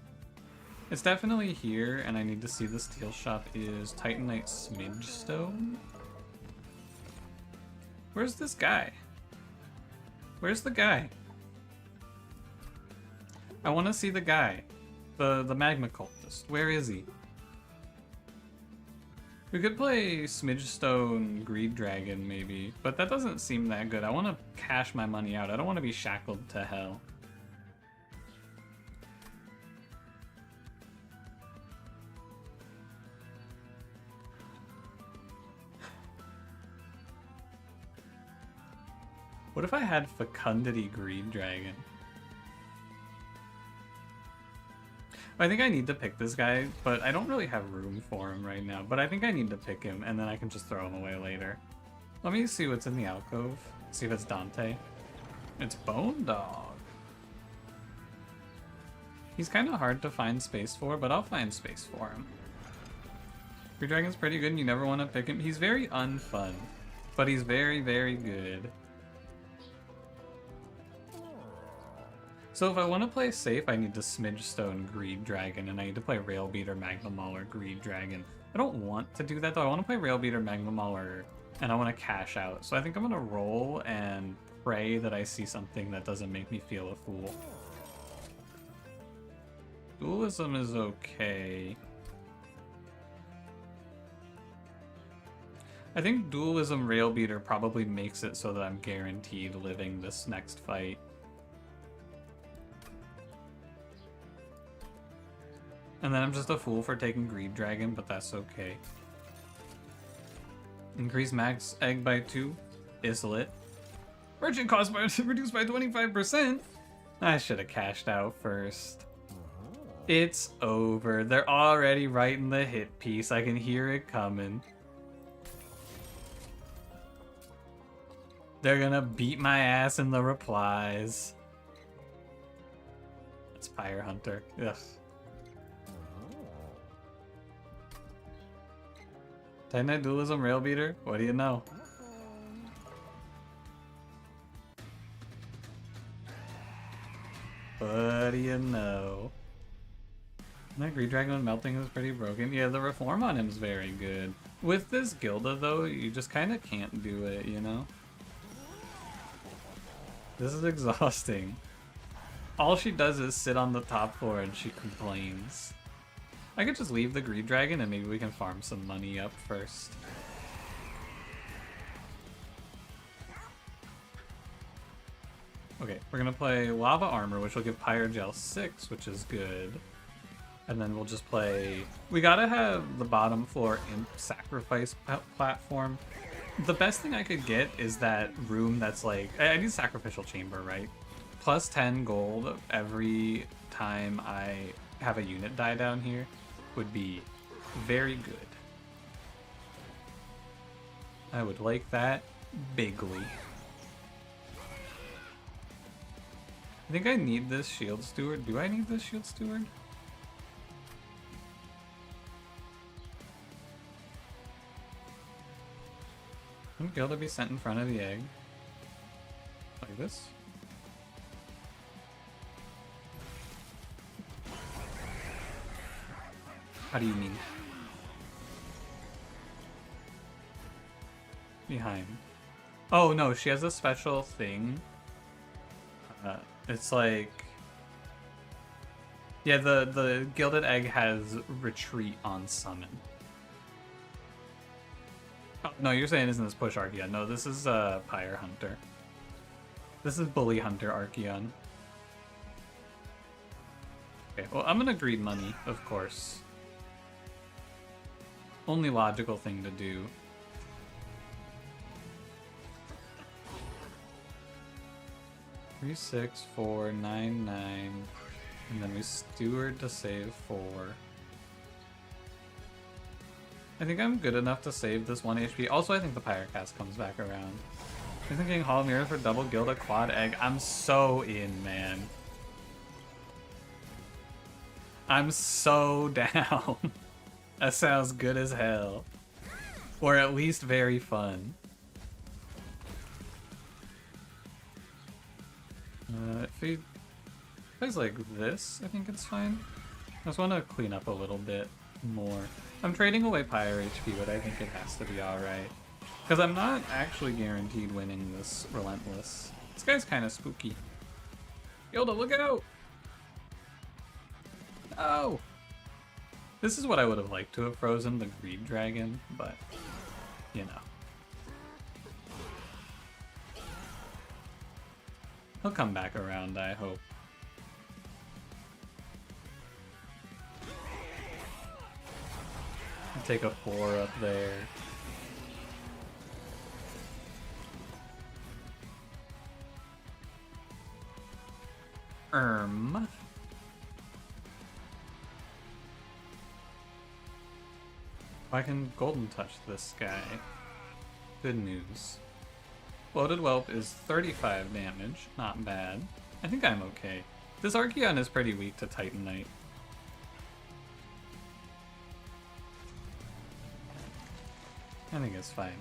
It's definitely here, and I need to see the steel shop is Titanite Smidge Stone. Where's this guy? Where's the guy? I want to see the guy. The Magma Cultist. Where is he? We could play Smidgestone Greed Dragon, maybe, but that doesn't seem that good. I want to cash my money out. I don't want to be shackled to hell. What if I had Fecundity Greed Dragon? I think I need to pick this guy, but I don't really have room for him right now. But I think I need to pick him, and then I can just throw him away later. Let me see what's in the alcove. See if it's Dante. It's Bone Dog. He's kind of hard to find space for, but I'll find space for him. Greed Dragon's pretty good, and you never want to pick him. He's very unfun, but he's very, very good. So if I want to play safe, I need to Smidgestone Greed Dragon, and I need to play Railbeater Magma Mauler Greed Dragon. I don't want to do that though. I want to play Railbeater Magma Mauler, and I want to cash out. So I think I'm going to roll and pray that I see something that doesn't make me feel a fool. Dualism is okay. I think Dualism Railbeater probably makes it so that I'm guaranteed living this next fight. And then I'm just a fool for taking Greed Dragon, but that's okay. Increase max egg by 2. Is lit. Merchant cost by reduced by 25%. I should have cashed out first. It's over. They're already writing the hit piece. I can hear it coming. They're gonna beat my ass in the replies. It's Fire Hunter. Ugh. Titanite Dualism Railbeater? What do you know? What do you know? That Greed Dragon melting is pretty broken. Yeah, the reform on him is very good. With this Gilda, though, you just kind of can't do it, you know? This is exhausting. All she does is sit on the top floor and she complains. I could just leave the Greed Dragon and maybe we can farm some money up first. Okay, we're gonna play Lava Armor, which will give Pyrogel 6, which is good. And then we'll just play... We gotta have the bottom floor Imp Sacrifice platform. The best thing I could get is that room that's like... I need Sacrificial Chamber, right? Plus 10 gold every time I have a unit die down here would be very good. I would like that bigly. I think I need this shield steward. Do I need this shield steward? Wouldn't Gilda be sent in front of the egg? Like this? How do you mean? Behind. Oh no, she has a special thing. It's like... Yeah, the Gilded Egg has retreat on summon. Oh, no, you're saying isn't this push Archeon? No, this is Pyre Hunter. This is Bully Hunter Archeon. Okay, well, I'm gonna greed money, of course. Only logical thing to do. Three, 6, 4, 9, 9. And then we steward to save 4. I think I'm good enough to save this 1 HP. Also, I think the Pyrocast comes back around. I'm thinking Hall Mirror for double Gilda quad egg. I'm so in, man. I'm so down. That sounds good as hell. Or at least very fun. If he plays like this, I think it's fine. I just want to clean up a little bit more. I'm trading away Pyre HP, but I think it has to be alright. Because I'm not actually guaranteed winning this Relentless. This guy's kind of spooky. Gilda, look out! No! This is what I would have liked to have frozen, the Greed Dragon, but, you know. He'll come back around, I hope. I'll take a 4 up there. I can Golden Touch this guy. Good news. Bloated Whelp is 35 damage, not bad. I think I'm okay. This Archeon is pretty weak to Titanite. I think it's fine.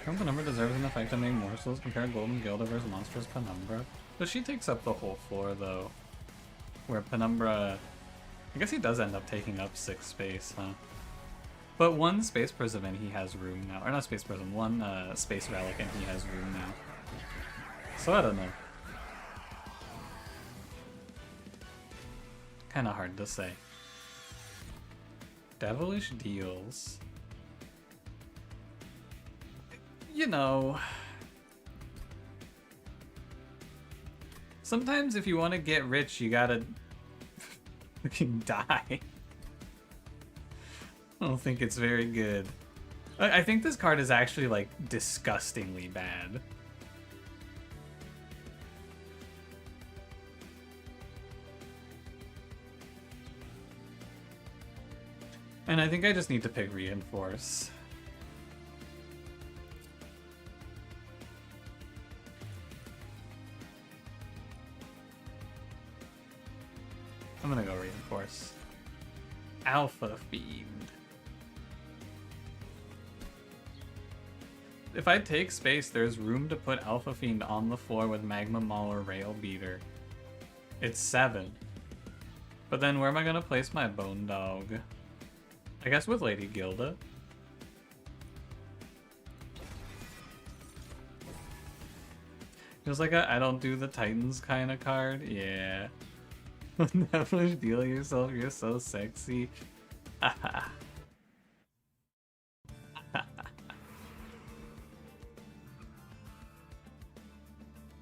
Current Penumbra deserves an effect to make morsels. Compare Golden Gilda versus Monstrous Penumbra. But she takes up the whole floor though. Where Penumbra... I guess he does end up taking up 6 space, huh? But 1 Space Prism and he has room now. Or not Space Prism, 1 Space Relic and he has room now. So I don't know. Kinda hard to say. Devilish Deals. You know... Sometimes if you want to get rich, you gotta... fucking die. I don't think it's very good. I think this card is actually, like, disgustingly bad. And I think I just need to pick Reinforce. I'm gonna go Reinforce. Alpha Fiend. If I take space, there's room to put Alpha Fiend on the floor with Magma Maul or Rail Beater. It's 7. But then where am I gonna place my Bone Dog? I guess with Lady Gilda. Feels like a I don't do the Titans kind of card. Yeah. Never deal yourself, you're so sexy.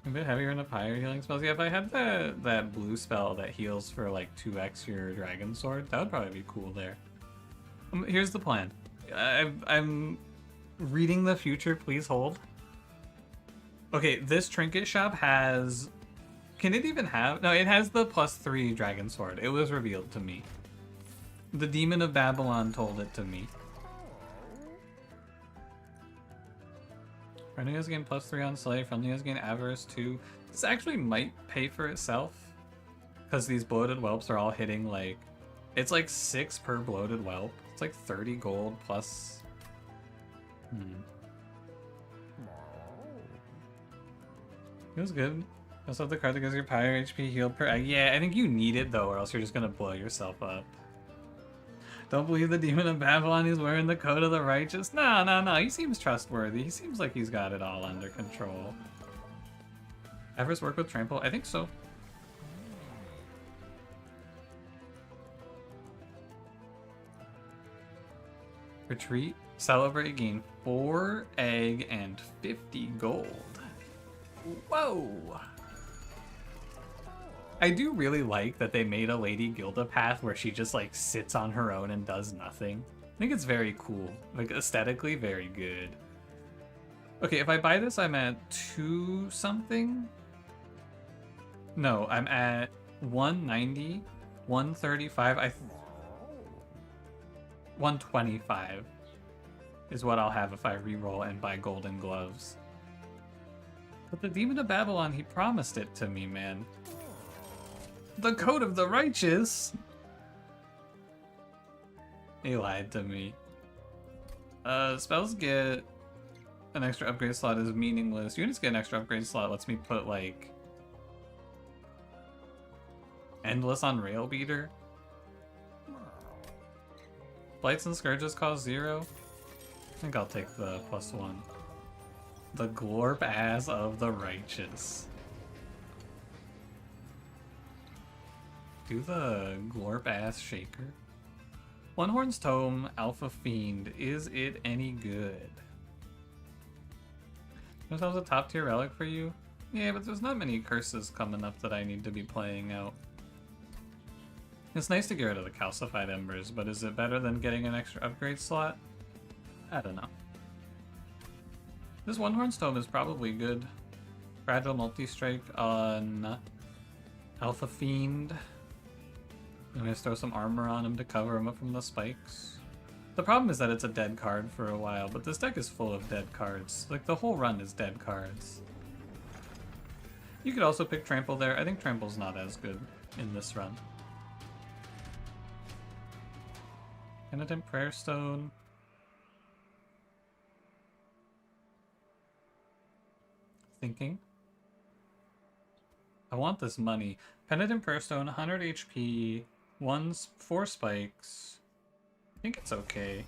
A bit heavier in a Pyre healing spells. Yeah, if I had that blue spell that heals for like 2x your Dragon Sword, that would probably be cool there. Here's the plan. I'm reading the future, please hold. Okay, this trinket shop has... Can it even have... No, it has the +3 Dragon Sword. It was revealed to me. The Demon of Babylon told it to me. Friendly has gained +3 on Slay. Friendly has gained Avarice 2. This actually might pay for itself, because these bloated whelps are all hitting like, it's like 6 per bloated whelp. It's like 30 gold plus. It was good. Also have the card that gives your power HP healed per egg. Yeah, I think you need it though, or else you're just gonna blow yourself up. Don't believe the demon of Babylon. He's wearing the coat of the righteous. No. He seems trustworthy. He seems like he's got it all under control. Ever's work with Trample? I think so. Retreat. Celebrate. Gain 4 egg and 50 gold. Whoa! I do really like that they made a Lady Gilda path where she just like sits on her own and does nothing. I think it's very cool. Like aesthetically, very good. Okay, if I buy this, I'm at 2 something. No, I'm at 190, 135. 125 is what I'll have if I reroll and buy golden gloves. But the Demon of Babylon, he promised it to me, man. The Coat of the Righteous? He lied to me. Spells get an extra upgrade slot is meaningless. Units get an extra upgrade slot lets me put, like, Endless on Rail Beater. Blights and Scourges cost 0. I think I'll take the +1. The Glorp Ass of the Righteous. Do the Glorp Ass Shaker. One Horn's Tome, Alpha Fiend. Is it any good? That was a top tier relic for you? Yeah, but there's not many curses coming up that I need to be playing out. It's nice to get rid of the calcified embers, but is it better than getting an extra upgrade slot? I don't know. This One Horn's Tome is probably good. Fragile multi-strike on Alpha Fiend. I'm gonna throw some armor on him to cover him up from the spikes. The problem is that it's a dead card for a while, but this deck is full of dead cards. Like, the whole run is dead cards. You could also pick Trample there. I think Trample's not as good in this run. Penitent Prayer Stone. Thinking. I want this money. Penitent Prayer Stone, 100 HP, 4 spikes. I think it's okay.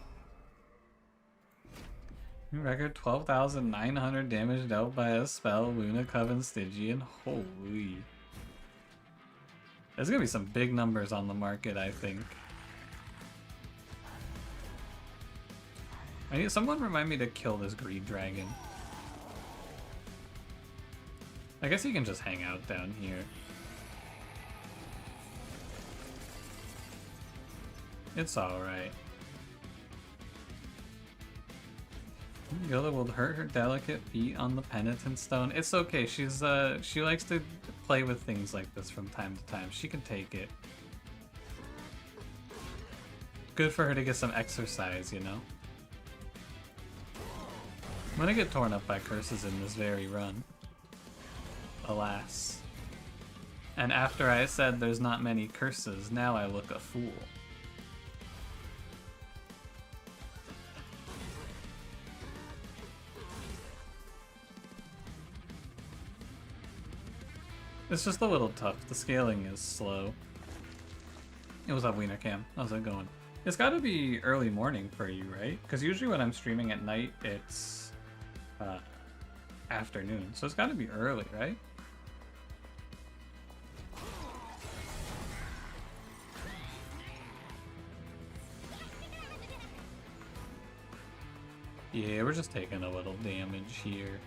New record 12,900 damage dealt by a spell, Luna Coven Stygian. Holy. There's gonna be some big numbers on the market, I think. I need someone remind me to kill this greed dragon. I guess he can just hang out down here. It's alright. Gilda will hurt her delicate feet on the penitent stone. It's okay, she likes to play with things like this from time to time. She can take it. Good for her to get some exercise, you know? I'm gonna get torn up by curses in this very run. Alas. And after I said there's not many curses, now I look a fool. It's just a little tough. The scaling is slow. It was up, Wiener Cam. How's it going? It's gotta be early morning for you, right? Because usually when I'm streaming at night, it's afternoon. So it's gotta be early, right? Yeah, we're just taking a little damage here.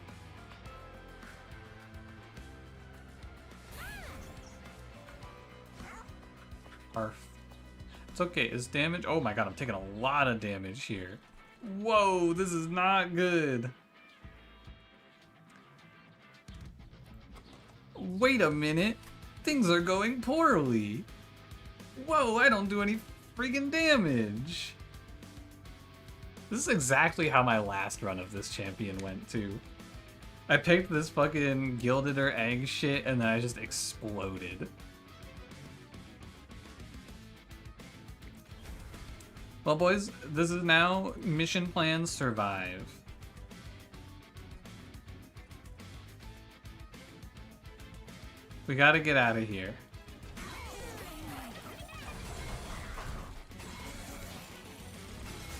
Arf. It's okay, is damage... Oh my god, I'm taking a lot of damage here. Whoa, this is not good. Wait a minute. Things are going poorly. Whoa, I don't do any freaking damage. This is exactly how my last run of this champion went too. I picked this fucking gilded or egg shit and then I just exploded. Well, boys, this is now mission plan survive. We gotta get out of here.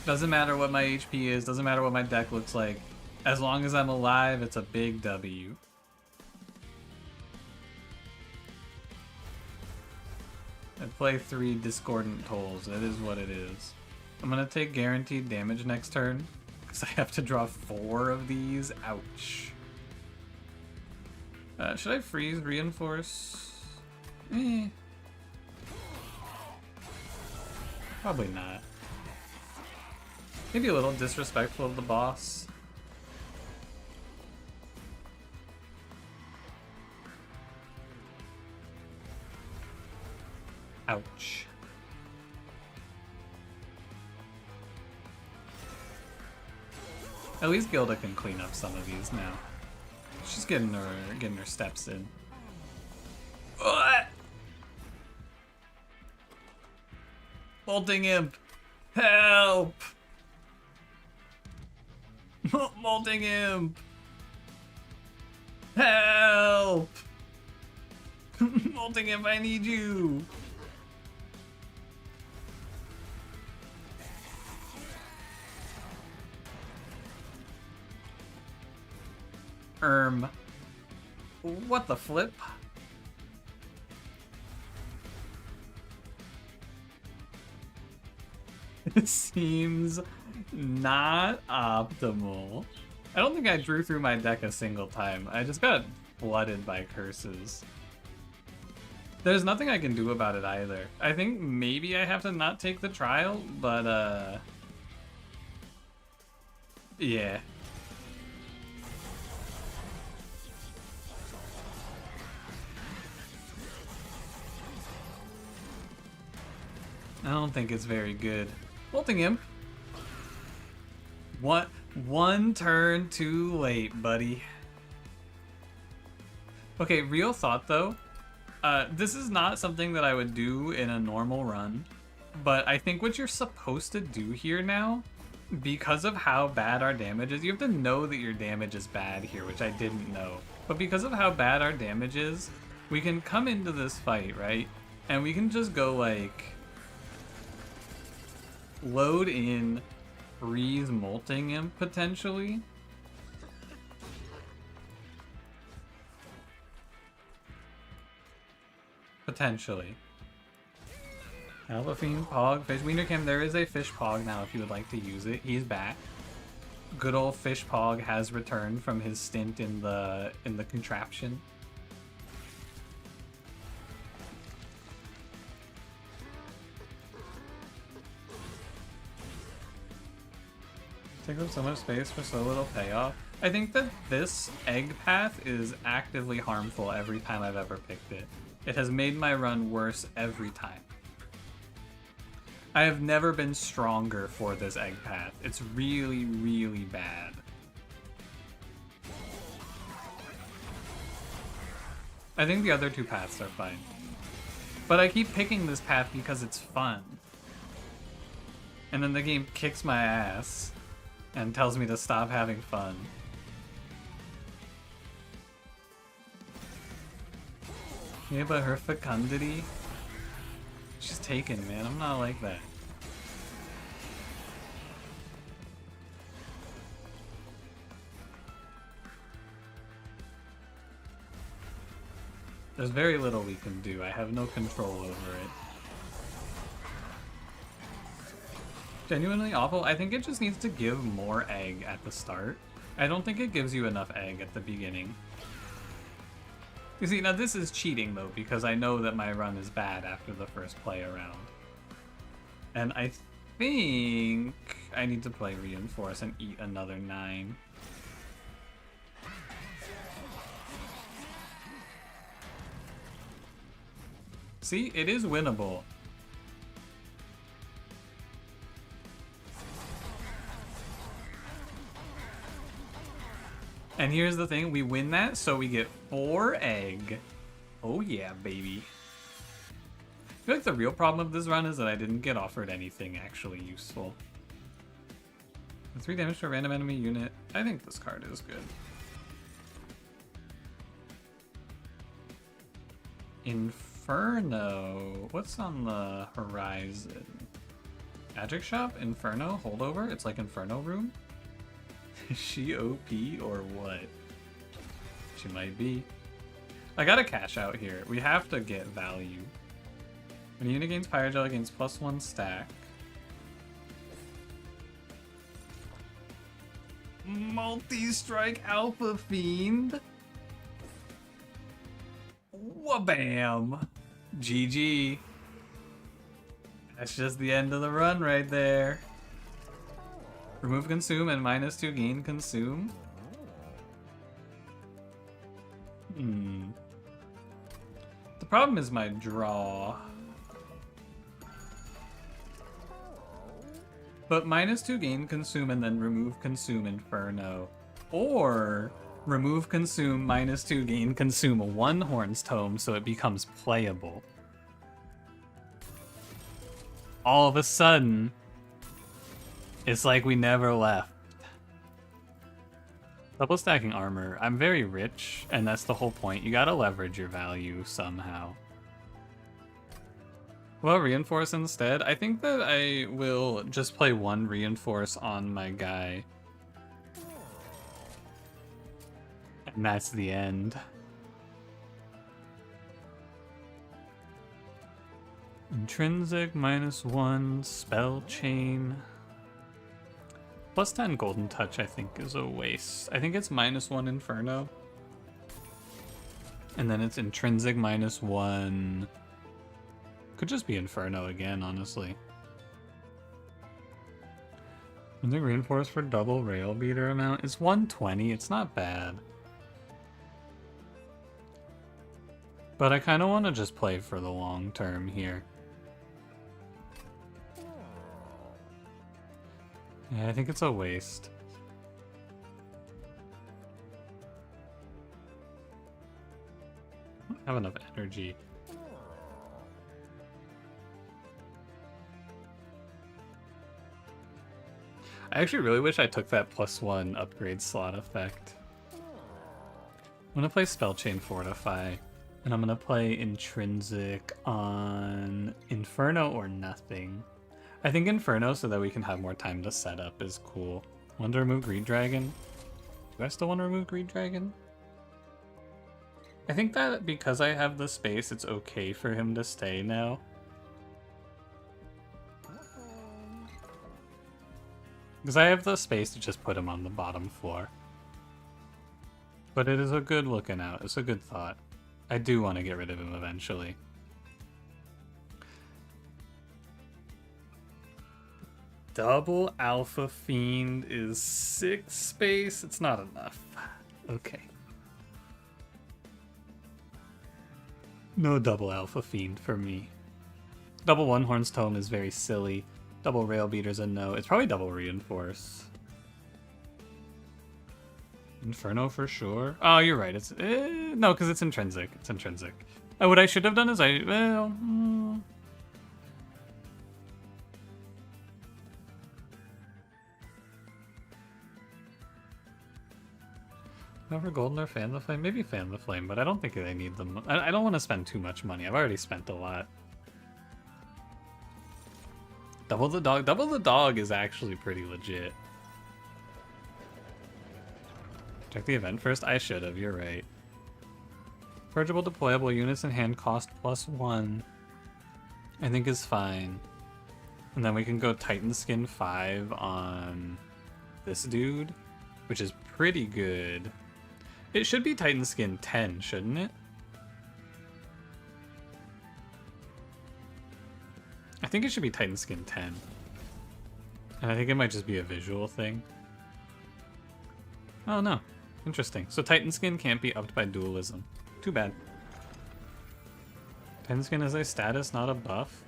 Doesn't matter what my HP is, doesn't matter what my deck looks like. As long as I'm alive, it's a big W. I play 3 Discordant Tolls, it is what it is. I'm gonna take guaranteed damage next turn, because I have to draw 4 of these. Ouch. Should I freeze reinforce? Probably not. Maybe a little disrespectful of the boss. Ouch. At least Gilda can clean up some of these now. She's getting her steps in. Ugh! Molting Imp! Help! Molting Imp! Help! Molting Imp, I need you! What the flip? It seems not optimal. I don't think I drew through my deck a single time. I just got flooded by curses. There's nothing I can do about it either. I think maybe I have to not take the trial, but yeah. I don't think it's very good. Molting Imp. What? One turn too late, buddy. Okay, real thought though. This is not something that I would do in a normal run, but I think what you're supposed to do here now, because of how bad our damage is, you have to know that your damage is bad here, which I didn't know. But because of how bad our damage is, we can come into this fight, right? And we can just go like, load in, freeze Molting Imp potentially. Potentially. Alpha Fiend, Pog, Fish. Wienercam, there is a Fish Pog now if you would like to use it. He's back. Good old Fish Pog has returned from his stint in the contraption. Take up so much space for so little payoff. I think that this egg path is actively harmful every time I've ever picked it. It has made my run worse every time. I have never been stronger for this egg path. It's really, really bad. I think the other 2 paths are fine. But I keep picking this path because it's fun. And then the game kicks my ass and tells me to stop having fun. Yeah, but her fecundity, she's taken, man. I'm not like that. There's very little we can do. I have no control over it. Genuinely awful. I think it just needs to give more egg at the start. I don't think it gives you enough egg at the beginning. You see, now this is cheating though, because I know that my run is bad after the first play around. And I think I need to play Reinforce and eat another 9. See, it is winnable. And here's the thing, we win that, so we get 4 egg. Oh yeah, baby. I feel like the real problem of this run is that I didn't get offered anything actually useful. 3 damage to a random enemy unit. I think this card is good. Inferno. What's on the horizon? Magic Shop? Inferno? Holdover? It's like Inferno Room? Is she OP or what? She might be. I gotta cash out here. We have to get value. When a unit gains Pyrogel, it gains +1 stack. Multi-strike Alpha Fiend. Wabam! GG. That's just the end of the run right there. Remove consume and -2 gain consume. The problem is my draw. But -2 gain consume and then remove consume Inferno. Or remove consume -2 gain consume a 1 Horn's Tome so it becomes playable. All of a sudden, it's like we never left. Double stacking armor. I'm very rich, and that's the whole point. You gotta leverage your value somehow. Well, reinforce instead. I think that I will just play 1 reinforce on my guy. And that's the end. Intrinsic -1 spell chain. +10 golden touch I think is a waste. I think it's -1 Inferno. And then it's intrinsic -1. Could just be Inferno again, honestly. I think reinforce for double rail beater amount is 120. It's not bad. But I kind of want to just play for the long term here. Yeah, I think it's a waste. I don't have enough energy. I actually really wish I took that +1 upgrade slot effect. I'm gonna play Spell Chain Fortify, and I'm gonna play Intrinsic on Inferno or nothing. I think Inferno so that we can have more time to set up is cool. Want to remove Greed Dragon? Do I still want to remove Greed Dragon? I think that because I have the space, it's okay for him to stay now. Because I have the space to just put him on the bottom floor. But it is a good looking out. It's a good thought. I do want to get rid of him eventually. Double Alpha Fiend is 6 space. It's not enough. Okay. No double Alpha Fiend for me. Double 1 Horn's Tome is very silly. Double Rail Beater's a no. It's probably double Reinforce. Inferno for sure. Oh, you're right. It's no, because it's intrinsic. It's intrinsic. Oh, what I should have done is Never Golden or Fan the Flame? Maybe Fan the Flame, but I don't think they need them. I don't want to spend too much money. I've already spent a lot. Double the Dog. Double the Dog is actually pretty legit. Check the event first. I should have. You're right. Purgeable deployable units in hand cost +1. I think is fine. And then we can go Titan Skin 5 on this dude, which is pretty good. It should be Titan Skin 10, shouldn't it? I think it should be Titan Skin 10. And I think it might just be a visual thing. Oh no. Interesting. So Titan Skin can't be upped by dualism. Too bad. Titan Skin is a status, not a buff?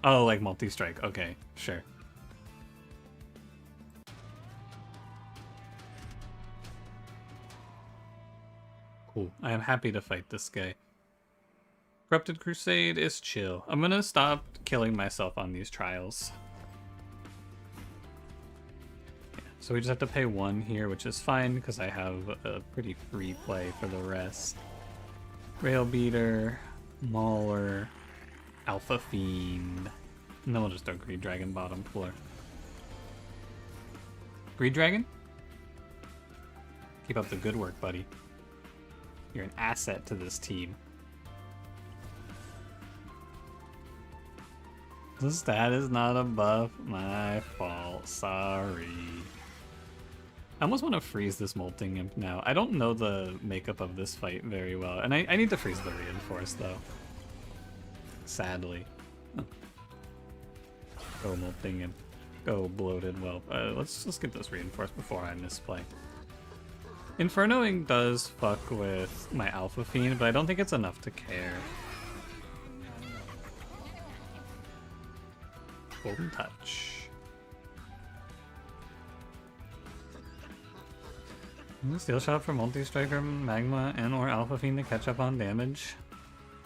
Oh, like multi-strike. Okay, sure. Ooh, I am happy to fight this guy. Corrupted Crusade is chill. I'm gonna stop killing myself on these trials. Yeah, so we just have to pay 1 here, which is fine because I have a pretty free play for the rest. Rail Beater, Mauler, Alpha Fiend, and then we'll just throw Greed Dragon bottom floor. Greed Dragon? Keep up the good work, buddy. You're an asset to this team. The stat is not a buff. My fault. Sorry. I almost want to freeze this Molting Imp now. I don't know the makeup of this fight very well. And I need to freeze the Reinforce, though. Sadly. Oh. Go Molting Imp. Go Bloated Whelp. Let's get this Reinforced before I misplay. Infernoing does fuck with my Alpha Fiend, but I don't think it's enough to care. Golden Touch. Steel Shot for Multi-Striker, Magma, and or Alpha Fiend to catch up on damage?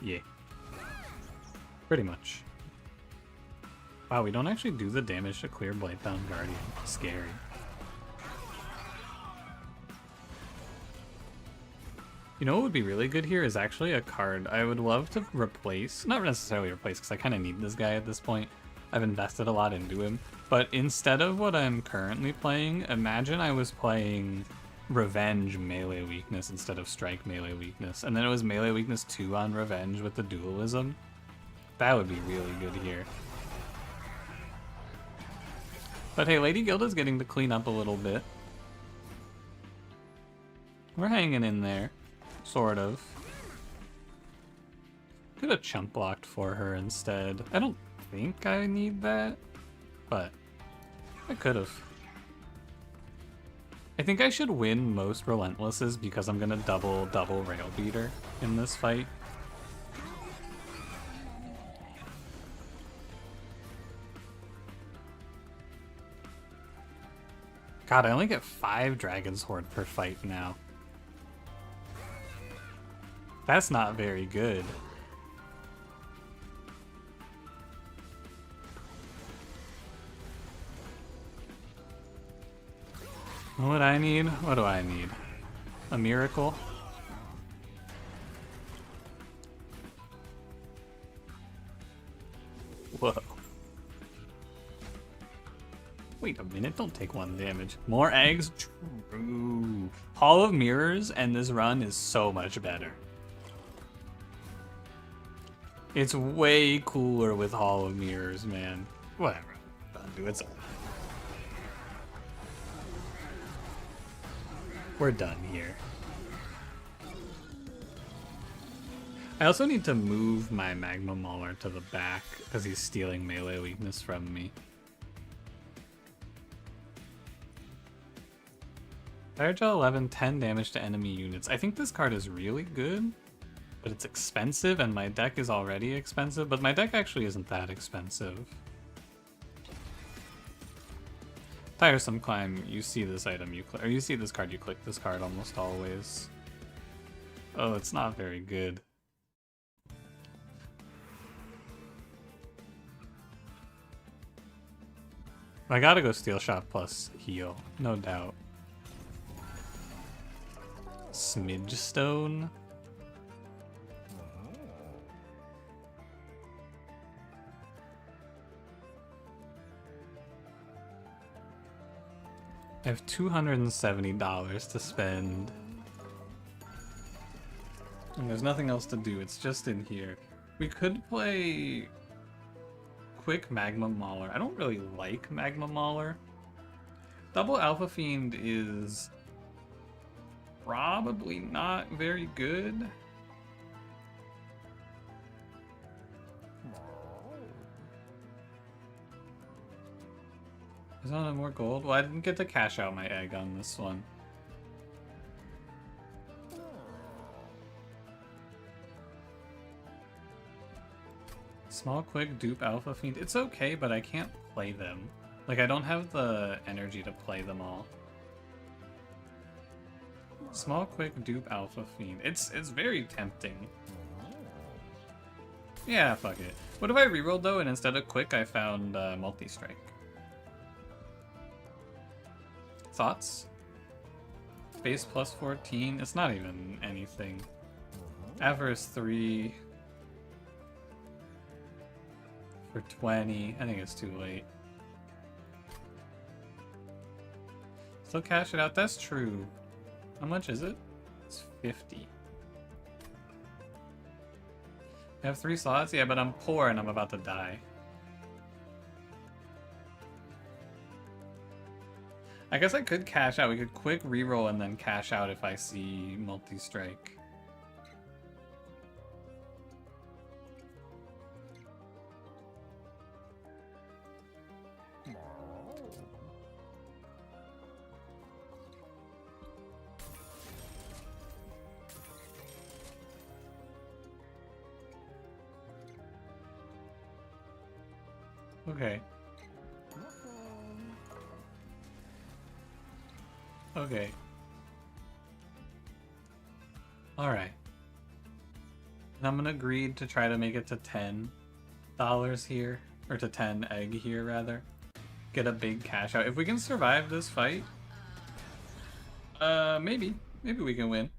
Yeah. Pretty much. Wow, we don't actually do the damage to clear Blightbound Guardian. Scary. You know what would be really good here is actually a card I would love to replace. Not necessarily replace, because I kind of need this guy at this point. I've invested a lot into him. But instead of what I'm currently playing, imagine I was playing Revenge melee weakness instead of Strike melee weakness. And then it was melee weakness 2 on Revenge with the dualism. That would be really good here. But hey, Lady Gilda's getting to clean up a little bit. We're hanging in there. Sort of. Could have chump blocked for her instead. I don't think I need that, but I could have. I think I should win most Relentlesses because I'm gonna double Rail Beater in this fight. God, I only get 5 Dragon's Horde per fight now. That's not very good. What I need? What do I need? A miracle? Whoa. Wait a minute, don't take 1 damage. More eggs? True. Hall of Mirrors and this run is so much better. It's way cooler with Hall of Mirrors, man. Whatever. Don't do it. We're done here. I also need to move my Magma Mauler to the back because he's stealing melee weakness from me. Fire Gel 11, 10 damage to enemy units. I think this card is really good, but it's expensive and my deck is already expensive, but my deck actually isn't that expensive. Tiresome Climb, you see this item, you click, or you see this card, you click this card almost always. Oh, it's not very good. I gotta go Steel Shot plus heal, no doubt. Smidge Stone. I have $270 to spend. And there's nothing else to do, it's just in here. We could play quick Magma Mauler. I don't really like Magma Mauler. Double Alpha Fiend is probably not very good. Is that more gold? Well, I didn't get to cash out my egg on this one. Small, quick, dupe Alpha Fiend. It's okay, but I can't play them. Like, I don't have the energy to play them all. Small, quick, dupe, Alpha Fiend. It's very tempting. Yeah, fuck it. What if I rerolled though, and instead of quick, I found multi-strike? Thoughts? Base plus 14. It's not even anything. Avarice 3 for 20. I think it's too late. Still cash it out. That's true. How much is it? It's 50. I have 3 slots? Yeah, but I'm poor and I'm about to die. I guess I could cash out. We could quick reroll and then cash out if I see multi-strike. Okay. Okay. Alright. And I'm gonna agree to try to make it to $10 here. Or to 10 egg here, rather. Get a big cash out. If we can survive this fight, maybe. Maybe we can win.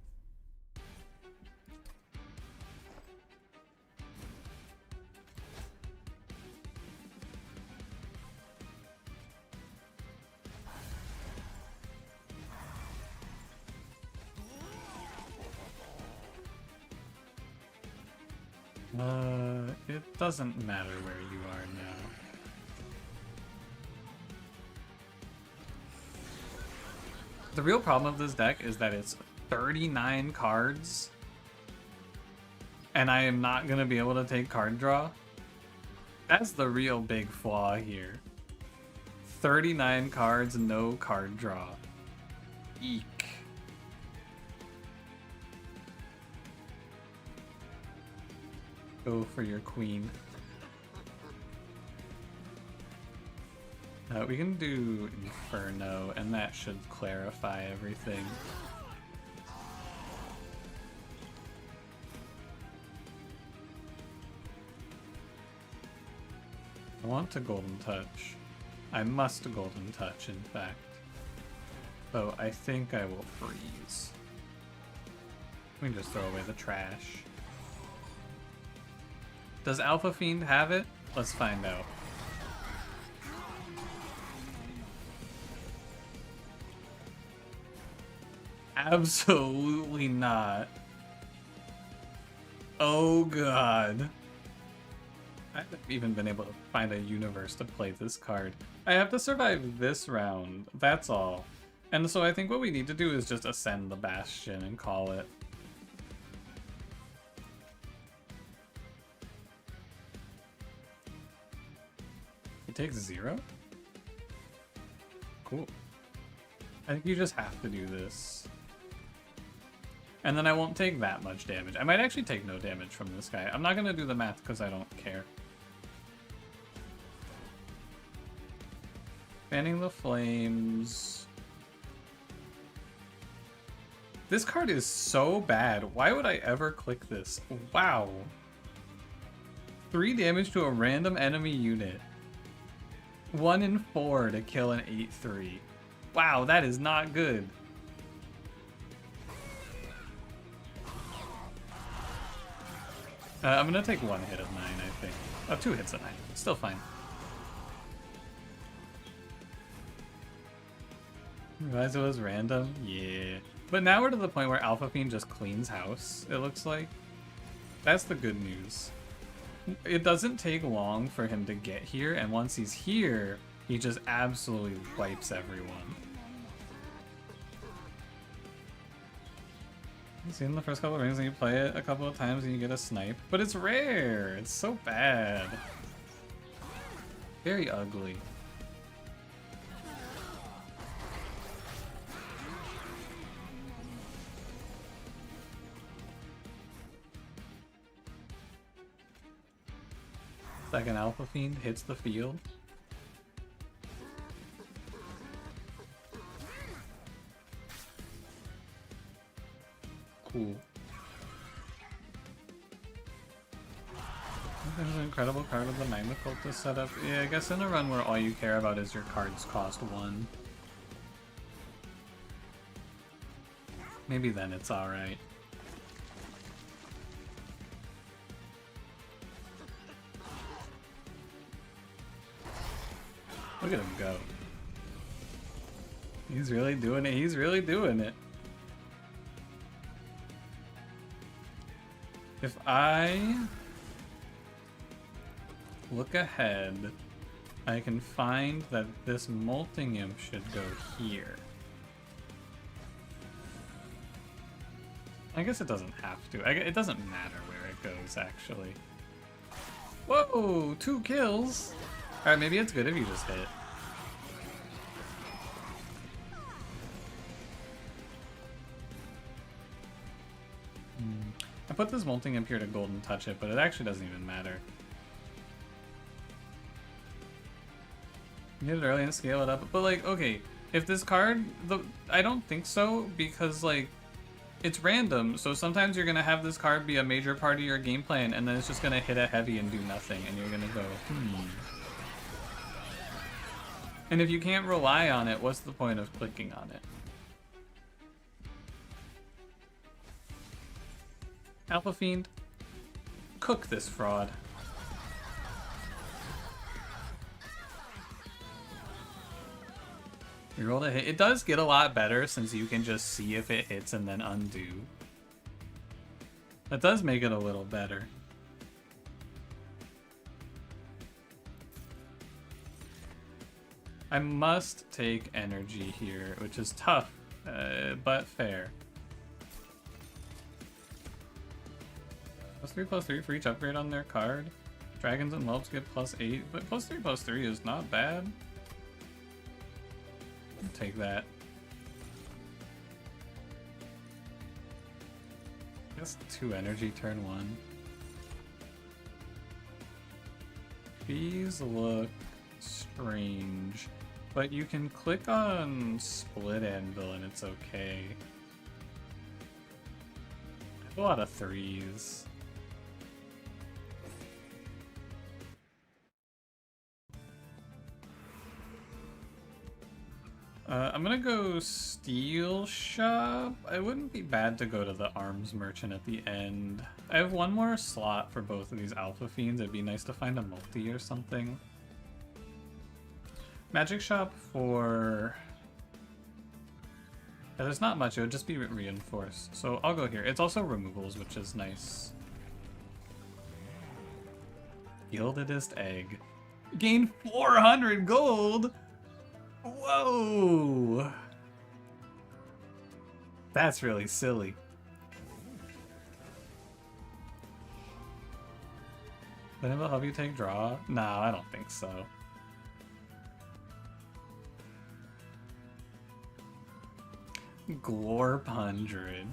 It doesn't matter where you are now. The real problem of this deck is that it's 39 cards, and I am not going to be able to take card draw. That's the real big flaw here. 39 cards, no card draw. Eek. Go for your queen. We can do Inferno, and that should clarify everything. I want to Golden Touch. I must Golden Touch, in fact. So I think I will freeze. We can just throw away the trash. Does Alpha Fiend have it? Let's find out. Absolutely not. Oh god. I haven't even been able to find a universe to play this card. I have to survive this round, that's all. And so I think what we need to do is just ascend the Bastion and call it. It takes 0? Cool. I think you just have to do this. And then I won't take that much damage. I might actually take no damage from this guy. I'm not going to do the math because I don't care. Fanning the Flames. This card is so bad. Why would I ever click this? Wow. 3 damage to a random enemy unit. 1 in 4 to kill an 8/3. Wow, that is not good. I'm gonna take 1 hit of 9, I think. Oh, 2 hits of 9. Still fine. Realize it was random? Yeah. But now we're to the point where Alpha Fiend just cleans house, it looks like. That's the good news. It doesn't take long for him to get here, and once he's here, he just absolutely wipes everyone. You see in the first couple of rings and you play it a couple of times and you get a snipe. But it's rare! It's so bad. Very ugly. Second Alpha Fiend hits the field. cool. There's an incredible card with the Magma Cultist setup. Yeah, I guess in a run where all you care about is your cards cost 1. Maybe then it's alright. Look at him go. He's really doing it. He's really doing it. If I look ahead, I can find that this Molting Imp should go here. I guess it doesn't have to. It doesn't matter where it goes, actually. Whoa! 2 kills! Alright, maybe it's good if you just hit. I put this Molting Imp here to Golden Touch it, but it actually doesn't even matter. You hit it early and scale it up, but like, okay, if this card, I don't think so, because like, it's random, so sometimes you're gonna have this card be a major part of your game plan, and then it's just gonna hit a heavy and do nothing, and you're gonna go, And if you can't rely on it, what's the point of clicking on it? Alpha Fiend, cook this fraud. You rolled a hit. It does get a lot better since you can just see if it hits and then undo. That does make it a little better. I must take energy here, which is tough, but fair. +3/+3 for each upgrade on their card. Dragons and whelps get +8, but +3/+3 is not bad. I'll take that. I guess 2 energy turn 1. These look strange, but you can click on Split Anvil and it's okay. I have a lot of 3s. I'm gonna go Steel Shop. It wouldn't be bad to go to the Arms Merchant at the end. I have one more slot for both of these Alpha Fiends. It'd be nice to find a multi or something. Magic Shop for... Yeah, there's not much. It would just be reinforced. So I'll go here. It's also removals, which is nice. Gildedest Egg. Gain 400 gold! Whoa! That's really silly. Then it'll help you take draw? No, I don't think so. Glorp 100.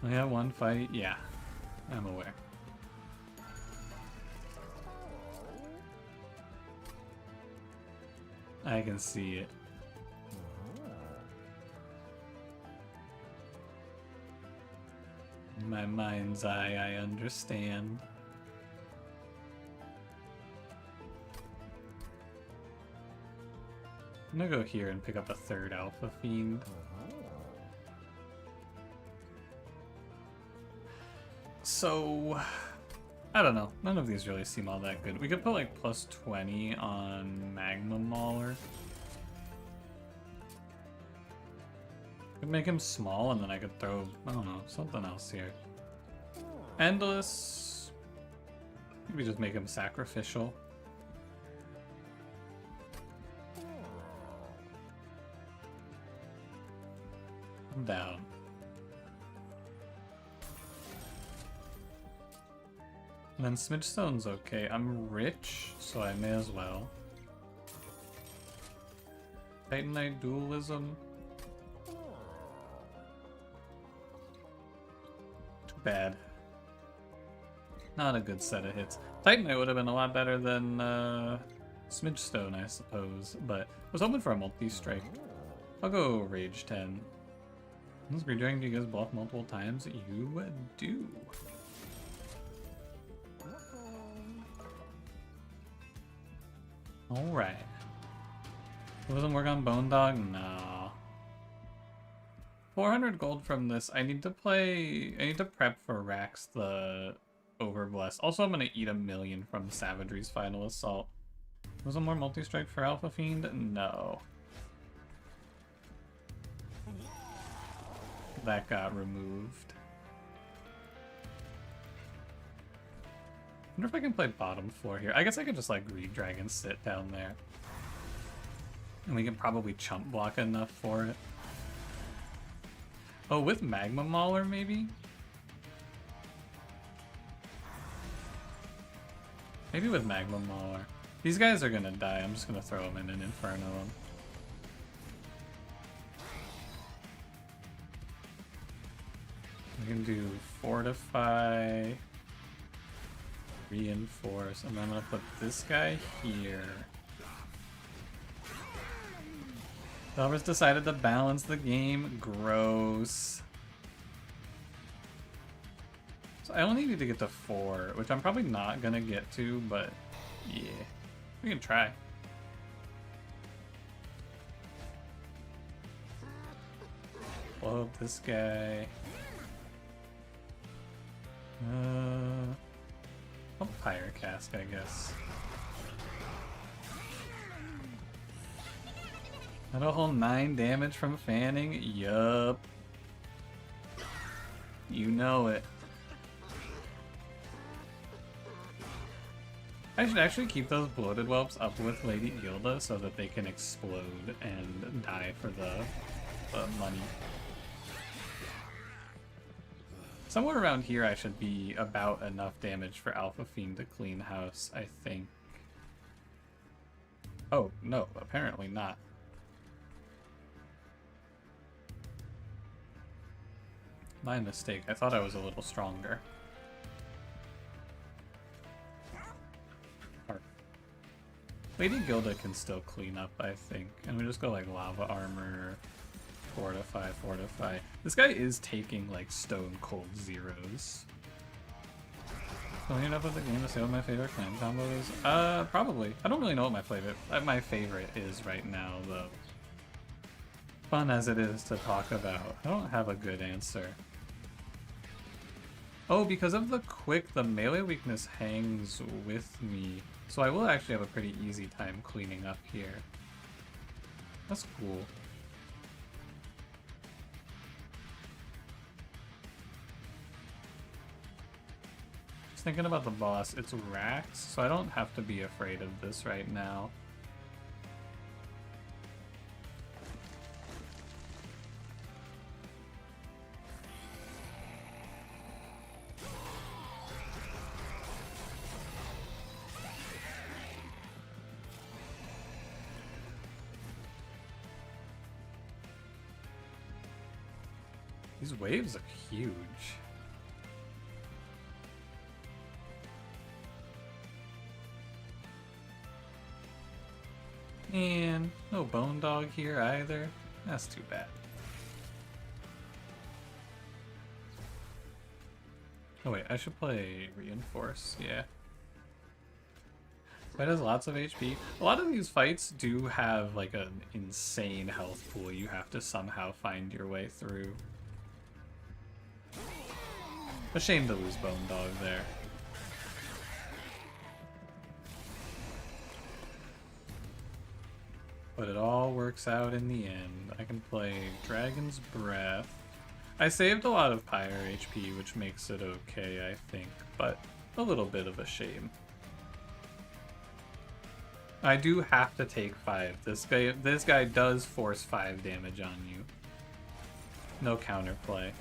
I have one fight? Yeah, I'm aware. I can see it. In my mind's eye, I understand. I'm gonna go here and pick up a 3rd Alpha Fiend. So, I don't know. None of these really seem all that good. We could put like +20 on Magma Mauler. Could make him small and then I could throw, I don't know, something else here. Endless. Maybe just make him sacrificial. I'm down. And then Smidgestone's okay. I'm rich, so I may as well. Titanite Dualism. Too bad. Not a good set of hits. Titanite would have been a lot better than Smidgestone, I suppose, but I was hoping for a multi-strike. I'll go Rage 10. This greed dragon, do you guys bluff multiple times? You do. Alright. Doesn't work on Bone Dog? No. 400 gold from this. I need to prep for Rax the Overblessed. Also, I'm gonna eat 1,000,000 from Savagery's Final Assault. Was there more multi-strike for Alpha Fiend? No. That got removed. I wonder if I can play bottom floor here. I guess I could just like Greed Dragon sit down there. And we can probably chump block enough for it. Oh, with Magma Mauler maybe? Maybe with Magma Mauler. These guys are gonna die. I'm just gonna throw them in an Inferno. We can do Fortify, Reinforce, and then I'm gonna put this guy here. Developers decided to balance the game. Gross. So I only need to get to 4, which I'm probably not gonna get to, but yeah, we can try. Blow up this guy. I'll Pyre Cask, I guess. Not a whole 9 damage from fanning? Yup. You know it. I should actually keep those bloated whelps up with Lady Gilda so that they can explode and die for the money. Somewhere around here I should be about enough damage for Alpha Fiend to clean house, I think. Oh, no, apparently not. My mistake. I thought I was a little stronger. Lady Gilda can still clean up, I think. And we just go like Lava Armor, Fortify, Fortify. This guy is taking like stone cold zeros. Playing enough of the game to say what my favorite clan combo is? Probably. I don't really know what my favorite is right now, though. Fun as it is to talk about, I don't have a good answer. Oh, because of the quick, the melee weakness hangs with me. So I will actually have a pretty easy time cleaning up here. That's cool. Just thinking about the boss, it's Rax, so I don't have to be afraid of this right now. These waves are huge. And no Bone Dog here either. That's too bad. Oh wait, I should play Reinforce, yeah. Fight has lots of HP. A lot of these fights do have like an insane health pool you have to somehow find your way through. A shame to lose Bone Dog there. But it all works out in the end. I can play Dragon's Breath. I saved a lot of Pyre HP, which makes it okay, I think, but a little bit of a shame. I do have to take 5. This guy does force 5 damage on you. No counterplay.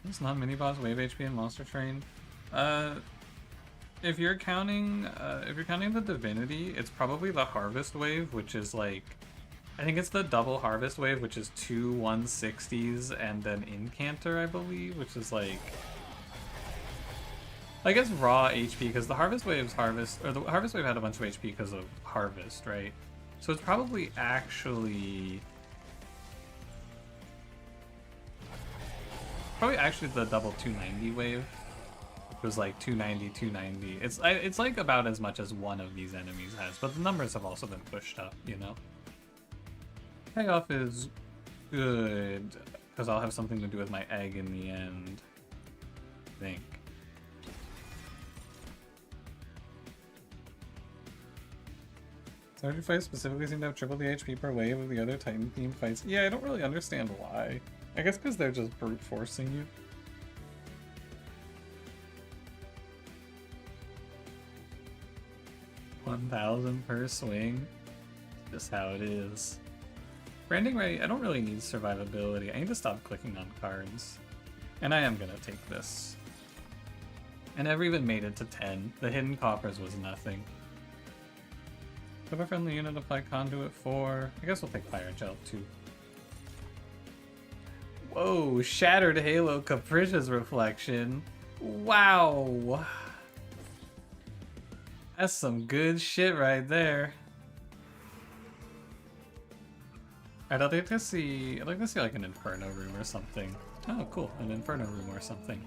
It's not mini-boss, wave HP, and monster train. If you're counting the divinity, it's probably the harvest wave, which is like, I think it's the double harvest wave, which is 2 160s and then incanter, I believe, which is like, I guess raw HP, because the harvest wave had a bunch of HP because of harvest, right? So it's probably actually the double 290 wave. It was like 290, 290. It's like about as much as one of these enemies has, but the numbers have also been pushed up, you know? Payoff is good, because I'll have something to do with my egg in the end, I think. Stardew fights specifically seem to have triple the HP per wave of the other Titan-themed fights. Yeah, I don't really understand why. I guess because they're just brute forcing you. 1,000 per swing. Just how it is. Branding ready, I don't really need survivability. I need to stop clicking on cards. And I am gonna take this. I never even made it to 10. The hidden coffers was nothing. Cover friendly unit apply conduit 4. I guess we'll take fire gel too. Whoa, shattered halo capricious reflection. Wow. That's some good shit right there. I'd like to see like an inferno room or something. Oh, cool, an inferno room or something.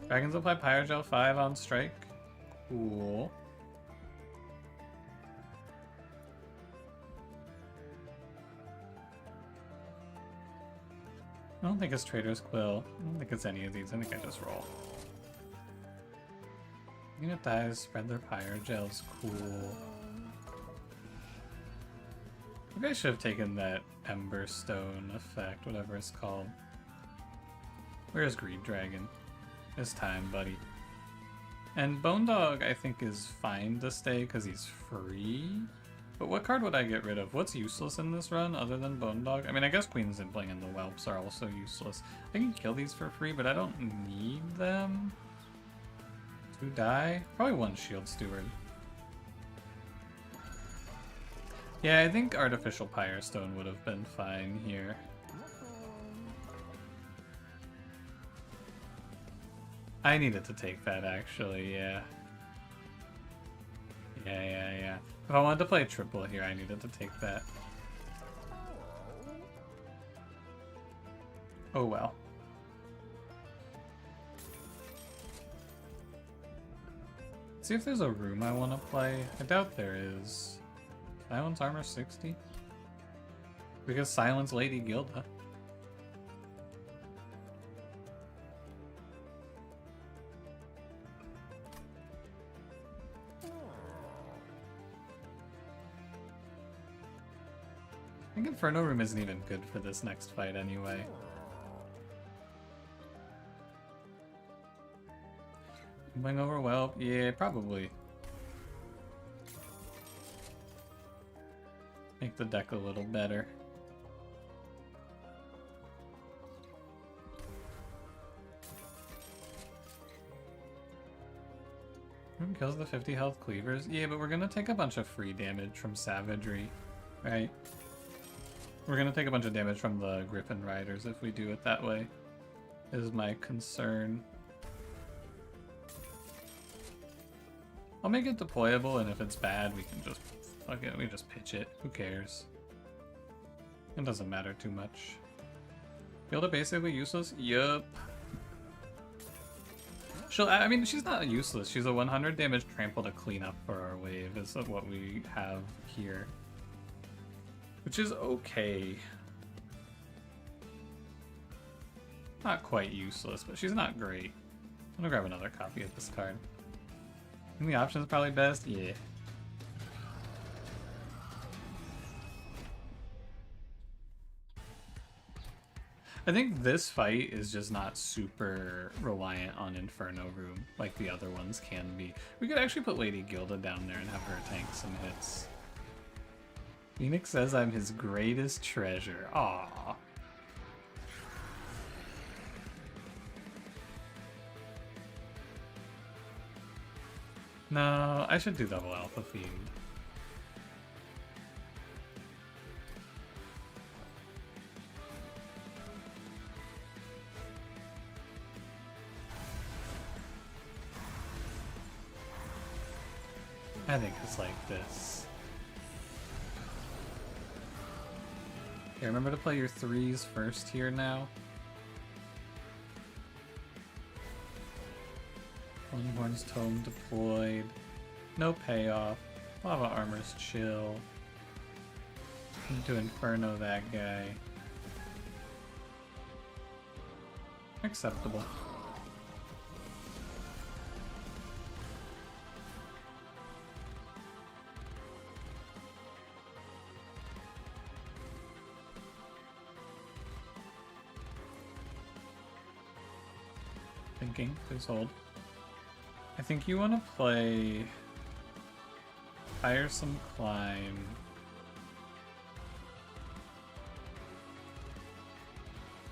Dragons apply Pyrogel 5 on strike. Cool. I don't think it's Trader's Quill. I don't think it's any of these. I think I just roll. Unit dies, spread their Pyrogels. Cool. Maybe I should have taken that Ember Stone effect, whatever it's called. Where's Greed Dragon? It's time, buddy. And Bone Dog, I think, is fine to stay because he's free. But what card would I get rid of? What's useless in this run other than Bone Dog? I mean, I guess Queen's Impling and the Whelps are also useless. I can kill these for free, but I don't need them. 2 die? Probably 1 Shield Steward. Yeah, I think Artificial Pyre Stone would have been fine here. I needed to take that, actually, yeah. Yeah. If I wanted to play triple here, I needed to take that. Oh well. See if there's a room I want to play. I doubt there is. Silence armor 60? Because silence Lady Gilda. I think Inferno Room isn't even good for this next fight anyway. Going over well? Yeah, probably. Make the deck a little better. Kills the 50 health cleavers. Yeah, but we're gonna take a bunch of free damage from Savagery, right? We're gonna take a bunch of damage from the Griffin Riders if we do it that way, is my concern. I'll make it deployable, and if it's bad, we can just fuck it. We just pitch it. Who cares? It doesn't matter too much. Gilda basically useless? Yup. I mean, she's not useless. She's a 100 damage trample to clean up for our wave, is what we have here. Which is okay. Not quite useless, but she's not great. I'm gonna grab another copy of this card. I think the option is probably best? Yeah. I think this fight is just not super reliant on Inferno Room like the other ones can be. We could actually put Lady Gilda down there and have her tank some hits. Phoenix says I'm his greatest treasure. Aww. No, I should do double Alpha Fiend. I think it's like this. Okay, remember to play your 3s first here now. Longhorn's Tome deployed. No payoff. Lava Armor's chill. Need to Inferno that guy. Acceptable. Thinking, please hold. I think you want to play Tiresome Climb.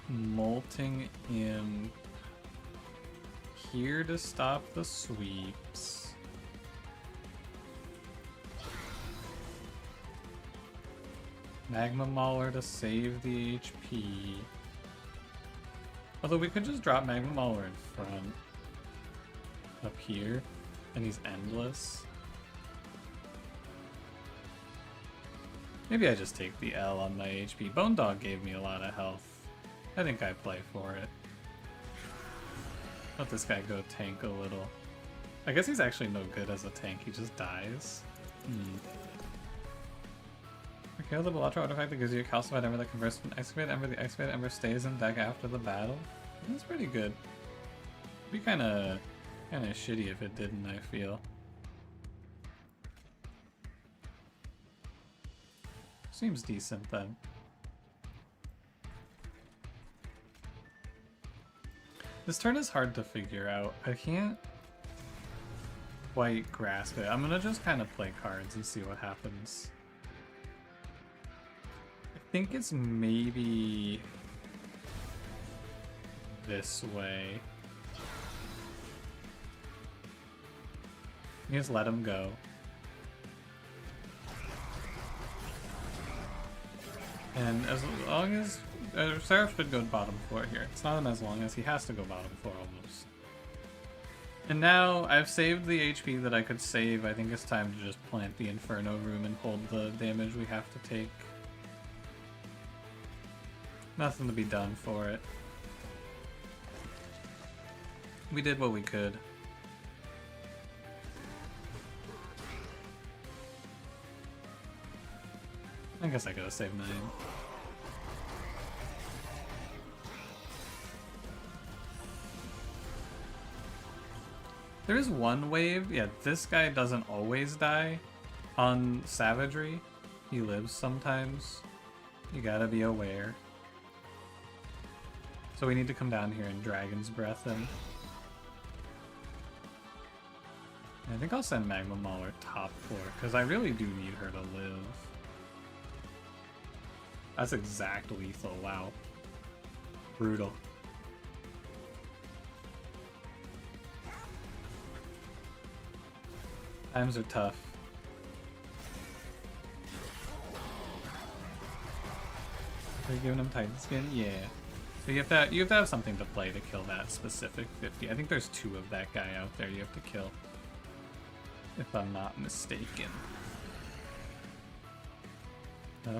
Molting Imp here to stop the sweeps. Magma Mauler to save the HP. Although we could just drop Magma Mauler in front. Up here. And he's endless. Maybe I just take the L on my HP. Bone Dog gave me a lot of health. I think I play for it. Let this guy go tank a little. I guess he's actually no good as a tank, he just dies. Okay, the Belatro artifact that gives you a calcified ember that converts from excavated ember. The excavated ember stays in deck after the battle. That's pretty good. It'd be kinda shitty if it didn't, I feel. Seems decent then. This turn is hard to figure out. I can't quite grasp it. I'm gonna just kind of play cards and see what happens. I think it's maybe this way. You just let him go. And as long as Seraph should go bottom 4 here. It's not as long as he has to go bottom 4 almost. And now I've saved the HP that I could save. I think it's time to just plant the Inferno room and hold the damage we have to take. Nothing to be done for it. We did what we could. I guess I could have saved 9. There is one wave. Yeah, this guy doesn't always die on Savagery. He lives sometimes. You gotta be aware. So we need to come down here and Dragon's Breath him. I think I'll send Magma Mauler top 4, because I really do need her to live. That's exact lethal, wow. Brutal. Times are tough. Are you giving him Titan Skin? Yeah. So you have to have something to play to kill that specific 50. I think there's 2 of that guy out there you have to kill. If I'm not mistaken.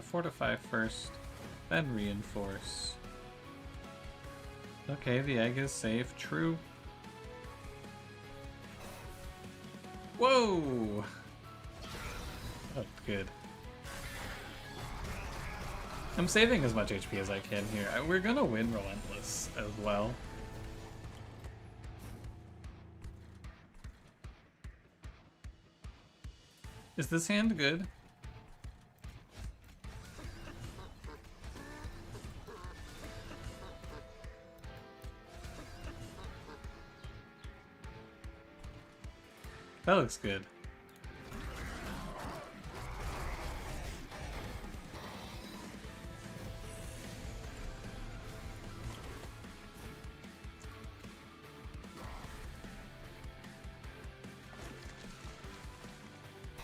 Fortify first, then reinforce. Okay, the egg is safe. True. Whoa! Oh, good. I'm saving as much HP as I can here. We're gonna win Relentless as well. Is this hand good? That looks good.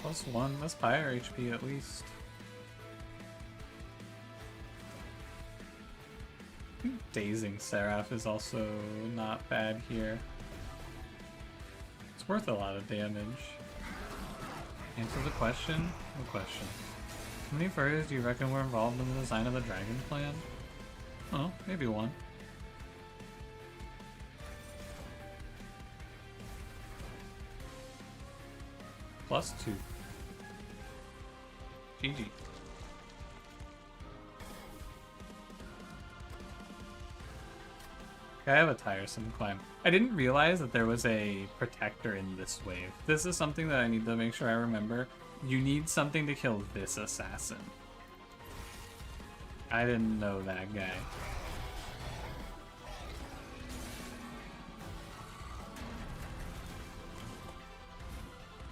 +1, that's higher HP at least. I think Dazing Seraph is also not bad here. It's worth a lot of damage. Answer the question? What question? How many furries do you reckon were involved in the design of the dragon plan? Oh, maybe one. +2. GG. I have a tiresome climb. I didn't realize that there was a protector in this wave. This is something that I need to make sure I remember. You need something to kill this assassin. I didn't know that guy.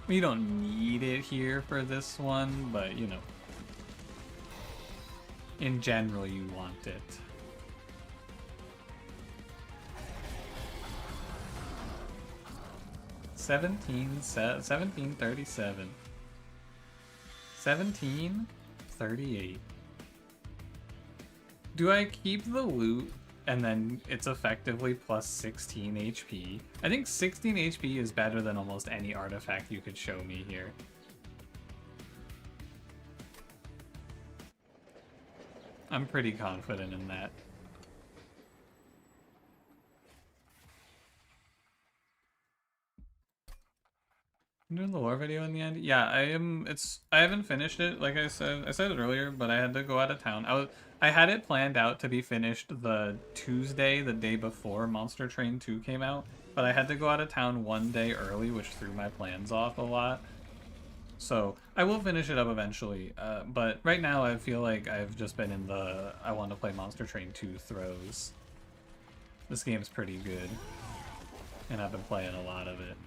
We don't need it here for this one, but you know. In general, you want it. $17.37. 17.38. Do I keep the loot and then it's effectively plus 16 HP? I think 16 HP is better than almost any artifact you could show me here. I'm pretty confident in that. I'm doing the lore video in the end. Yeah, I am. I haven't finished it. Like I said it earlier, but I had to go out of town. I had it planned out to be finished the Tuesday, the day before Monster Train 2 came out, but I had to go out of town one day early, which threw my plans off a lot. So I will finish it up eventually. But right now I feel like I've just been in the I want to play Monster Train 2 throes. This game's pretty good, and I've been playing a lot of it.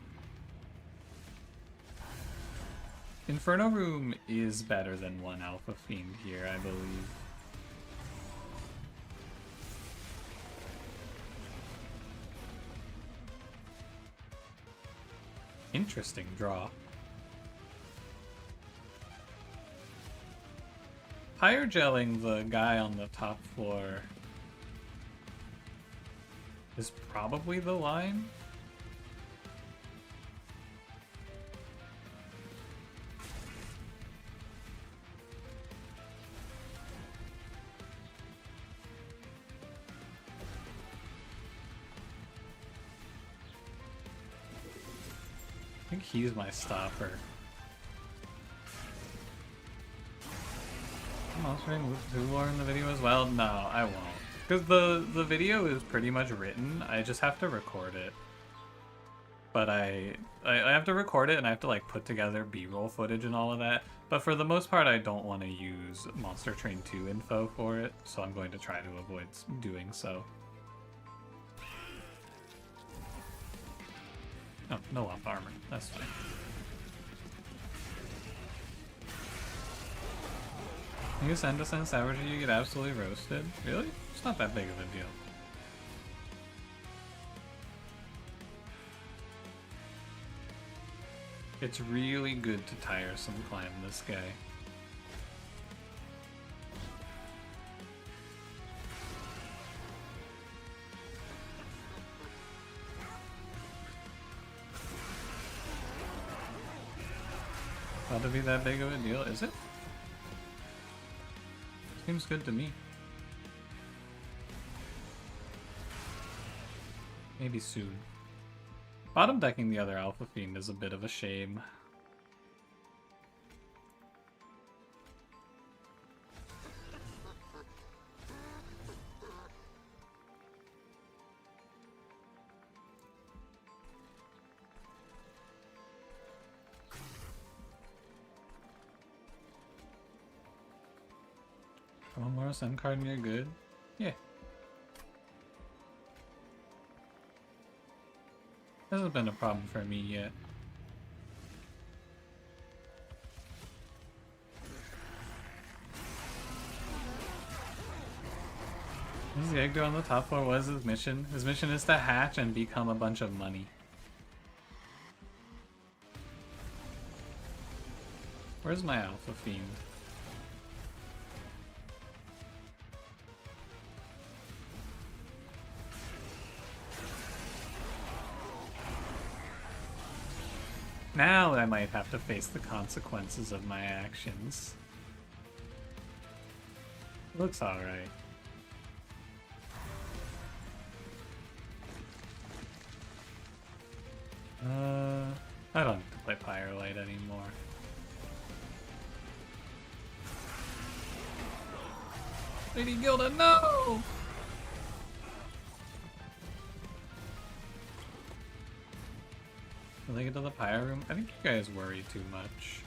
Inferno Room is better than one Alpha Fiend here, I believe. Interesting draw. Higher gelling the guy on the top floor is probably the line. I think he's my stopper. I'm also trying to move to lore in the video as well. No, I won't. Because the video is pretty much written. I just have to record it. But I have to record it and I have to like put together B-roll footage and all of that. But for the most part, I don't want to use Monster Train 2 info for it. So I'm going to try to avoid doing so. Oh, no off armor. That's fine. You send us in Savagery, you get absolutely roasted. Really? It's not that big of a deal. It's really good to tiresome climb this guy. About to be that big of a deal, is it? Seems good to me. Maybe soon. Bottom decking the other Alpha Fiend is a bit of a shame. One more Sun card and you're good? Yeah. Hasn't been a problem for me yet. What does the egg do on the top floor? What is his mission? His mission is to hatch and become a bunch of money. Where's my Alpha Fiend? Now I might have to face the consequences of my actions. Looks alright. I don't need to play Firelight anymore. Lady Gilda, no! Will they get to the Pyre Room? I think you guys worry too much.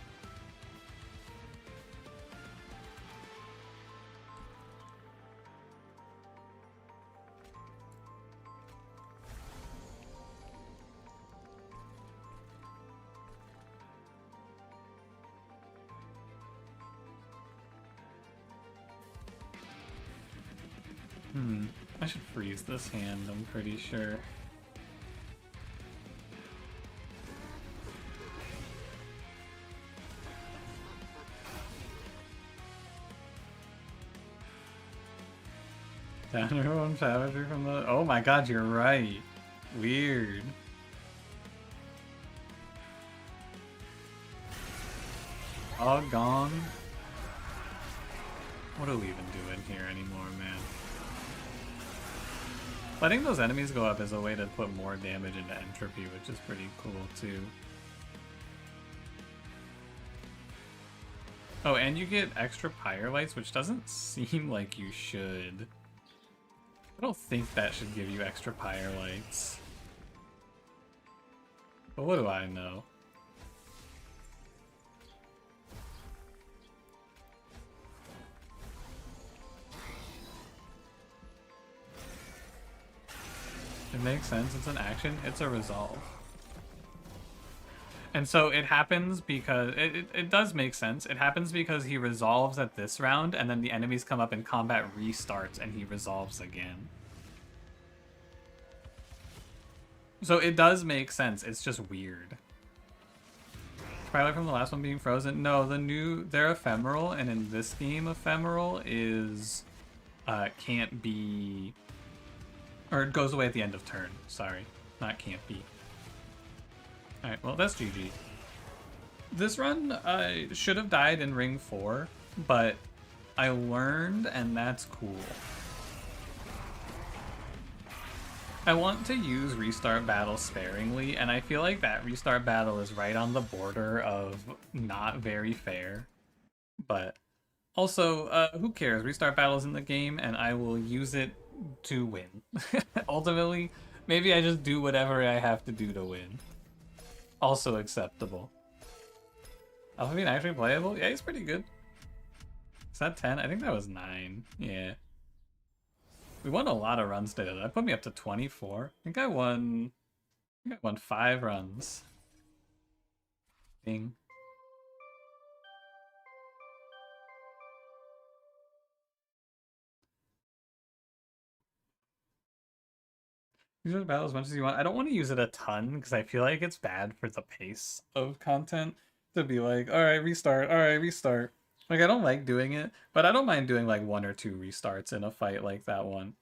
I should freeze this hand, I'm pretty sure. Down everyone savagery from the... Oh my god, you're right. Weird. All gone. What are we even doing here anymore, man? Letting those enemies go up is a way to put more damage into entropy, which is pretty cool too. Oh, and you get extra pyre lights, which doesn't seem like you should. I don't think that should give you extra pyre lights. But what do I know? It makes sense. It's an action. It's a resolve. And so it happens because... It does make sense. It happens because he resolves at this round, and then the enemies come up and combat restarts, and he resolves again. So it does make sense. It's just weird. Probably from the last one being frozen. No, they're ephemeral, and in this game, ephemeral is... can't be... Or it goes away at the end of turn. Sorry. Not can't be. Alright, well, that's GG. This run, I should have died in Ring 4, but I learned, and that's cool. I want to use Restart Battle sparingly, and I feel like that Restart Battle is right on the border of not very fair. But also, who cares? Restart Battle's in the game, and I will use it to win. Ultimately, maybe I just do whatever I have to do to win. Also acceptable. Alphavine actually playable? Yeah, he's pretty good. Is that 10? I think that was 9. Yeah. We won a lot of runs today. That put me up to 24. I think I won 5 runs. Ding. Use the battle as much as you want. I don't want to use it a ton because I feel like it's bad for the pace of content to be like, all right, restart, all right, restart. Like, I don't like doing it, but I don't mind doing like 1 or 2 restarts in a fight like that one.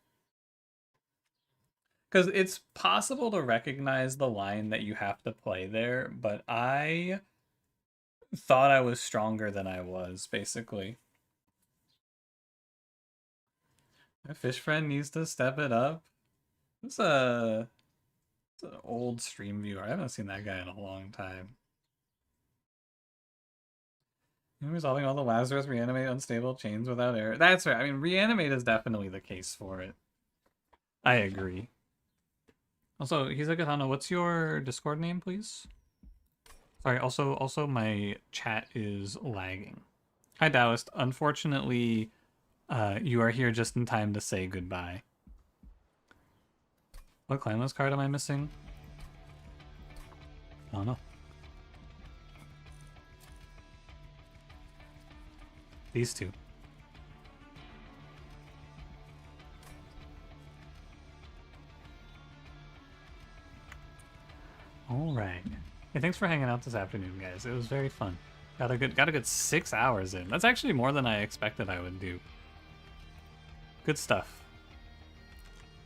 Because it's possible to recognize the line that you have to play there, but I thought I was stronger than I was, basically. My fish friend needs to step it up. It's an old stream viewer. I haven't seen that guy in a long time. Resolving all the Lazarus reanimate unstable chains without error. That's right. I mean, reanimate is definitely the case for it. I agree. Also, Hizakatana, what's your Discord name, please? Sorry, also my chat is lagging. Hi, Taoist. Unfortunately, you are here just in time to say goodbye. What Climax card am I missing? I don't know. These two. All right. Hey, thanks for hanging out this afternoon, guys. It was very fun. Got a good 6 hours in. That's actually more than I expected I would do. Good stuff.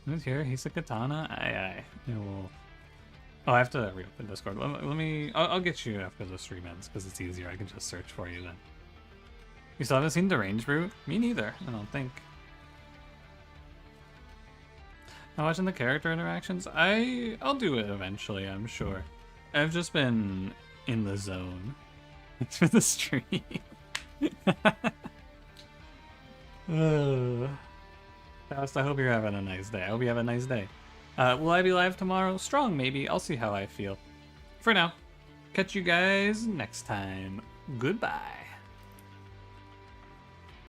Who's here? He's a katana. Aye. Oh, I have to reopen Discord. I'll get you after the stream ends because it's easier. I can just search for you then. You still haven't seen Deranged Brute? Me neither, I don't think. Not watching the character interactions? I'll do it eventually, I'm sure. I've just been in the zone. Thanks for the stream. Faust, I hope you're having a nice day. I hope you have a nice day. Will I be live tomorrow? Strong, maybe. I'll see how I feel. For now, catch you guys next time. Goodbye.